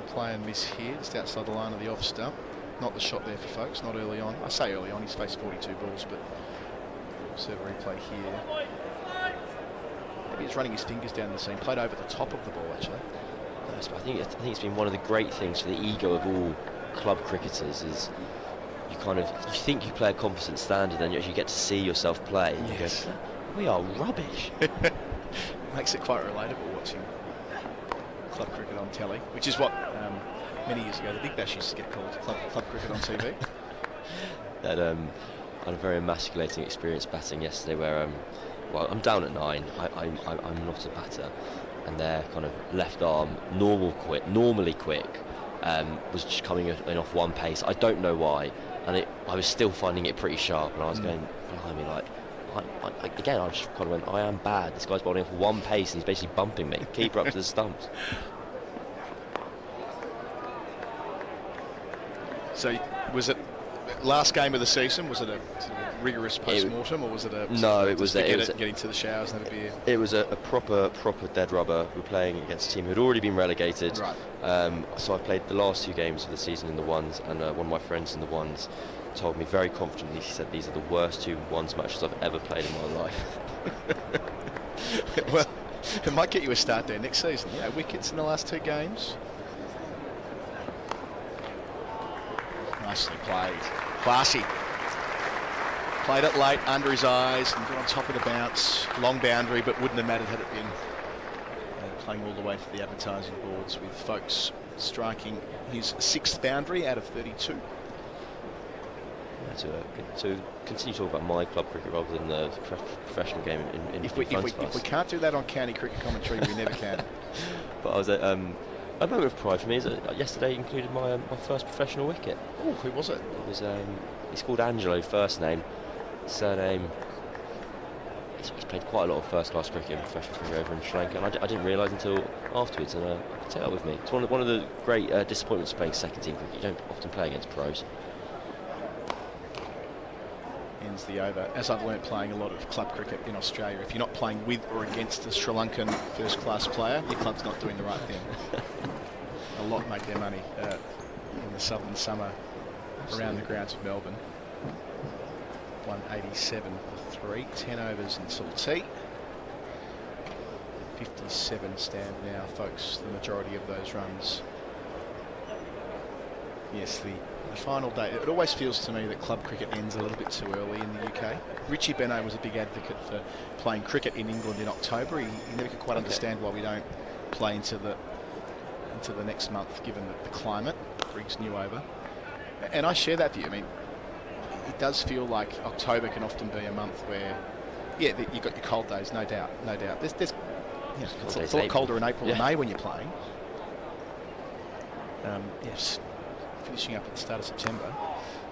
play and miss here, just outside the line of the off stump. Not the shot there for folks, not early on. I say early on, he's faced 42 balls, but observe replay here. Maybe he's running his fingers down the seam, played over the top of the ball actually. Yes, but I think it's been one of the great things for the ego of all club cricketers is you think you play a competent standard, and you actually get to see yourself play. And yes. You go, we are rubbish. Makes it quite relatable watching club cricket on telly, which is what many years ago the Big Bash used to get called, club cricket on TV. That I had a very emasculating experience batting yesterday where well, I'm down at 9. I'm not a batter, and their kind of left arm, normally quick, was just coming in off one pace. I don't know why, and I was still finding it pretty sharp, and I was going behind me like. Again, I just kind of went, I am bad. This guy's bowling off one pace, and he's basically bumping me. Keeper up to the stumps. So, was it last game of the season? Was it a sort of rigorous post-mortem, or was it a no? It was getting to the showers and have a beer. It was a proper dead rubber. We were playing against a team who had already been relegated. Right. So I played the last 2 games of the season in the ones, and one of my friends in the ones told me very confidently, he said, these are the worst 2 ones matches I've ever played in my life. Well, it might get you a start there next season. Yeah, wickets in the last 2 games. Nicely played. Classy. Played it late under his eyes and got on top of the bounce. Long boundary, but wouldn't have mattered had it been playing all the way to the advertising boards, with folks striking his 6th boundary out of 32. To continue talking about my club cricket rather than the professional game in if we can't do that on county cricket commentary, we never can. But I was at a moment of pride for me is that yesterday included my first professional wicket. Oh, who was it? It was he's called Angelo, first name, surname. He's played quite a lot of first-class cricket and professional cricket over in Sri Lanka, and I didn't realise until afterwards, and I could take that with me. It's one of the great disappointments of playing second-team cricket. You don't often play against pros. Ends the over. As I've learnt playing a lot of club cricket in Australia, if you're not playing with or against a Sri Lankan first-class player, your club's not doing the right thing. A lot make their money in the southern summer around the grounds of Melbourne. 187 for 3, 10 overs until tea. 57 stand now, folks, the majority of those runs. Yes, the final day. It always feels to me that club cricket ends a little bit too early in the UK. Richie Benaud was a big advocate for playing cricket in England in October. He never could quite understand why we don't play into the next month, given the climate. Briggs new over, and I share that view. I mean, it does feel like October can often be a month where, yeah, you've got your cold days, no doubt. There's it's a lot colder in April and May when you're playing. Yes. Finishing up at the start of September,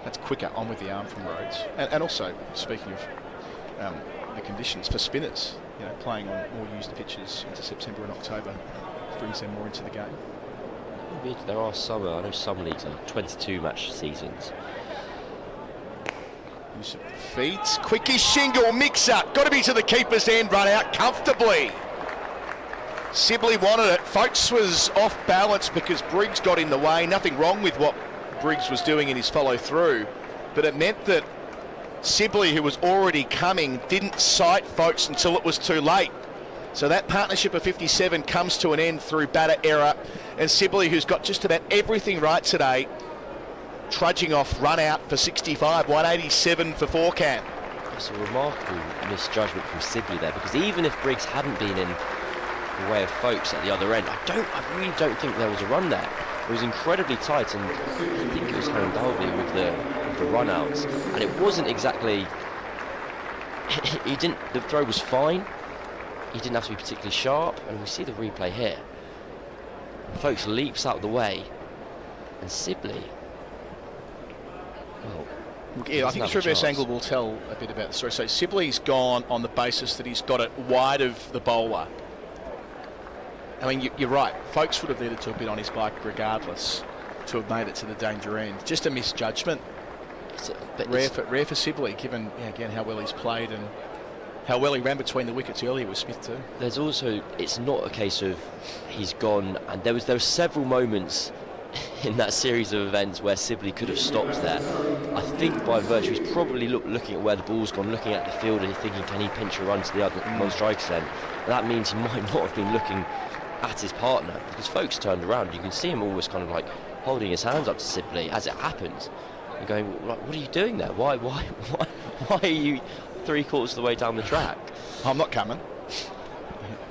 that's quicker on with the arm from Rhodes, and also speaking of the conditions for spinners, playing on more used pitches into September and October brings them more into the game. There are some, I know some leagues are 22 match seasons. Use of the feet, quickish shingle mix up, got to be to the keeper's end, run out comfortably. Sibley wanted it. Folks was off balance because Briggs got in the way. Nothing wrong with what Briggs was doing in his follow through, but it meant that Sibley, who was already coming, didn't sight Folks until it was too late. So that partnership of 57 comes to an end through batter error, and Sibley, who's got just about everything right today, trudging off run out for 65, 187 for 4 can. It's a remarkable misjudgment from Sibley there, because even if Briggs hadn't been in the way of Folks at the other end, I really don't think there was a run there. It was incredibly tight, and I think it was Hain with the run-outs, and it wasn't exactly. The throw was fine. He didn't have to be particularly sharp, and we see the replay here. Folks leaps out of the way, and Sibley. Well, yeah, I think this reverse angle will tell a bit about the story. So Sibley's gone on the basis that he's got it wide of the bowler. I mean, you're right. Folks would have needed to have been on his bike regardless to have made it to the danger end. Just a misjudgment. Rare for Sibley, given again how well he's played and how well he ran between the wickets earlier with Smith too. There's also, it's not a case of he's gone, and there were several moments in that series of events where Sibley could have stopped there. I think by virtue, he's probably looking at where the ball's gone, looking at the field, and thinking, can he pinch a run to the other non-strikers then? And that means he might not have been looking at his partner, because folks turned around. You can see him almost kind of like holding his hands up to Sibley as it happens, and going, what are you doing there? Why are you 3/4 of the way down the track? I'm not coming.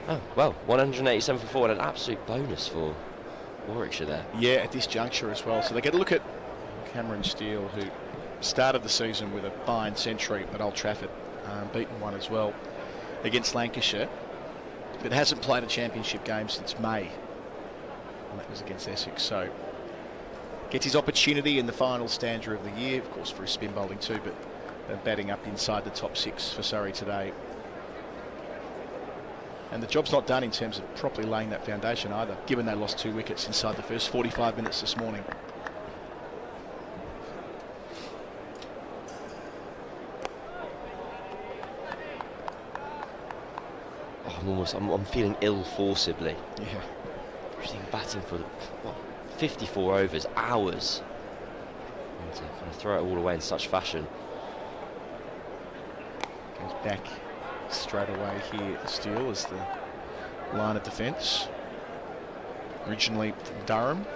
Oh, well, 187 for 4 and an absolute bonus for Warwickshire there. Yeah, at this juncture as well. So they get a look at Cameron Steele, who started the season with a fine century at Old Trafford, beaten one as well against Lancashire, but hasn't played a championship game since May, and that was against Essex. So gets his opportunity in the final stanza of the year, of course, for his spin bowling too, but batting up inside the top 6 for Surrey today. And the job's not done in terms of properly laying that foundation either, given they lost 2 wickets inside the first 45 minutes this morning. Oh, I'm feeling ill for Sibley. Yeah. He's been batting for 54 overs, hours, and to kind of throw it all away in such fashion. Goes back straight away here. Steele is the line of defence. Originally from Durham.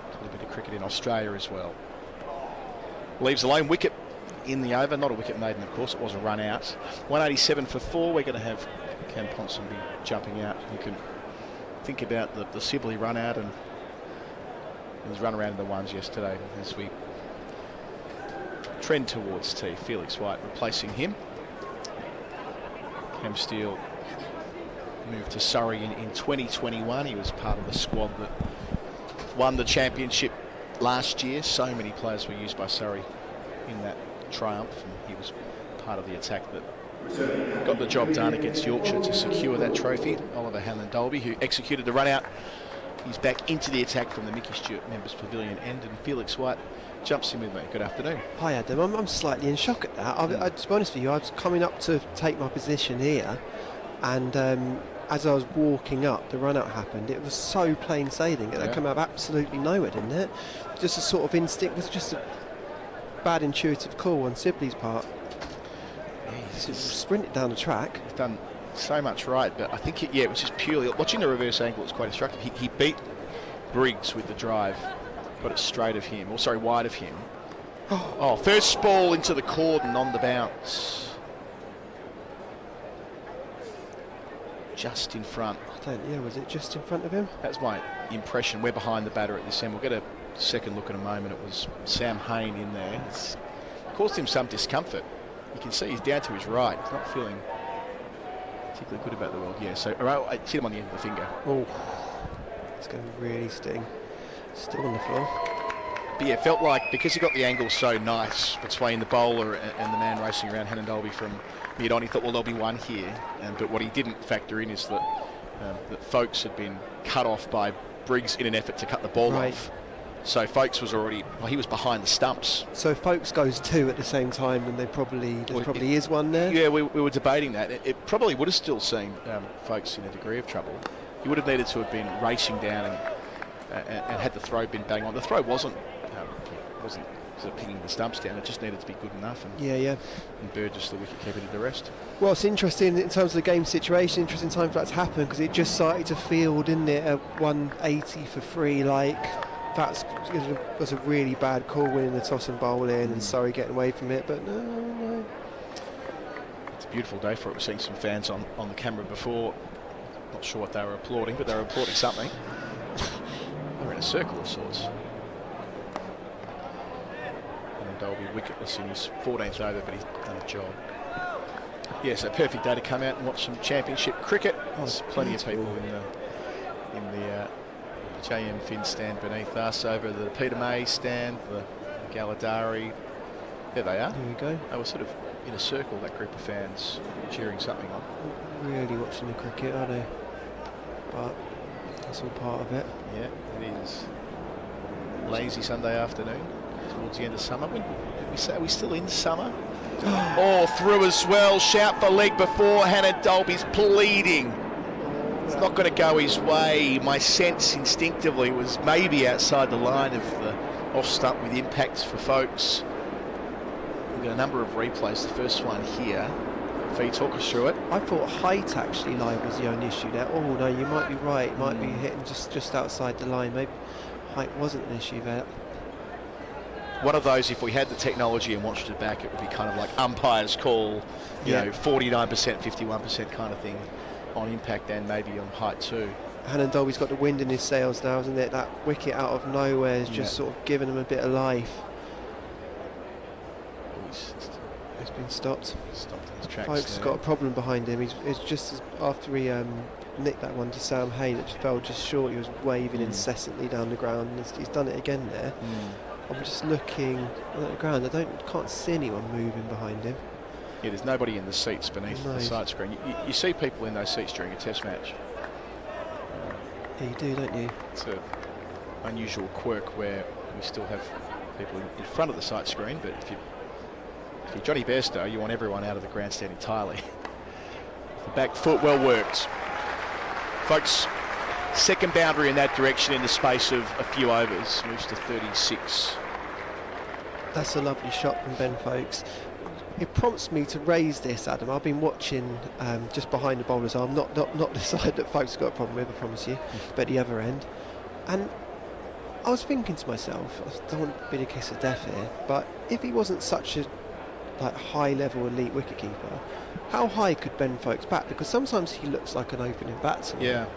A little bit of cricket in Australia as well. Leaves a lone wicket in the over. Not a wicket maiden, of course. It was a run out. 187 for 4. We're going to have Cam Ponsonby jumping out. You can think about the Sibley run out and his run around in the ones yesterday as we trend towards tea. Felix White replacing him. Cam Steele moved to Surrey in 2021. He was part of the squad that won the championship last year. So many players were used by Surrey in that triumph, and he was part of the attack that got the job done against Yorkshire to secure that trophy. Oliver Hanlon-Dolby, who executed the run out, he's back into the attack from the Mickey Stewart Members Pavilion end, and Felix White jumps in with me. Good afternoon. Hi Adam, I'm slightly in shock at that. To be honest with you, I was coming up to take my position here, and as I was walking up, the run out happened. It was so plain sailing, and it came out of absolutely nowhere, didn't it? Just a sort of instinct. It was just a bad intuitive call on Sibley's part. He's just sprinted down the track. He's done so much right, but I think it was just purely watching the reverse angle. It's quite instructive. He beat Briggs with the drive, got it straight of him, or sorry, wide of him. Oh, first ball into the cordon on the bounce, just in front. Was it just in front of him? That's my impression. We're behind the batter at this end. We'll get a second look in a moment. It was Sam Hain in there. It's caused him some discomfort. You can see he's down to his right. He's not feeling particularly good about the world. Yeah, so I hit him on the end of the finger. Oh, it's going to really sting. Still on the floor. But yeah, it felt like because he got the angle so nice between the bowler and the man racing around, Hannon-Dolby from mid on, he thought, well, there'll be one here. But what he didn't factor in is that Folks had been cut off by Briggs in an effort to cut the ball off. So Folks was already, he was behind the stumps. So if Folks goes 2 at the same time, then there probably is one there? Yeah, we were debating that. It probably would have still seen Folks in a degree of trouble. He would have needed to have been racing down and had the throw been bang on. The throw wasn't sort of picking the stumps down. It just needed to be good enough. And and Burgess, the wicketkeeper, did the rest. Well, it's interesting in terms of the game situation. Interesting time for that to happen because it just started to feel, didn't it, at 180 for 3, like that was a really bad call, winning the toss and bowling, and Surrey getting away from it. But no. It's a beautiful day for it. We're seeing some fans on the camera before. Not sure what they were applauding, but they were applauding something. They were in a circle of sorts. And Dolby wicketless in his 14th over, but he's done a job. Yes, a perfect day to come out and watch some championship cricket. There's plenty of people in the JM Finn stand beneath us, over the Peter May stand, the Galadari. There they are. There we go. They were sort of in a circle, that group of fans cheering something on. Really watching the cricket, are they? But that's all part of it. Yeah, it is. Lazy Sunday afternoon towards the end of summer. Are we still in summer? Oh, through as well. Shout for leg before. Hain Dolby's pleading. It's not going to go his way. My sense instinctively was maybe outside the line of the off stump with impacts for folks. We've got a number of replays. The first one here. Fee, talk us through it. I thought height actually live was the only issue there. Oh no, you might be right. It might be hitting just outside the line. Maybe height wasn't an issue there. One of those, if we had the technology and watched it back, it would be kind of like umpire's call, you know, 49%, 51% kind of thing on impact and maybe on height too. Hain Dolby's got the wind in his sails now, isn't it? That wicket out of nowhere is just sort of giving him a bit of life. It's been stopped. Stopped in his tracks. Folks got a problem behind him. It's just after he nicked that one to Sam Hain, it fell just short. He was waving incessantly down the ground, and he's done it again there. I'm just looking at the ground. I can't see anyone moving behind him. Yeah, there's nobody in the seats beneath the side screen. You see people in those seats during a test match. Yeah, you do, don't you? It's an unusual quirk where we still have people in front of the sight screen, but if you're Johnny Bairstow, you want everyone out of the grandstand entirely. The back foot well worked. Folks, second boundary in that direction in the space of a few overs. Moves to 36. That's a lovely shot from Ben Folkes. It prompts me to raise this, Adam. I've been watching just behind the bowler's arm, not the side that Folkes got a problem with, I promise you, but the other end. And I was thinking to myself, I don't want to be the kiss of death here, but if he wasn't such a high-level elite wicketkeeper, how high could Ben Folkes bat? Because sometimes he looks like an opening batsman. Yeah.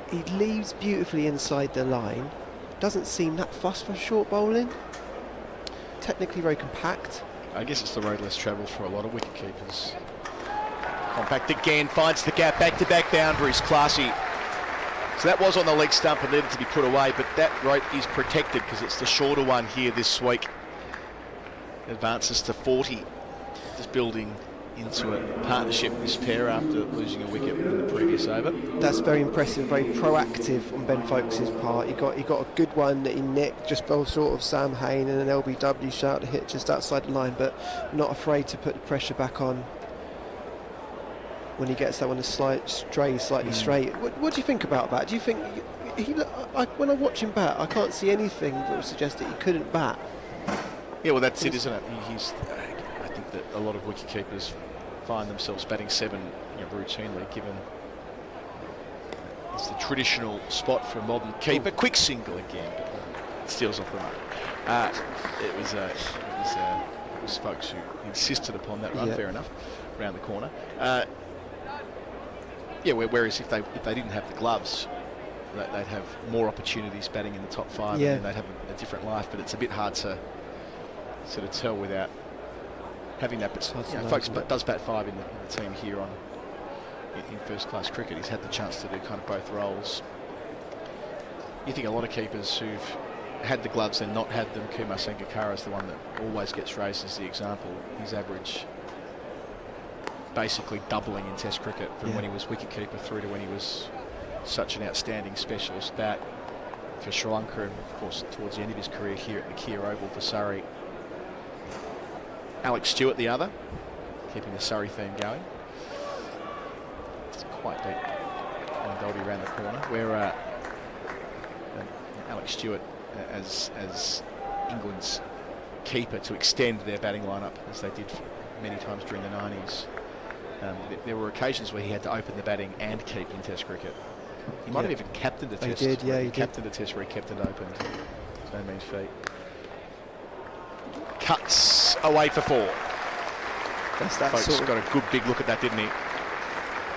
He leaves beautifully inside the line. Doesn't seem that fussed for short bowling. Technically very compact. I guess it's the road less travelled for a lot of wicketkeepers. Compact again, finds the gap, back-to-back boundaries, classy. So that was on the leg stump and needed to be put away, but that rope is protected because it's the shorter one here this week. Advances to 40, just building into a partnership with this pair after losing a wicket in the previous over. That's very impressive, very proactive on Ben Folkes' part. He got a good one that he nicked, just fell short of Sam Hain, and an LBW shout to hit just outside the line, but not afraid to put the pressure back on when he gets that one to stray slightly straight. What do you think about that? Do you think when I watch him bat, I can't see anything that would suggest that he couldn't bat? Yeah, well, that's it, isn't it? I think that a lot of wicketkeepers find themselves batting 7 routinely, given it's the traditional spot for a modern keeper. Quick single again, but steals off the mark. It was folks who insisted upon that run. Fair enough, around the corner. Whereas if they didn't have the gloves, they'd have more opportunities batting in the top 5, and then they'd have a different life. But it's a bit hard to sort of tell without having that. But Folkes does bat 5 in the team here in first class cricket. He's had the chance to do kind of both roles. You think a lot of keepers who've had the gloves and not had them, Kumar Sangakkara is the one that always gets raised as the example. His average basically doubling in Test cricket from when he was wicketkeeper through to when he was such an outstanding specialist bat for Sri Lanka, and of course towards the end of his career here at the Kia Oval for Surrey. Alex Stewart the other, keeping the Surrey theme going. It's quite deep on Goldie around the corner, where Alex Stewart as England's keeper to extend their batting lineup, as they did many times during the 90s. There were occasions where he had to open the batting and keep in Test cricket. He might have even captained a Test. He did, he captained a Test where he kept it open. It's no mean feat. Cuts away for 4. That's that Folks sort of, got a good big look at that, didn't he?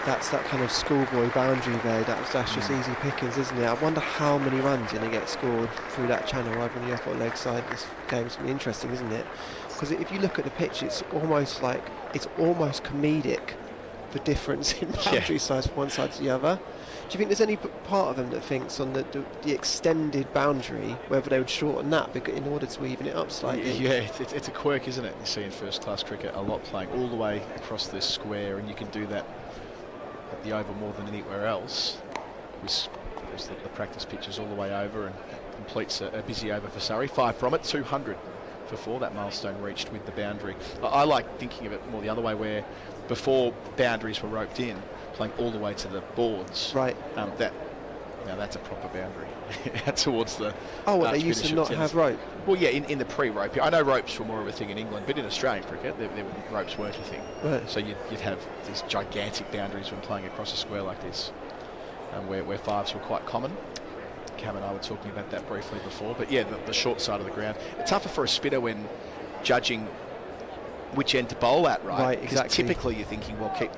That's that kind of schoolboy boundary there. That's just easy pickings, isn't it? I wonder how many runs are going to get scored through that channel over on the off leg side. This game's going to be interesting, isn't it? Because if you look at the pitch, it's almost comedic, the difference in boundary size from one side to the other. Do you think there's any part of them that thinks on the extended boundary whether they would shorten that in order to even it up slightly? Yeah, it's a quirk, isn't it? You see in first-class cricket a lot playing all the way across this square, and you can do that at the Oval more than anywhere else. The practice pitches all the way over and completes a busy over for Surrey. 5 from it, 200 for 4. That milestone reached with the boundary. I like thinking of it more the other way, where before boundaries were roped in, playing all the way to the boards. Right. That's a proper boundary towards the. Oh, well, they used to not have rope. Well, yeah, in the pre-rope. I know ropes were more of a thing in England, but in Australian cricket, ropes weren't a thing. Right. So you'd have these gigantic boundaries when playing across a square like this, where fives were quite common. Cam and I were talking about that briefly before, but yeah, the short side of the ground. It's tougher for a spinner when judging which end to bowl at, right? Right, exactly. Typically you're thinking, well, keep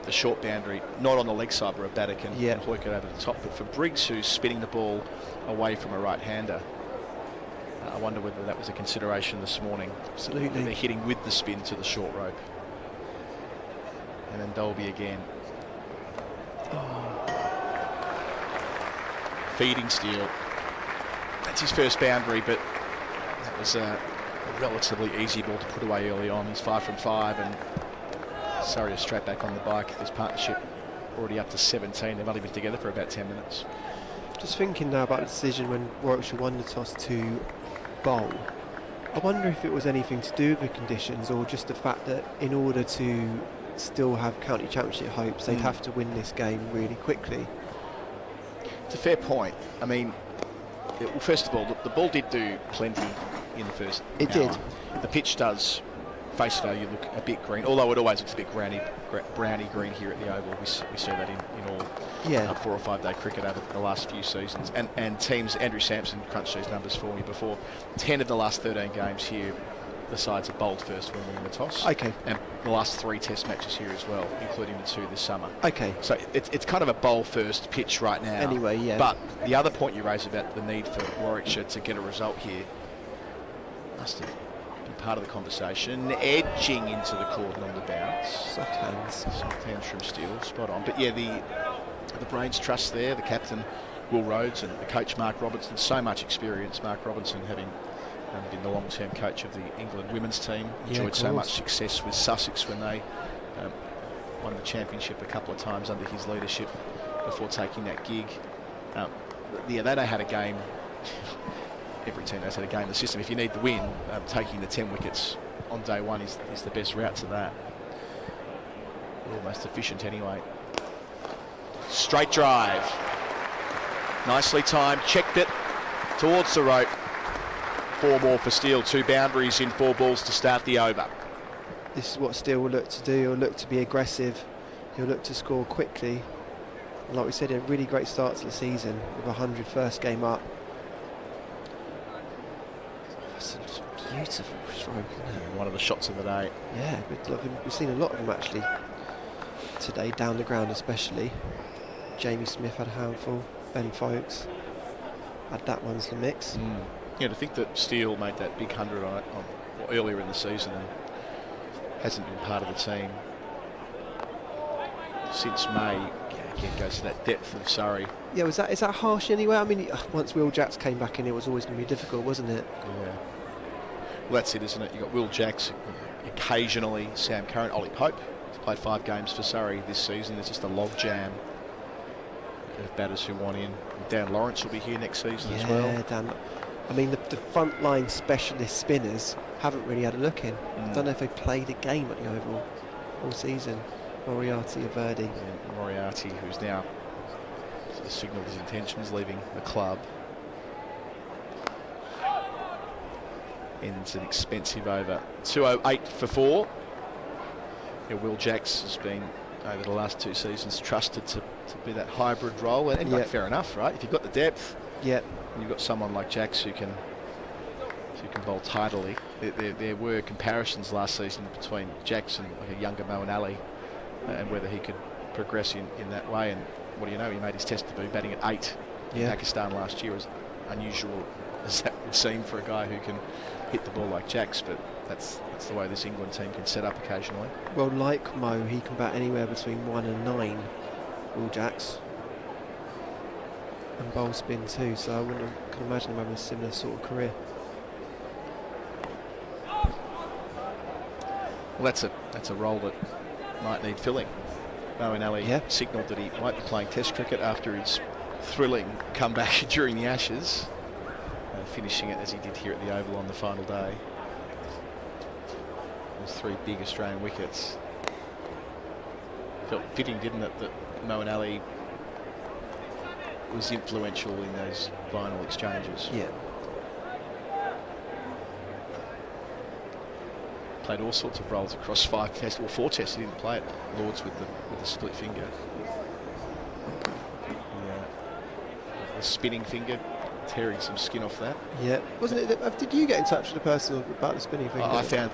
the short boundary, not on the leg side where a batter can hook it over the top. But for Briggs, who's spinning the ball away from a right-hander, I wonder whether that was a consideration this morning. Absolutely. They're hitting with the spin to the short rope. And then Dolby again. Feeding Steele. That's his first boundary, but that was a relatively easy ball to put away early on. He's 5 from 5, and Surrey are straight back on the bike. This partnership already up to 17. They've only been together for about 10 minutes. Just thinking now about the decision when Warwickshire won the toss to bowl. I wonder if it was anything to do with the conditions, or just the fact that in order to still have county championship hopes, they'd have to win this game really quickly. It's a fair point. I mean, first of all, the ball did do plenty in the first hour. It did. The pitch does, face value, look a bit green, although it always looks a bit browny green here at the Oval. We see that in all 4 or 5 day cricket over the last few seasons. And teams, Andrew Sampson crunched these numbers for me before, 10 of the last 13 games here, the sides have bowled first when winning the toss. Okay. And the last 3 test matches here as well, including the 2 this summer. Okay. So it's kind of a bowl first pitch right now. Anyway, yeah. But the other point you raise about the need for Warwickshire to get a result here must have been part of the conversation. Edging into the cordon on the bounce. Soft hands from Steele, spot on. But yeah, the brains trust there, the captain Will Rhodes and the coach Mark Robinson, so much experience. Mark Robinson having been the long-term coach of the England women's team, enjoyed so much success with Sussex when they won the championship a couple of times under his leadership before taking that gig. They don't had a game. Every team has had a game in the system. If you need the win, taking the 10 wickets on day one is the best route to that. Almost efficient anyway. Straight drive. Nicely timed, checked it towards the rope. 4 more for Steele, 2 boundaries in 4 balls to start the over. This is what Steele will look to do. He'll look to be aggressive. He'll look to score quickly. And like we said, a really great start to the season with 100 first game up. That's a beautiful stroke, isn't it? One of the shots of the day. Yeah, we've seen a lot of them actually today, down the ground especially. Jamie Smith had a handful. Ben Folkes had that one to the mix. Yeah, to think that Steele made that big 100 on earlier in the season and hasn't been part of the team since May. Again, goes to that depth of Surrey. Yeah, is that harsh anyway? I mean, once Will Jacks came back in, it was always going to be difficult, wasn't it? Yeah. Well, that's it, isn't it? You've got Will Jacks, occasionally Sam Curran, Ollie Pope. He's played 5 games for Surrey this season. It's just a log jam of batters who want in. Dan Lawrence will be here next season as well. Yeah, Dan. I mean, the frontline specialist spinners haven't really had a look in. I don't know if they played a game at the Oval all season. Moriarty, Averdi. Yeah, Moriarty, who's now signalled his intentions, leaving the club. Ends an expensive over. 208 for 4. Yeah, Will Jacks has been, over the last 2 seasons, trusted to be that hybrid role. And like, fair enough, right? If you've got the depth, and you've got someone like Jacks who can bowl tidily. There were comparisons last season between Jacks and like a younger Moeen Ali, and whether he could progress in that way. And what do you know, he made his test debut batting at 8 in Pakistan last year. As unusual as that would seem for a guy who can hit the ball like Jacks, but that's the way this England team can set up occasionally. Well, like Mo, he can bat anywhere between 1 and 9, Will Jacks. and bowl spin too, so I can imagine him having a similar sort of career. Well, that's a role that might need filling. Moeen Ali signalled that he might be playing Test cricket after his thrilling comeback during the Ashes, finishing it as he did here at the Oval on the final day. Those 3 big Australian wickets. Felt fitting, didn't it, that Moeen Ali was influential in those final exchanges. Yeah. Played all sorts of roles across 5 tests, or 4 tests. He didn't play at Lords with the split finger. The spinning finger, tearing some skin off that. Yeah, wasn't it? Did you get in touch with the person about the spinning finger? I found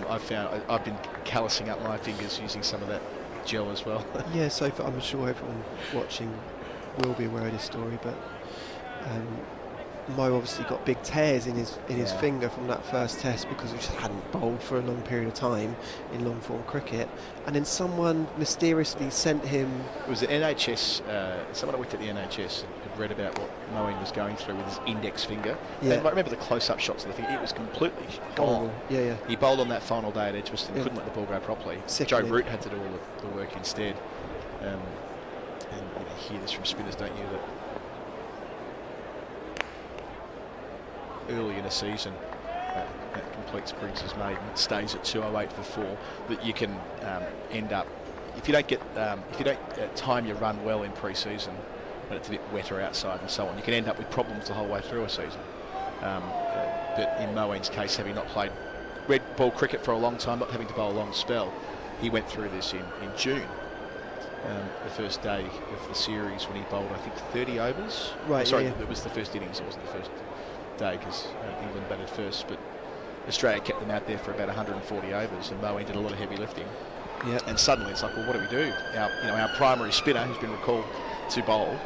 I've been callousing up my fingers using some of that gel as well. Yeah, so I'm sure everyone watching will be aware of this story, but Mo obviously got big tears in his finger from that first test because he just hadn't bowled for a long period of time in long form cricket, and then someone mysteriously sent him. It was the NHS. Someone that worked at the NHS had read about what Moeen was going through with his index finger. Yeah. And I remember the close-up shots of the finger. It was completely gone. Yeah. He bowled on that final day at Edgbaston. Couldn't let the ball go properly. Joe Root had to do all the work instead. And you hear this from spinners, don't you? That early in a season, that completes Briggs's maiden, stays at 208 for 4. That you can end up, if you don't time your run well in pre-season, when it's a bit wetter outside and so on, you can end up with problems the whole way through a season. But in Moeen's case, having not played red ball cricket for a long time, not having to bowl a long spell, he went through this in June. The first day of the series when he bowled, I think, 30 overs. Right. Sorry, it was the first innings. It wasn't the first day because England batted first, but Australia kept them out there for about 140 overs, and Moeen did a lot of heavy lifting. Yeah. And suddenly it's like, well, what do we do? Our primary spinner, who's been recalled to bowl,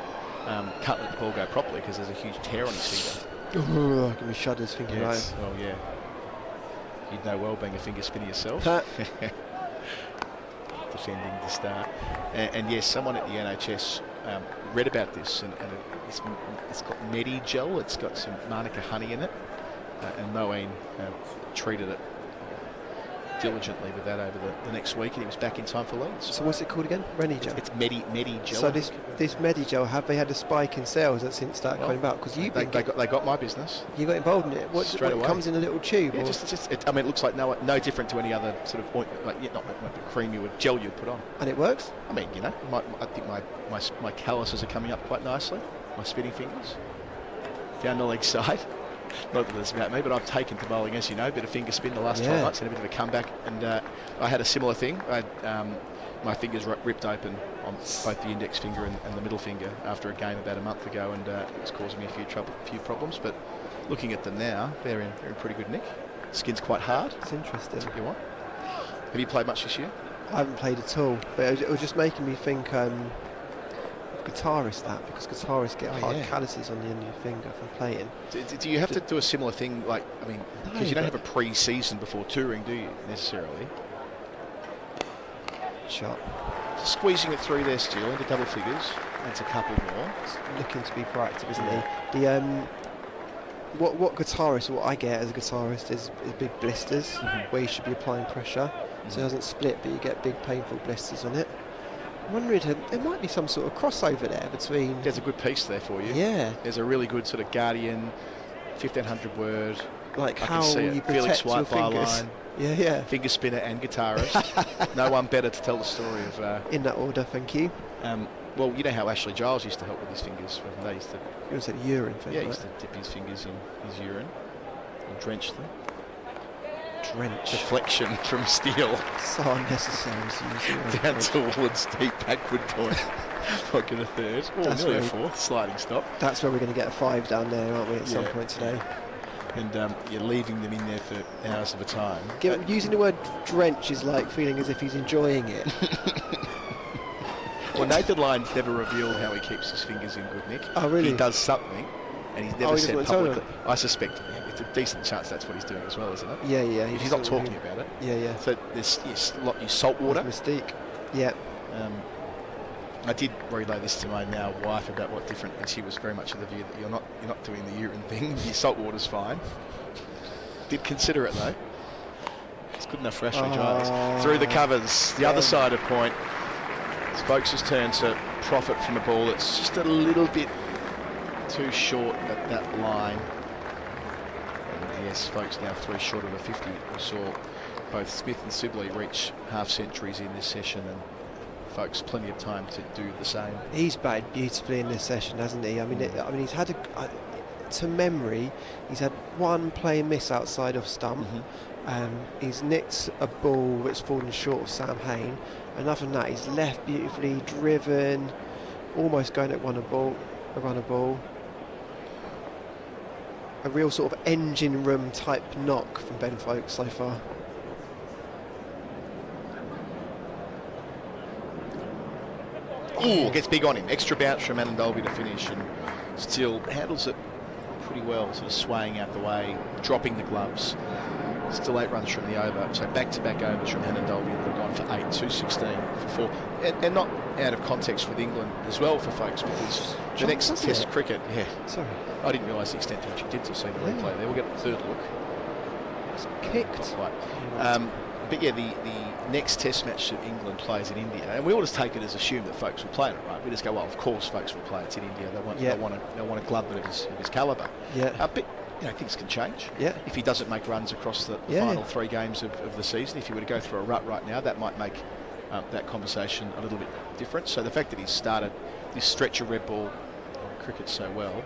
can't let the ball go properly because there's a huge tear on his finger. Oh, give me shudders thinking about it. Oh yeah. You'd know well being a finger spinner yourself. Defending the start, and yes, someone at the NHS read about this, and it's got Medi-gel, it's got some Manuka honey in it, and Moeen treated it diligently with that over the next week, and he was back in time for Leeds. So what's it called again? Medi-gel? It's Medi-gel. So this Medi-gel, have they had a spike in sales since that came about? Because they got my business. You got involved in it. What away. It comes in a little tube? Yeah, it looks like no different to any other sort of ointment, not the cream gel you'd put on. And it works? I mean, I think my calluses are coming up quite nicely. My spinning fingers down the leg side. Not that it's about me, but I've taken to bowling, as you know, a bit of finger spin the last 12 months and a bit of a comeback. And I had a similar thing. My fingers ripped open on both the index finger and the middle finger after a game about a month ago, and it was causing me a few problems. But looking at them now, they're in pretty good nick. Skin's quite hard. It's interesting. That's what you want. Have you played much this year? I haven't played at all, but it was just making me think guitarists because guitarists get hard calluses on the end of your finger from playing. Do you have to do a similar thing, because you don't have a pre-season before touring, do you, necessarily? Shot. Squeezing it through there still into double figures. That's a couple more. It's looking to be proactive, isn't he? What I get as a guitarist is big blisters where you should be applying pressure, so it doesn't split, but you get big painful blisters on it. I'm wondering, there might be some sort of crossover there between... There's a good piece there for you. Yeah. There's a really good sort of Guardian, 1,500 word. Like how you protect your fingers. Yeah. Finger spinner and guitarist. No one better to tell the story of... in that order, thank you. Well, you know how Ashley Giles used to help with his fingers. They used to... You said urine thing, Yeah, he used to dip his fingers in his urine and drench them. Deflection from steel. So unnecessary. Down towards deep backward point. Like in a third. Or nearly a fourth. Sliding stop. That's where we're going to get a 5 down there, aren't we, at some point today? And you're leaving them in there for hours of a time. Using the word drench is like feeling as if he's enjoying it. Well, Nathan Lyon's never revealed how he keeps his fingers in good nick. Oh, really? He does something, and he's never said publicly. I suspect it's a decent chance that's what he's doing as well, isn't it? Yeah. If he's not talking about it. Yeah. So there's salt water. Mystique. Yeah. I did relay this to my now wife about what different, and she was very much of the view that you're not doing the urine thing. Your salt water's fine. Did consider it though. It's good enough for Ashley Giles. Through the covers, the other side of point. It's Vokes' turn to profit from a ball that's just a little bit too short at that line. And yes, Vokes now 3 short of a 50. We saw both Smith and Sibley reach half centuries in this session, and Vokes plenty of time to do the same. He's batted beautifully in this session, hasn't he? I mean, he's had to memory, he's had one play miss outside of stump. He's nicked a ball that's fallen short of Sam Hain, and other than that, he's left beautifully, driven, almost going at a runner ball. A real sort of engine room type knock from Ben Vokes so far. Ooh, gets big on him. Extra bounce from Anandolby to finish, and still handles it pretty well, sort of swaying out the way, dropping the gloves. Still 8 runs from the over, so back-to-back overs from Anandolby that have gone for 8, 216 for 4, and not out of context with England as well for folks, because the next Test cricket, sorry, I didn't realise the extent to which he did to see the replay there. We'll get the third look. It's kicked. Not quite. But yeah, the next Test match that England plays in India, and we all just take it as assumed that folks will play it, right? We just go, well, of course, folks will play it in India. They want a glove of his calibre. But things can change. If he doesn't make runs across the final 3 games of the season, if he were to go through a rut right now, that might make that conversation a little bit different. So the fact that he's started this stretch of red ball cricket so well,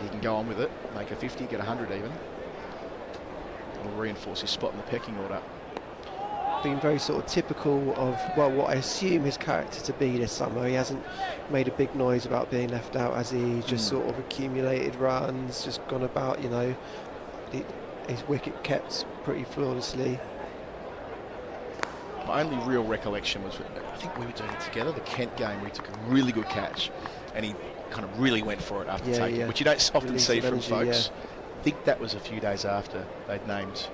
he can go on with it, make a 50, get 100 even. It'll reinforce his spot in the pecking order. Been very sort of typical of, well, what I assume his character to be this summer. He hasn't made a big noise about being left out, has he? Just sort of accumulated runs, just gone about, his wicket kept pretty flawlessly. My only real recollection was, I think we were doing it together, the Kent game where he took a really good catch and he kind of really went for it after taking it, which you don't often see from folks. I think that was a few days after they'd named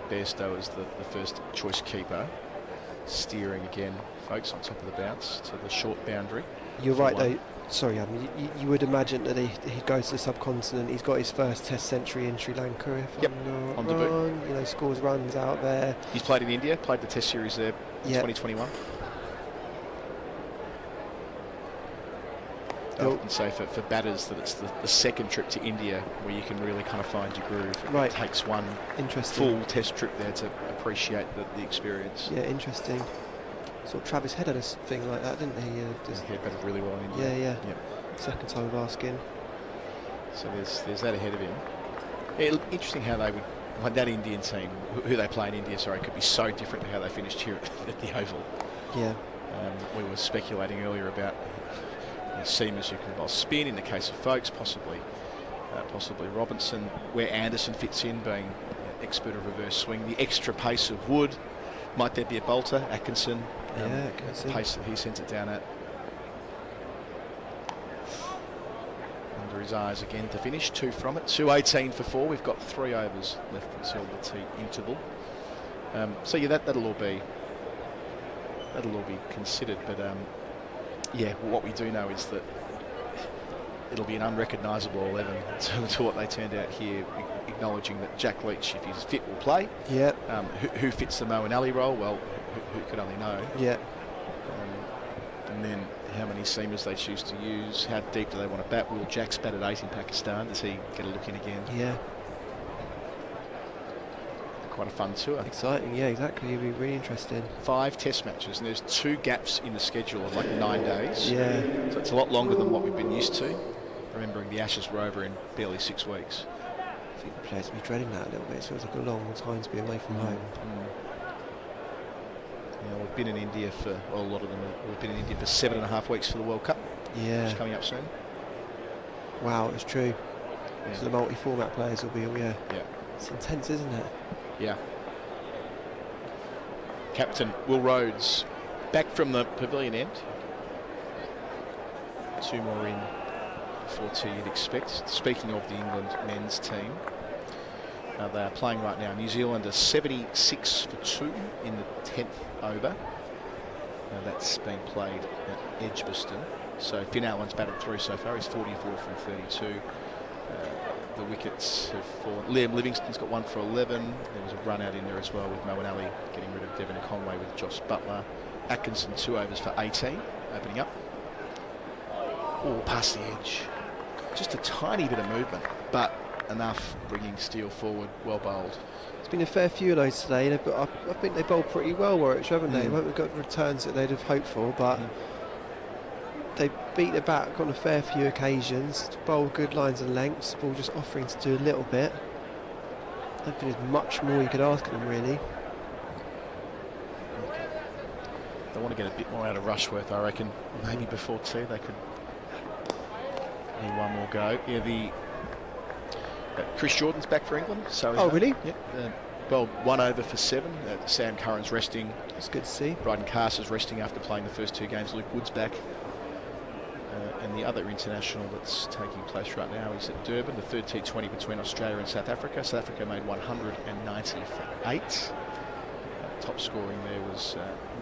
Bairstow as the first choice keeper, steering again, folks, on top of the bounce to the short boundary. You're right though, sorry, you would imagine that he goes to the subcontinent. He's got his first Test century in Sri Lanka, if I'm not wrong. Scores runs out there. He's played in India, played the Test series there in 2021. I often say for batters that it's the second trip to India where you can really kind of find your groove. It takes one full Test trip there to appreciate the experience. Yeah, interesting. Sort of Travis Head had a thing like that, didn't he? He batted really well in India. Second time of asking. So there's that ahead of him. Interesting how they would, like that Indian team, who they play in India, could be so different to how they finished here at the Oval. Yeah. We were speculating earlier about seamers who can bowl spin in the case of Vokes, possibly Robinson, where Anderson fits in, being expert of reverse swing, the extra pace of Wood. Might there be a bolter, Atkinson? Atkinson. The pace that he sends it down at. Under his eyes again to finish, 2 from it, 2:18 for 4. We've got 3 overs left until the tea interval. That'll all be considered, but what we do know is that it'll be an unrecognisable 11 to what they turned out here, acknowledging that Jack Leach, if he's fit, will play. Who fits the Moeen Ali role? Well, who could only know? And then how many seamers they choose to use, how deep do they want to bat? Will Jack's bat at 8 in Pakistan? Does he get a look in again? Quite a fun tour. Exciting, exactly. It'll be really interesting. 5 Test matches, and there's 2 gaps in the schedule of like 9 days. So it's a lot longer than what we've been used to. Remembering the Ashes were over in barely 6 weeks. I think the players will be dreading that a little bit. It feels like a long time to be away from home. We've been in India for, a lot of them we've been in India for 7.5 weeks for the World Cup. Which is coming up soon. Wow, it's true. So the multi-format players will be, it's intense, isn't it? Captain Will Rhodes back from the pavilion end. 2 more in before tea, you'd expect. Speaking of the England men's team, they are playing right now. New Zealand are 76 for 2 in the 10th over. That's been played at Edgbaston. So Finn Allen's batted through so far. He's 44 from 32. The wickets have fallen. Liam Livingston's got 1 for 11. There was a run out in there as well with Moeen Ali getting rid of Devon Conway with Josh Butler. Atkinson 2 overs for 18, opening up. Oh, past the edge. Just a tiny bit of movement, but enough bringing Steele forward. Well bowled. There's been a fair few of those today. I think they bowled pretty well, Warwickshire, haven't they? They haven't got returns that they'd have hoped for, but they beat the back on a fair few occasions, bowled good lines and lengths, ball just offering to do a little bit. I don't think there's much more you could ask of them, really. They want to get a bit more out of Rushworth, I reckon. Maybe before tea they could need one more go. Yeah, Chris Jordan's back for England. So really? Yep. Well, 1 over for 7. Sam Curran's resting. That's good to see. Bryden Carter's resting after playing the first 2 games. Luke Wood's back. And the other international that's taking place right now is at Durban, the third T20 between Australia and South Africa. South Africa made 190 for 8. Top scoring there was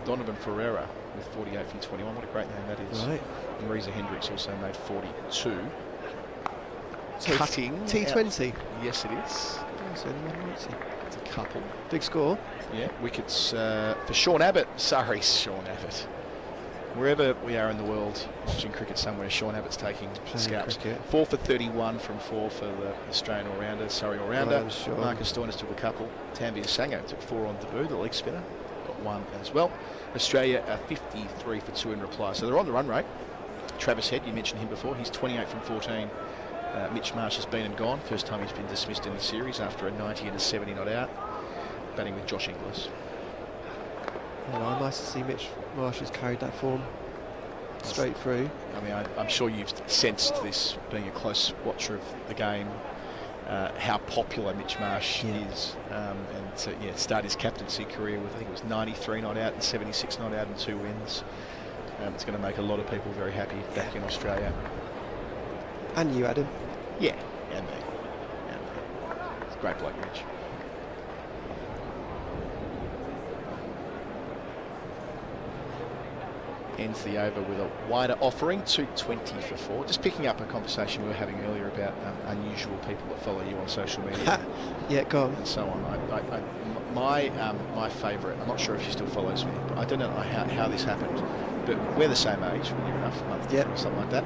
Donovan Ferreira with 48 from 21. What a great name that is. Right. And Reza Hendricks also made 42. So Cutting. T20? Yes, it is. So it's a couple. Big score. Yeah, wickets for Sean Abbott. Sorry, Sean Abbott. Wherever we are in the world watching cricket somewhere, Sean Abbott's taking scalps. 4 for 31 from 4 for the Australian all-rounder, Surrey all-rounder. Sure. Marcus Stoinis took a couple. Tanveer Sangha took 4 on debut, the leg spinner. Got 1 as well. Australia are 53 for 2 in reply. So they're on the run rate. Travis Head, you mentioned him before. He's 28 from 14. Mitch Marsh has been and gone. First time he's been dismissed in the series after a 90 and a 70 not out. Batting with Josh Inglis. Well, nice to see Mitch Marsh has carried that form straight through. I mean, I'm sure you've sensed this, being a close watcher of the game, how popular Mitch Marsh is. And to start his captaincy career with, I think it was 93 not out and 76 not out and 2 wins. It's going to make a lot of people very happy back in Australia. And you, Adam. Yeah, and me. It's a great bloke, Mitch. Ends the over with a wider offering, 220 for 4. Just picking up a conversation we were having earlier about unusual people that follow you on social media. Yeah, go on. And so on. My favourite, I'm not sure if she still follows me, but I don't know how this happened, but we're the same age, near enough, a month different or something like that.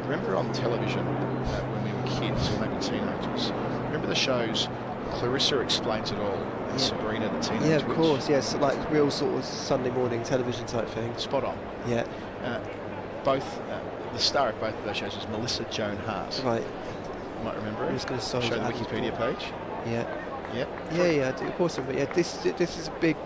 Remember on television when we were kids, or maybe teenagers, remember the shows Clarissa Explains It All, and Sabrina the Teenage Yeah, of Witch? course, yes, like real sort of Sunday morning television type thing. Spot on. Yeah. Both, the star of both of those shows was Melissa Joan Hart. Right. You might remember I'm it. just going to Show the Wikipedia page. Yeah. Yep. Yeah, I do, of course. But yeah, this is a big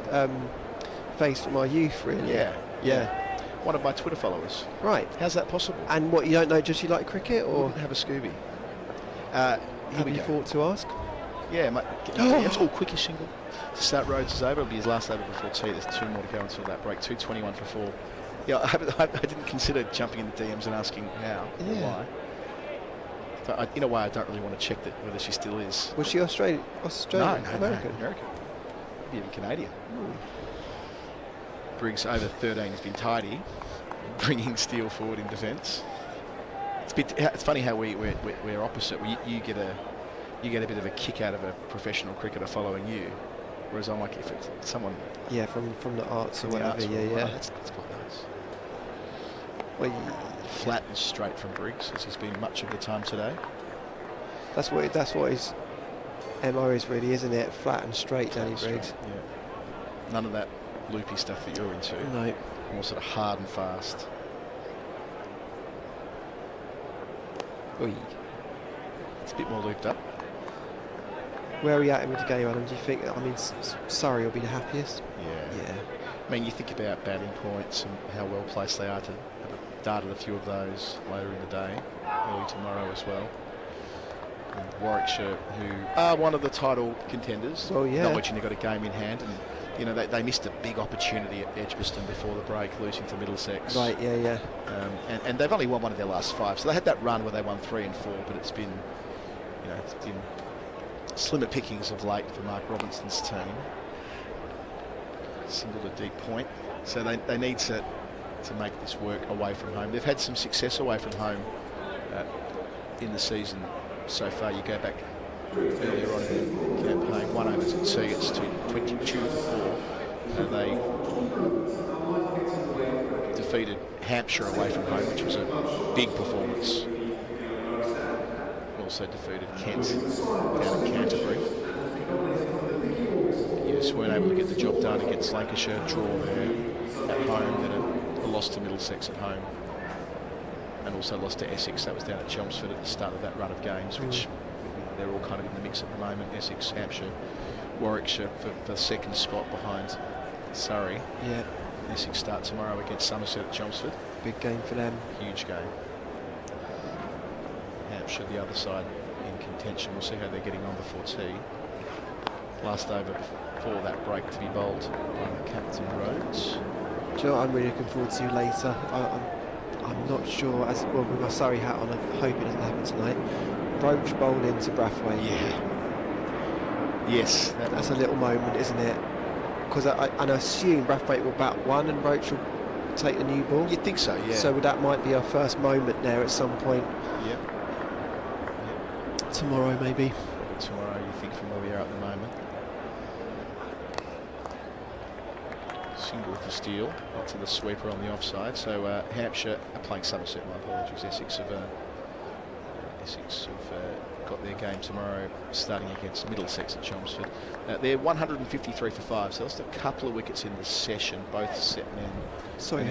face for my youth, really. Yeah. One of my Twitter followers. Right. How's that possible? And what, you don't know, does she like cricket, or have a Scooby? Have you thought to ask? Yeah, mate. It's all quickish single. To start Rhodes is over. It'll be his last over before tea. There's 2 more to go until that break. 2:21 for 4. Yeah, I didn't consider jumping in the DMs and asking how or why. So in a way, I don't really want to check whether she still is. Was she Australian? No, American? American. Maybe even Canadian. Briggs over 13 has been tidy, bringing Steele forward in defence. It's funny how we're opposite. You get a bit of a kick out of a professional cricketer following you, whereas I'm like, if it's someone from the arts or whatever. That's quite nice. Well, flat and straight from Briggs, as he's been much of the time today. That's what his MO is, really, isn't it? Flat and straight, Danny Briggs. Yeah. None of that loopy stuff that you're into. No. More sort of hard and fast. Oy. It's a bit more looped up. Where are we at with the game, Adam? Do you think, Surrey will be the happiest? Yeah. I mean, you think about batting points and how well placed they are to have darted a few of those later in the day, early tomorrow as well. And Warwickshire, who are one of the title contenders, acknowledging they've got a game in hand, and they missed a big opportunity at Edgbaston before the break, losing to Middlesex. Right, yeah. And they've only won one of their last 5, so they had that run where they won 3 and 4, but it's been slimmer pickings of late for Mark Robinson's team. singled a deep point. So they need to make this work away from home. They've had some success away from home in the season so far. You go back earlier on in the campaign, 1 over to 2, it's 22 for 4. They defeated Hampshire away from home, which was a big performance. Also defeated Kent down at Canterbury. Yes, weren't able to get the job done against Lancashire, draw there at home, then a loss to Middlesex at home, and also lost to Essex. That was down at Chelmsford at the start of that run of games, which they're all kind of in the mix at the moment. Essex, Hampshire, Warwickshire for the second spot behind Surrey. Yeah. Essex start tomorrow against Somerset at Chelmsford. Big game for them. Huge game. Hampshire the other side in contention. We'll see how they're getting on before tea. Last over before that break to be bowled by Captain Rhodes. Do you know what I'm really looking forward to later? I'm not sure, as well with my Surrey hat on, I hope it doesn't happen tonight. Roach bowled into Brathwaite. Yeah. Yes. That's a little moment, isn't it? Because I assume Brathwaite will bat 1 and Roach will take the new ball. You'd think so, yeah. So that might be our first moment there at some point. Yep. Tomorrow, maybe. Tomorrow, you think, from where we are at the moment. Single for steal, not to the sweeper on the offside. So Hampshire are playing Somerset, my apologies. Essex have got their game tomorrow, starting against Middlesex at Chelmsford. They're 153 for 5, so that's a couple of wickets in the session, both set men. Sorry,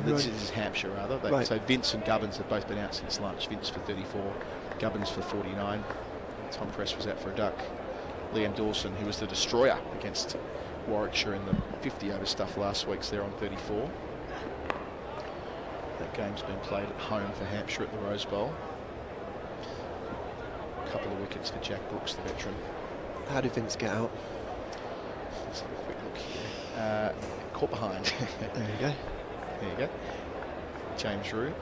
This is Hampshire, rather. Right. So Vince and Gubbins have both been out since lunch. Vince for 34, Gubbins for 49. Tom Press was out for a duck. Liam Dawson, who was the destroyer against Warwickshire in the 50 over stuff last week's there on 34. That game's been played at home for Hampshire at the Rose Bowl. A couple of wickets for Jack Brooks, the veteran. How did Vince get out? Let's have a quick look here. Caught behind. There you go. There you go. James Rue,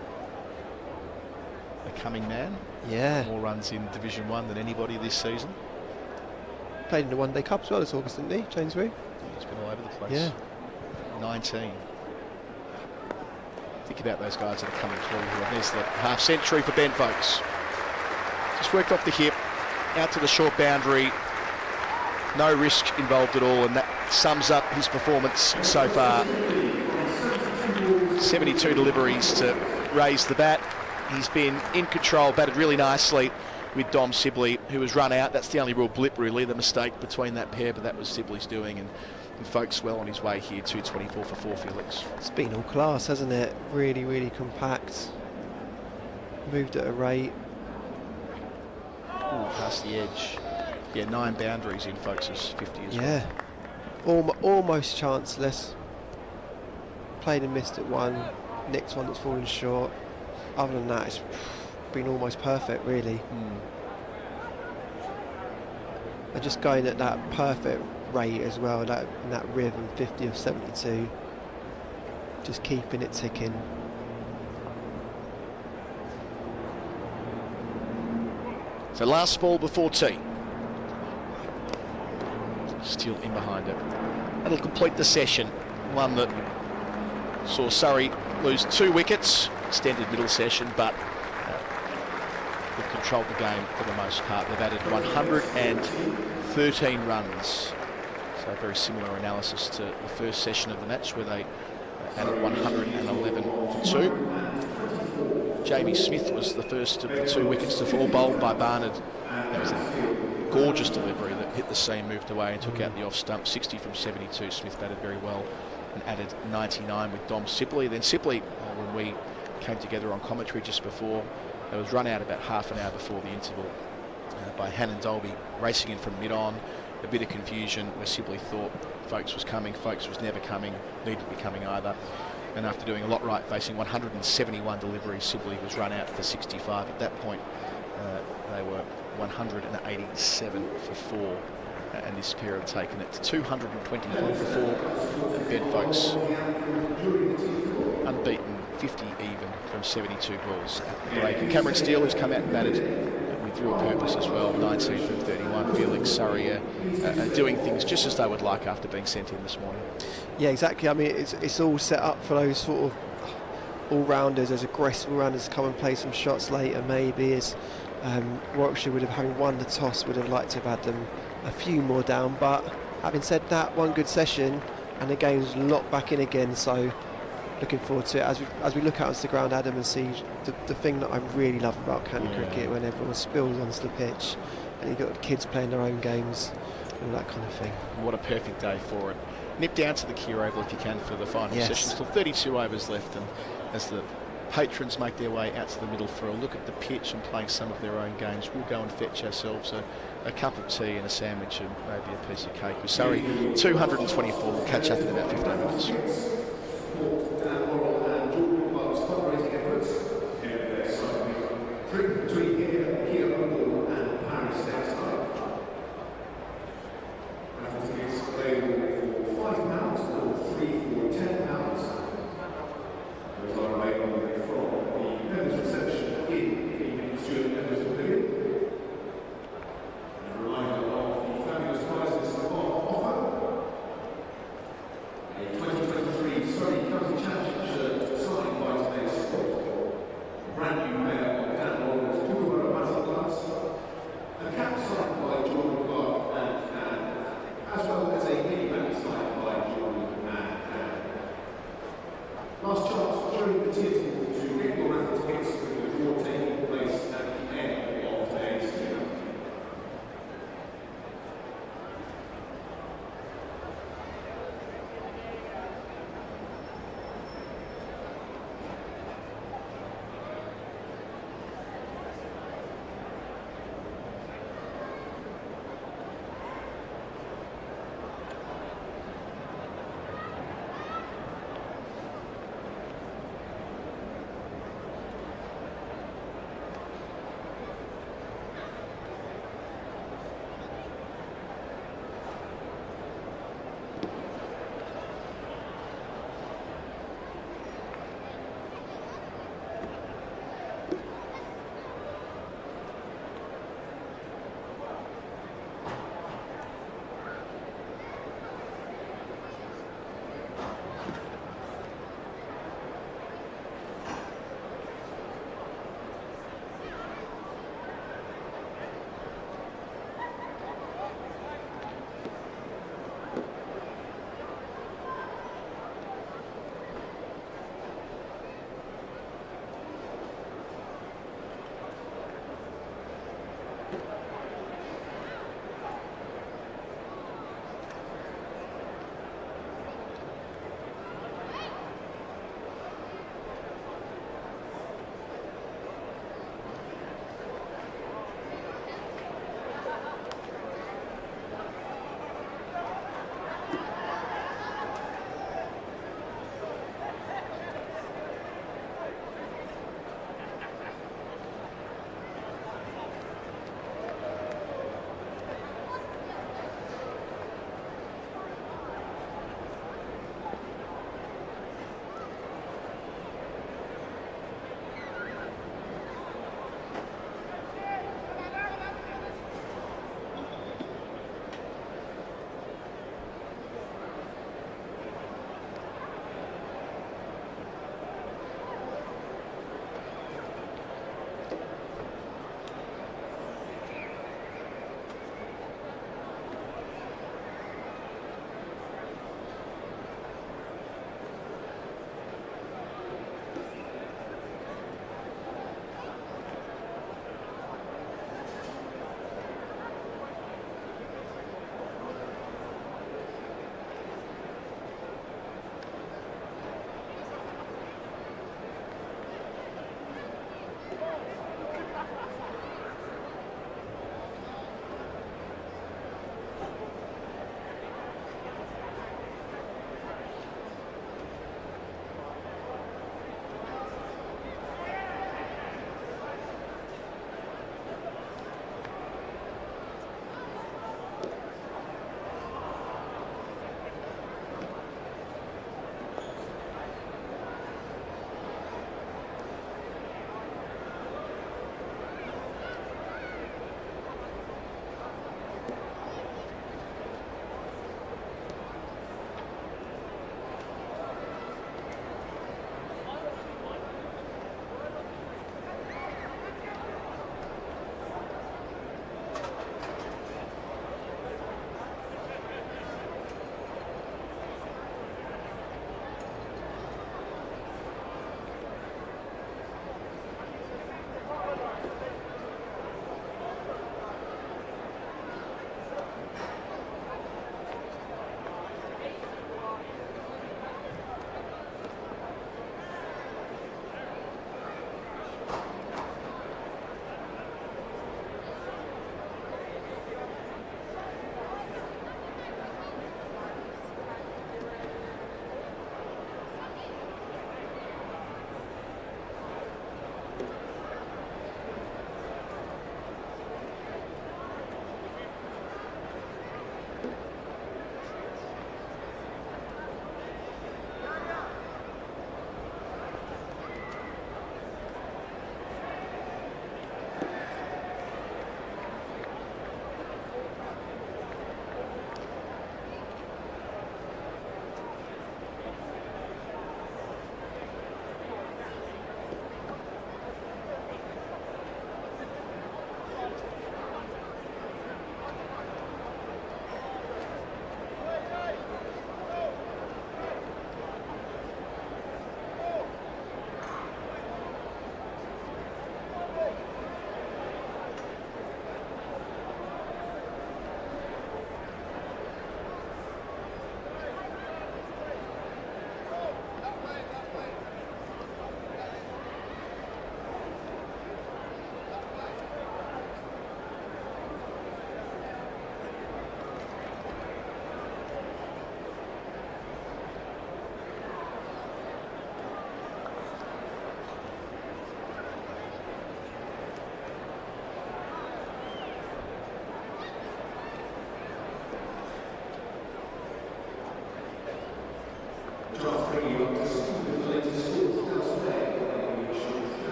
the coming man. Yeah. More runs in Division 1 than anybody this season. Played in the One Day Cup as well this August, didn't he, James Rue? He's been all over the place. Yeah. 19. Think about those guys that are coming through here. There's the half century for Ben Folks. Just worked off the hip, out to the short boundary. No risk involved at all, and that sums up his performance so far. 72 deliveries to raise the bat. He's been in control, batted really nicely with Dom Sibley, who was run out. That's the only real blip, really, the mistake between that pair, but that was Sibley's doing, and Folks well on his way here, 224 for 4, Felix. It's been all class, hasn't it? Really, really compact. Moved at a rate. Ooh, past the edge. Yeah, 9 boundaries in Folks' 50 as well. Yeah. Almost chanceless. Played and missed at 1. Nicked one that's fallen short. Other than that, it's been almost perfect, really. And just going at that perfect rate as well, that rhythm, 50 of 72. Just keeping it ticking. So last ball before tea. Still in behind it. That'll complete the session. One that saw Surrey lose 2 wickets, extended middle session, but they've controlled the game for the most part. They've added 113 runs. So very similar analysis to the first session of the match, where they added 111 for 2. Jamie Smith was the first of the 2 wickets to fall, bowled by Barnard. That was a gorgeous delivery that hit the seam, moved away and took out the off stump. 60 from 72. Smith batted very well and added 99 with Dom Sibley. Then Sibley, when we came together on commentary just before, it was run out about half an hour before the interval by Hain Dolby, racing in from mid-on. A bit of confusion where Sibley thought Folks was coming. Folks was never coming, needn't be coming either. And after doing a lot right, facing 171 deliveries, Sibley was run out for 65. At that point, they were 187 for 4. And this pair have taken it to 224 for 4. And Ben Folks unbeaten, 50 even from 72 balls at the break. And Cameron Steele, who's come out and batted with through a purpose as well. 19 from 31. Felix, Surrey are doing things just as they would like after being sent in this morning. Yeah, exactly. I mean, it's all set up for those sort of all-rounders, as aggressive all-rounders to come and play some shots later, maybe. As Warwickshire would have, having won the toss, would have liked to have had them a few more down. But having said that, one good session and the game's locked back in again. So looking forward to it as we look out onto the ground, Adam, and see the thing that I really love about county cricket, when everyone spills onto the pitch and you've got kids playing their own games, all that kind of thing. What a perfect day for it. Nip down to the Kia Oval if you can for the final session. Still 32 overs left, and as the patrons make their way out to the middle for a look at the pitch and playing some of their own games, we'll go and fetch ourselves a cup of tea and a sandwich and maybe a piece of cake. With Surrey 224, we'll catch up in about 15 minutes. Brand new player, Daniel Norcross,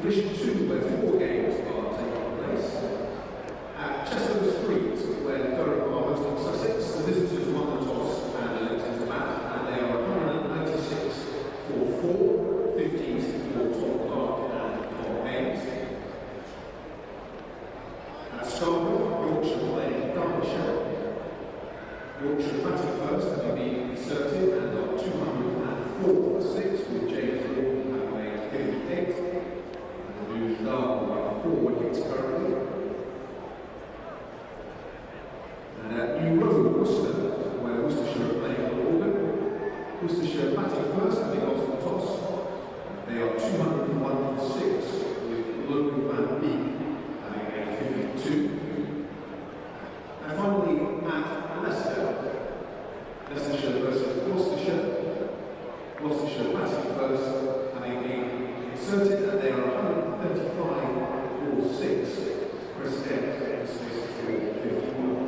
Division 2, where 4 games are taking place. At Chester's Street, where Durham are hosting Sussex, the visitors won the toss and elected to bat, and they are 196 for 4, 50s for Top Park and Top Hain. At Scarborough, Yorkshire playing Derbyshire. Yorkshire batting first, having been inserted, and are 204 for 6, with James Gordon having made 58. And Rouge Dark are 4 wickets currently. And at New Road, Worcester, where Worcestershire are playing on Organ. Worcestershire batting first, having lost the toss. They are 201 for 6, with Logan Van Beek having made 52. And finally, at Leicester, Leicestershire versus Gloucestershire. Gloucestershire batting first, having been inserted, and they are 135 for 6. Chris Dent dismissed for 51.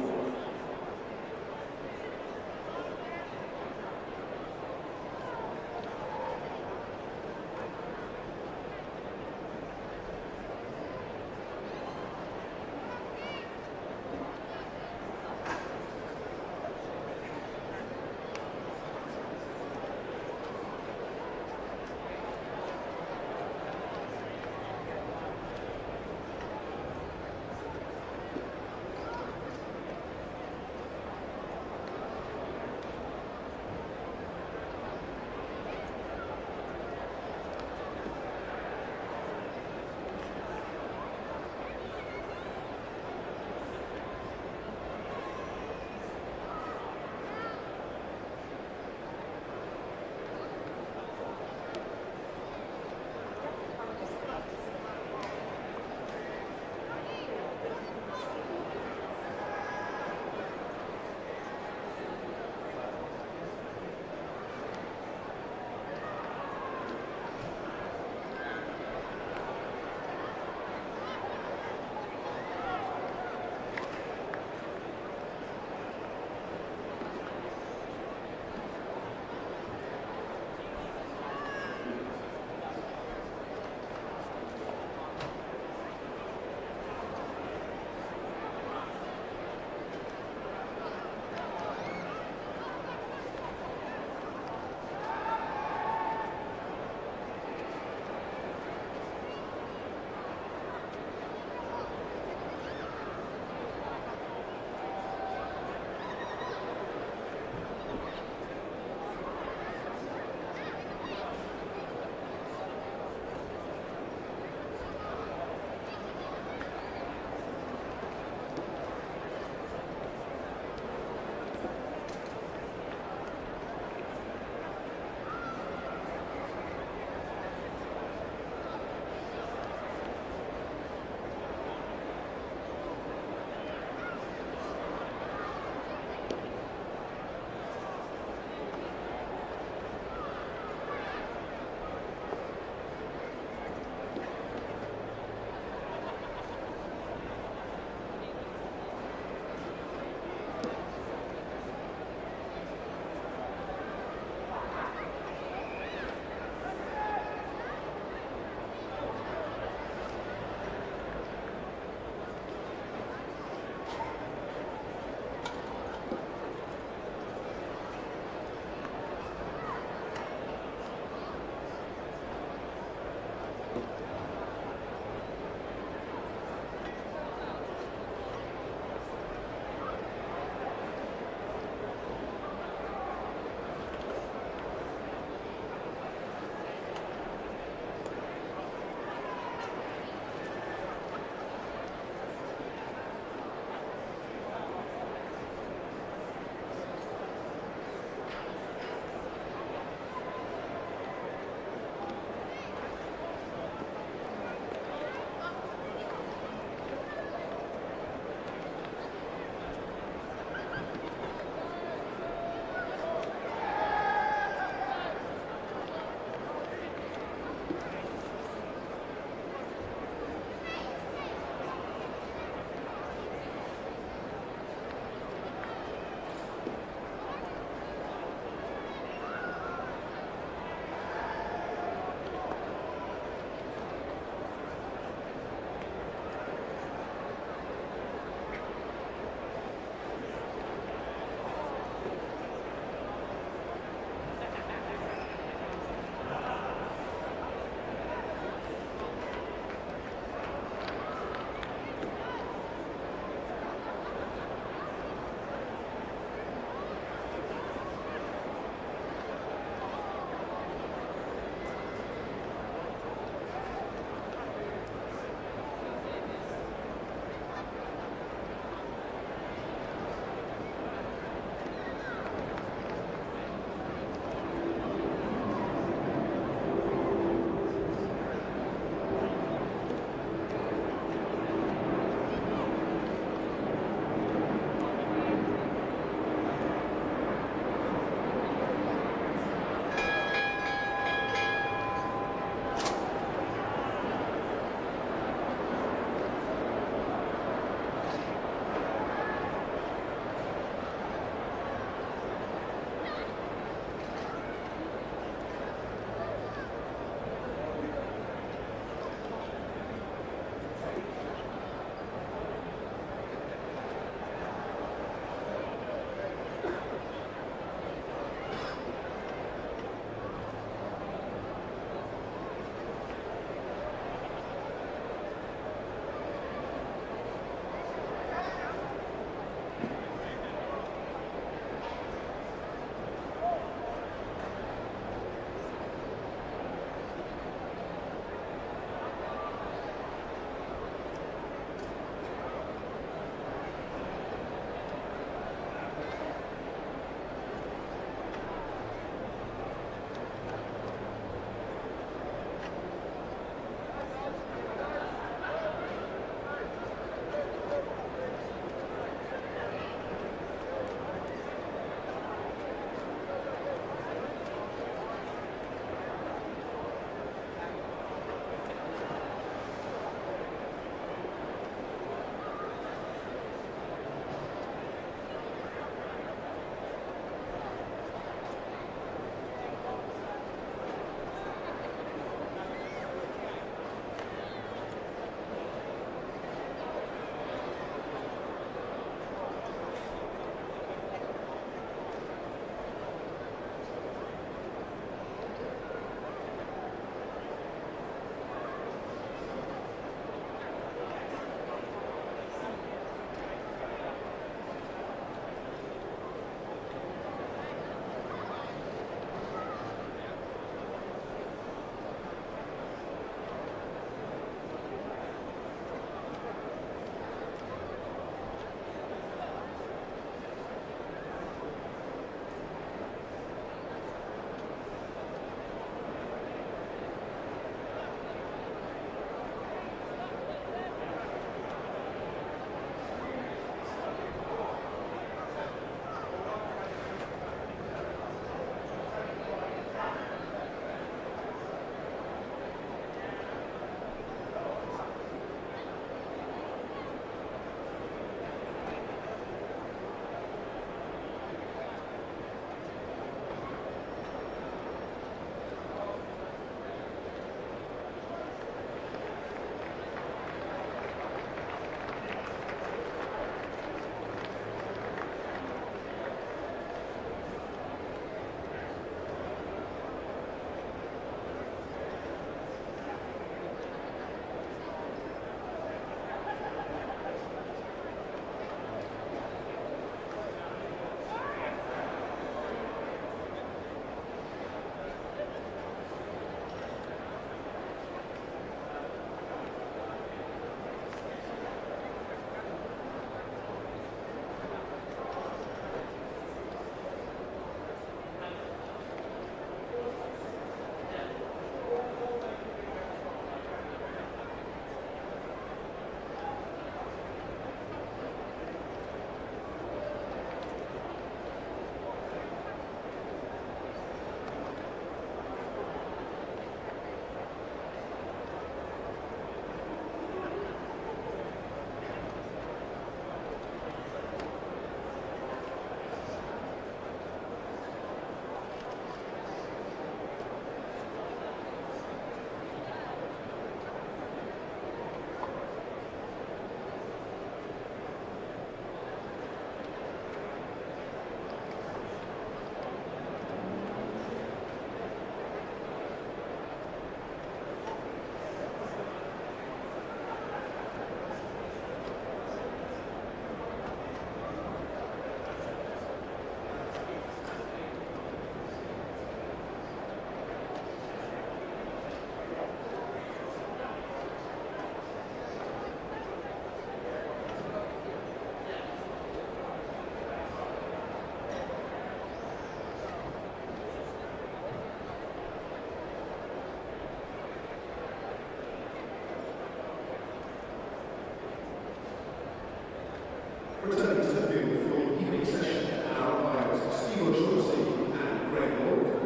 Returning to the field for the evening session are umpires Steve O'Shaughnessy and Greg Lloyd.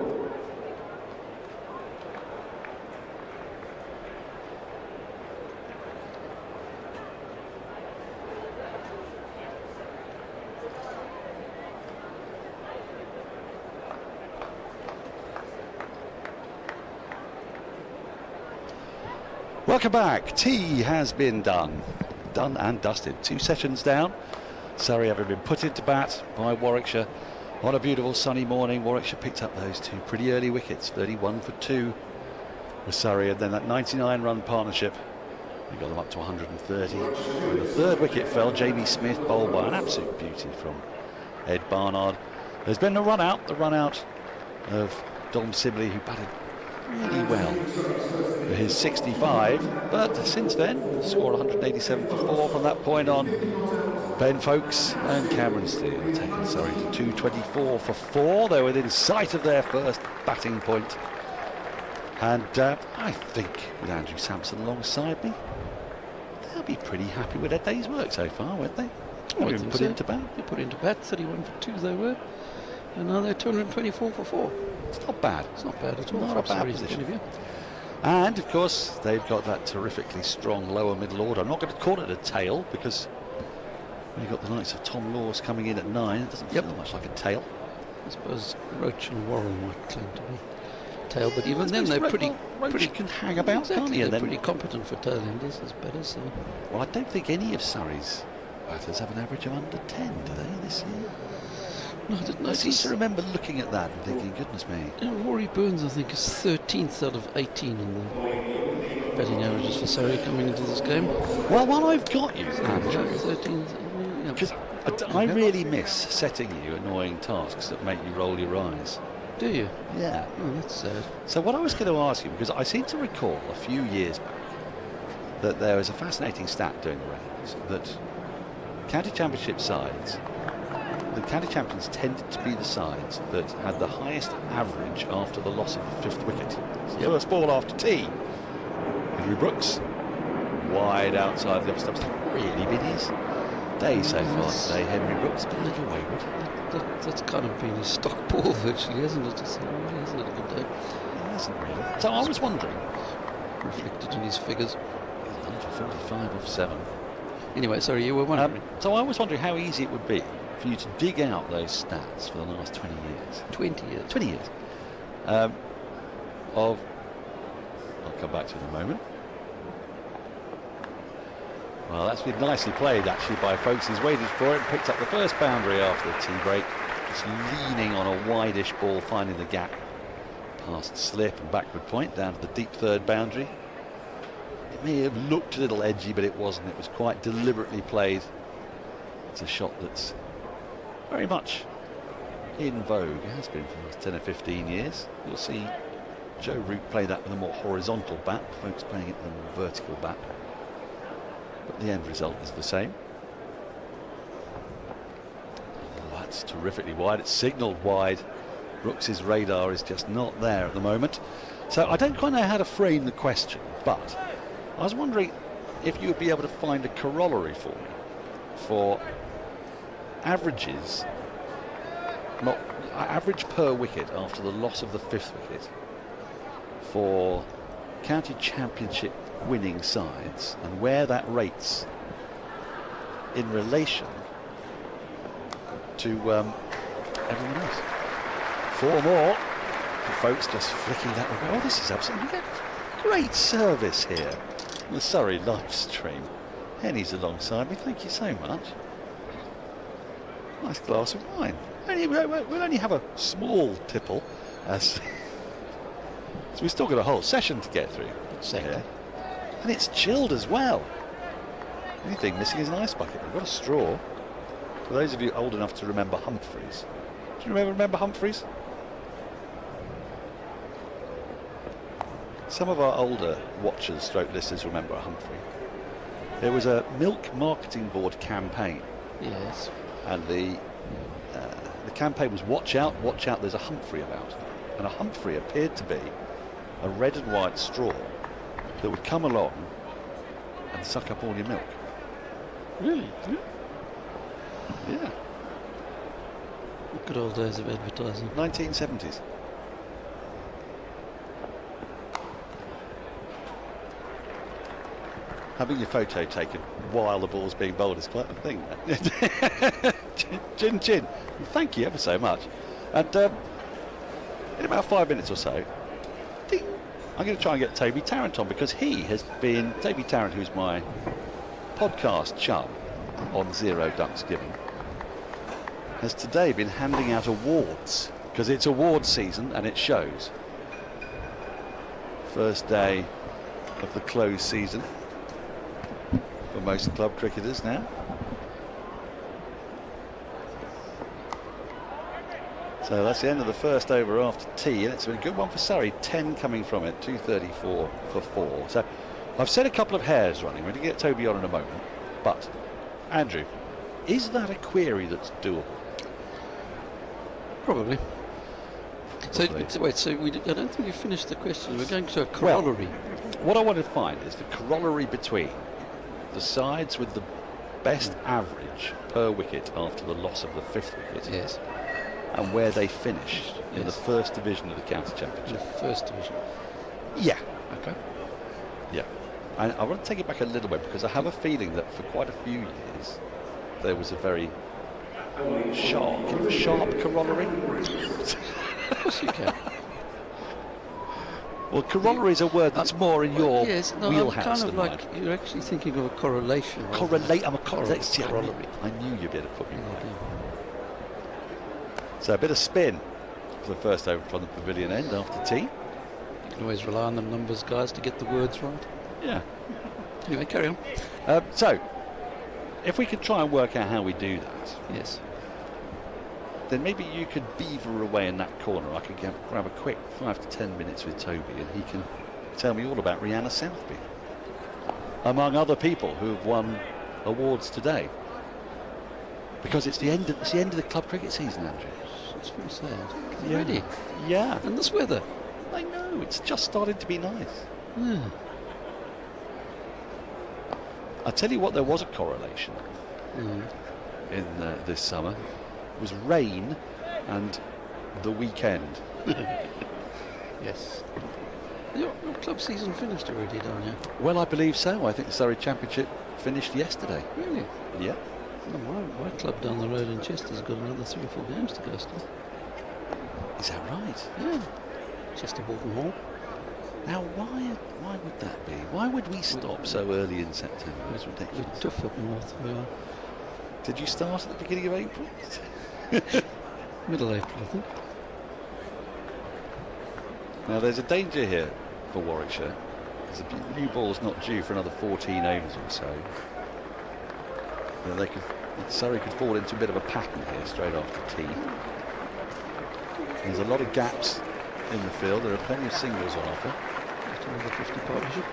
Welcome back. Tea has been done and dusted. 2 sessions down. Surrey having been put into bat by Warwickshire on a beautiful sunny morning. Warwickshire picked up those 2 pretty early wickets, 31 for 2 with Surrey, and then that 99-run partnership, they got them up to 130. When the 3rd wicket fell, Jamie Smith bowled by an absolute beauty from Ed Barnard. There's been the run out of Dom Sibley, who batted really well for his 65, but since then scored 187 for 4 from that point on. Ben Folkes and Cameron Steele taking Surrey to 224 for 4. They're within sight of their first batting point, and I think with Andrew Sampson alongside me, they'll be pretty happy with their day's work so far, won't they? They put into bat 31 for 2 they were, and now they're 224 for 4. It's not bad. It's not bad at all. Not a bad position. And of course they've got that terrifically strong lower middle order. I'm not going to call it a tail because you've got the likes of Tom Laws coming in at 9. It doesn't feel much like a tail. I suppose Roach and Warren might claim to be tail, but even then they're pretty can hang about, exactly, can't you? They're pretty competent for tail enders, as better. So. Well, I don't think any of Surrey's batters have an average of under 10, do they, this year? No, I didn't I seem to remember looking at that and thinking, goodness me. Rory Burns, I think, is 13th out of 18 in the batting averages for Surrey coming into this game. Well, while I've got you, Andrew, 13th. Because I really miss setting you annoying tasks that make you roll your eyes. Do you? Yeah. Oh, that's sad. So what I was going to ask you, because I seem to recall a few years back that there was a fascinating stat doing the rounds that county championship sides, the county champions tended to be the sides that had the highest average after the loss of the 5th wicket. So first ball after tea. Henry Brooks, wide outside the off stumps. Really been his day so far today. Henry Brooks, been a little wayward. That's kind of been his stock ball virtually, hasn't it? It's really hasn't it a good day? It hasn't really. So I was wondering, reflected in his figures. He's done for 45 off 7. Anyway, sorry, you were wondering. So I was wondering how easy it would be for you to dig out those stats for the last 20 years. 20 years. 20 years. I'll come back to it in a moment. Well, that's been nicely played actually by Folkes. He's waited for it and picked up the first boundary after the tea break. Just leaning on a wide-ish ball, finding the gap past slip and backward point down to the deep 3rd boundary. It may have looked a little edgy, but it wasn't. It was quite deliberately played. It's a shot that's very much in vogue. It has been for the last 10 or 15 years. You'll see Joe Root play that with a more horizontal bat, Folkes playing it with a more vertical bat. But the end result is the same. Oh, that's terrifically wide. It's signalled wide. Brooks's radar is just not there at the moment. So I don't quite know how to frame the question, but I was wondering if you would be able to find a corollary for me for averages, not average per wicket after the loss of the 5th wicket for county championship winning sides, and where that rates in relation to everyone else. 4 more for Folkes, just flicking that away. Oh, this is absolutely great service here. The Surrey live stream. Henny's alongside me, thank you so much. Nice glass of wine. We'll only have a small tipple as so we've still got a whole session to get through. Yeah. And it's chilled as well. The only thing missing is an ice bucket. We've got a straw. For those of you old enough to remember Humphreys. Do you remember Humphreys? Some of our older watchers stroke listeners remember Humphrey. There was a Milk Marketing Board campaign. Yes. And the campaign was watch out, there's a Humphrey about. And a Humphrey appeared to be a red and white straw that would come along and suck up all your milk. Really? Yeah. Good old days of advertising. 1970s. Having your photo taken while the ball's being bowled is quite a thing. Chin. Thank you ever so much. And in about 5 minutes or so, ding, I'm going to try and get Toby Tarrant on, because he has been, Toby Tarrant, who's my podcast chum on Zero Ducks Given, has today been handing out awards, because it's awards season and it shows. First day of the closed season for most club cricketers now. So that's the end of the first over after tea, and it's been a good one for Surrey. 10 coming from it, 234 for 4. So I've set a couple of hairs running. We're going to get Toby on in a moment. But, Andrew, is that a query that's doable? Probably. So wait, so I don't think we finished the question. We're going to a corollary. Well, what I want to find is the corollary between the sides with the best average per wicket after the loss of the 5th wicket, yes, and where they finished in the first division of the county championship. The first division. Yeah. Okay. Yeah. And I want to take it back a little bit, because I have a feeling that for quite a few years there was a very sharp corollary. Of course you can. Well, corollary is a word that's more in your wheelhouse. Kind of than like mine. you're actually thinking of a correlation. Correlate. I'm a corollary. I knew you'd be able to put me right. So a bit of spin for the first over from the pavilion end after tea. You can always rely on them numbers, guys, to get the words right. Yeah. Anyway, carry on. So, if we could try and work out how we do that. Yes. Then maybe you could beaver away in that corner. I could grab a quick 5 to 10 minutes with Toby, and he can tell me all about Rihanna Southby, among other people who have won awards today. Because it's the end of the club cricket season, Andrew. It's very sad. Yeah. Already? Yeah. And this weather. I know, it's just started to be nice. Yeah. I tell you what, there was a correlation in this summer. It was rain and the weekend. Yes. Your club season finished already, don't you? Well, I believe so. I think the Surrey Championship finished yesterday. Really? Yeah. Well, my club down the road in Chester's got another 3 or 4 games to go still. Is that right? Yeah. Chester Walton Hall. Now, why would that be? Why would we stop so early in September? It's ridiculous. We're tough up north, we are. Did you start at the beginning of April? Middle April, I think. Now, there's a danger here for Warwickshire, because the new ball's not due for another 14 overs or so. Surrey could fall into a bit of a pattern here straight after tea. There's a lot of gaps in the field. There are plenty of singles on offer. Another 50 partnership.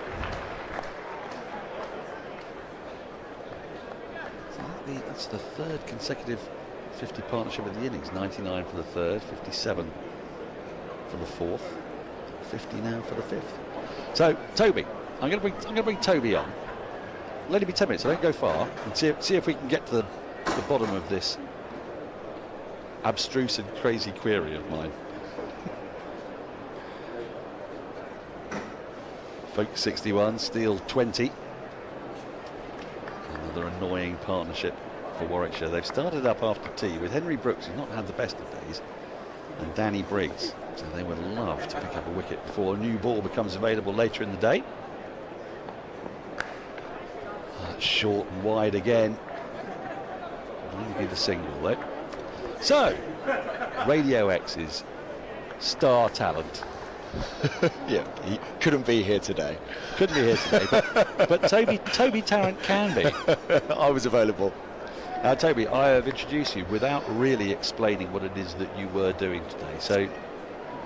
So that's the 3rd consecutive 50 partnership of the innings. 99 for the 3rd, 57 for the 4th, 50 now for the 5th. So Toby, I'm going to bring Toby on. Let it be 10 minutes. I don't go far, and see if we can get to the bottom of this abstruse and crazy query of mine. Folk 61, Steele 20. Another annoying partnership for Warwickshire. They've started up after tea with Henry Brooks, who's not had the best of days, and Danny Briggs. So they would love to pick up a wicket before a new ball becomes available later in the day. Short and wide again. Maybe the single though. So, Radio X's star talent. Yeah, he couldn't be here today. Couldn't be here today, but Toby Tarrant can be. I was available. Now, Toby, I have introduced you without really explaining what it is that you were doing today. So,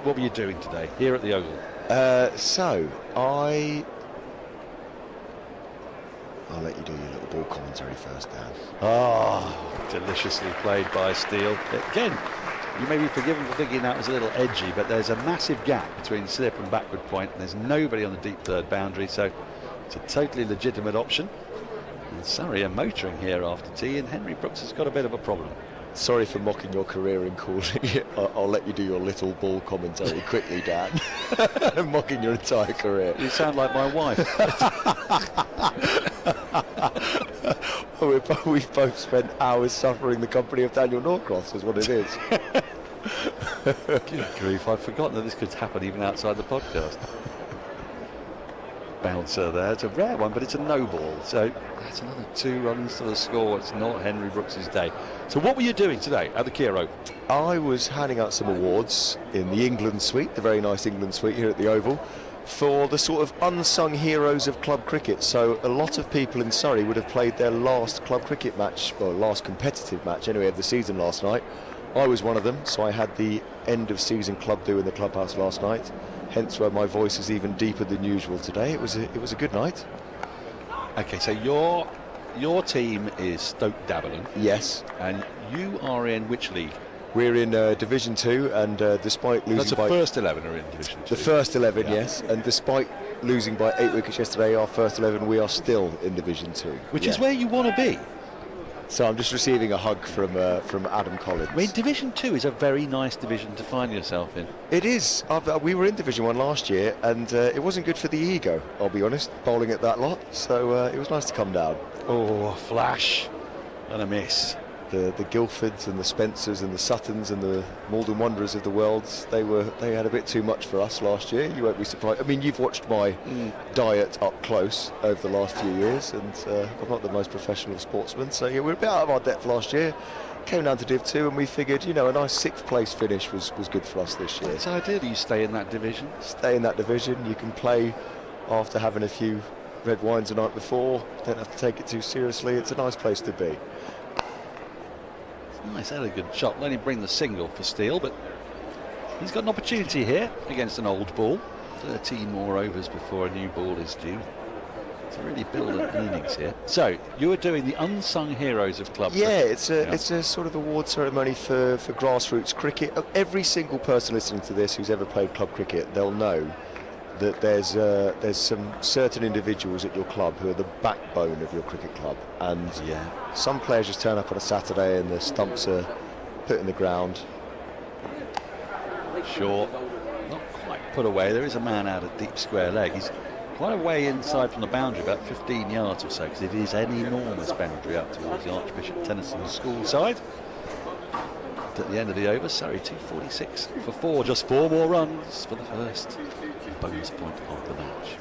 what were you doing today here at the Oval? So, I'll let you do your little ball commentary first, Dan. Oh, deliciously played by Steele. Again, you may be forgiven for thinking that was a little edgy, but there's a massive gap between slip and backward point, and there's nobody on the deep 3rd boundary, so it's a totally legitimate option. And Surrey are motoring here after tea, and Henry Brooks has got a bit of a problem. Sorry for mocking your career and calling it. I'll let you do your little ball commentary quickly, Dan. Mocking your entire career. You sound like my wife. We've both spent hours suffering the company of Daniel Norcross, is what it is. Good grief, I'd forgotten that this could happen even outside the podcast. Bouncer there, it's a rare one, but it's a no ball, so that's another 2 runs to the score. It's not Henry Brooks' day. So what were you doing today at the Kemar Roach? I was handing out some awards in the England suite, the very nice England suite here at the Oval, for the sort of unsung heroes of club cricket. So a lot of people in Surrey would have played their last club cricket match, or last competitive match anyway of the season last night. I was one of them, so I had the end of season club do in the clubhouse last night, hence why my voice is even deeper than usual today. It was a good night. Okay, so your team is Stoke Davenant. Yes. And you are in which league? We're in Division 2, and despite losing That's the first 11 are in Division 2. The first 11, yes, and despite losing by 8 wickets yesterday, our first 11, we are still in Division 2. Which is where you want to be. So I'm just receiving a hug from Adam Collins. I mean, Division 2 is a very nice division to find yourself in. It is. We were in Division 1 last year, and it wasn't good for the ego, I'll be honest, bowling at that lot. So it was nice to come down. Oh, a flash and a miss. The Guildfords and the Spencers and the Suttons and the Malden Wanderers of the world, they had a bit too much for us last year. You won't be surprised. I mean, you've watched my diet up close over the last few years, and I'm not the most professional of sportsmen, so yeah, we were a bit out of our depth last year. Came down to Div 2, and we figured, a nice 6th place finish was good for us this year. It's ideal you stay in that division. Stay in that division. You can play after having a few red wines the night before. Don't have to take it too seriously. It's a nice place to be. Nice, elegant shot. Will only bring the single for Steele, but he's got an opportunity here against an old ball. 13 more overs before a new ball is due. To really build an innings here. So you were doing the unsung heroes of club cricket. It's a sort of award ceremony for grassroots cricket. Every single person listening to this who's ever played club cricket, they'll know that there's some certain individuals at your club who are the backbone of your cricket club, and some players just turn up on a Saturday and the stumps are put in the ground. Short, not quite put away. There is a man out at deep square leg. He's quite a way inside from the boundary, about 15 yards or so, because it is an enormous boundary up towards the Archbishop Tennyson school side. At the end of the over, Surrey 246 for 4, just 4 more runs for the first bonus point of the match.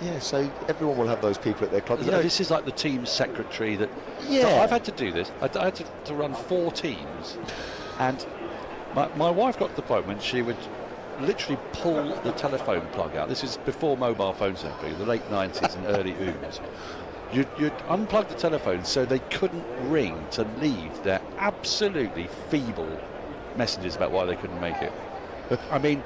Yeah, so everyone will have those people at their club. This is like the team secretary that... Yeah. So I've had to do this. I had to run 4 teams, and my wife got to the point when she would literally pull the telephone plug out. This is before mobile phones, the late 90s and early ooms. You'd unplug the telephone so they couldn't ring to leave their absolutely feeble messages about why they couldn't make it. I mean,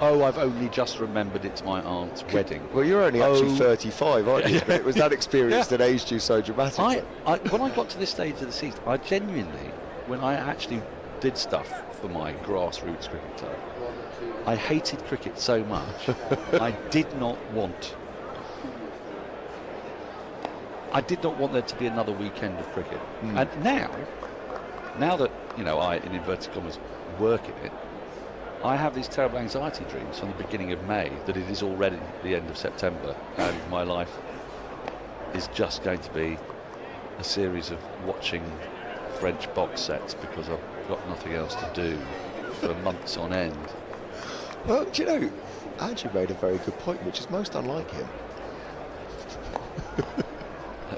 I've only just remembered it's my aunt's wedding. Well, you're only actually 35, aren't you? It was that experience that aged you so dramatically. When I got to this stage of the season, I genuinely, when I actually did stuff for my grassroots cricket club, I hated cricket so much, I did not want there to be another weekend of cricket. And now that, I, in inverted commas, work in it, I have these terrible anxiety dreams from the beginning of May that it is already the end of September and my life is just going to be a series of watching French box sets because I've got nothing else to do for months on end. Well, do you know, Andrew made a very good point, which is most unlike him.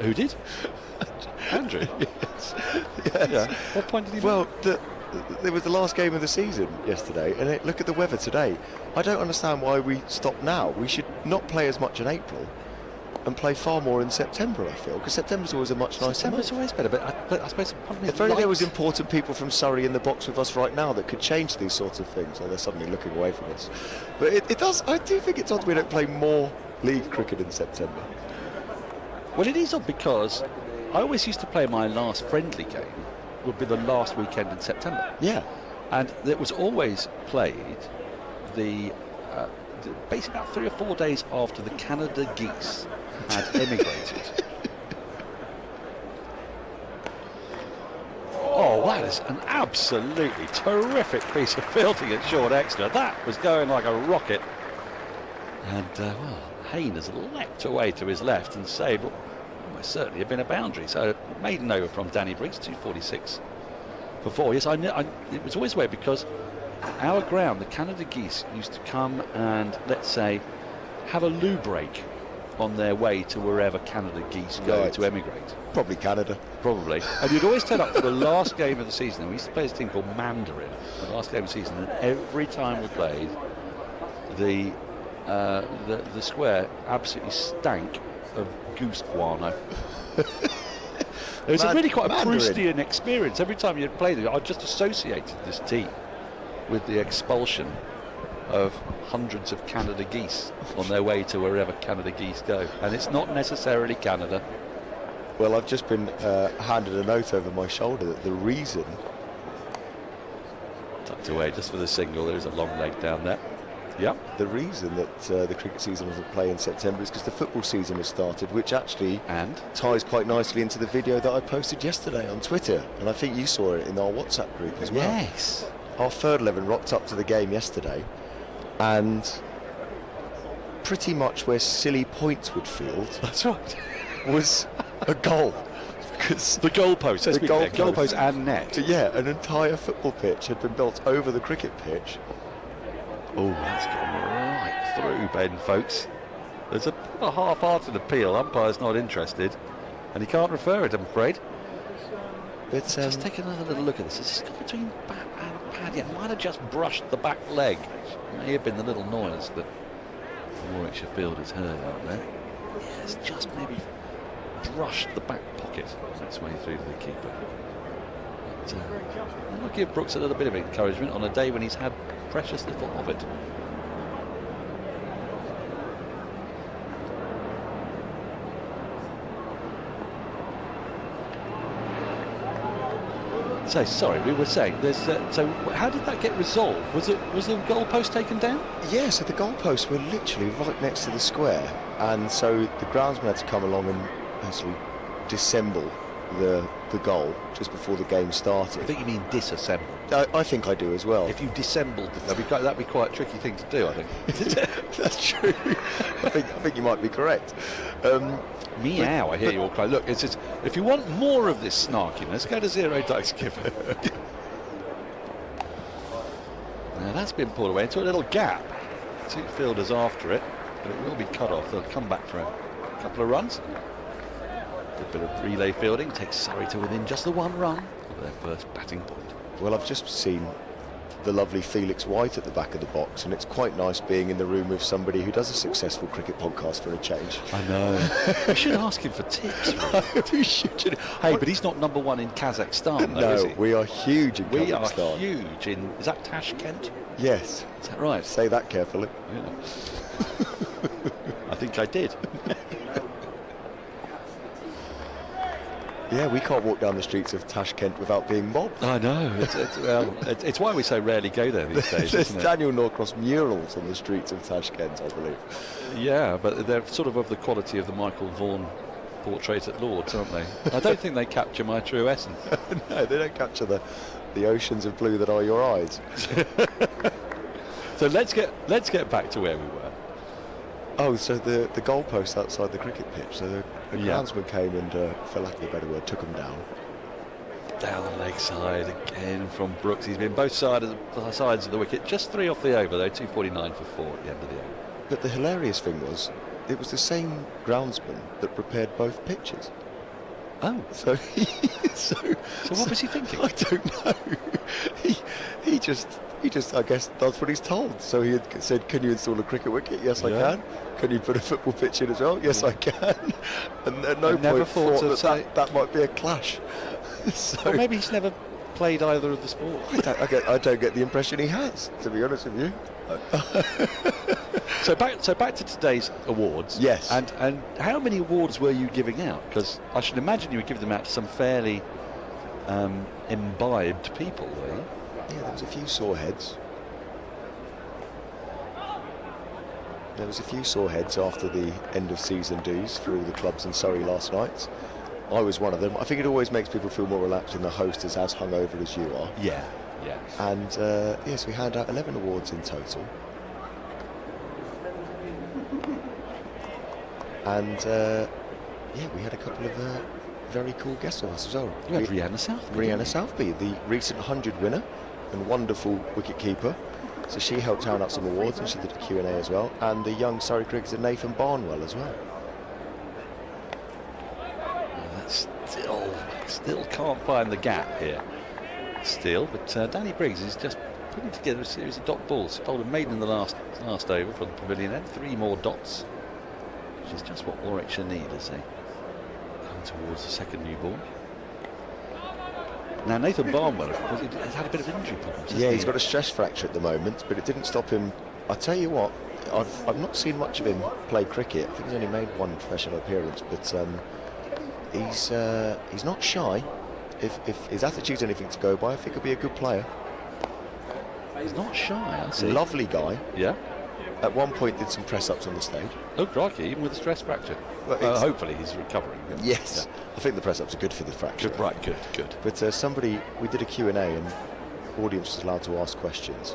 Who did? Andrew? Yes. Yeah. What point did he make? Well, there was the last game of the season yesterday, and look at the weather today. I don't understand why we stop now. We should not play as much in April and play far more in September, I feel, because September's always a much nicer September's always better, but I suppose if only there was important people from Surrey in the box with us right now that could change these sorts of things. They're suddenly looking away from us. But it does. I do think it's odd we don't play more league cricket in September. Well, it is odd because I always used to play my last friendly game would be the last weekend in September. Yeah. And it was always played basically about 3 or 4 days after the Canada geese had emigrated. That is an absolutely terrific piece of fielding at short extra. That was going like a rocket. And, Hain has leapt away to his left and saved what almost certainly had been a boundary. So, maiden over from Danny Briggs, 246 for 4. Yes, it was always weird because our ground, the Canada Geese, used to come and, let's say, have a loo break on their way to wherever Canada Geese go to emigrate. Probably Canada. Probably. And you'd always turn up for the last game of the season. And we used to play this team called Mandarin, the last game of the season. And every time we played, the square absolutely stank of goose guano. It was really quite a Proustian experience. Every time you'd played it, I just associated this team with the expulsion of hundreds of Canada geese on their way to wherever Canada geese go. And it's not necessarily Canada. Well, I've just been handed a note over my shoulder that the reason... Tucked away just for the single, there's a long leg down there. Yep. The reason that the cricket season doesn't play in September is because the football season has started, which actually ties quite nicely into the video that I posted yesterday on Twitter. And I think you saw it in our WhatsApp group as well. Yes. Our third 11 rocked up to the game yesterday, and pretty much where Silly Points would field, that's right, was a goal. Because the goalpost, the goalpost and net. Yeah, an entire football pitch had been built over the cricket pitch. Oh, that's gone right through, Ben, folks. There's a half-hearted appeal. Umpire's not interested, and he can't refer it, I'm afraid. It's just take another little look at this. It's got between bat and pad. Yeah, might have just brushed the back leg. May have been the little noise that Warwickshire fielders heard out there. Yeah, it's just maybe brushed the back pocket on its way through to the keeper. But I'll give Brooks a little bit of encouragement on a day when he's had precious little of it. So sorry, we were saying there's so how did that get resolved? Was the goalpost taken down? Yeah, so the goalposts were literally right next to the square, and so the groundsman had to come along and actually disassemble the goal just before the game started. I think you mean disassemble. I think I do as well. If you disassembled, that'd be quite a tricky thing to do, I think. That's true. I think you might be correct. Meow, I hear you all cry. Look, it's just, if you want more of this snarkiness, go to Zero Dice Giver. Now that's been pulled away into a little gap. 2 fielders after it, but it will be cut off. They'll come back for a couple of runs. A bit of relay fielding takes Surrey to within just the 1 run of their first batting point. Well, I've just seen the lovely Felix White at the back of the box, and it's quite nice being in the room with somebody who does a successful cricket podcast for a change. I know. We should ask him for tips. Really. We should. Hey, but he's not #1 in Kazakhstan, though, no, is he? We are huge in Kazakhstan. We are huge in... Is that Tashkent? Yes. Is that right? Say that carefully. Yeah. I think I did. Yeah, we can't walk down the streets of Tashkent without being mobbed. I know. It's why we so rarely go there these days. There's isn't it? Daniel Norcross murals on the streets of Tashkent, I believe. Yeah, but they're sort of the quality of the Michael Vaughan portrait at Lord's, aren't they? I don't think they capture my true essence. No, they don't capture the oceans of blue that are your eyes. So let's get back to where we were. Oh, so the goalpost outside the cricket pitch. So the groundsman came and, for lack of a better word, took them down. Down the leg side again from Brooks. He's been both sides of the wicket. Just 3 off the over, though. 249 for 4 at the end of the over. But the hilarious thing was, it was the same groundsman that prepared both pitches. Oh. So what was he thinking? I don't know. He just, I guess, does what he's told. So he had said, can you install a cricket wicket? Yes, I can. Can you put a football pitch in as well? Yes, I can. And at no point thought that might be a clash. Well, maybe he's never played either of the sports. I don't get the impression he has, to be honest with you. So back to today's awards. Yes. And how many awards were you giving out? Because I should imagine you would give them out to some fairly imbibed people, were you? Yeah, there was a few sore heads. There was a few sore heads after the end of season dues for all the clubs in Surrey last night. I was one of them. I think it always makes people feel more relaxed when the host is as hungover as you are. Yeah. And yes, we handed out 11 awards in total. And we had a couple of very cool guests with us as well. You had Rhianna Southby. Rhianna Southby, the recent 100 winner and wonderful wicket keeper. So she helped hand out some awards, and she did a Q&A as well. And the young Surrey cricketer Nathan Barnwell as well. That's still can't find the gap here. Still, but Danny Briggs is just putting together a series of dot balls. Bowled a maiden in the last over from the pavilion end. 3 more dots, which is just what Warwickshire need as they come towards the second new ball. Now Nathan Barnwell has had a bit of injury problems. Yeah, he's got a stress fracture at the moment, but it didn't stop him. I tell you what, I've not seen much of him play cricket. I think he's only made one professional appearance, but he's not shy. If his attitude's anything to go by, I think he'll be a good player. He's not shy, I see. Lovely guy. Yeah. At one point did some press-ups on the stage. Oh, crikey, even with a stress fracture. Well, hopefully he's recovering. Yes. Yeah. I think the press-ups are good for the fracture. Good, right, good. But we did a Q&A and the audience was allowed to ask questions.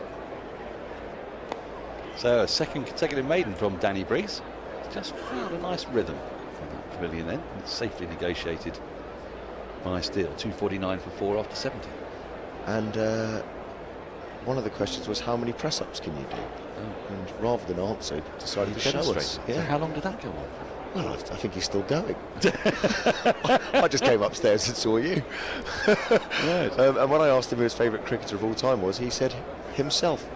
So a second consecutive maiden from Danny Briggs. Just found a nice rhythm from that pavilion end. It's safely negotiated by Steele. 249 for 4 after 70. And one of the questions was, how many press-ups can you do? And rather than answer, decided to show us. Yeah. So how long did that go on? Well, I think he's still going. I just came upstairs and saw you. Right. And when I asked him who his favourite cricketer of all time was, he said himself.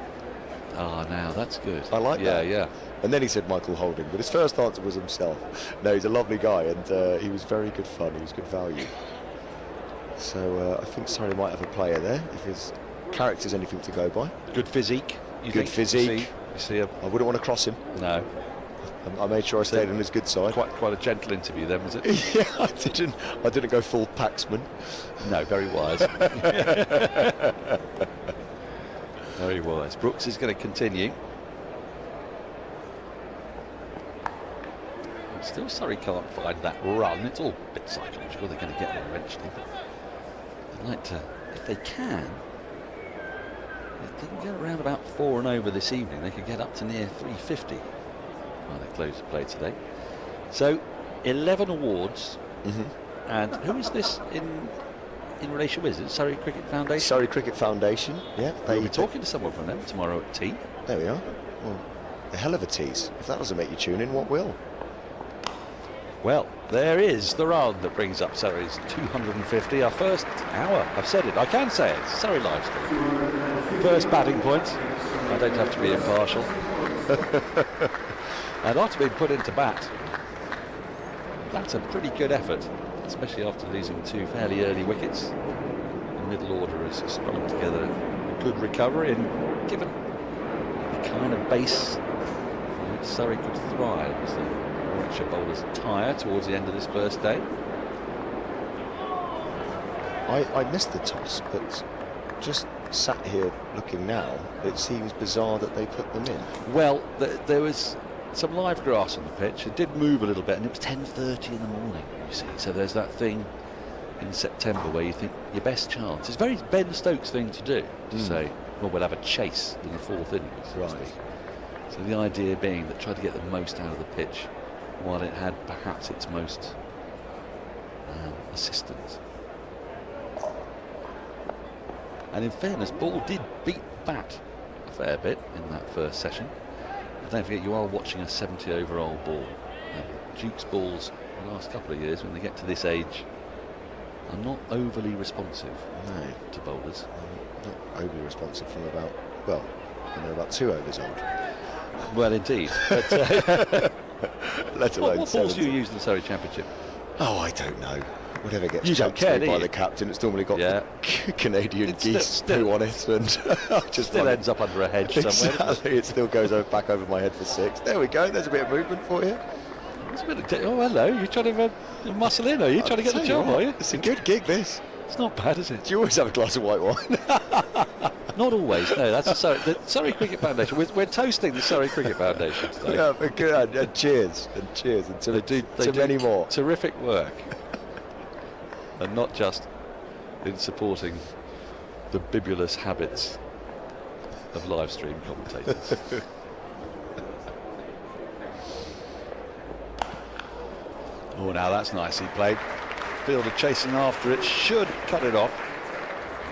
Ah, now that's good. I like that. Yeah. And then he said Michael Holding, but his first answer was himself. No, he's a lovely guy, and he was very good fun. He was good value. So I think Surrey might have a player there if his character's anything to go by. Good physique. Good physique. You see I wouldn't want to cross him. No. I made sure I stayed on his good side. Quite a gentle interview then, was it? Yeah, I didn't go full Paxman. No, very wise. Very wise. Brooks is going to continue. Still Surrey can't find that run. It's all a bit psychological. They're going to get there eventually, but they'd like to, if they can, if they can get around about 4 and over this evening, they could get up to near 350 while they close the play today. So 11 awards. And who is this in relation with? Is it Surrey Cricket Foundation? Surrey Cricket Foundation, yeah. We'll be talking to someone from them tomorrow at tea. There we are. Well, a hell of a tease. If that doesn't make you tune in, what will? Well, there is the run that brings up Surrey's 250. Our first hour. I've said it. I can say it. Surrey Live Stream. First batting point. I don't have to be impartial. And after being put into bat, that's a pretty good effort, especially after losing 2 fairly early wickets. The middle order has strung together a good recovery, and given the kind of base from which Surrey could thrive as the Warwickshire bowlers tire towards the end of this first day. I missed the toss, but just sat here looking now, it seems bizarre that they put them in. Well, there was some live grass on the pitch. It did move a little bit, and it was 10:30 in the morning, you see. So there's that thing in September where you think your best chance. It's very Ben Stokes thing to do, to say, well, we'll have a chase in the 4th innings, so to speak. So the idea being that try to get the most out of the pitch while it had perhaps its most assistance. And in fairness, ball did beat bat a fair bit in that first session. But don't forget, you are watching a 70-over-old ball. Duke's balls the last couple of years, when they get to this age, are not overly responsive to bowlers. Not overly responsive from about, well, when they're about 2 overs old. Well, indeed. But, let alone what balls do you use in the Surrey Championship? Oh, I don't know. Whatever gets you don't care, by the captain, it's normally got the Canadian geese poo on it, and just still ends up under a hedge somewhere. Exactly, it still goes back over my head for 6. There we go. There's a bit of movement for you. It's a bit of oh, hello. You're trying to muscle in, are you? Trying to get the job, are you? It's a good gig, this. It's not bad, is it? Do you always have a glass of white wine? Not always, no. That's the Surrey Cricket Foundation. We're toasting the Surrey Cricket Foundation today. Yeah, but good. And cheers. And cheers. And to many more. Terrific work. and not just in supporting the bibulous habits of live stream commentators. Oh, now that's nicely played. Fielder chasing after it, should cut it off.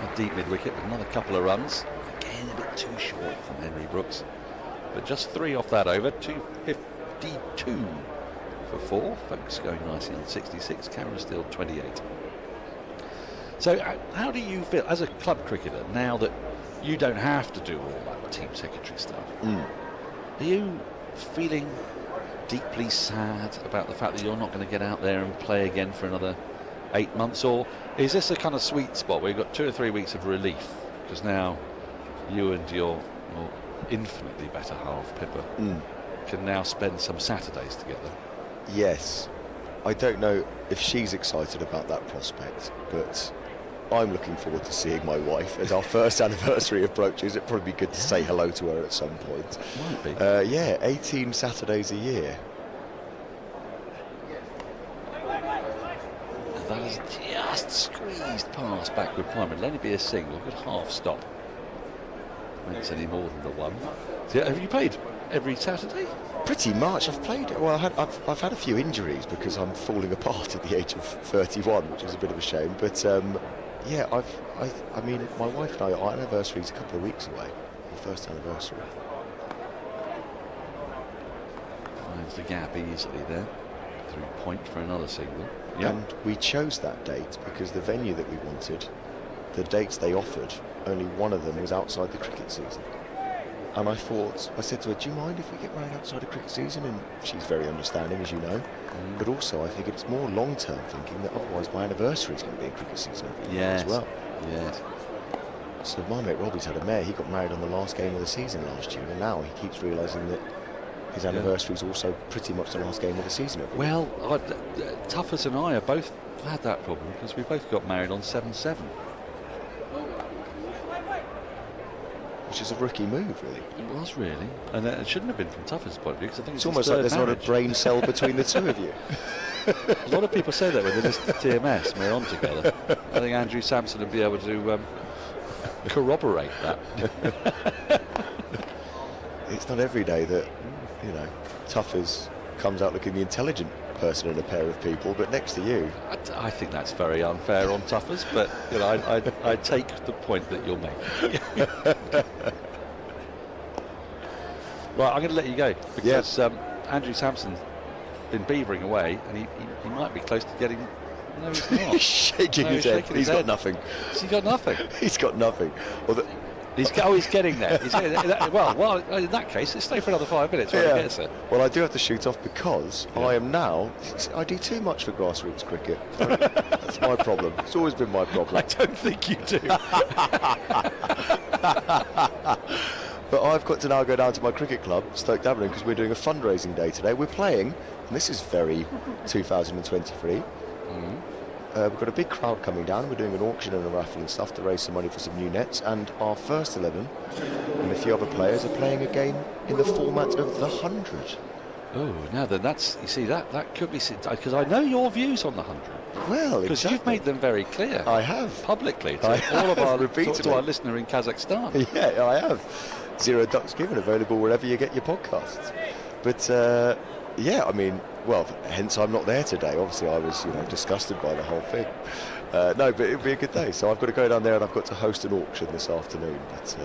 A deep mid-wicket with another couple of runs. Again, a bit too short from Henry Brooks. But just 3 off that over, 252 for 4. Folks going nicely on 66, Cameron still 28. So how do you feel as a club cricketer now that you don't have to do all that team secretary stuff? Are you feeling deeply sad about the fact that you're not going to get out there and play again for another 8 months, or is this a kind of sweet spot where you've got 2 or 3 weeks of relief because now you and your infinitely better half, Pippa, can now spend some Saturdays together? Yes. I don't know if she's excited about that prospect, but I'm looking forward to seeing my wife as our first anniversary approaches. It'd probably be good to say hello to her at some point. Might be. Yeah, 18 Saturdays a year. That is just squeezed past backward climb. It'll only be a single, good half stop. It's any more than the one. So have you played every Saturday? Pretty much. I've played. Well, I've had a few injuries because I'm falling apart at the age of 31, which is a bit of a shame. But yeah, I mean, my wife and I, our anniversary is a couple of weeks away. The first anniversary. Finds the gap easily there. Through point for another single. Yep. And we chose that date because the venue that we wanted, the dates they offered, only one of them was outside the cricket season. And I said to her, do you mind if we get married outside of cricket season? And she's very understanding, as you know. But also, I think it's more long-term thinking that otherwise my anniversary is going to be in cricket season every year as well. Yes. So my mate Robbie's had a mare. He got married on the last game of the season last year, and now he keeps realising that his anniversary is also pretty much the last game of the season every year. Well, Tuffers and I have both had that problem because we both got married on 7/7. Which is a rookie move, really. It was really, and it shouldn't have been from Tuffers' point of view because I think it's almost like there's not a brain cell between the two of you. A lot of people say that when they listen to TMS and we're on together. I think Andrew Sampson would be able to corroborate that. It's not every day that, you know, Tuffers comes out looking the intelligent person in a pair of people, but next to you. I think that's very unfair on Tuffers, but you know, I take the point that you're making. Right, I'm going to let you go because Andrew Sampson's been beavering away, and he might be close to getting. No, he's not. He's shaking his head. He's got nothing. Has he got nothing? He's got nothing. Well, he's getting there. Well, in that case, let's stay for another 5 minutes when he gets there. Well, I do have to shoot off because I am now. I do too much for grassroots cricket. That's my problem. It's always been my problem. I don't think you do. But I've got to now go down to my cricket club, Stoke Davenham, because we're doing a fundraising day today. We're playing, and this is very 2023. We've got a big crowd coming down. We're doing an auction and a raffle and stuff to raise some money for some new nets. And our first 11 and a few other players are playing a game in the format of the 100. Oh, now then, you see, that could be, because I know your views on the 100. Well, because you've made them very clear. I have. Publicly to all of our to our listener in Kazakhstan. Yeah, I have. Zero ducks given, available wherever you get your podcasts. But yeah, I mean, well, hence I'm not there today. Obviously, I was, disgusted by the whole thing. No, but it'll be a good day. So I've got to go down there and I've got to host an auction this afternoon. But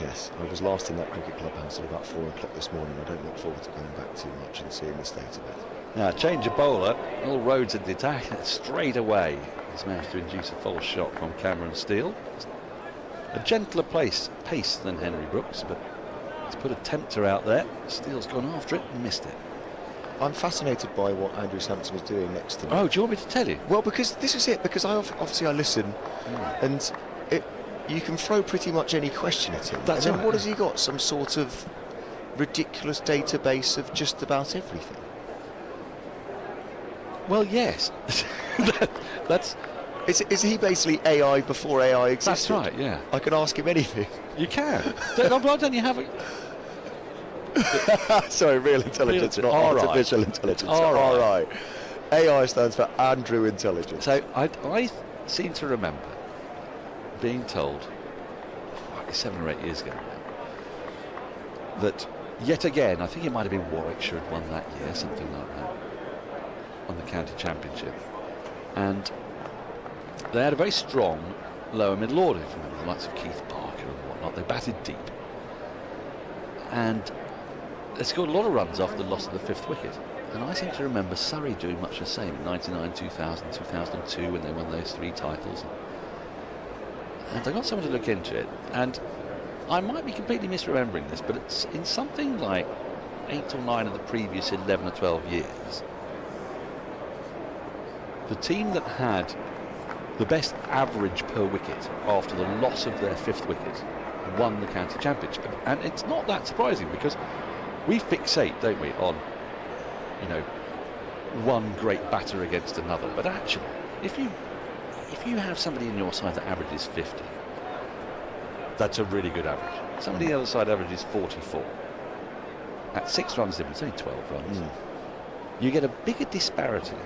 yes, I was last in that cricket clubhouse at about 4 o'clock this morning. I don't look forward to going back too much and seeing the state of it. Now, change of bowler, all roads in the attack, straight away. He's managed to induce a false shot from Cameron Steele. A gentler pace than Henry Brooks, but he's put a tempter out there. Steele's gone after it and missed it. I'm fascinated by what Andrew Sampson is doing next to me. Oh, do you want me to tell you? Well, because this is it, because I listen, and you can throw pretty much any question at him. That's and then right. What has he got? Some sort of ridiculous database of just about everything? Well, yes. That's... Is he basically AI before AI existed? That's right, yeah. I can ask him anything. You can. Why don't you have it? Sorry, real intelligence, not artificial intelligence. All right. AI stands for Andrew Intelligence. So I seem to remember being told 7 or 8 years ago that yet again, I think it might have been Warwickshire had won that year, something like that, on the county championship, and they had a very strong lower middle order, if you remember, the likes of Keith Parker and whatnot. They batted deep, and they scored a lot of runs after the loss of the 5th wicket. And I seem to remember Surrey doing much the same in 99, 2000, 2002 when they won those 3 titles. And I got someone to look into it, and I might be completely misremembering this, but it's in something like 8 or 9 of the previous 11 or 12 years, the team that had the best average per wicket after the loss of their 5th wicket won the county championship. And it's not that surprising, because we fixate, don't we, on, you know, one great batter against another. But actually, if you have somebody in your side that averages 50, that's a really good average. Somebody on the other side averages 44. At 6 runs difference, it's only 12 runs. You get a bigger disparity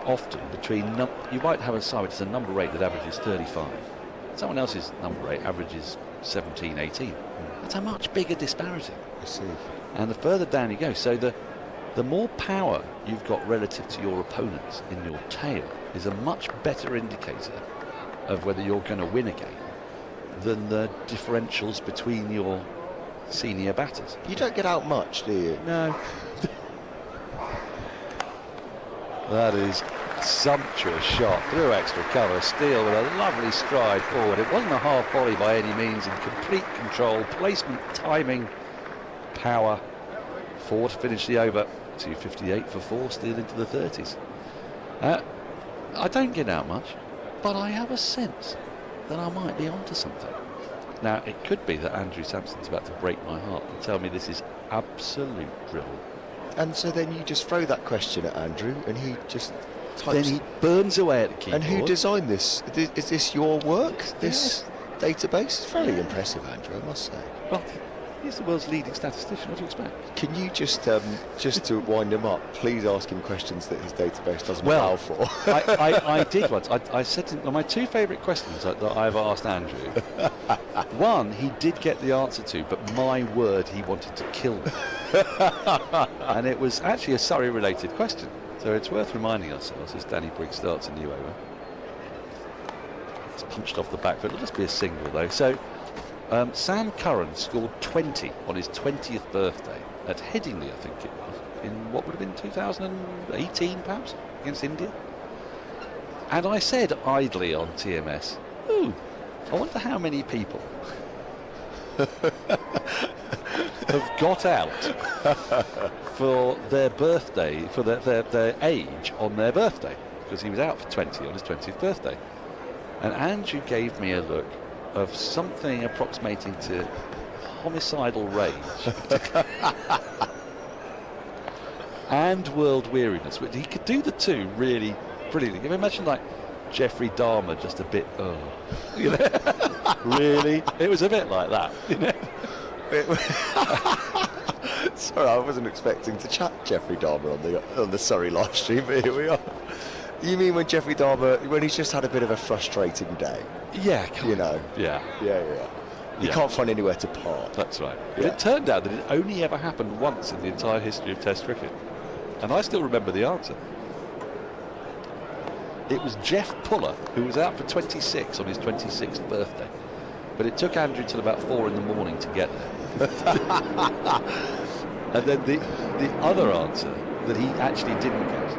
often between you might have a side which is a number 8 that averages 35. Someone else's number 8 averages 17, 18. That's a much bigger disparity. I see. And the further down you go, so the more power you've got relative to your opponents in your tail is a much better indicator of whether you're going to win a game than the differentials between your senior batters. You don't get out much, do you? No. That is sumptuous shot through extra cover. Steele with a lovely stride forward. It wasn't a half volley by any means, in complete control, placement, timing, power. 4 to finish the over. 258 for 4, Steele into the 30s. I don't get out much, but I have a sense that I might be onto something. Now, it could be that Andrew Sampson's about to break my heart and tell me this is absolute drivel. And so then you just throw that question at Andrew, and he just types. Then he burns away at the keyboard. And who designed this? Is this your work? This database? It's fairly impressive, Andrew, I must say. Well, he's the world's leading statistician. What do you expect? Can you just to wind him up, please ask him questions that his database doesn't allow for? I did once. I said to him, my 2 favourite questions that I've asked Andrew. One, he did get the answer to, but my word, he wanted to kill me. And it was actually a Surrey-related question, so it's worth reminding ourselves as Danny Briggs starts a new over. It's punched off the back foot. It'll just be a single though. So Sam Curran scored 20 on his 20th birthday at Headingley, I think it was, in what would have been 2018 perhaps, against India. And I said idly on TMS, ooh, I wonder how many people have got out for their birthday, for their age on their birthday, because he was out for 20 on his 20th birthday. And Andrew gave me a look of something approximating to homicidal rage and world weariness, which he could do the two really brilliantly. Can you imagine, like, Jeffrey Dahmer just a bit, you know? Really? It was a bit like that, you know? Sorry, I wasn't expecting to chat Jeffrey Dahmer on the Surrey live stream, but here we are. You mean when Jeffrey Dahmer, when he's just had a bit of a frustrating day? Yeah, you know. Yeah. You can't find anywhere to park. That's right. But it turned out that it only ever happened once in the entire history of Test cricket, and I still remember the answer. It was Jeff Puller, who was out for 26 on his 26th birthday, but it took Andrew till about 4 in the morning to get there. And then the other answer that he actually didn't get,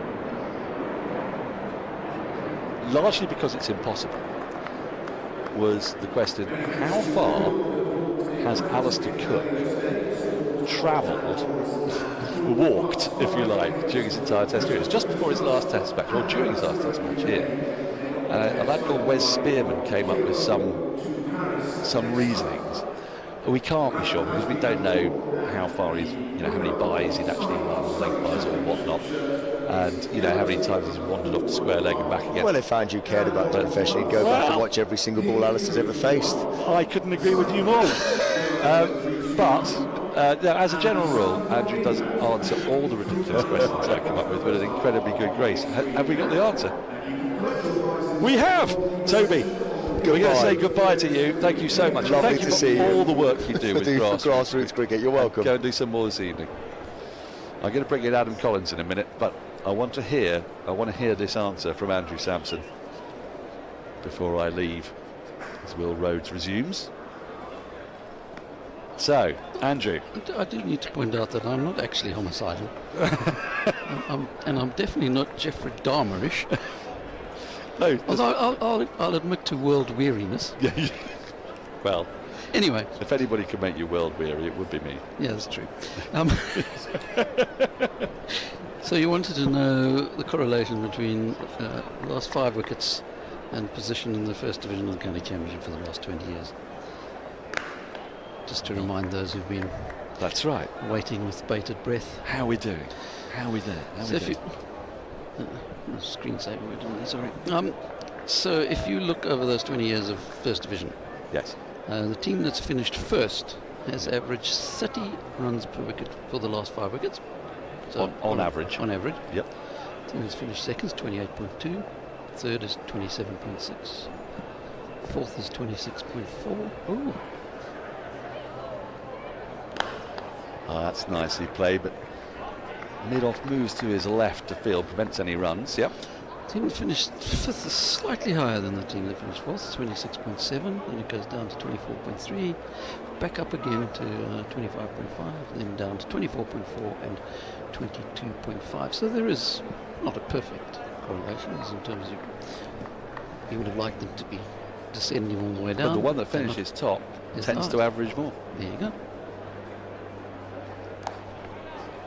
largely because it's impossible, was the question, how far has Alistair Cook travelled, walked, if you like, during his entire Test career? It was just before his last Test match, or during his last Test match here. And a lad called Wes Spearman came up with some reasonings. We can't be sure, because we don't know how far he's, you know, how many byes he'd actually run, leg byes or whatnot, and, you know, how many times he's wandered off the square leg and back again. Well, if Andrew cared about his profession, he'd go back and watch every single ball Alistair's ever faced. I couldn't agree with you more. But Now, as a general rule, Andrew doesn't answer all the ridiculous questions I come up with an incredibly good grace. Have we got the answer? We have! Toby, we're going to say goodbye to you. Thank you so much. Lovely Thank you to for see all you. the work you do with grassroots cricket. You're welcome. Go and do some more this evening. I'm going to bring in Adam Collins in a minute, but I want to hear this answer from Andrew Sampson before I leave, as Will Rhodes resumes. So, Andrew. I do need to point out that I'm not actually homicidal. I'm definitely not Jeffrey Dahmerish. No. Although I'll admit to world weariness. Well, anyway. If anybody can make you world weary, it would be me. Yeah, that's true. So you wanted to know the correlation between the last 5 wickets and position in the first division of the county championship for the last 20 years. Just to remind those who've been waiting with bated breath. How are we doing? Screensaver, sorry. So if you look over those 20 years of first division, yes, the team that's finished first has averaged 30 runs per wicket for the last 5 wickets. So on average. On average. Yep. The team that's finished second is 28.2. Third is 27.6. Fourth is 26.4. Ooh. Oh, that's nicely played, but mid-off moves to his left to field, prevents any runs. Yep. The team that finished fifth is slightly higher than the team that finished fourth, 26.7. Then it goes down to 24.3, back up again to 25.5, then down to 24.4 and 22.5. So there is not a perfect correlation as in terms of you would have liked them to be descending all the way down. But the one that finishes top tends to average more. There you go.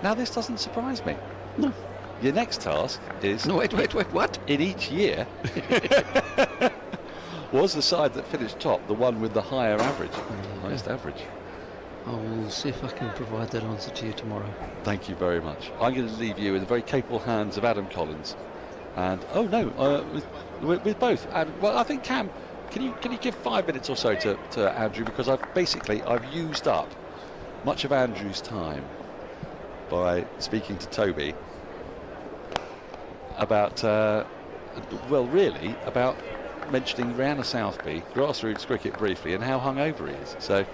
Now this doesn't surprise me. No. Your next task is... No, wait, what? In each year, was the side that finished top the one with the higher average, highest average? I will see if I can provide that answer to you tomorrow. Thank you very much. I'm going to leave you in the very capable hands of Adam Collins. And, with both. Well, I think, Cam, can you give 5 minutes or so to Andrew, because I've used up much of Andrew's time by speaking to Toby about, about mentioning Rihanna Southby, grassroots cricket briefly, and how hungover he is. So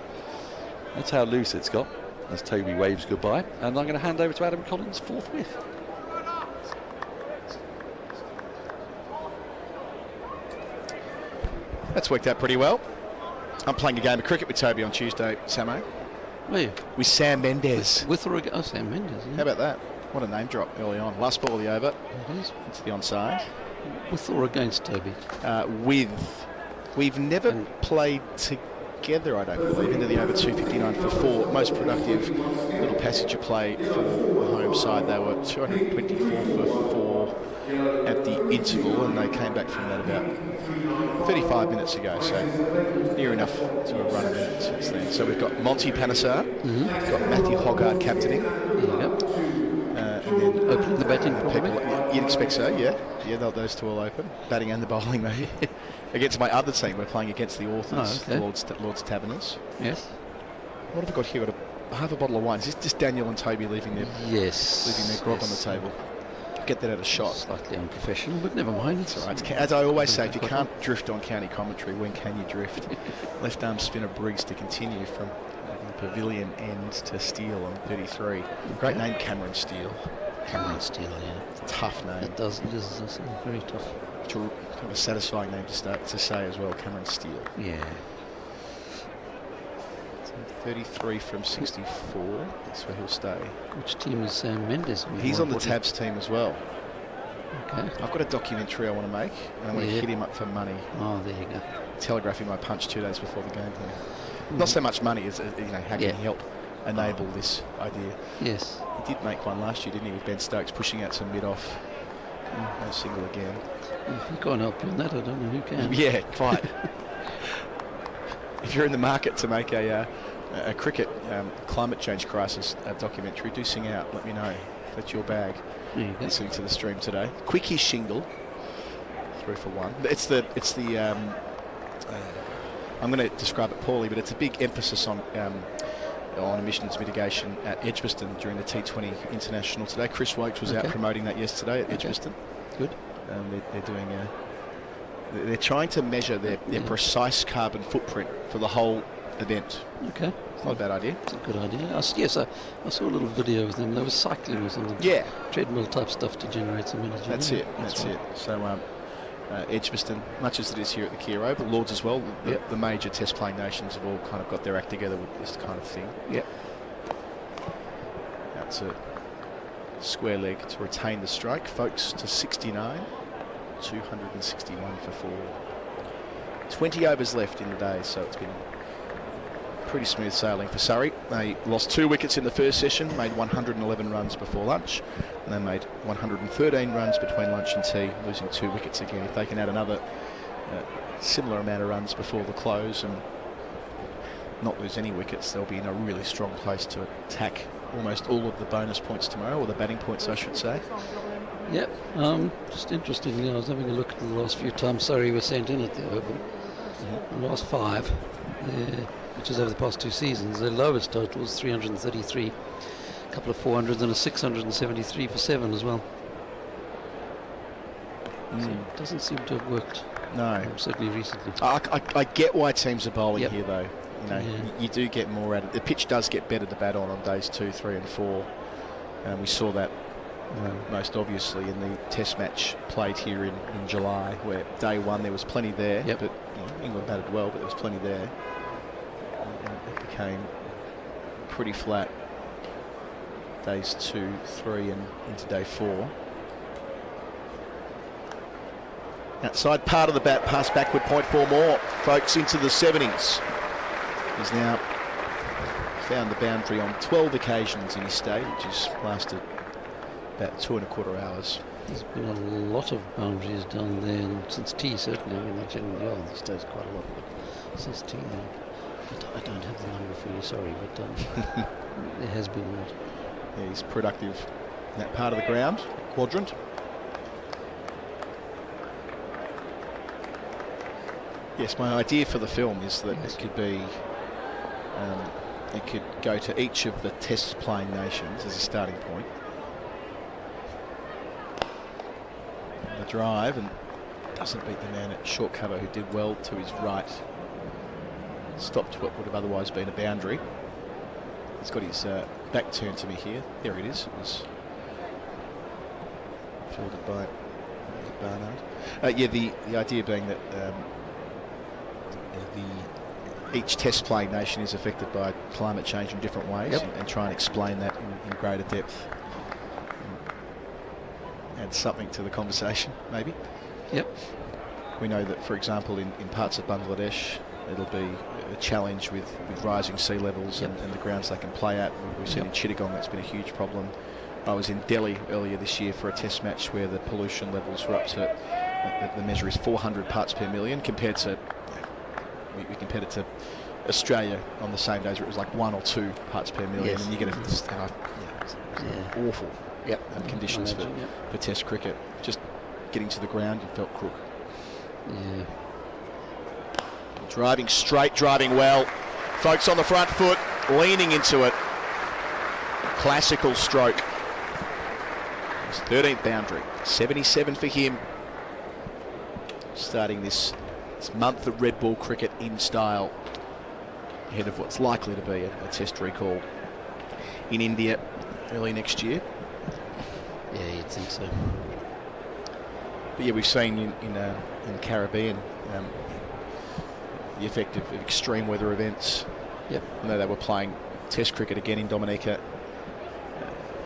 that's how loose it's got as Toby waves goodbye. And I'm going to hand over to Adam Collins forthwith. That's worked out pretty well. I'm playing a game of cricket with Toby on Tuesday, Samo. Where are you? With Sam Mendes. With or against? Oh, Sam Mendes. Yeah. How about that? What a name drop early on. Last ball of the over. It's the onside. With or against Toby? With. We've never played together, I don't believe, into the over 259 for 4. Most productive little passenger play for the home side. They were 224 for 4 at the interval, and they came back from that about 35 minutes ago, so near enough to a run a minute since then. So we've got Monty Panesar, we've got Matthew Hoggard captaining. There you go. And then opening the batting, probably. You'd expect so, yeah. Yeah, those two will open. Batting and the bowling, maybe. Against my other team, we're playing against the Authors, Lord's Taverners. Yes. What have I got here? Got half a bottle of wine. Is this just Daniel and Toby leaving their grog on the table? Get that at a shot. Slightly unprofessional, but never mind. It's all right. As I always say, if you can't drift on county commentary, when can you drift? Left arm spinner Briggs to continue from the pavilion end to Steele on 33. Great name, Cameron Steele. Cameron Steele, yeah. It's a tough name. It is very tough. Kind of a satisfying name to say as well, Cameron Steele. Yeah. 33 from 64. That's where he'll stay. Which team is Sam Mendes? He's on the Tabs team as well. Okay. I've got a documentary I want to make, and I'm going to hit him up for money. Oh, there you go. Telegraphing my punch 2 days before the game plan. Not so much money as how can he help enable this idea. Yes. He did make one last year, didn't he, with Ben Stokes pushing out some mid-off. No single again. If he can't help you on that, I don't know who can. Yeah, quite. If you're in the market to make a cricket climate change crisis documentary, do sing out. Let me know. That's your bag. Listening to the stream today. Quickie shingle. 3 for 1. It's the. I'm going to describe it poorly, but it's a big emphasis on on emissions mitigation at Edgbaston during the T20 International today. Chris Wokes was out promoting that yesterday at Edgbaston. Good. They're doing they're trying to measure their precise carbon footprint for the whole event. Okay. It's not a bad idea. It's a good idea. I saw a little video of them. They were cycling or something. Yeah. Treadmill type stuff to generate some energy. That's it. So Edgbaston, much as it is here at the Kia Oval, Lords as well, the major test playing nations have all kind of got their act together with this kind of thing. Yep. That's a square leg to retain the strike. Folks to 69, 261 for 4. 20 overs left in the day, so it's been pretty smooth sailing for Surrey. They lost 2 wickets in the first session, made 111 runs before lunch, and they made 113 runs between lunch and tea, losing 2 wickets again. If they can add another similar amount of runs before the close and not lose any wickets, they'll be in a really strong place to attack almost all of the bonus points tomorrow, or the batting points I should say. Yep. Just interestingly, I was having a look at the last few times Surrey were sent in at the Oval. The last 5, which is over the past 2 seasons, their lowest total was 333, a couple of 400s and a 673 for 7 as well. So it doesn't seem to have worked. No, certainly recently. I get why teams are bowling here, though. You know, you do get more out of it. The pitch does get better to bat on days 2, 3, and 4. And we saw that most obviously in the Test match played here in July, where day 1 there was plenty there, but England batted well, but there was plenty there. And it became pretty flat days 2, 3, and into day 4. Outside part of the bat, pass backward, point 4 more. Folks into the 70s. He's now found the boundary on 12 occasions in his stay, which has lasted about 2¼ hours. There's been a lot of boundaries down there, and since tea certainly. I mean, they generally are these days quite a lot, but since tea, but I don't have the number for you, sorry, but there has been a lot. Yeah, he's productive in that part of the ground, quadrant. Yes, my idea for the film is that it could be, it could go to each of the test playing nations as a starting point. The drive, and doesn't beat the man at short cover who did well to his right. Stopped what would have otherwise been a boundary. He's got his back turned to me here. There it is. It was fielded by Barnard. The idea being that each test playing nation is affected by climate change in different ways, and try and explain that in greater depth. Add something to the conversation, maybe. Yep. We know that, for example, in parts of Bangladesh, it'll be a challenge with rising sea levels and the grounds they can play at. We've seen in Chittagong that's been a huge problem. I was in Delhi earlier this year for a test match where the pollution levels were up to, the measure is 400 parts per million, compared to, we compared it to Australia on the same days where it was like 1 or 2 parts per million, and you get awful conditions for Test cricket. Just getting to the ground, you felt crook. Yeah. Driving straight, driving well. Folks on the front foot, leaning into it. Classical stroke. His 13th boundary. 77 for him. Starting this month of red ball cricket in style, ahead of what's likely to be a test recall in India early next year. Yeah, you'd think so. But yeah, we've seen in the Caribbean the effect of extreme weather events. Yep. I know they were playing test cricket again in Dominica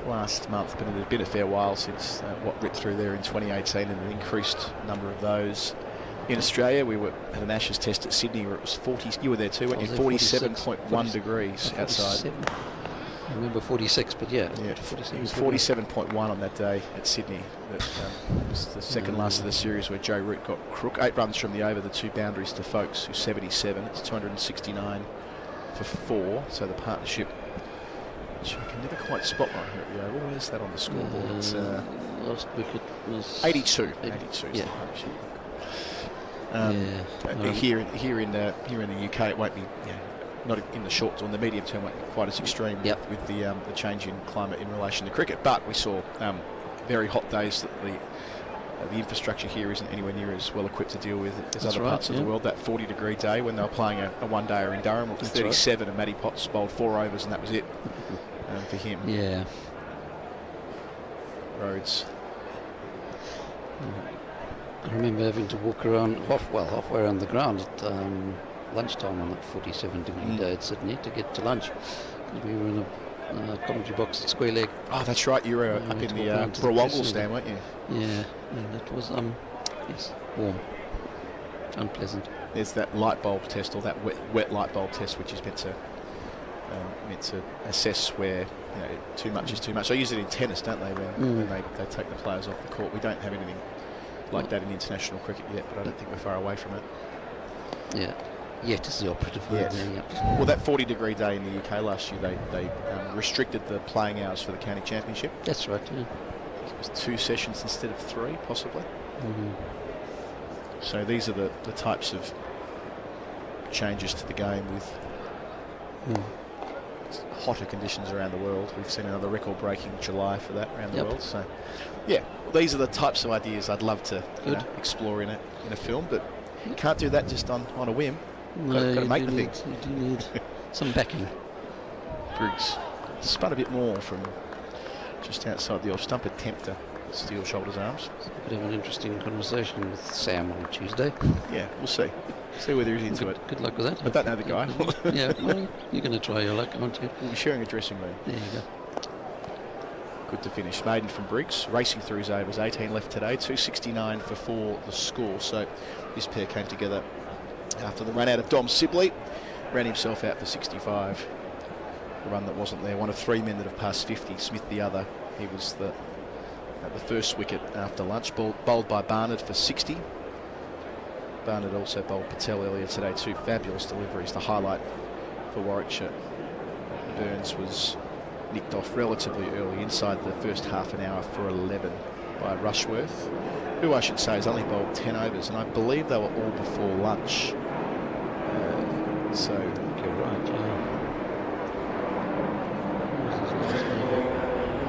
last month, but it had been a fair while since what ripped through there in 2018, and an increased number of those. In Australia, we were at an Ashes test at Sydney where it was 40. You were there too, weren't you? 47.1 degrees outside. I remember 46, but yeah. It was 47.1 on that day at Sydney. That was the second last of the series where Joe Root got crook. 8 runs from the over, the 2 boundaries to Folks, who's 77. It's 269 for 4. So the partnership, which I can never quite spot right here at the Oval. Where's that on the scoreboard? It's last wicket was 82. 82 is the partnership. Here in the UK, it won't be not in the short or the medium term, won't be quite as extreme with the change in climate in relation to cricket. But we saw very hot days that the infrastructure here isn't anywhere near as well equipped to deal with as other parts of the world. That 40-degree day when they were playing a one-dayer in Durham, it was 37, and Matty Potts bowled 4 overs, and that was it for him. Yeah. Rhodes. I remember having to walk around halfway around the ground at lunchtime on that 47-degree day at Sydney to get to lunch. We were in a commentary box at Square Leg. Oh, that's right. You were up in the Brawongle stand, weren't you? Yeah, and it was warm, unpleasant. There's that light bulb test, or that wet light bulb test, which is meant to assess where too much is too much. They use it in tennis, don't they? When they take the players off the court. We don't have anything like that in international cricket yet, but I don't think we're far away from it. Yeah. Yet is the operative word there, yeah. Well, that 40-degree day in the UK last year, they restricted the playing hours for the county championship. That's right, yeah. It was 2 sessions instead of 3, possibly. So these are the types of changes to the game with hotter conditions around the world. We've seen another record-breaking July for that around the world. So, yeah, these are the types of ideas I'd love to explore in a film, but you can't do that just on a whim. No, got to make the need, things. You do need some backing. Briggs spun a bit more from just outside the off stump, attempt to steal shoulders arms. We could have an interesting conversation with Sam on Tuesday. Yeah, we'll see. See whether he's into it. Good luck with that. I don't know the guy. Yeah, well, you're going to try your luck, aren't you? We'll be sharing a dressing room. There you go. Good to finish. Maiden from Briggs, racing through his overs. 18 left today, 269 for 4 the score. So this pair came together after the run out of Dom Sibley. Ran himself out for 65. A run that wasn't there. One of 3 men that have passed 50. Smith the other. He was at the first wicket after lunch. Bowled by Barnard for 60. Barnard also bowled Patel earlier today. 2 fabulous deliveries. The highlight for Warwickshire. Burns was nicked off relatively early inside the first half an hour for 11 by Rushworth, who I should say has only bowled 10 overs, and I believe they were all before lunch. So you're right,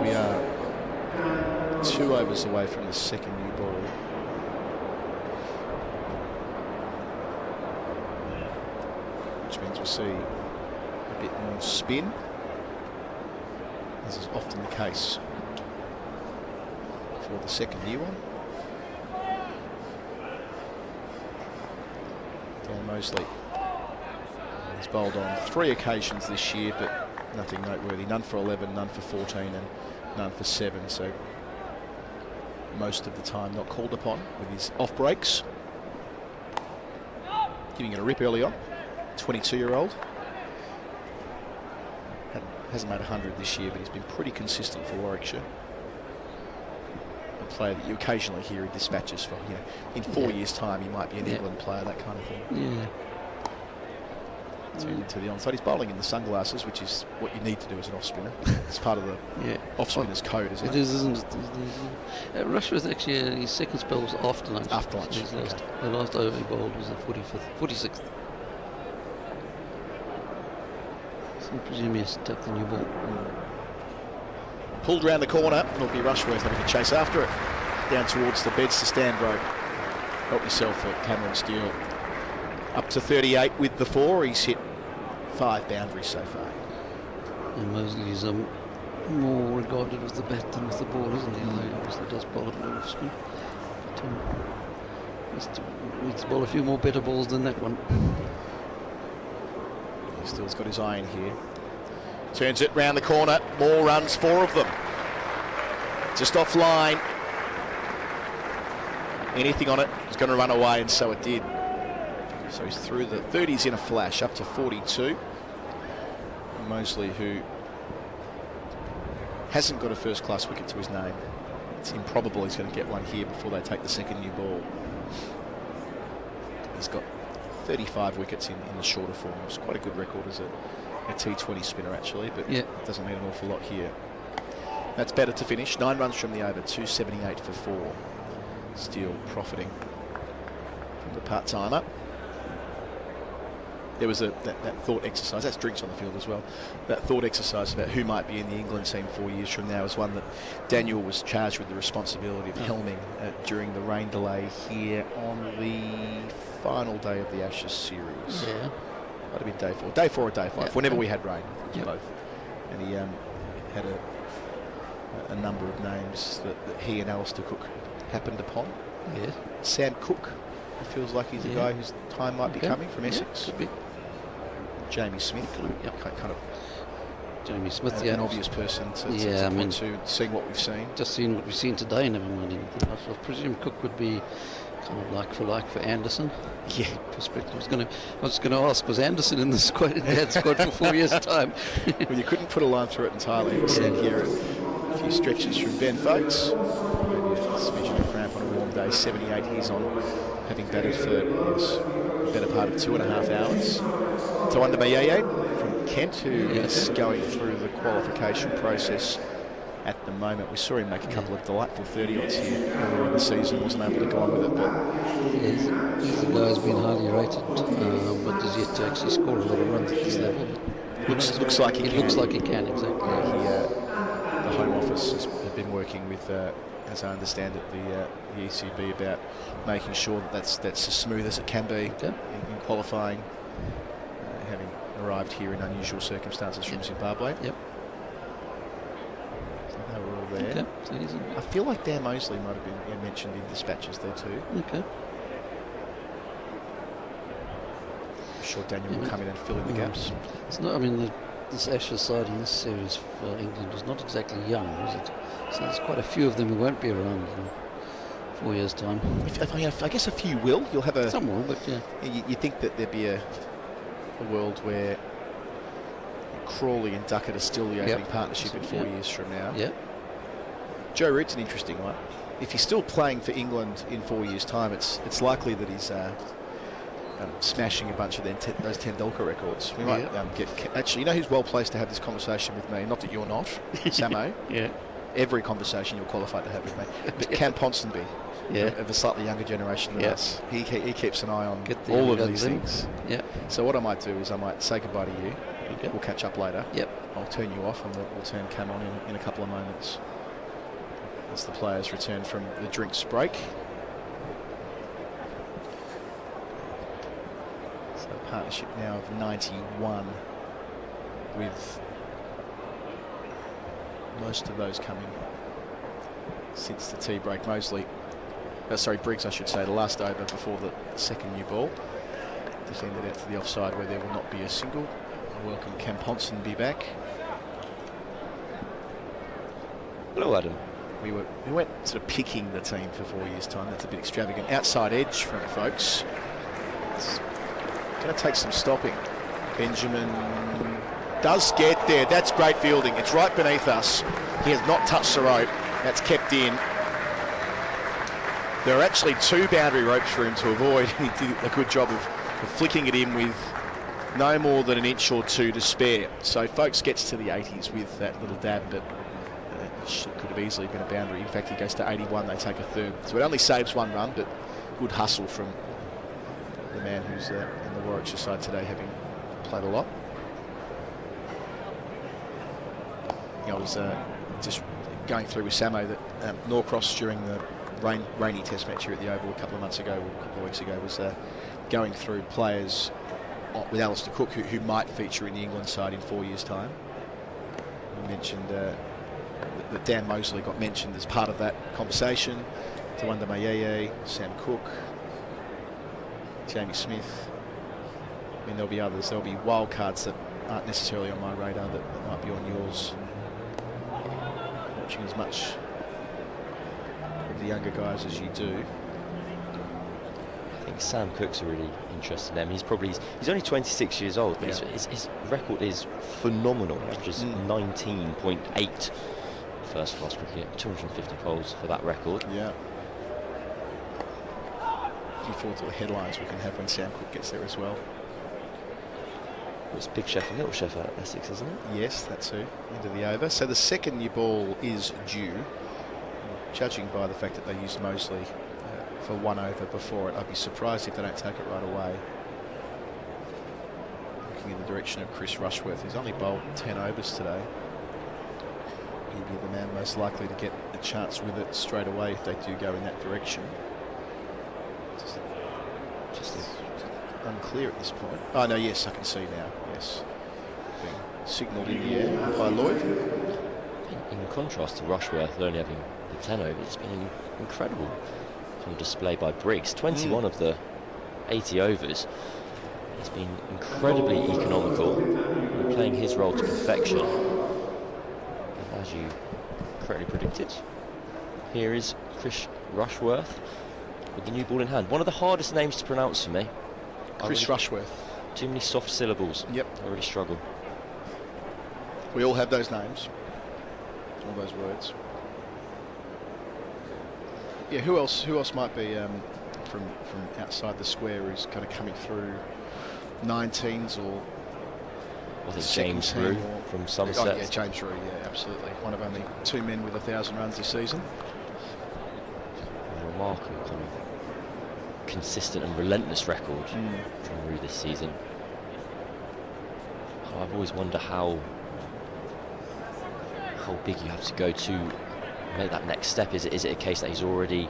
we are 2 overs away from the second new ball. Which means we'll see a bit more spin. This is often the case for the second new one. Dan Mosley. He's bowled on 3 occasions this year, but nothing noteworthy. None for 11, none for 14, and none for 7. So most of the time not called upon with his off breaks. Giving it a rip early on. 22-year-old. Hasn't made 100 this year, but he's been pretty consistent for Warwickshire. A player that you occasionally hear in dispatches for, in 4 years' time he might be an England player, that kind of thing. Yeah. Turned to the onside. He's bowling in the sunglasses, which is what you need to do as an off-spinner. It's part of the off-spinner's code, isn't it? It is, isn't it? Rushworth actually, his second spell was after lunch. After lunch. The last over he bowled was the 46th. I presume he has to take the new ball. Pulled round the corner. It'll be Rushworth having to chase after it. Down towards the beds to stand rope. Help yourself at Cameron Steele. Up to 38 with the 4. He's hit 5 boundaries so far. And Mosley's more regarded with the bat than with the ball, isn't he? He obviously does bowl it a lot of spin. But needs to bowl a few more better balls than that one. Still's got his eye in here. Turns it round the corner. More runs, 4 of them. Just offline. Anything on it is going to run away, and so it did. So he's through the 30s in a flash, up to 42. Mosley, who hasn't got a first-class wicket to his name. It's improbable he's going to get one here before they take the second new ball. He's got 35 wickets in the shorter form. It's quite a good record as a T20 spinner, actually, but it doesn't mean an awful lot here. That's better to finish. 9 runs from the over, 278 for 4. Steele profiting from the part-timer. there was that thought exercise. That's drinks on the field as well. That thought exercise about who might be in the England team 4 years from now is one that Daniel was charged with the responsibility of helming during the rain delay here on the final day of the Ashes series. Yeah. Might have been day 4 or day 5, Yeah. whenever we had rain. Yeah. Both. And he had a number of names that he and Alistair Cook happened upon. Yeah. Sam Cook, it feels like he's a guy whose time might be coming from Essex. Could be. Jamie Smith, kind of Jamie Smith, an obvious person to point to, seeing what we've seen. Just seeing what we've seen today, never mind anything else. I presume Cook would be kind of like for Anderson. Yeah. Perspective. I was going to ask, was Anderson in the squad, in that squad for 4 years' time? Well, you couldn't put a line through it entirely. We said here a few stretches from Ben Folks. Maybe a smidgen of cramp on a warm day. 78 he's on, having batted for the better part of 2.5 hours. Tawanda Mayeye from Kent, who is going through the qualification process at the moment. We saw him make a couple of delightful 30-odds here earlier in the season. Wasn't able to go on with it, but he's a guy who's been highly rated, but is yet to actually score a lot of runs at this level. Looks like he can. It looks like he can, exactly. The Home Office has been working with, as I understand it, the ECB about making sure that that's as smooth as it can be in qualifying, having arrived here in unusual circumstances from Zimbabwe. Yep. So they were all there. Okay. So he's I feel like Dan Mosley might have been mentioned in dispatches there too. Okay. I'm sure Daniel will come in and fill in the gaps. It's not. I mean, this Ashes side in this series for England was not exactly young, was it? So there's quite a few of them who won't be around in 4 years' time. I guess a few will. You'll have a. Some will, but yeah. You think that there'd be a world where Crawley and Duckett are still the opening partnership in 4 years from now. Yeah. Joe Root's an interesting one. If he's still playing for England in 4 years' time, it's likely that he's smashing a bunch of those Tendulkar records. We might get. Actually, you know who's well placed to have this conversation with me? Not that you're not, Samo. Yeah. Every conversation you're qualified to have with me. But Cam Ponsonby, of a slightly younger generation than us, he keeps an eye on all of these things. Yeah. So what I might do is I might say goodbye to you. Okay. We'll catch up later. Yep. I'll turn you off and we'll turn Cam on in a couple of moments as the players return from the drinks break. So a partnership now of 91 with most of those coming since the tea break. Briggs, I should say, the last over before the second new ball. Defended out to the offside where there will not be a single. I welcome Cam Ponsonby back. Hello, Adam. We went sort of picking the team for 4 years' time. That's a bit extravagant. Outside edge from folks. It's going to take some stopping. Benjamin does get there. That's great fielding. It's right beneath us. He has not touched the rope. That's kept in. There are actually 2 boundary ropes for him to avoid. He did a good job of flicking it in with no more than an inch or 2 to spare. So folks gets to the 80s with that little dab, but could have easily been a boundary. In fact, he goes to 81. They take a third. So it only saves 1 run, but good hustle from the man who's in the Warwickshire side today, having played a lot. I was just going through with Samo that Norcross during the rainy test match here at the Oval a couple of months ago, or a couple of weeks ago, was going through players with Alistair Cook who might feature in the England side in 4 years' time. We mentioned that Dan Mosley got mentioned as part of that conversation. Tawanda Mayeye, Sam Cook, Jamie Smith. I mean, there'll be others. There'll be wild cards that aren't necessarily on my radar that might be on yours. Watching as much of the younger guys as you do. I think Sam Cook's a really interesting name. He's only 26 years old, but his record is phenomenal, which is 19.8 first class cricket, 250 poles for that record. Yeah. Looking forward to the headlines we can have when Sam Cook gets there as well. It's Big Chef and Little Chef at Essex, isn't it? Yes, that's who. Into the over. So the second new ball is due. Judging by the fact that they used Mosley for 1 over before it, I'd be surprised if they don't take it right away. looking in the direction of Chris Rushworth. He's only bowled 10 overs today. He'd be the man most likely to get a chance with it straight away if they do go in that direction. Just unclear at this point. Oh no, yes, I can see now. Yes, being signalled in the air by Lloyd. In contrast to Rushworth only having the 10 overs, it's been an incredible kind of display by Briggs. 21 of the 80 overs. He's been incredibly economical and playing his role to perfection. And as you correctly predicted, here is Chris Rushworth with the new ball in hand. One of the hardest names to pronounce for me. Chris Rushworth. Too many soft syllables. Yep. I really struggle. We all have those names. All those words. Yeah, who else might be from outside the square who's kind of coming through 19s or I think James Rue from Somerset. Oh yeah, James Rue, yeah, absolutely. One of only 2 men with 1,000 runs this season. A remarkable kind of consistent and relentless record from Rue this season. I've always wondered how big you have to go to make that next step. Is it a case that he's already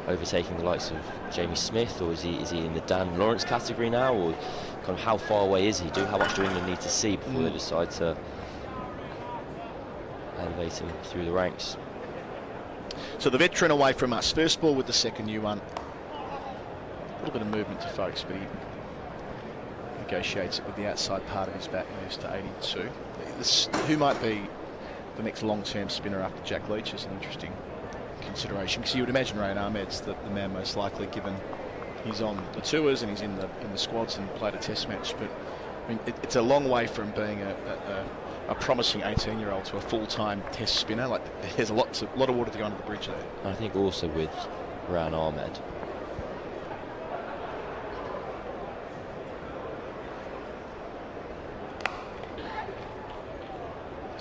overtaking the likes of Jamie Smith, or is he in the Dan Lawrence category now, or kind of how far away is he? How much do England need to see before they decide to elevate him through the ranks? So the veteran away from us. First ball with the second new one. A little bit of movement to folks, but he negotiates it with the outside part of his bat, moves to 82. Who might be the next long-term spinner after Jack Leach is an interesting consideration, because you would imagine Rain Ahmed's the man most likely, given he's on the tours and he's in the squads and played a test match. But I mean, it's a long way from being a promising 18-year-old to a full-time test spinner. Like, there's a lot of water to go under the bridge there. And I think also with Rain Ahmed,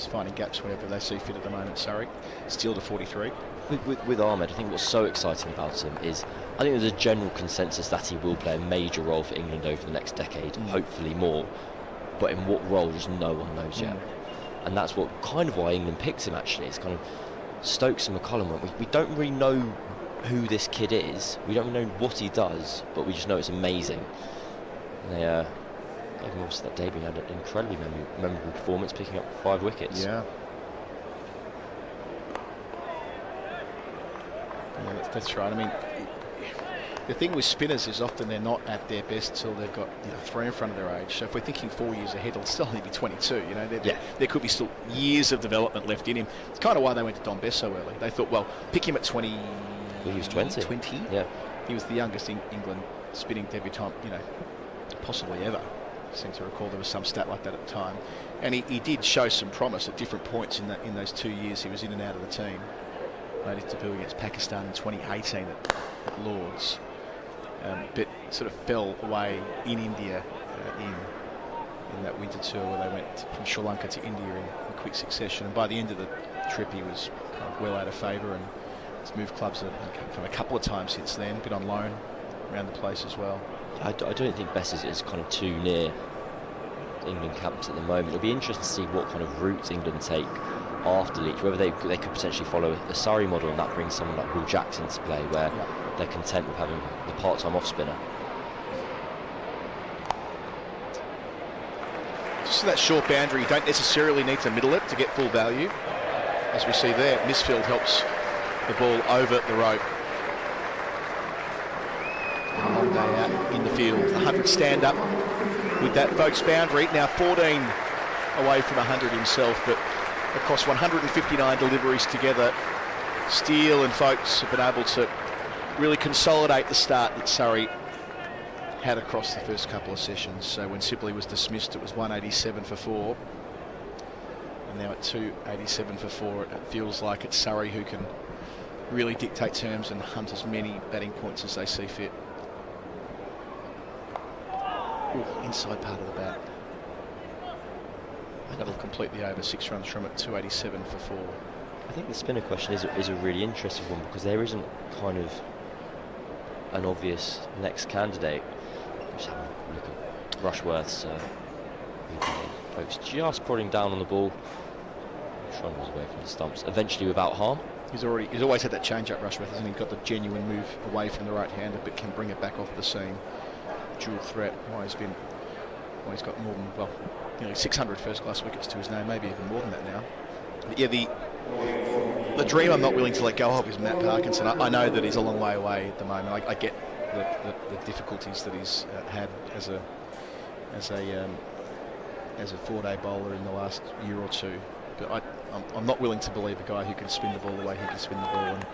finding gaps wherever they see fit at the moment. Surrey still to 43. With Ahmed, I think what's so exciting about him is I think there's a general consensus that he will play a major role for England over the next decade, hopefully more, but in what role just no one knows yet. And that's what kind of why England picked him. Actually, it's kind of Stokes and McCullum. We don't really know who this kid is, we don't really know what he does, but we just know it's amazing. And they gave him obviously that debut, he had an incredibly memorable performance, picking up 5 wickets. Yeah, that's right. I mean, the thing with spinners is often they're not at their best till they've got 3 in front of their age. So if we're thinking 4 years ahead, he'll still only be 22. There could be still years of development left in him. It's kind of why they went to Don Best so early. They thought, well, pick him at 20. He was 20. Yeah, he was the youngest England spinning debutant, possibly ever. I seem to recall there was some stat like that at the time, and he did show some promise at different points in those 2 years he was in and out of the team. Made his debut against Pakistan in 2018 at Lords, but sort of fell away in India in that winter tour where they went from Sri Lanka to India in quick succession. And by the end of the trip, he was kind of well out of favour, and he's moved clubs a couple of times since then. Been on loan around the place as well. I don't think Bess is kind of too near England camps at the moment. It'll be interesting to see what kind of route England take after Leach, whether they could potentially follow the Surrey model, and that brings someone like Will Jackson to play, where they're content with having the part-time off-spinner. Just that short boundary, you don't necessarily need to middle it to get full value. As we see there, Misfield helps the ball over the rope. A long day out in the field. 100 stand up with that folks boundary. Now 14 away from 100 himself, but across 159 deliveries together, Steele and Folks have been able to really consolidate the start that Surrey had across the first couple of sessions. So when Sibley was dismissed, it was 187 for 4. And now at 287 for 4, it feels like it's Surrey who can really dictate terms and hunt as many batting points as they see fit. Ooh, inside part of the bat. That'll completely over. 6 runs from it, 287 for 4. I think the spinner question is a really interesting one, because there isn't kind of an obvious next candidate. Just have a look at Rushworth's Folks just prodding down on the ball. Trying was away from the stumps. Eventually without harm. He's always had that change-up, Rushworth, hasn't he? Got the genuine move away from the right-hander, but can bring it back off the seam. Dual threat. He's got more than 600 first-class wickets to his name, maybe even more than that now. But yeah, the dream I'm not willing to let go of is Matt Parkinson. I know that he's a long way away at the moment. I get the difficulties that he's had as a 4-day bowler in the last year or two. But I'm not willing to believe a guy who can spin the ball the way he can spin the ball, and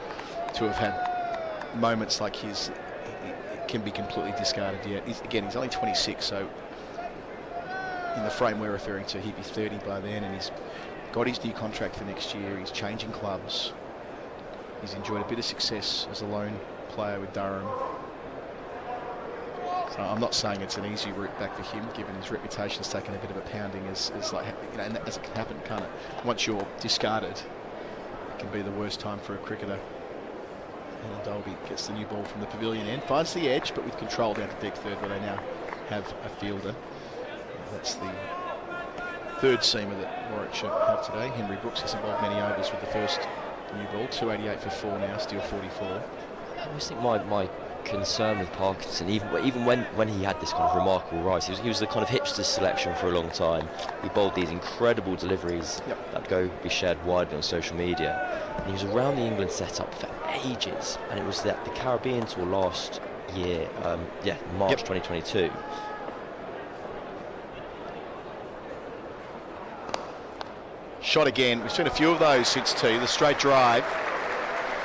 to have had moments like his can be completely discarded yet. He's only 26, so in the frame we're referring to, he'd be 30 by then, and he's got his new contract for next year. He's changing clubs. He's enjoyed a bit of success as a lone player with Durham. So I'm not saying it's an easy route back for him, given his reputation's taken a bit of a pounding, as it can happen, can't it? Once you're discarded, it can be the worst time for a cricketer. And Dolby gets the new ball from the pavilion end, finds the edge, but with control down to deep third, where they now have a fielder. That's the third seamer that Warwickshire have today. Henry Brooks has involved many overs with the first new ball. 288 for 4 now, still 44. I always think my concern with Parkinson, even when he had this kind of remarkable rise, he was the kind of hipster selection for a long time. He bowled these incredible deliveries that be shared widely on social media. And he was around the England setup for ages, and it was the Caribbean tour last year, March 2022. Shot again. We've seen a few of those since tea. The straight drive,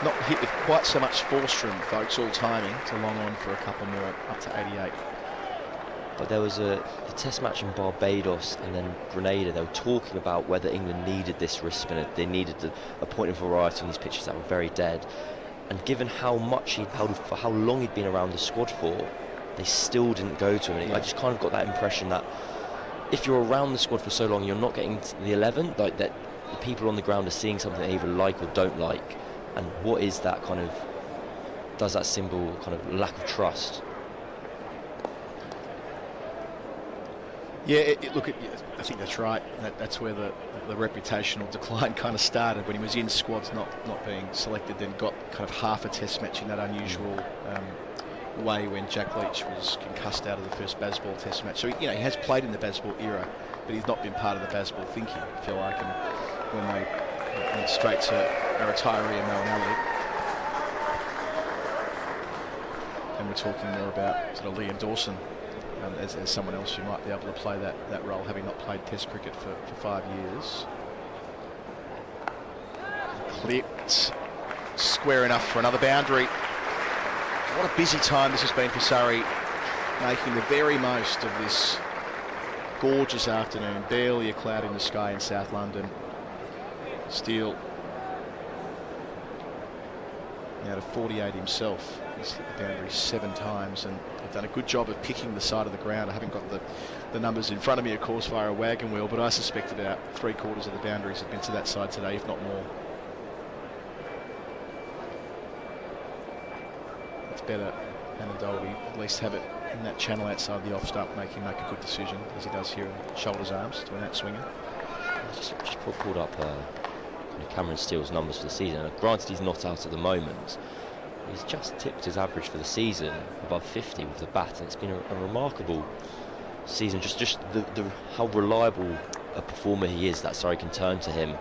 not hit with quite so much force from folks, all timing. It's a long on for a couple more, up to 88. But there was the test match in Barbados and then Grenada. They were talking about whether England needed this wrist spinner. They needed a point of variety on these pitches that were very dead. And given how much he'd held for how long he'd been around the squad for, they still didn't go to him. And I just kind of got that impression that if you're around the squad for so long, you're not getting to the 11, like that the people on the ground are seeing something they either like or don't like. And what is that kind of, does that symbol kind of lack of trust? Yeah, I think that's right. That's where the reputational decline kind of started, when he was in squads not being selected, then got kind of half a test match in that unusual way when Jack Leach was concussed out of the first Bazball test match. So he has played in the Bazball era, but he's not been part of the Bazball thinking, I feel like. And when they went straight to a retiree in Mel Alley, and we're talking more about sort of Liam Dawson as someone else who might be able to play that role, having not played Test cricket for 5 years. Clipped, square enough for another boundary. What a busy time this has been for Surrey, making the very most of this gorgeous afternoon. Barely a cloud in the sky in South London. Steele now to 48 himself. He's hit the boundary 7 times, and they've done a good job of picking the side of the ground. I haven't got the numbers in front of me, of course, via a wagon wheel, but I suspect about 3/4 of the boundaries have been to that side today, if not more. It's better, Dolby at least have it in that channel outside the off stump, make him make a good decision, as he does here in shoulders arms to an out swinger. Just pulled up Cameron Steele's numbers for the season. Granted, he's not out at the moment. He's just tipped his average for the season above 50 with the bat, and it's been a remarkable season. Just how reliable a performer he is, that Surrey can turn to him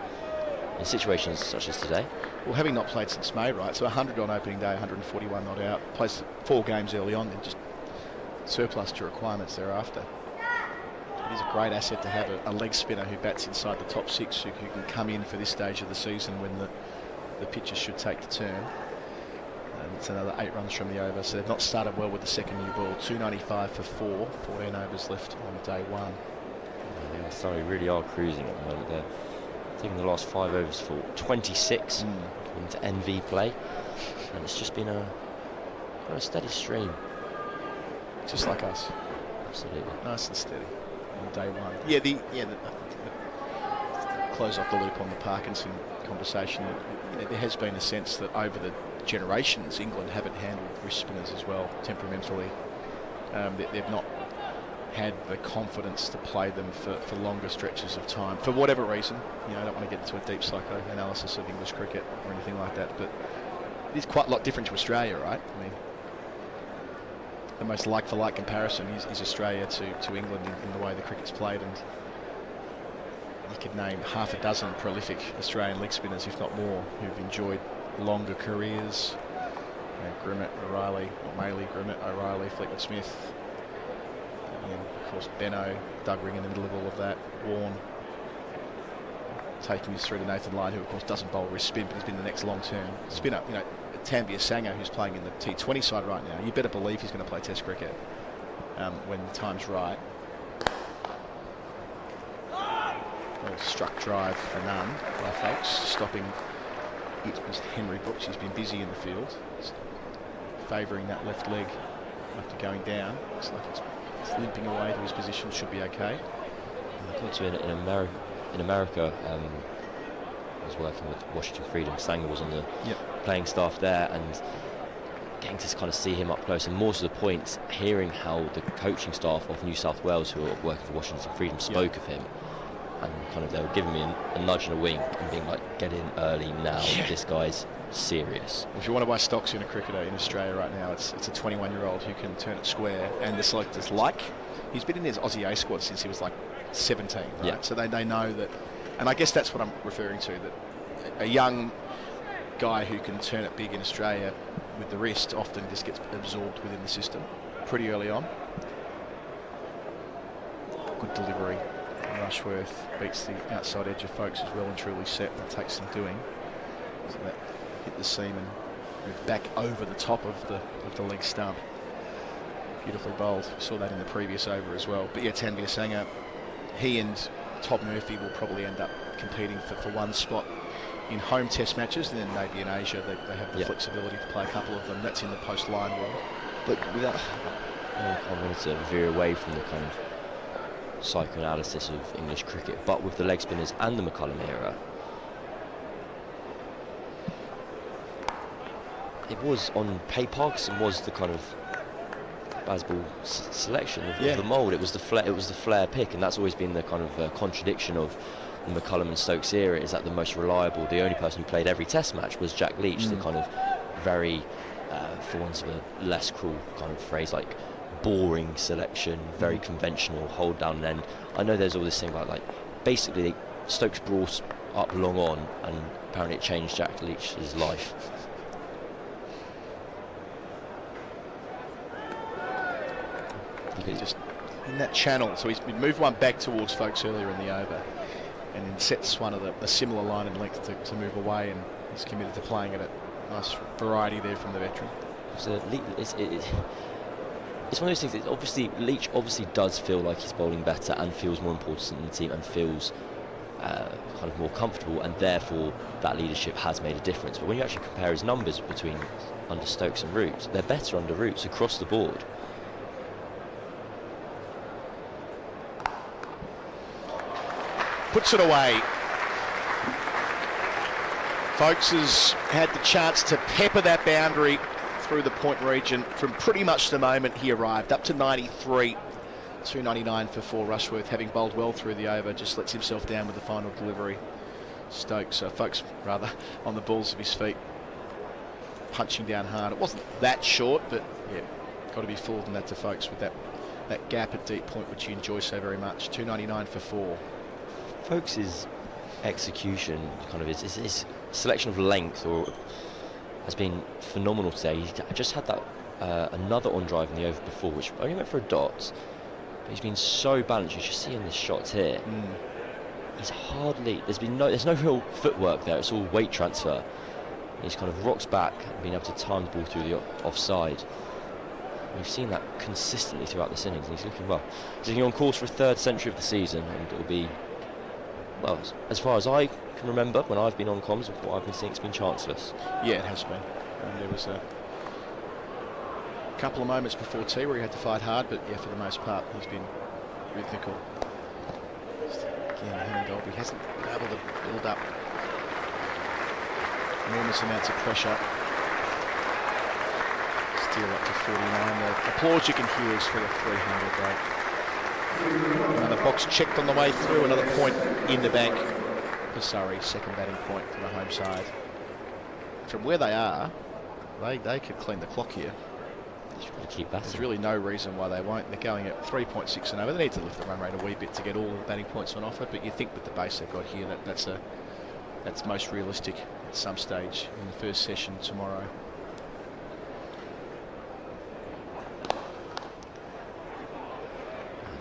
in situations such as today. Well, having not played since May, right? So 100 on opening day, 141 not out. Plays 4 games early on, then just surplus to requirements thereafter. It is a great asset to have a leg spinner who bats inside the top 6, who can come in for this stage of the season when the pitches should take the turn. And it's another 8 runs from the over, so they've not started well with the second new ball. 295 for 4, 14 overs left on day 1. Yeah, Surrey really are cruising at the moment. They're taking the last 5 overs for 26 into NV play, and it's just been a steady stream. Just like us. Absolutely. Nice and steady on day 1. Yeah, the close off the loop on the Parkinson conversation. There has been a sense that over the generations, England haven't handled wrist spinners as well temperamentally. They've not had the confidence to play them for longer stretches of time, for whatever reason. You know, I don't want to get into a deep psychoanalysis of English cricket or anything like that, but it is quite a lot different to Australia, right? I mean, the most like-for-like comparison is Australia to England in the way the cricket's played, and you could name half a dozen prolific Australian leg spinners, if not more, who've enjoyed longer careers. You know, Grimmett, O'Reilly, not Maley, Grimmett, O'Reilly, Fleetwood Smith, and of course Benno, Doug Ring in the middle of all of that, Warne, taking us through to Nathan Lyon, who of course doesn't bowl wrist spin, but he's been the next long-term spinner. You know, Tanveer Sangha, who's playing in the T20 side right now, you better believe he's going to play Test cricket when the time's right. Well, struck drive for none by folks, stopping it was Henry Brooks. He's been busy in the field, favouring that left leg after going down. Looks like it's limping away to his position, should be okay. In America, I was working with Washington Freedom. Sanger was on the playing staff there, and getting to kind of see him up close, and more to the point, hearing how the coaching staff of New South Wales, who are working for Washington Freedom, spoke of him, and kind of they were giving me a nudge and a wink and being like, get in early now, this guy's serious. If you want to buy stocks in a cricketer in Australia right now, it's a 21-year-old who can turn it square, and the selectors he's been in his Aussie A squad since he was like 17, right? So they know that, and I guess that's what I'm referring to, that a young guy who can turn it big in Australia with the wrist often just gets absorbed within the system pretty early on. Good delivery. Rushworth beats the outside edge of folks, is well and truly set, and takes some doing. So that hit the seam and moved back over the top of the leg stump. Beautifully bowled. We saw that in the previous over as well. But yeah, Tanveer Sangha, he and Todd Murphy will probably end up competing for one spot in home test matches, and then maybe in Asia they have the flexibility to play a couple of them. That's in the post-line world. But without, I wanted to veer away from the kind of psychoanalysis of English cricket, but with the leg spinners and the McCullum era, it was on Parkinson was the kind of Bazball selection of the mould. It was the flare pick, and that's always been the kind of contradiction of the McCullum and Stokes era, is that the most reliable, the only person who played every test match was Jack Leach, the kind of very, for want of a less cruel kind of phrase, like boring selection, very conventional, hold down and end. I know there's all this thing about, like, basically Stokes brought up long on, and apparently it changed Jack Leach's life. He's just in that channel, so he's moved one back towards folks earlier in the over, and then sets one of a similar line and length to move away, and he's committed to playing it at nice variety there from the veteran. So it's one of those things that Leach obviously does feel like he's bowling better and feels more important in the team and feels kind of more comfortable, and therefore that leadership has made a difference. But when you actually compare his numbers between under Stokes and Roots, they're better under Roots across the board. Puts it away. Folks has had the chance to pepper that boundary through the point region from pretty much the moment he arrived, up to 93. 299 for 4. Rushworth, having bowled well through the over, just lets himself down with the final delivery. Stokes, folks rather, on the balls of his feet, punching down hard. It wasn't that short, but yeah, got to be full than that to folks with that gap at deep point, which you enjoy so very much. 299 for 4. Folks' execution, kind of his selection of length, has been phenomenal today. He just had that another on drive in the over before, which only went for a dot. But he's been so balanced. You just see in this shots here. He's hardly. There's no real footwork there. It's all weight transfer. He's kind of rocks back and being able to time the ball through the offside. We've seen that consistently throughout this innings, and he's looking well. He's looking on course for a 3rd century of the season, and it'll be, well, as far as I can remember, when I've been on comms, and what I've been seeing, it's been chanceless. Yeah, it has been. There was a couple of moments before tea where he had to fight hard, but yeah, for the most part, he's been rhythmical. Again, Hain, he hasn't been able to build up enormous amounts of pressure. Still up to 49. The applause you can hear is for the 300 break. Another box checked on the way through, another point in the bank for Surrey, second batting point for the home side. From where they are, they could clean the clock here. There's really no reason why they won't. They're going at 3.6 and over. They need to lift the run rate a wee bit to get all the batting points on offer, but you think with the base they've got here, that's most realistic at some stage in the first session tomorrow.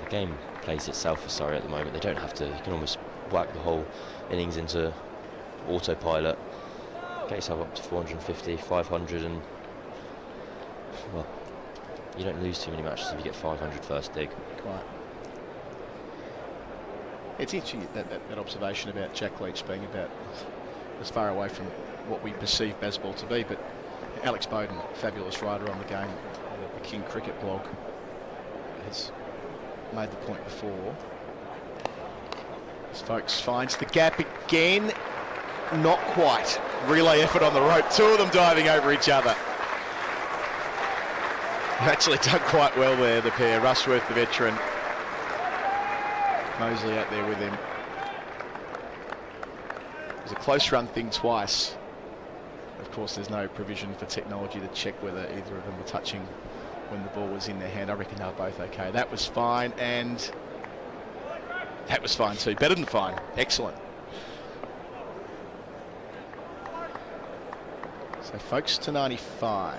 The game plays itself for Surrey at the moment. They don't have to. You can almost whack the whole innings into autopilot, get yourself up to 450, 500, and well, you don't lose too many matches if you get 500 first dig. Quite. It's interesting that observation about Jack Leach being about as far away from what we perceive baseball to be, but Alex Bowden, fabulous writer on the game, the King Cricket blog, has made the point before. As Folks finds the gap again, not quite. Relay effort on the rope, two of them diving over each other. They've actually done quite well there, the pair. Rushworth, the veteran. Mosley out there with him. It was a close run thing twice. Of course, there's no provision for technology to check whether either of them were touching when the ball was in their hand. I reckon they were both okay. That was fine, and that was fine too. Better than fine. Excellent. So Folks to 95.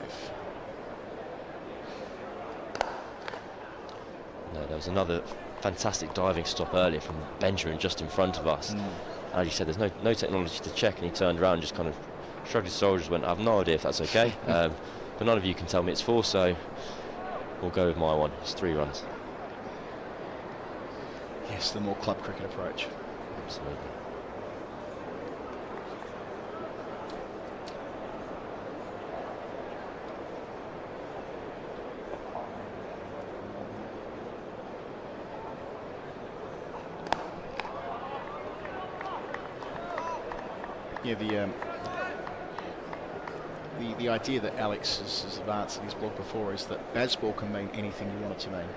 No, there was another fantastic diving stop earlier from Benjamin just in front of us. As you said, there's no technology to check, and he turned around and just kind of shrugged his shoulders, went, I have no idea if that's okay. But none of you can tell me it's 4, so we'll go with my one. It's 3 runs. Yes, the more club cricket approach. Absolutely. Yeah, the idea that Alex has advanced in his blog before is that baseball can mean anything you want it to mean.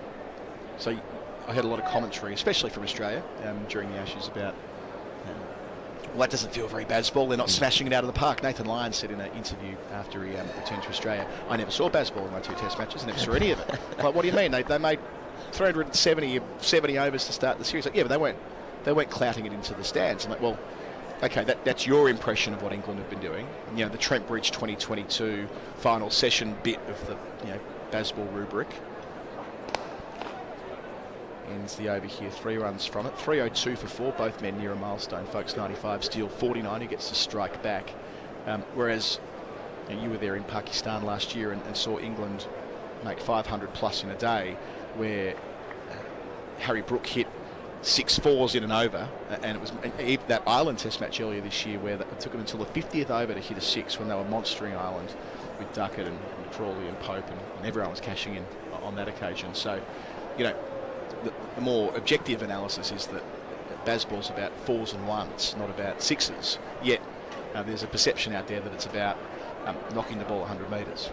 So I heard a lot of commentary, especially from Australia, during the Ashes about, well, that doesn't feel very baseball. They're not smashing it out of the park. Nathan Lyons said in an interview after he returned to Australia, I never saw baseball in my 2 test matches. I never saw any of it. Like, what do you mean? They made 370 overs to start the series. Like, yeah, but they weren't clouting it into the stands. I'm like, well, okay, that's your impression of what England have been doing. You know, the Trent Bridge 2022 final session bit of the baseball rubric. Ends the over here, 3 runs from it. 302 for 4, both men near a milestone. Folks 95, Steele 49, who gets to strike back. Whereas you were there in Pakistan last year and saw England make 500 plus in a day, where Harry Brook hit 6 4s in an over, and it was that Ireland test match earlier this year where it took them until the 50th over to hit a 6 when they were monstering Ireland with Duckett and Crawley and Pope, and everyone was cashing in on that occasion. So, the more objective analysis is that baseball's about 4s and 1s, not about 6s. Yet there's a perception out there that it's about knocking the ball 100 metres.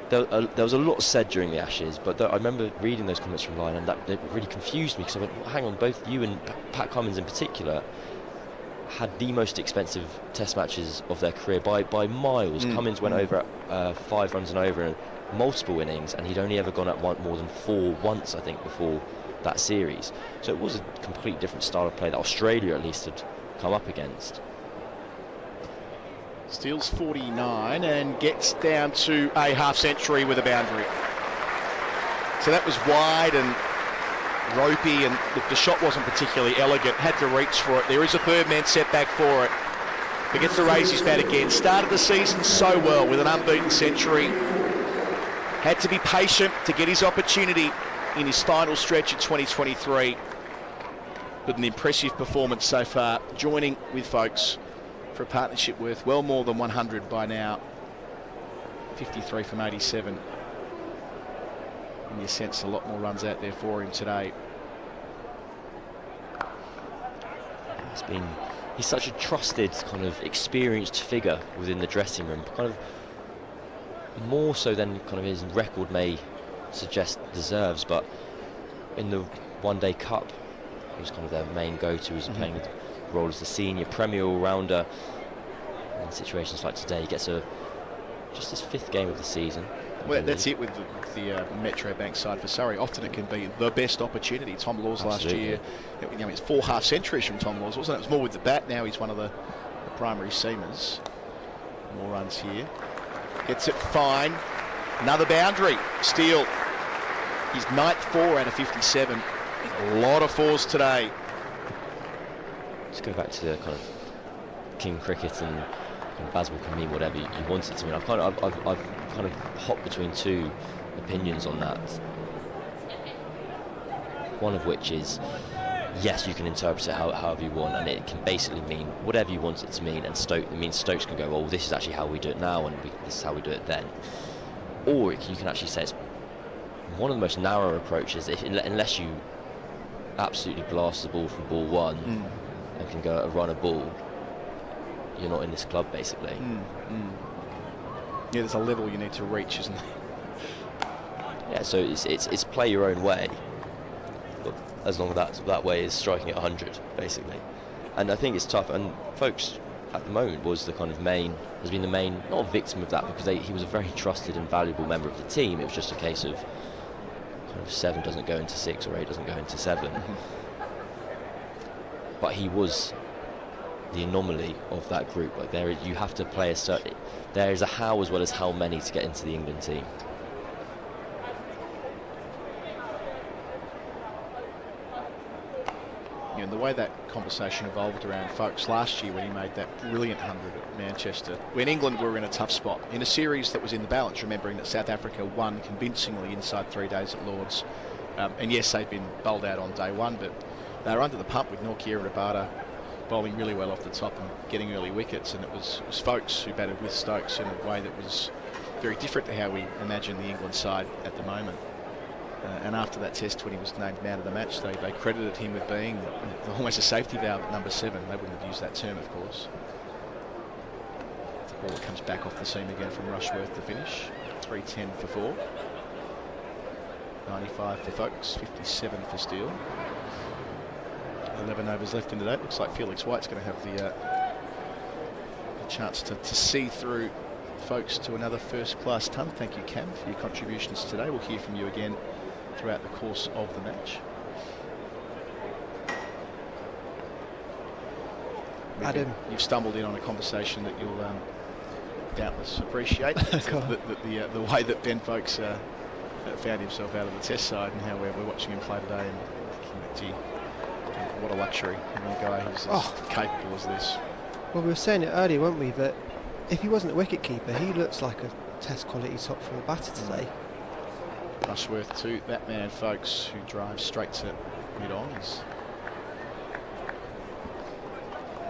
There was a lot said during the Ashes, but I remember reading those comments from Lyon, and that really confused me, because I went, well, hang on, both you and Pat Cummins in particular had the most expensive test matches of their career by miles. Cummins went over at 5 runs and over in multiple innings, and he'd only ever gone at more than 4 once, I think, before that series. So it was a completely different style of play that Australia at least had come up against. Steele's 49 and gets down to a half-century with a boundary. So that was wide and ropey, and the shot wasn't particularly elegant. Had to reach for it. There is a third-man setback for it. He gets to raise his bat again. Started the season so well with an unbeaten century. Had to be patient to get his opportunity in his final stretch of 2023. But an impressive performance so far, joining with Folks for a partnership worth well more than 100 by now. 53 from 87. And you sense a lot more runs out there for him today. He's such a trusted, kind of experienced figure within the dressing room, kind of more so than kind of his record may suggest deserves, but in the One-Day Cup, he was kind of their main go-to, was playing the role as the senior Premier all-rounder. In situations like today, he gets just his 5th game of the season. Well, that's it with the Metro Bank side for Surrey. Often it can be the best opportunity. Tom Laws last year, it's 4 half centuries from Tom Laws, wasn't it? It was more with the bat. Now he's one of the primary seamers. More runs here. Gets it fine. Another boundary. Steele. His 9th 4 out of 57. A lot of 4s today. Let's go back to the kind of king cricket and Basball can mean whatever you want it to mean. I've kind of hopped between 2 opinions on that. One of which is, yes, you can interpret it however you want, and it can basically mean whatever you want it to mean. And Stokes can go, well, this is actually how we do it now, and this is how we do it then. Or you can actually say it's one of the most narrow approaches. Unless you absolutely blast the ball from ball 1 and can go run a ball, you're not in this club, basically. Yeah, there's a level you need to reach, isn't there? Yeah, so it's play your own way, but as long as that way is striking at 100, basically. And I think it's tough. And folks at the moment has been the main, not victim of that, because he was a very trusted and valuable member of the team. It was just a case of kind of 7 doesn't go into 6 or 8 doesn't go into 7. But he was the anomaly of that group. Like you have to play there is a how as well as how many to get into the England team. Yeah, and the way that conversation evolved around folks last year when he made that brilliant 100 at Manchester, when England were in a tough spot in a series that was in the balance, remembering that South Africa won convincingly inside 3 days at Lords, and yes, they'd been bowled out on day 1, but they were under the pump with Norcross and Rabada bowling really well off the top and getting early wickets, and it was Folks who batted with Stokes in a way that was very different to how we imagine the England side at the moment. And after that test, when he was named man of the match, they credited him with being almost a safety valve at number 7. They wouldn't have used that term, of course. The ball that comes back off the seam again from Rushworth to finish. 310 for 4. 95 for Folks, 57 for Steele. 11 overs left in the day. Looks like Felix White's going to have the chance to see through Folks to another first-class ton. Thank you, Cam, for your contributions today. We'll hear from you again throughout the course of the match. Adam, you've stumbled in on a conversation that you'll doubtless appreciate. the way that Ben Folks found himself out of the test side, and how we're watching him play today, and thinking that, gee, what a luxury having a guy who's as capable as this. Well, we were saying it earlier, weren't we, that if he wasn't a wicket-keeper, he looks like a test-quality top-4 batter today. Rushworth to that man, Folks, who drives straight to mid-on. He's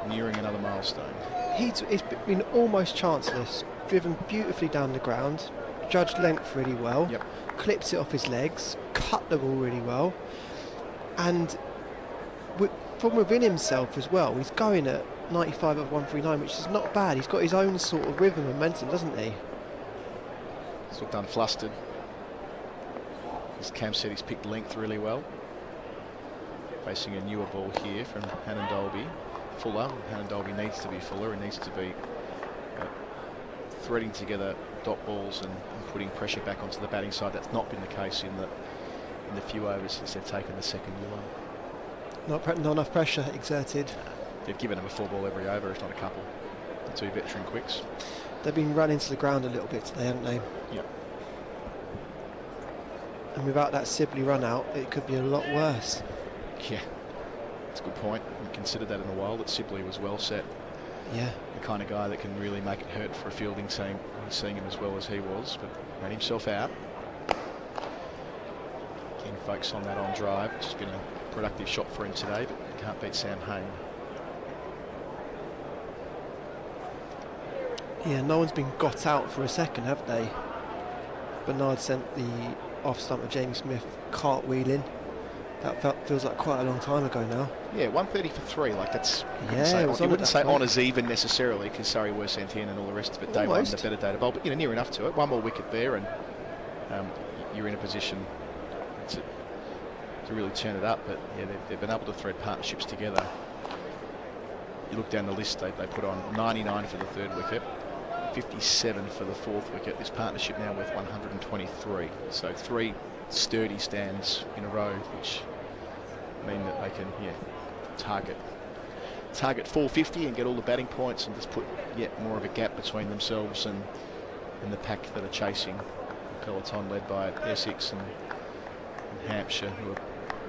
nearing another milestone. He's been almost chanceless, driven beautifully down the ground, judged length really well, clips it off his legs, cut the ball really well, and from within himself as well, he's going at 95 of 139, which is not bad. He's got his own sort of rhythm and momentum, doesn't he? He's looked unflustered. As Cam said, he's picked length really well. Facing a newer ball here from Hain Dolby. Fuller. Hain Dolby needs to be fuller. He needs to be threading together dot balls and putting pressure back onto the batting side. That's not been the case in the few overs since they've taken the second yellow. Not enough pressure exerted. They've given him a 4 ball every over, if not a couple. The 2 veteran quicks. They've been running to the ground a little bit today, haven't they? Yep. And without that Sibley run out, it could be a lot worse. Yeah, that's a good point. I haven't considered that in a while, that Sibley was well set. Yeah. The kind of guy that can really make it hurt for a fielding team. Seeing him as well as he was, but ran himself out. Again, Folks on that on drive. It's been a productive shot for him today, but can't beat Sam Hain. Yeah, no one's been got out for a second, have they? Bernard sent the off stump of Jamie Smith cartwheeling. That feels like quite a long time ago now. Yeah, 130 for 3. Like that's. Yeah, you wouldn't say honours even necessarily, because Surrey were sent in and all the rest of it. Day one, the better day to bowl, but near enough to it. One more wicket there, and you're in a position to really turn it up. But yeah, they've been able to thread partnerships together. You look down the list, they put on 99 for the third wicket, 57 for the fourth wicket. This partnership now worth 123. So 3 sturdy stands in a row, which mean that they can target 450 and get all the batting points and just put yet more of a gap between themselves and the pack that are chasing. Peloton led by Essex and Hampshire, who are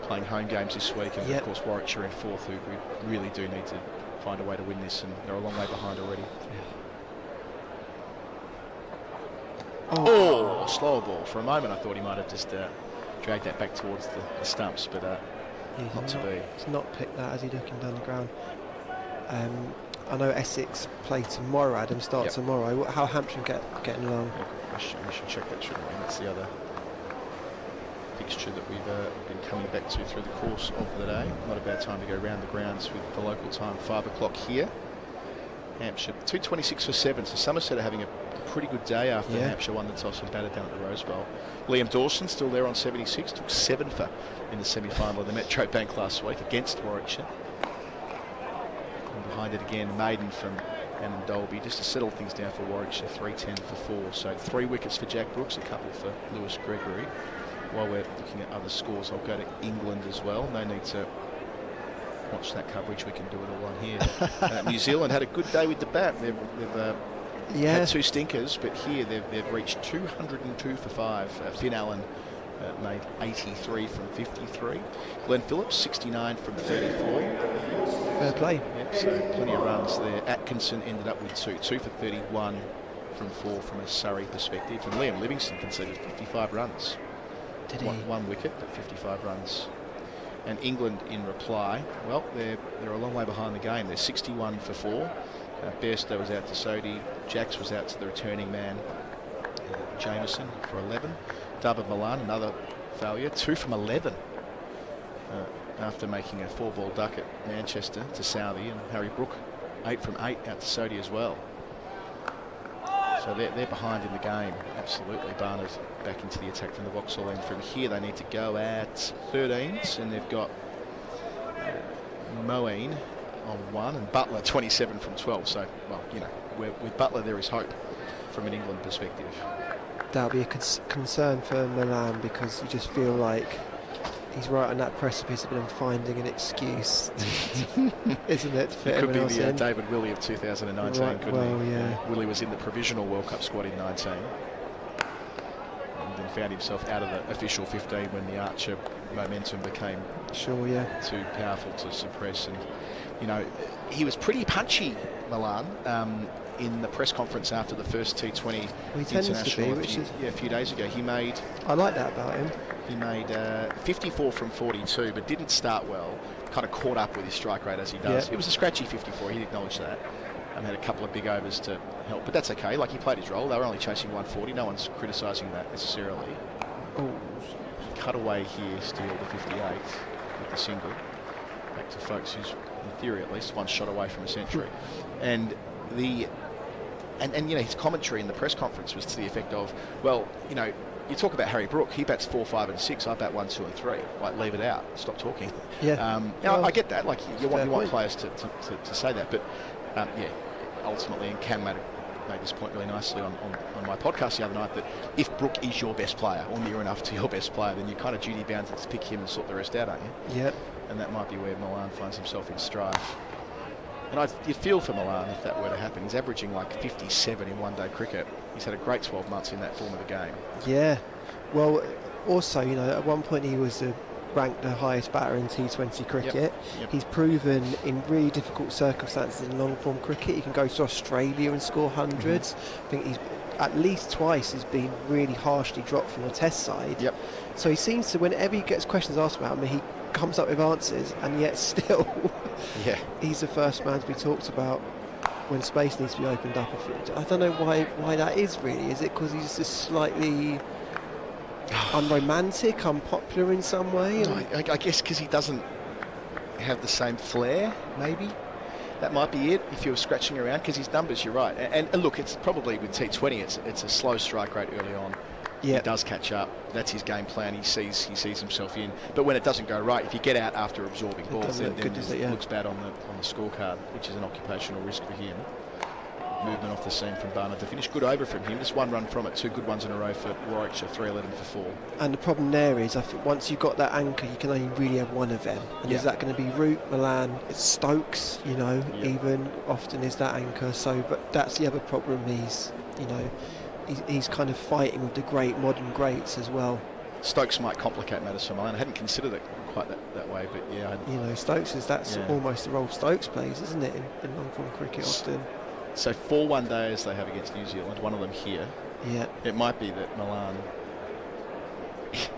playing home games this week, and of course Warwickshire in fourth, who we really do need to find a way to win this, and they're a long way behind already. Oh, slower ball. For a moment I thought he might have just dragged that back towards the stumps, but not to be. He's not picked that as he's looking down the ground. I know Essex play tomorrow, Adam, start tomorrow. How Hampshire getting along? We should check that, shouldn't we? That's the other fixture that we've been coming back to through the course of the day. Not a bad time to go around the grounds with the local time, 5 o'clock here. Hampshire 226 for 7, so Somerset are having a pretty good day after Hampshire won the toss and batted down at the Rose Bowl. Liam Dawson still there on 76, took 7 for in the semi-final of the Metro Bank last week against Warwickshire. And behind it again, Maiden from Annan Dolby, just to settle things down for Warwickshire, 310 for 4. So 3 wickets for Jack Brooks, a couple for Lewis Gregory. While we're looking at other scores, I'll go to England as well. No need to watch that coverage, we can do it all on here. New Zealand had a good day with the bat. They've had 2 stinkers, but here they've reached 202 for 5. Finn Allen made 83 from 53. Glenn Phillips 69 from 34. Fair play. Yep, so plenty of runs there. Atkinson ended up with 2 for 31 from 4 from a Surrey perspective, and Liam Livingston conceded 55 runs. Did he? One wicket, but 55 runs. And England in reply, well, they're a long way behind the game. They're 61 for 4. Bairstow was out to Sodhi. Jacks was out to the returning man, Jameson, for 11. Dub of Milan, another failure, 2 from 11. After making a 4-ball duck at Manchester to Southey, and Harry Brook 8 from 8 out to Sodhi as well. So they're behind in the game, absolutely. Barner's back into the attack from the Vauxhall end. From here they need to go at 13s, and they've got Moeen on 1 and Butler 27 from 12. So, well, you know, with Butler there is hope from an England perspective. That'll be a concern for Milan, because you just feel like he's right on that precipice of them finding an excuse, isn't it? It could be the David Willey of 2019, right, couldn't he? Yeah. Willey was in the provisional World Cup squad in 19. And then found himself out of the official 15 when the Archer momentum became too powerful to suppress. And, you know, he was pretty punchy, Milan, in the press conference after the first T20 international a few days ago. I like that about him. He made 54 from 42, but didn't start well. Kind of caught up with his strike rate as he does. Yep. It was a scratchy 54, he'd acknowledge that. Had a couple of big overs to help, but that's okay. Like, he played his role. They were only chasing 140. No one's criticising that necessarily. Oh. Cut away here, steal the 58 with the single. Back to folks who's, in theory at least, 1 shot away from a century. And you know, his commentary in the press conference was to the effect of, well, you know, you talk about Harry Brook, he bats 4, 5 and 6, I bat 1, 2 and 3. Like, leave it out, stop talking. I get that, like, you want players to say that, but ultimately, and Cam made this point really nicely on my podcast the other night, that if Brook is your best player, or near enough to your best player, then you're kind of duty bound to pick him and sort the rest out, aren't you? Yep. And that might be where Milan finds himself in strife. And you feel for Milan if that were to happen. He's averaging like 57 in one-day cricket. He's had a great 12 months in that form of the game. Yeah. Well, also, you know, at one point he was ranked the highest batter in T20 cricket. Yep. He's proven in really difficult circumstances in long-form cricket. He can go to Australia and score hundreds. I think he's at least twice has been really harshly dropped from the Test side. Yep. So he seems to, whenever he gets questions asked about him, he comes up with answers, and yet still he's the first man to be talked about when space needs to be opened up. I don't know why that is really. Is it because he's just slightly unromantic, unpopular in some way? No, I guess because he doesn't have the same flair, maybe. That might be it, if you're scratching around, because his numbers, you're right. And look, it's probably with T20, it's a slow strike rate early on. he does catch up. That's his game plan. He sees himself in. But when it doesn't go right, if you get out after absorbing balls, then it looks bad on the scorecard, which is an occupational risk for him. Movement off the seam from Barnard to finish. Good over from him. Just one run from it. 2 good ones in a row for Warwickshire. 3-11 for 4. And the problem there is, I think once you've got that anchor, you can only really have one of them. And is that going to be Root, Milan, it's Stokes? Even often is that anchor. So, but that's the other problem. He's kind of fighting with the great modern greats as well. Stokes might complicate matters for Milan. I hadn't considered it quite that way, but yeah. Stokes that's almost the role Stokes plays, isn't it, in long-form cricket often. So 4 one-days they have against New Zealand, one of them here. Yeah. It might be that Milan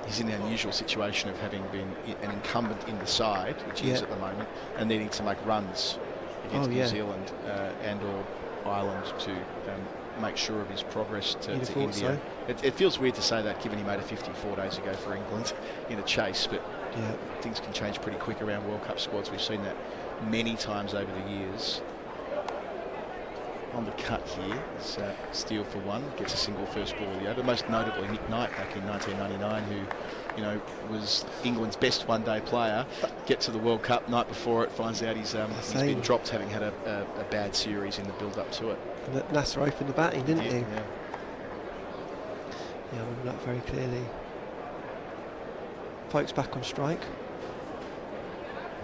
is in the unusual situation of having been an incumbent in the side, which he is at the moment, and needing to make runs against New Zealand and or Ireland to make sure of his progress to India. So. It feels weird to say that, given he made a 50 4 days ago for England in a chase, but things can change pretty quick around World Cup squads. We've seen that many times over the years. On the cut here is Steele for 1, gets a single first ball of the over. Most notably Nick Knight back in 1999, who was England's best one-day player. Get to the World Cup night before it, finds out he's been dropped, having had a bad series in the build-up to it. And Nasser opened the batting, didn't he? Yeah. I remember that very clearly. Folks back on strike.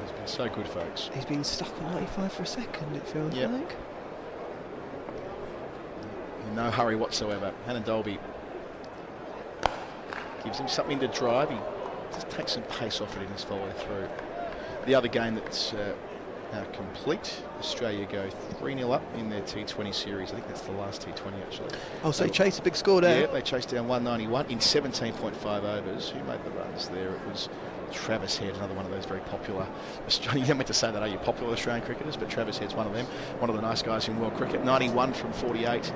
He's been so good, folks. He's been stuck on 95 for a second, it feels like. In no hurry whatsoever. Hain Dolby gives him something to drive. He just takes some pace off it in his follow through. The other game that's now complete, Australia go 3-0 up in their T20 series. I think that's the last T20 actually. Oh, so they chased a big score there. Yeah, they chased down 191 in 17.5 overs. Who made the runs there? It was Travis Head, another one of those very popular Australian. You don't meant to say that, are you? Popular Australian cricketers, but Travis Head's one of them. One of the nice guys in world cricket. 91 from 48.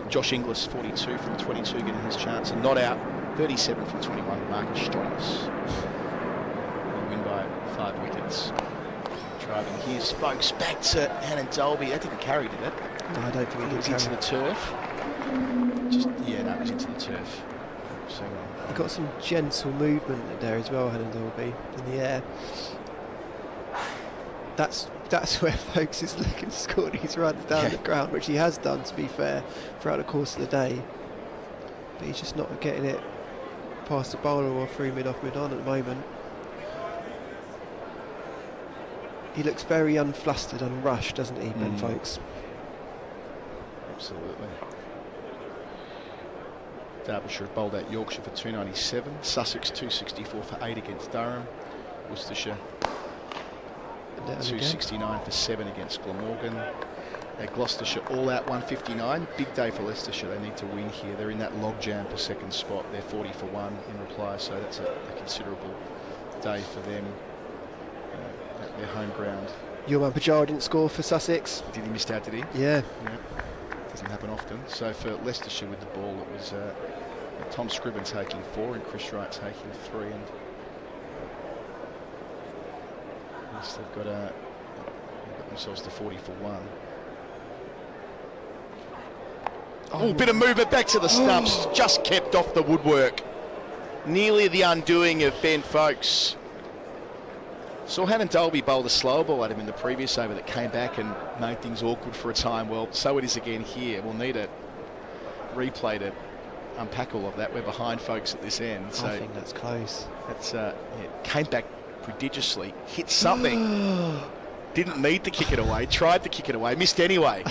Josh Inglis, 42 from 22, getting his chance. And not out, 37 from 21. Marcus Stoinis. They win by 5 wickets. Driving here, Spokes back to Hain Dolby. That didn't carry, did it? No, I don't think it was into the turf. It was into the turf. So, he got some gentle movement there as well, Hain Dolby, in the air. That's where Folks is looking to score these runs down the ground, which he has done, to be fair, throughout the course of the day. But he's just not getting it past the bowler or through mid-off, mid-on at the moment. He looks very unflustered, unrushed, doesn't he, Ben Folks? Absolutely. Derbyshire bowled out Yorkshire for 297. Sussex 264 for 8 against Durham. Worcestershire 269 for 7 against Glamorgan. Gloucestershire all out 159. Big day for Leicestershire. They need to win here. They're in that logjam for second spot. They're 40 for 1 in reply, so that's a considerable day for them at their home ground. Your man Pajara didn't score for Sussex. Did he miss out, did he? Yeah. Doesn't happen often. So for Leicestershire with the ball, it was Tom Scriven taking 4 and Chris Wright taking 3. And yes, they've got themselves to 40 for 1. Oh, bit of movement back to the stumps, just kept off the woodwork. Nearly the undoing of Ben Folks. Saw Hain Dolby bowled a slower ball at him in the previous over that came back and made things awkward for a time. Well, so it is again here. We'll need a replay to unpack all of that. We're behind Folks at this end. So I think that's close. That's it came back prodigiously, hit something, didn't need to kick it away, tried to kick it away, missed anyway.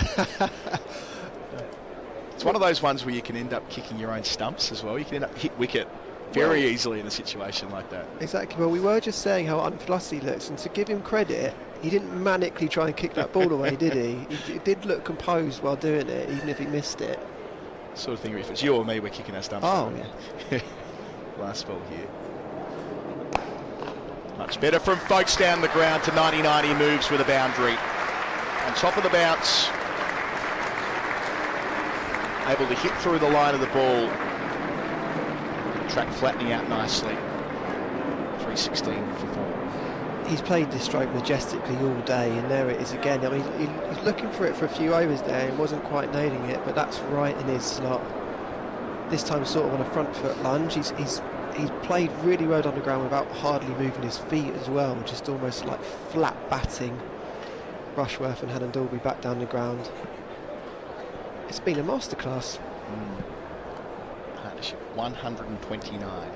It's one of those ones where you can end up kicking your own stumps as well. You can end up hit wicket very easily in a situation like that. Exactly. Well, we were just saying how unflustered he looks, and to give him credit, he didn't manically try and kick that ball away, did he? He did look composed while doing it, even if he missed it. Sort of thing, if it's you or me, we're kicking our stumps. Oh, yeah. Last ball here. Much better from Folks down the ground to 99. He moves with a boundary. On top of the bounce. Able to hit through the line of the ball. Track flattening out nicely. 316 for 4. He's played this stroke majestically all day, and there it is again. I mean, he's looking for it for a few overs there and wasn't quite nailing it, but that's right in his slot. this time sort of on a front foot lunge. He's played really well on the ground without hardly moving his feet as well, just almost like flat batting Rushworth and Hain Dolby back down the ground. It's been a masterclass. Partnership 129.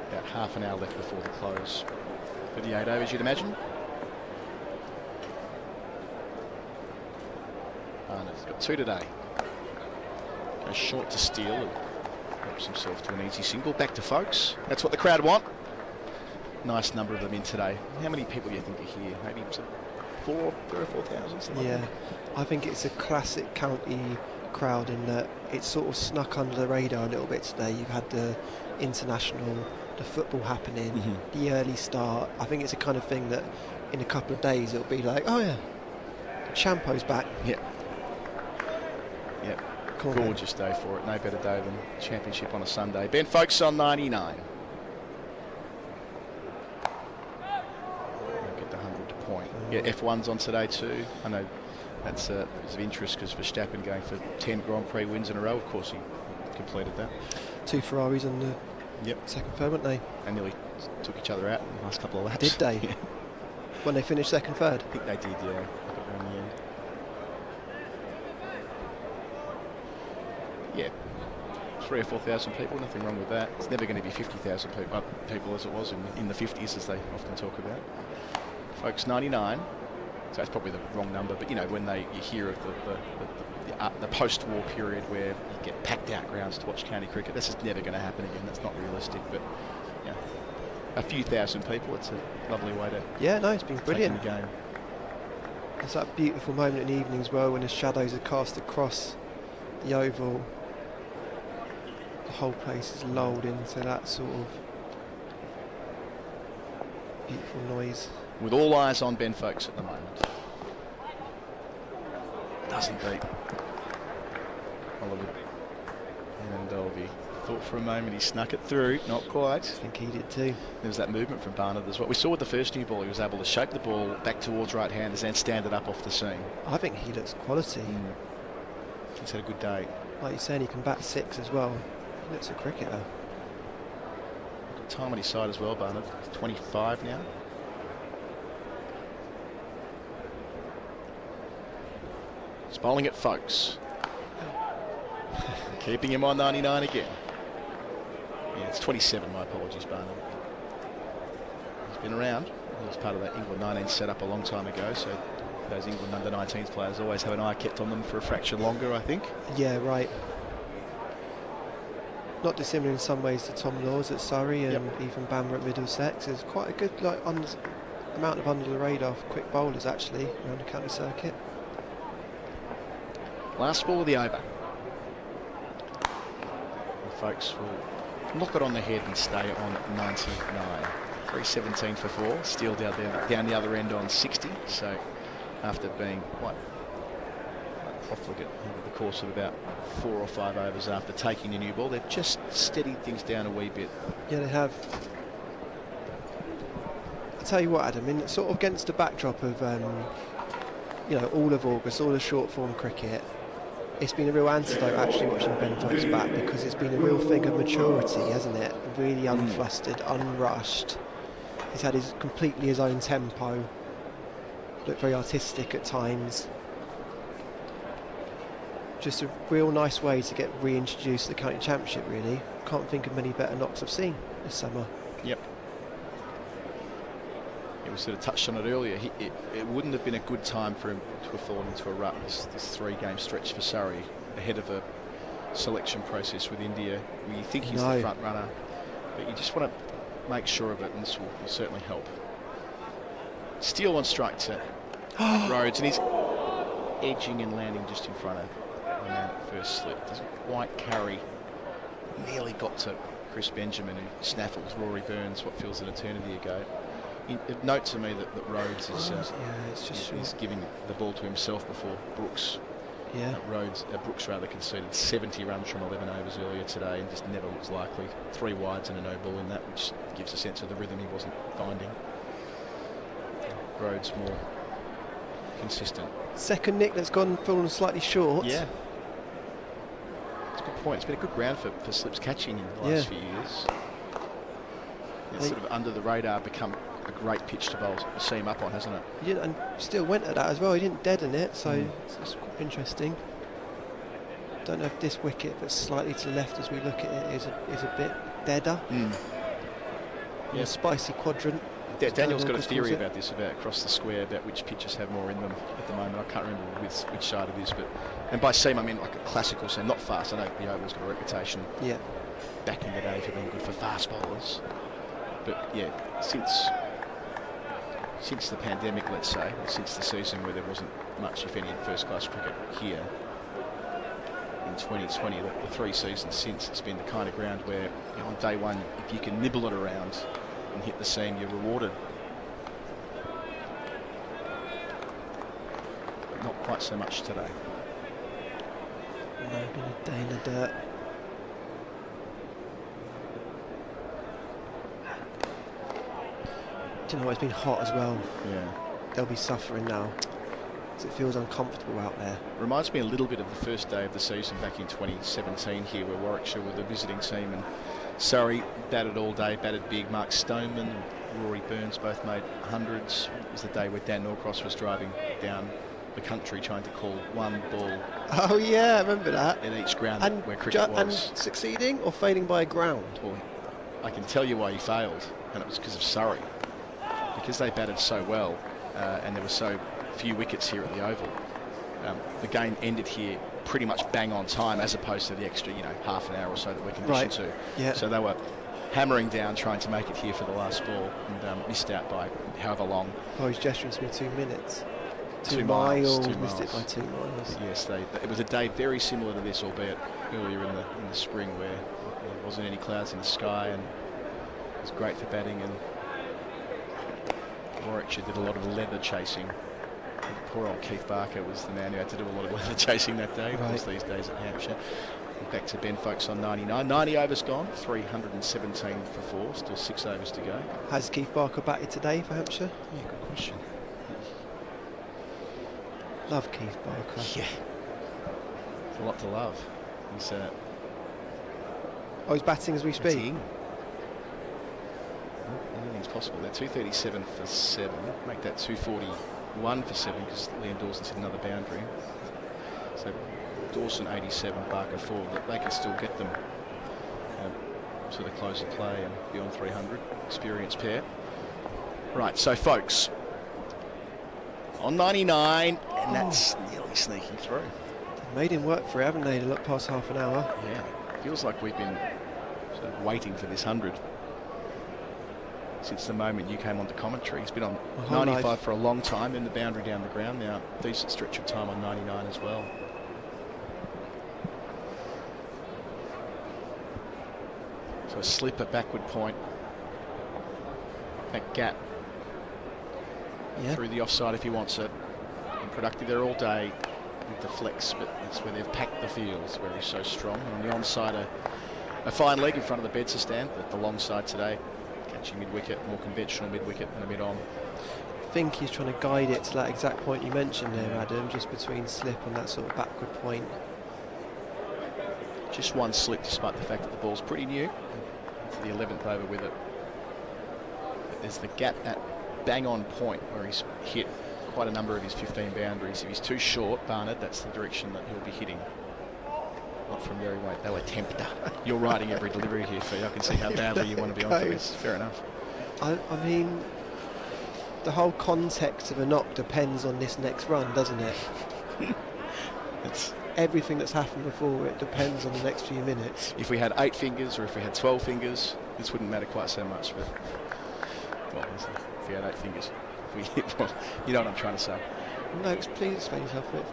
About half an hour left before the close. 38 overs, you'd imagine. He's got 2 today. Goes short to steal and helps himself to an easy single. Back to Folkes. That's what the crowd want. Nice number of them in today. How many people do you think are here? Maybe 3,000 or 4,000? Yeah, I think it's a classic county crowd in that it's sort of snuck under the radar a little bit today. You've had the international, the football happening, the early start. I think it's a kind of thing that in a couple of days it'll be like, oh yeah, Champo's back. Yep. Gorgeous day for it. No better day than championship on a Sunday. Ben Folkes on 99. Get the 100 to point. Yeah, F1's on today too. I know that's of interest because Verstappen going for 10 Grand Prix wins in a row. Of course, he completed that. 2 Ferraris on the second third, weren't they? And nearly took each other out in the last couple of laps. Did they? Yeah. When they finished second third? I think they did, yeah. In the end. Yeah, 3,000 or 4,000 people, nothing wrong with that. It's never going to be 50,000 people as it was in the 50s, as they often talk about. Folkes 99, so that's probably the wrong number, but you know, when you hear of the post-war period where you get packed out grounds to watch county cricket, this is never going to happen again. That's not realistic, but yeah, a few thousand people, it's a lovely way to it's been brilliant. The game. It's that beautiful moment in the evening as well when the shadows are cast across the oval. The whole place is lulled into that sort of beautiful noise. With all eyes on Ben Folkes at the moment. Doesn't beat Oliver and Dolby. Thought for a moment he snuck it through, not quite. I think he did too. There was that movement from Barnard as well. We saw with the first new ball, he was able to shape the ball back towards right-handers and stand it up off the seam. I think he looks quality. He's had a good day. Like you're saying, he can bat 6 as well. He looks a cricketer. Got time on his side as well, Barnard. 25 now. He's bowling at Folkes. Keeping him on 99 again. Yeah, it's 27, my apologies, Barnard. He's been around. He was part of that England 19 setup a long time ago, so those England under-19s players always have an eye kept on them for a fraction longer, I think. Yeah, right. Not dissimilar in some ways to Tom Laws at Surrey and even Bamber at Middlesex. There's quite a good amount of under-the-radar quick bowlers actually around the county circuit. Last ball of the over. The Folkes will knock it on the head and stay on 99. 317 for 4. Steele down the other end on 60. So after being quite profligate over the course of about 4 or 5 overs after taking the new ball, they've just steadied things down a wee bit. Yeah, they have. I'll tell you what, Adam, in sort of against the backdrop of all of August, all the short form cricket, it's been a real antidote actually watching Ben Folkes back, because it's been a real thing of maturity, hasn't it? Really unflustered, unrushed. He's had completely his own tempo. Looked very artistic at times. Just a real nice way to get reintroduced to the county championship, really. Can't think of many better knocks I've seen this summer. Yep. We sort of touched on it earlier. It wouldn't have been a good time for him to have fallen into a rut, this 3-game stretch for Surrey, ahead of a selection process with India, where you think he's the front runner, but you just want to make sure of it, and this will certainly help. Steele on strike to Rhodes, and he's edging and landing just in front of the man at first slip. Doesn't quite carry. Nearly got to Chris Benjamin, who snaffles Rory Burns what feels an eternity ago. Note to me that Rhodes is giving the ball to himself before Brooks. Yeah. Brooks rather conceded 70 runs from 11 overs earlier today and just never looks likely. 3 wides and a no ball in that, which gives a sense of the rhythm he wasn't finding. Rhodes more consistent. Second nick that's fallen slightly short. Yeah. point. It's been a good ground for slips catching in the last few years. It's sort of under the radar become a great pitch to bowl seam up on, hasn't it? Yeah, and still went at that as well. He didn't deaden it, so it's quite interesting. Don't know if this wicket that's slightly to the left as we look at it is a bit deader. Yeah, spicy quadrant. Daniel's got a theory about this, about across the square, about which pitches have more in them at the moment. I can't remember which side it is, but and by seam I mean like a classical seam, not fast. I know the Oval's got a reputation back in the day for being good for fast bowlers, but yeah, since the pandemic, let's say, since the season where there wasn't much, if any, first-class cricket here in 2020, the 3 seasons since, it's been the kind of ground where on day one, if you can nibble it around and hit the seam, you're rewarded. But not quite so much today. No, been a day in the dirt. Do you know what? It's been hot as well. Yeah. They'll be suffering now. It feels uncomfortable out there. Reminds me a little bit of the first day of the season back in 2017 here, where Warwickshire were the visiting team and Surrey batted all day, batted big. Mark Stoneman and Rory Burns both made hundreds. It was the day where Dan Norcross was driving down the country trying to call one ball. Oh yeah, I remember that. In each ground where cricket was. And succeeding or failing by a ground? Well, I can tell you why he failed, and it was because of Surrey. Because they batted so well and there were so few wickets here at the Oval. The game ended here pretty much bang on time, as opposed to the extra, half an hour or so that we're conditioned to. Yeah. So they were hammering down, trying to make it here for the last ball, and missed out by however long. Oh, he's gesturing to me 2 minutes. 2 miles. Missed it by 2 miles. Yes, it was a day very similar to this, albeit earlier in the spring, where there wasn't any clouds in the sky, and it was great for batting. And Warwickshire did a lot of leather chasing. Poor old Keith Barker was the man who had to do a lot of leather chasing that day. Of course, these days at Hampshire. Back to Ben Folks on 99. 90 overs gone, 317 for 4, still 6 overs to go. Has Keith Barker batted today for Hampshire? Yeah, good question. Love Keith Barker. Yeah. There's a lot to love. He's he's batting as we speak. Anything's possible. They're 237 for 7. Make that 241 for 7 because Liam Dawson's hit another boundary. So Dawson 87, Barker 4. They can still get them to the close of play and beyond 300. Experienced pair. Right, so folks, on 99, and that's nearly sneaking through. They've made him work for it, haven't they? To look past half an hour. Yeah, feels like we've been sort of waiting for this 100 since the moment you came onto commentary. He's been on 95 for a long time, in the boundary down the ground now. Decent stretch of time on 99 as well. So a slipper backward point. That gap through the offside if he wants it. And productive there all day with the flex, but that's where they've packed the fields, where he's so strong. And on the onside, a fine leg in front of the Bedser stand, but the long side today, catching mid-wicket, more conventional mid-wicket and a mid-on. I think he's trying to guide it to that exact point you mentioned there, Adam, just between slip and that sort of backward point. Just one slip, despite the fact that the ball's pretty new. To the 11th over with it. But there's the gap at bang-on point where he's hit quite a number of his 15 boundaries. If he's too short, Barnard, that's the direction that he'll be hitting. Not from very wide. They were tempter. You're writing every delivery here, Fee. I can see how badly you want to be on for this. Fair enough. I mean, the whole context of a knock depends on this next run, doesn't it? It's everything that's happened before, it depends on the next few minutes. If we had 8 fingers or if we had 12 fingers, this wouldn't matter quite so much. But well, if we had 8 fingers, well, you know what I'm trying to say. No, please explain yourself a bit.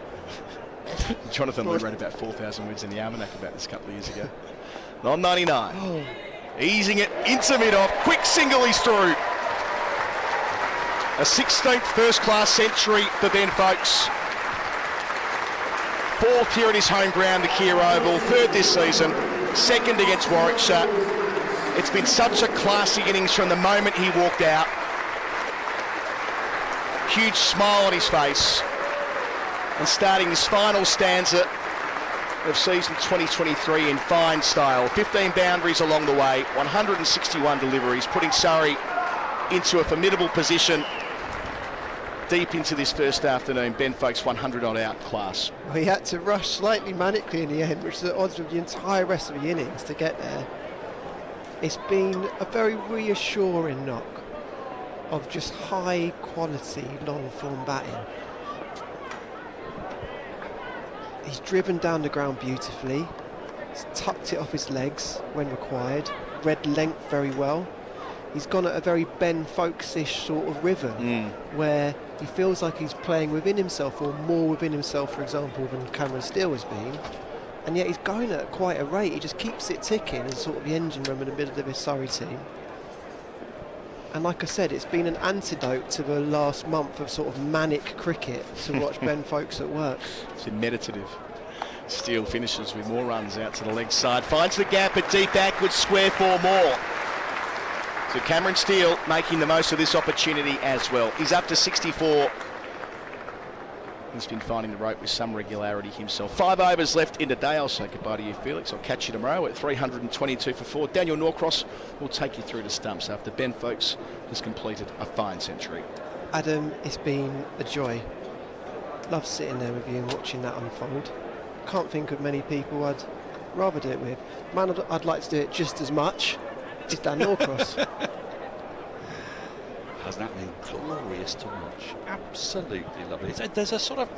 Jonathan Lee wrote about 4,000 words in the Almanac about this a couple of years ago. On 99, easing it into mid-off, quick single, he's through. A 16th first-class century for Ben Folks. 4th here at his home ground, the Kia Oval, 3rd this season, 2nd against Warwickshire. It's been such a classy innings from the moment he walked out. Huge smile on his face. And starting his final stanza of season 2023 in fine style. 15 boundaries along the way, 161 deliveries, putting Surrey into a formidable position deep into this first afternoon. Ben Folkes 100 odd out class. Well, he had to rush slightly manically in the end, which is at odds with the entire rest of the innings to get there. It's been a very reassuring knock of just high quality long form batting. He's driven down the ground beautifully. He's tucked it off his legs when required. Read length very well. He's gone at a very Ben Folkes-ish sort of rhythm where he feels like he's playing within himself, or more within himself, for example, than Cameron Steele has been. And yet he's going at quite a rate. He just keeps it ticking as sort of the engine room in the middle of his Surrey team. And like I said, it's been an antidote to the last month of sort of manic cricket to watch Ben Folkes at work. It's meditative. Steele finishes with more runs out to the leg side. Finds the gap at deep backward square, 4 more. So Cameron Steele making the most of this opportunity as well. He's up to 64. He's been finding the rope with some regularity himself. 5 overs left in the day. I'll say goodbye to you, Felix. I'll catch you tomorrow at 322 for 4. Daniel Norcross will take you through the stumps after Ben Folkes has completed a fine century. Adam, it's been a joy. Love sitting there with you and watching that unfold. Can't think of many people I'd rather do it with. Man, I'd like to do it just as much is Dan Norcross. Hasn't that been glorious to watch? Absolutely lovely. There's a sort of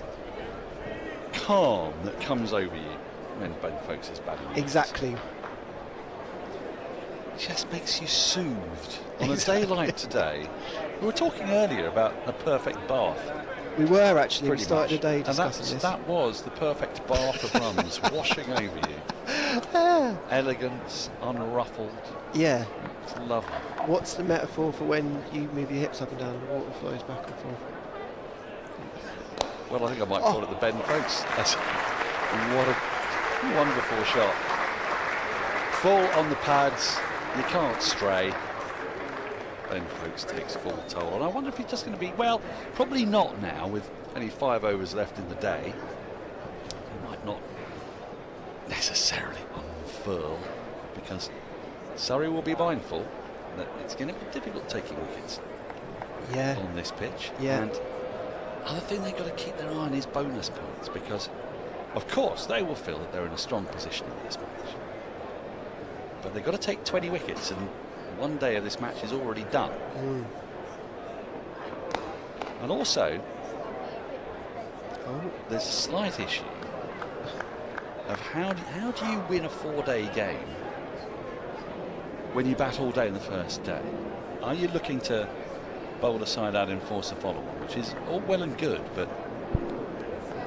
calm that comes over you when Ben Folkes is batting. Exactly. It just makes you soothed. On a day like today, we were talking earlier about a perfect bath. We were actually. Pretty we started much. the day discussing this. That was the perfect bath of runs washing over you. Elegance, unruffled. Yeah. It's lovely. What's the metaphor for when you move your hips up and down and the water flows back and forth? Well, I think I might call it the Ben Folkes. What a wonderful shot. Full on the pads, you can't stray. Ben Folkes takes full toll. And I wonder if he's just going to be, well, probably not now with only 5 overs left in the day. He might not necessarily unfurl because Surrey will be mindful that it's going to be difficult taking wickets on this pitch. Yeah. And other thing they've got to keep their eye on is bonus points, because of course they will feel that they're in a strong position in this match. But they've got to take 20 wickets, and one day of this match is already done. And also, there's a slight issue of how do you win a 4-day game when you bat all day in the first day? Are you looking to bowl a side out and force a follow-on, which is all well and good, but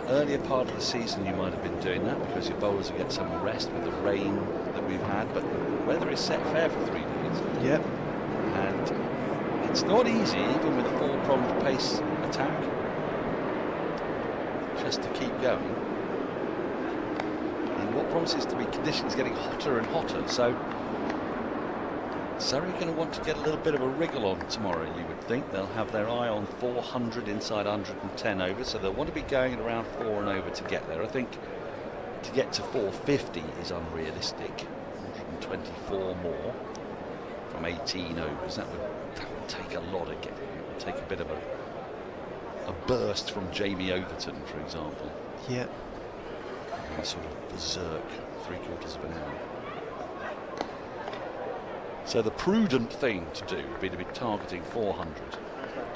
earlier part of the season you might have been doing that because your bowlers will get some rest with the rain that we've had, but the weather is set fair for 3 days. Yep. And it's not easy, even with a 4-pronged pace attack, just to keep going. And what promises to be conditions getting hotter and hotter, so Surrey are going to want to get a little bit of a wriggle on tomorrow, you would think. They'll have their eye on 400 inside 110 overs, so they'll want to be going at around 4 and over to get there. I think to get to 450 is unrealistic. 124 more from 18 overs. That would take a lot again. It would take a bit of a burst from Jamie Overton, for example. Yeah. A sort of berserk 3/4 of an hour. So the prudent thing to do would be to be targeting 400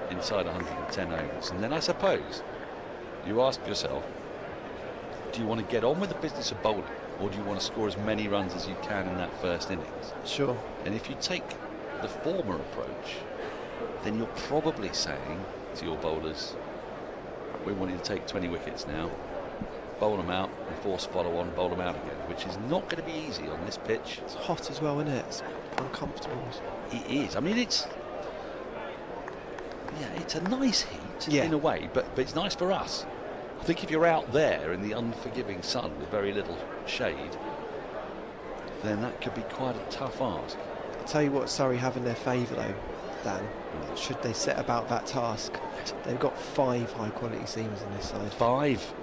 inside 110 overs. And then I suppose you ask yourself, do you want to get on with the business of bowling, or do you want to score as many runs as you can in that first innings? Sure. And if you take the former approach, then you're probably saying to your bowlers, we want you to take 20 wickets now, bowl them out and force follow on, bowl them out again, which is not going to be easy on this pitch. It's hot as well, isn't it? It's uncomfortable. It is. I mean, it's a nice heat in a way, but it's nice for us. I think if you're out there in the unforgiving sun with very little shade, then that could be quite a tough ask. I'll tell you what Surrey have in their favour though, Dan, should they set about that task. They've got 5 high quality seamers in this side. 5?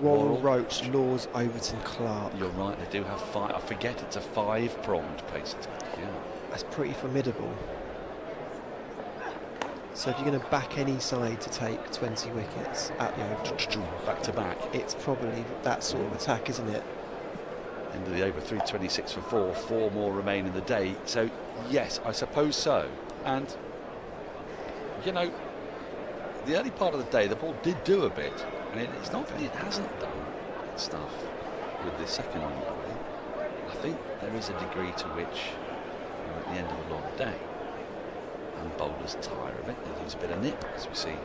Rory Roach, Laws, Overton, Clark. You're right, they do have 5. I forget it's a 5-pronged pace attack. Yeah. That's pretty formidable. So if you're going to back any side to take 20 wickets at the Oval, back to back, it's probably that sort of attack, isn't it? End of the over, 326 for 4 more remain in the day. So yes, I suppose so. And you know, the early part of the day the ball did do a bit, and it's not that it hasn't done stuff with the second one. I think there is a degree to which you're at the end of a long day and bowlers tire of it. They lose a bit of nip, as we see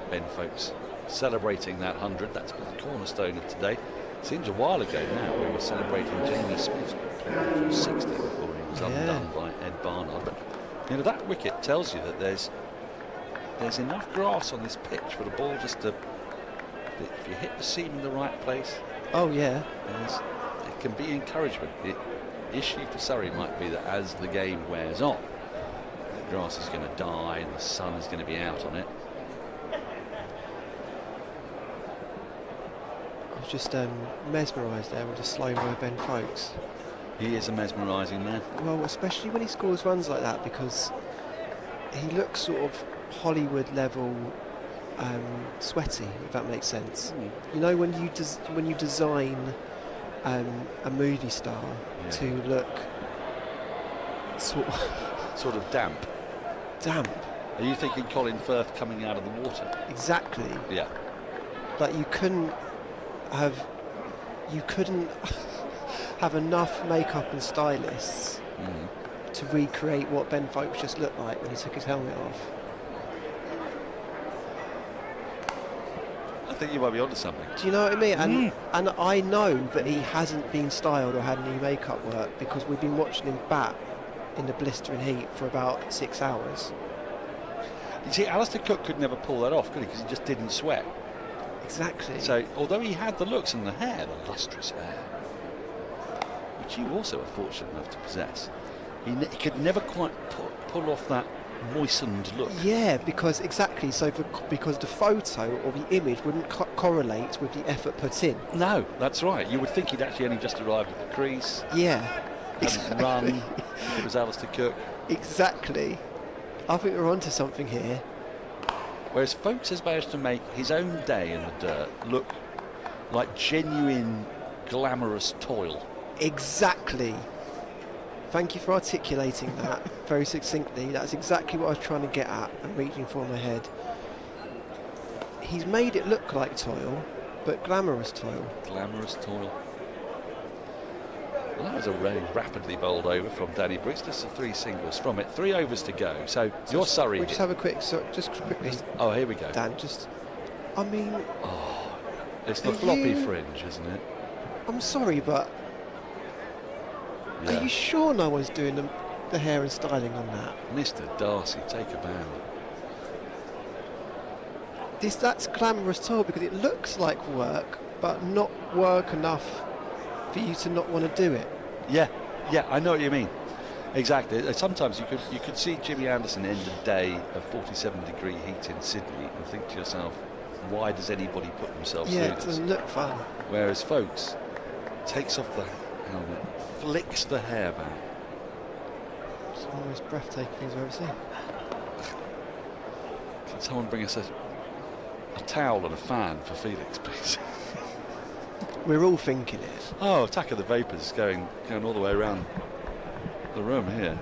Ben Folkes celebrating that 100. That's been the cornerstone of today. Seems a while ago now we were celebrating Jamie Smith playing for 60 before he was undone by Ed Barnard. But you know, that wicket tells you that there's enough grass on this pitch for the ball just to, if you hit the seam in the right place. Oh yeah. It can be encouragement. The issue for Surrey might be that as the game wears on, the grass is going to die and the sun is going to be out on it. Just mesmerised there with the slow-mo Ben Folkes. He is a mesmerising man. Well, especially when he scores runs like that, because he looks sort of Hollywood level sweaty, if that makes sense. You know, when you design a movie star to look sort of damp. Damp. Are you thinking Colin Firth coming out of the water? Exactly. Yeah. Like you couldn't have enough makeup and stylists to recreate what Ben Folkes just looked like when he took his helmet off. I think you might be onto something. Do you know what I mean? And I know that he hasn't been styled or had any makeup work because we've been watching him bat in the blistering heat for about 6 hours. You see, Alistair Cook could never pull that off, could he? Because he just didn't sweat. Exactly. So, although he had the looks and the hair, the lustrous hair, which you also are fortunate enough to possess, he could never quite pull off that moistened look. Yeah, because exactly. So, because the photo or the image wouldn't correlate with the effort put in. No, that's right. You would think he'd actually only just arrived at the crease. Yeah, exactly. Run. If it was Alistair Cook. Exactly. I think we're onto something here. Whereas Folkes has managed to make his own day in the dirt look like genuine, glamorous toil. Exactly. Thank you for articulating that very succinctly. That's exactly what I was trying to get at and reaching for in my head. He's made it look like toil, but glamorous toil. Glamorous toil. Well, that was a very rapidly bowled over from Danny Briggs. Just 3 singles from it. 3 overs to go. So you're Surrey. We'll just have a quick, just quickly. Oh, here we go. Dan, I mean. Oh, it's the floppy fringe, isn't it? I'm sorry, but are you sure no one's doing the hair and styling on that? Mr. Darcy, take a bow. That's glamorous toil because it looks like work, but not work enough for you to not want to do it. Yeah, I know what you mean. Exactly. Sometimes you could see Jimmy Anderson end a day of 47-degree heat in Sydney and think to yourself, why does anybody put themselves through this? Yeah, it doesn't look fun. Whereas Folkes takes off the helmet, flicks the hair back. It's one of the most breathtaking things I've ever seen. Can someone bring us a towel and a fan for Felix, please? We're all thinking it. Oh, Attack of the Vapors going all the way around the room here.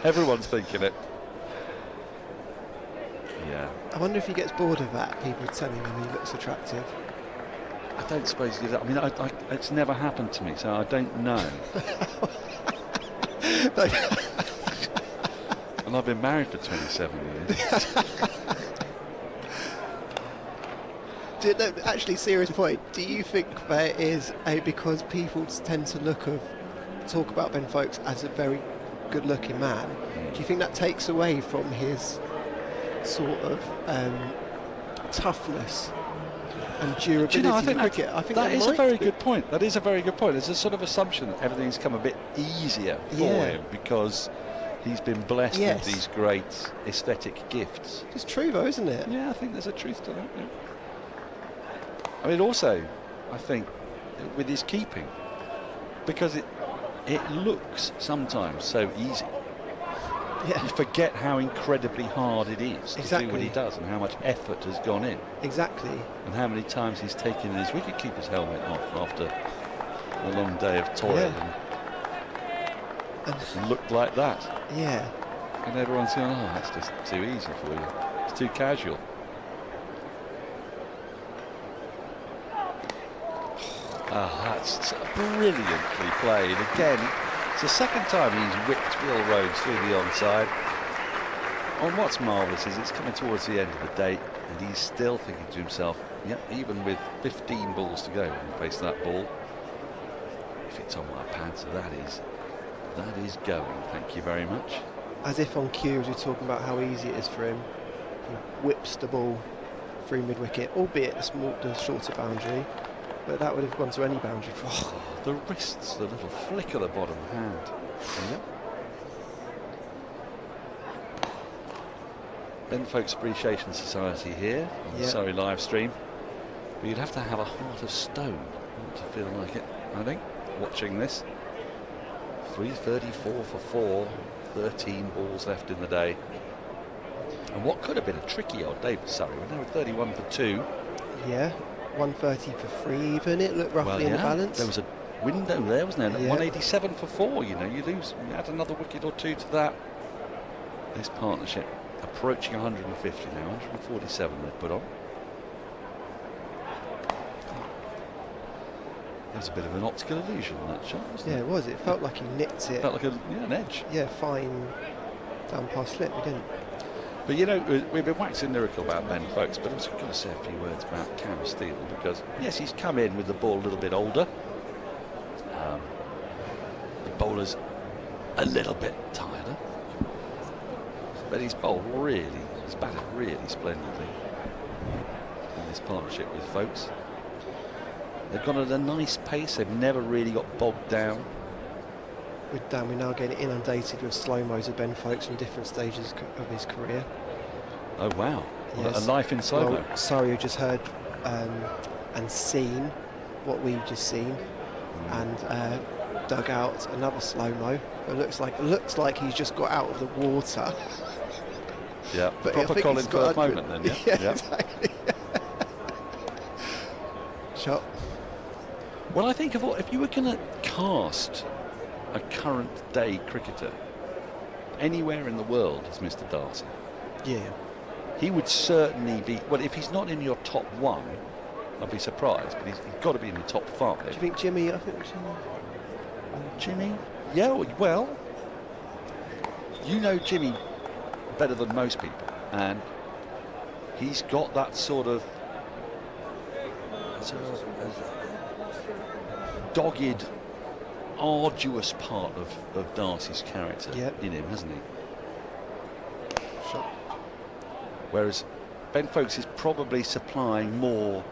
Everyone's thinking it. Yeah. I wonder if he gets bored of that, people telling him he looks attractive. I don't suppose he does. I mean, it's never happened to me, so I don't know. And I've been married for 27 years. Actually, serious point. Do you think there is because people tend to talk about Ben Folkes as a very good-looking man? Do you think that takes away from his sort of toughness and durability in cricket? I think that is a very good point. That is a very good point. There's a sort of assumption that everything's come a bit easier for him because he's been blessed with these great aesthetic gifts. It's true though, isn't it? Yeah, I think there's a truth to that. Yeah. I mean, also, I think, with his keeping, because it looks sometimes so easy. Yeah. You forget how incredibly hard it is to Exactly. do what he does, and how much effort has gone in. Exactly. And how many times he's taken his wicketkeeper's helmet off after a long day of toil and looked like that. Yeah. And everyone's going, oh, that's just too easy for you. It's too casual. That's brilliantly played. Again, it's the second time he's whipped Will Rhodes through the onside. And what's marvellous is it's coming towards the end of the day, and he's still thinking to himself, yeah, even with 15 balls to go and face that ball, if it's on my pads, that is going. Thank you very much. As if on cue, as we're talking about how easy it is for him, he whips the ball through mid-wicket, albeit the shorter boundary, but that would have gone to any boundary. The wrists, the little flick of the bottom hand. Ben Folks Appreciation Society here on the Surrey live stream. But you'd have to have a heart of stone to feel like it, I think, watching this. 334 for 4, 13 balls left in the day. And what could have been a tricky old day for Surrey, when they were 31 for 2. Yeah, 130 for 3 even, it looked roughly in the balance. There was a window there, wasn't there? 187 for 4, you know, you add another wicket or two to that. This partnership approaching 150 now, 147 they've put on. There's a bit of an optical illusion in that shot, wasn't it? Yeah, it was. It felt like he nicked it. Felt like an edge. Yeah, fine down past slip. He didn't. But you know, we've been waxing lyrical about Ben Folks, but I'm just going to say a few words about Cam Steele, because yes, he's come in with the ball a little bit older. The bowler's a little bit tireder, but he's batted really splendidly in this partnership with Folks. They've gone at a nice pace. They've never really got bogged down. With Dan, we're now getting inundated with slow-mos of Ben Folks from different stages of his career. Oh, wow. Yes. A life in slow-mo. Well, sorry, you just heard and seen what we've just seen, and dug out another slow-mo. It looks like he's just got out of the water. Yeah, but proper Colin Firth moment then, yeah? Yeah, exactly. Shot. Well, I think if you were going to cast a current day cricketer anywhere in the world as Mr. Darcy, he would certainly be, well, if he's not in your top 1, I'd be surprised, but he's got to be in the top 5. Do you think Jimmy? I think Jimmy? Yeah, well, you know Jimmy better than most people, and he's got that sort of dogged, arduous part of Darcy's character in him, hasn't he? Shot. Whereas Ben Folks is probably supplying more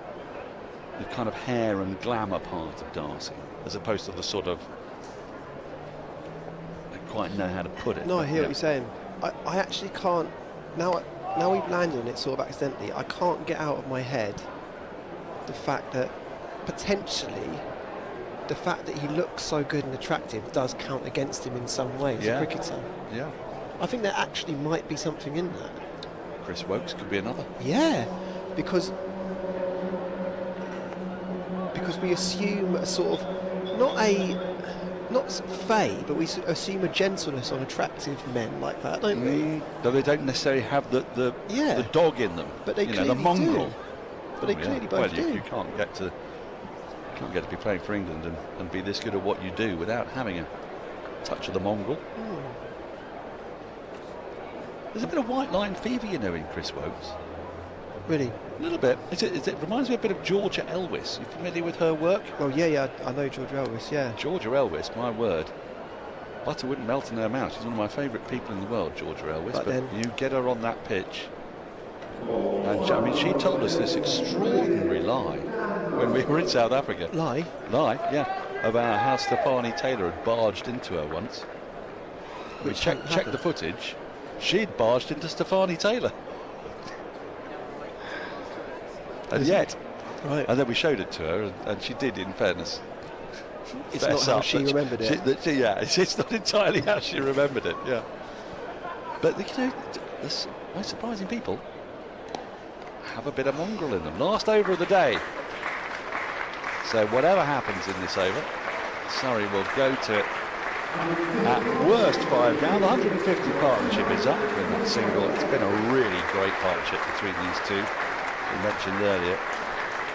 the kind of hair and glamour part of Darcy, as opposed to the sort of, I don't quite know how to put it. No, I hear what you're saying. I actually can't, now we've landed on it sort of accidentally, I can't get out of my head the fact that potentially the fact that he looks so good and attractive does count against him in some way as a cricketer. Yeah. I think there actually might be something in that. Chris Woakes could be another. Yeah, because we assume a sort of not fey, but we assume a gentleness on attractive men like that, don't we? Though they don't necessarily have the dog in them, but they clearly the mongrel. do. But they clearly both do. You can't get to be playing for England and be this good at what you do without having a touch of the mongrel. There's a bit of white line fever, you know, in Chris Woakes. Really? A little bit. It reminds me a bit of Georgia Elwys. You familiar with her work? Well, yeah, I know Georgia Elwys, yeah. Georgia Elwys, my word. Butter wouldn't melt in her mouth. She's one of my favourite people in the world, Georgia Elwys. But you get her on that pitch. And I mean, she told us this extraordinary lie when we were in South Africa. Lie, yeah. About how Stefani Taylor had barged into her once. We checked the footage. She'd barged into Stefani Taylor. And yet, Right. And then we showed it to her, and she did, in fairness. It's not how she remembered it. It's not entirely how she remembered it, yeah. But, you know, there's most surprising people have a bit of mongrel in them. Last over of the day. So whatever happens in this over, Surrey will go to it at worst 5 down. The 150 partnership is up in that single. It's been a really great partnership between these two. We mentioned earlier.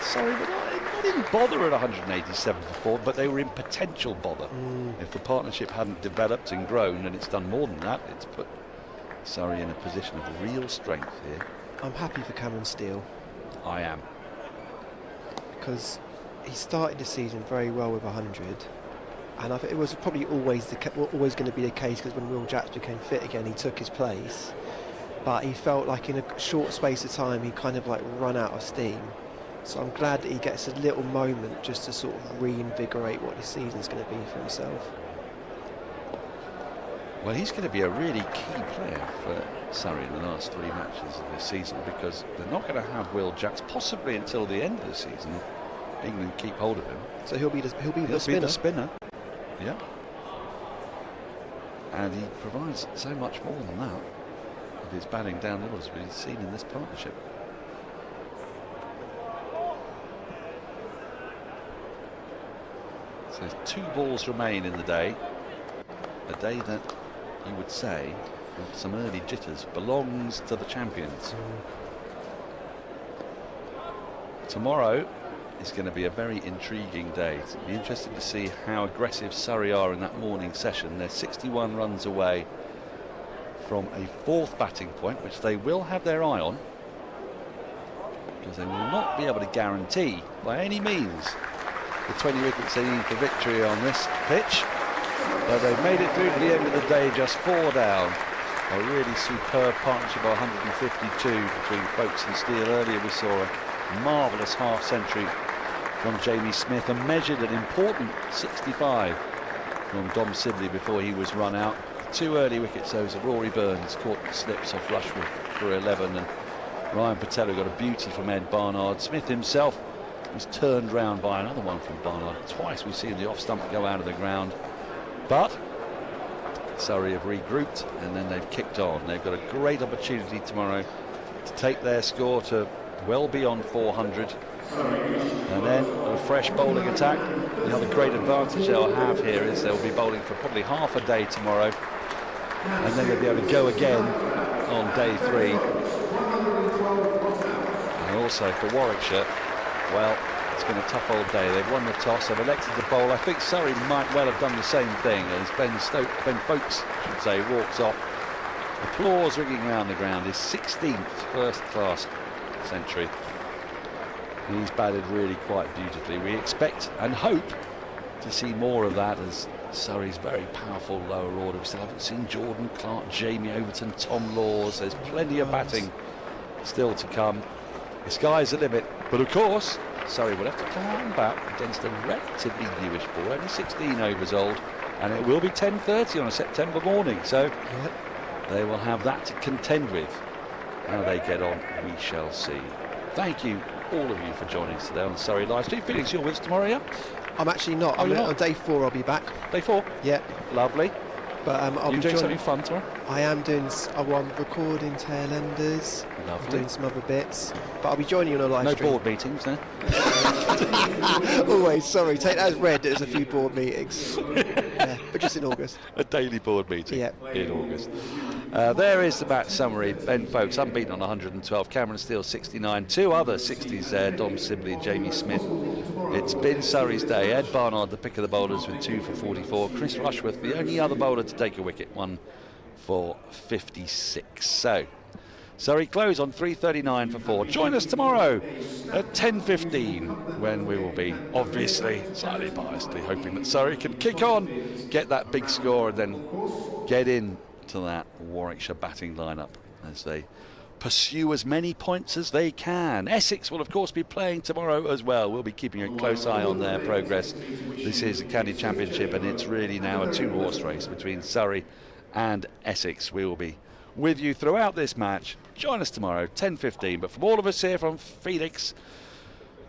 Surrey were not in bother at 187 for 4, but they were in potential bother. If the partnership hadn't developed and grown, and it's done more than that, it's put Surrey in a position of real strength here. I'm happy for Cameron Steele. I am. Because he started the season very well with 100, and I think it was probably always going to be the case, because when Will Jacks became fit again, he took his place. But he felt like in a short space of time he kind of like run out of steam. So I'm glad that he gets a little moment just to sort of reinvigorate what the season's going to be for himself. Well, he's going to be a really key player for Surrey in the last 3 matches of this season, because they're not going to have Will Jacks possibly until the end of the season. England keep hold of him. So he'll be the spinner. Yeah. And he provides so much more than that with his batting down the orders we've seen in this partnership. So 2 balls remain in the day. A day that you would say, with some early jitters, belongs to the champions. Tomorrow is going to be a very intriguing day. It's be interesting to see how aggressive Surrey are in that morning session. They're 61 runs away from a 4th batting point, which they will have their eye on, because they will not be able to guarantee by any means the 20 wickets they need for victory on this pitch. But they've made it through to the end of the day, just 4 down. A really superb partnership of 152 between Folkes and Steele. Earlier we saw a marvellous half-century from Jamie Smith, and measured an important 65 from Dom Sibley before he was run out. 2 early wickets, those of Rory Burns, caught the slips off Rushworth for 11, and Ryan Patello got a beauty from Ed Barnard. Smith himself was turned round by another one from Barnard. Twice we've seen the off stump go out of the ground, but Surrey have regrouped and then they've kicked on. They've got a great opportunity tomorrow to take their score to well beyond 400, and then a fresh bowling attack. The other great advantage they'll have here is they'll be bowling for probably half a day tomorrow, and then they'll be able to go again on day 3. And also for Warwickshire, well, it's been a tough old day. They've won the toss, they've elected to bowl. I think Surrey might well have done the same thing as Ben Folkes, I should say, walks off. Applause ringing around the ground. His 16th first-class century. He's batted really quite beautifully. We expect and hope to see more of that as Surrey's very powerful lower order. We still haven't seen Jordan Clark, Jamie Overton, Tom Laws. There's plenty of batting still to come. The sky's the limit, but of course Surrey will have to come back against a relatively newish ball, only 16 overs old, and it will be 10:30 on a September morning, so they will have that to contend with. How they get on, we shall see. Thank you, all of you, for joining us today on Surrey Live Stream. Felix, you're with us tomorrow, yeah? I'm actually not. Oh, On day 4 I'll be back. Day 4? Yeah. Lovely. But I'll be doing something fun tomorrow? I am doing. I'm recording Tailenders. Lovely. I'm doing some other bits, but I'll be joining you on a live stream. No board meetings, no? Always, sorry. Take that as read. There's a few board meetings, yeah, but just in August. A daily board meeting. Yeah. In August. There is the match summary. Ben Folkes unbeaten on 112. Cameron Steele 69. 2 other 60s there. Dom Sibley and Jamie Smith. It's been Surrey's day. Ed Barnard, the pick of the bowlers, with 2 for 44. Chris Rushworth, the only other bowler to take a wicket, 1 for 56. So Surrey close on 3:39 for 4. Join us tomorrow at 10:15 when we will be, obviously, slightly biasedly, hoping that Surrey can kick on, get that big score, and then get in to that Warwickshire batting lineup as they pursue as many points as they can. Essex will of course be playing tomorrow as well. We'll be keeping a close eye on their progress. This is the County Championship and it's really now a 2-horse race between Surrey and Essex. We will be with you throughout this match. Join us tomorrow 10:15. But from all of us here, from Felix,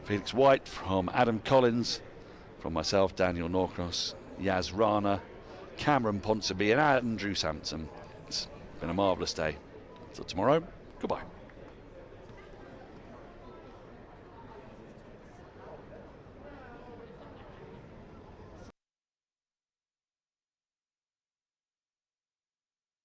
Felix White, from Adam Collins, from myself, Daniel Norcross, Yas Rana, Cameron Ponsonby and Andrew Sampson. It's been a marvellous day. Till tomorrow, goodbye.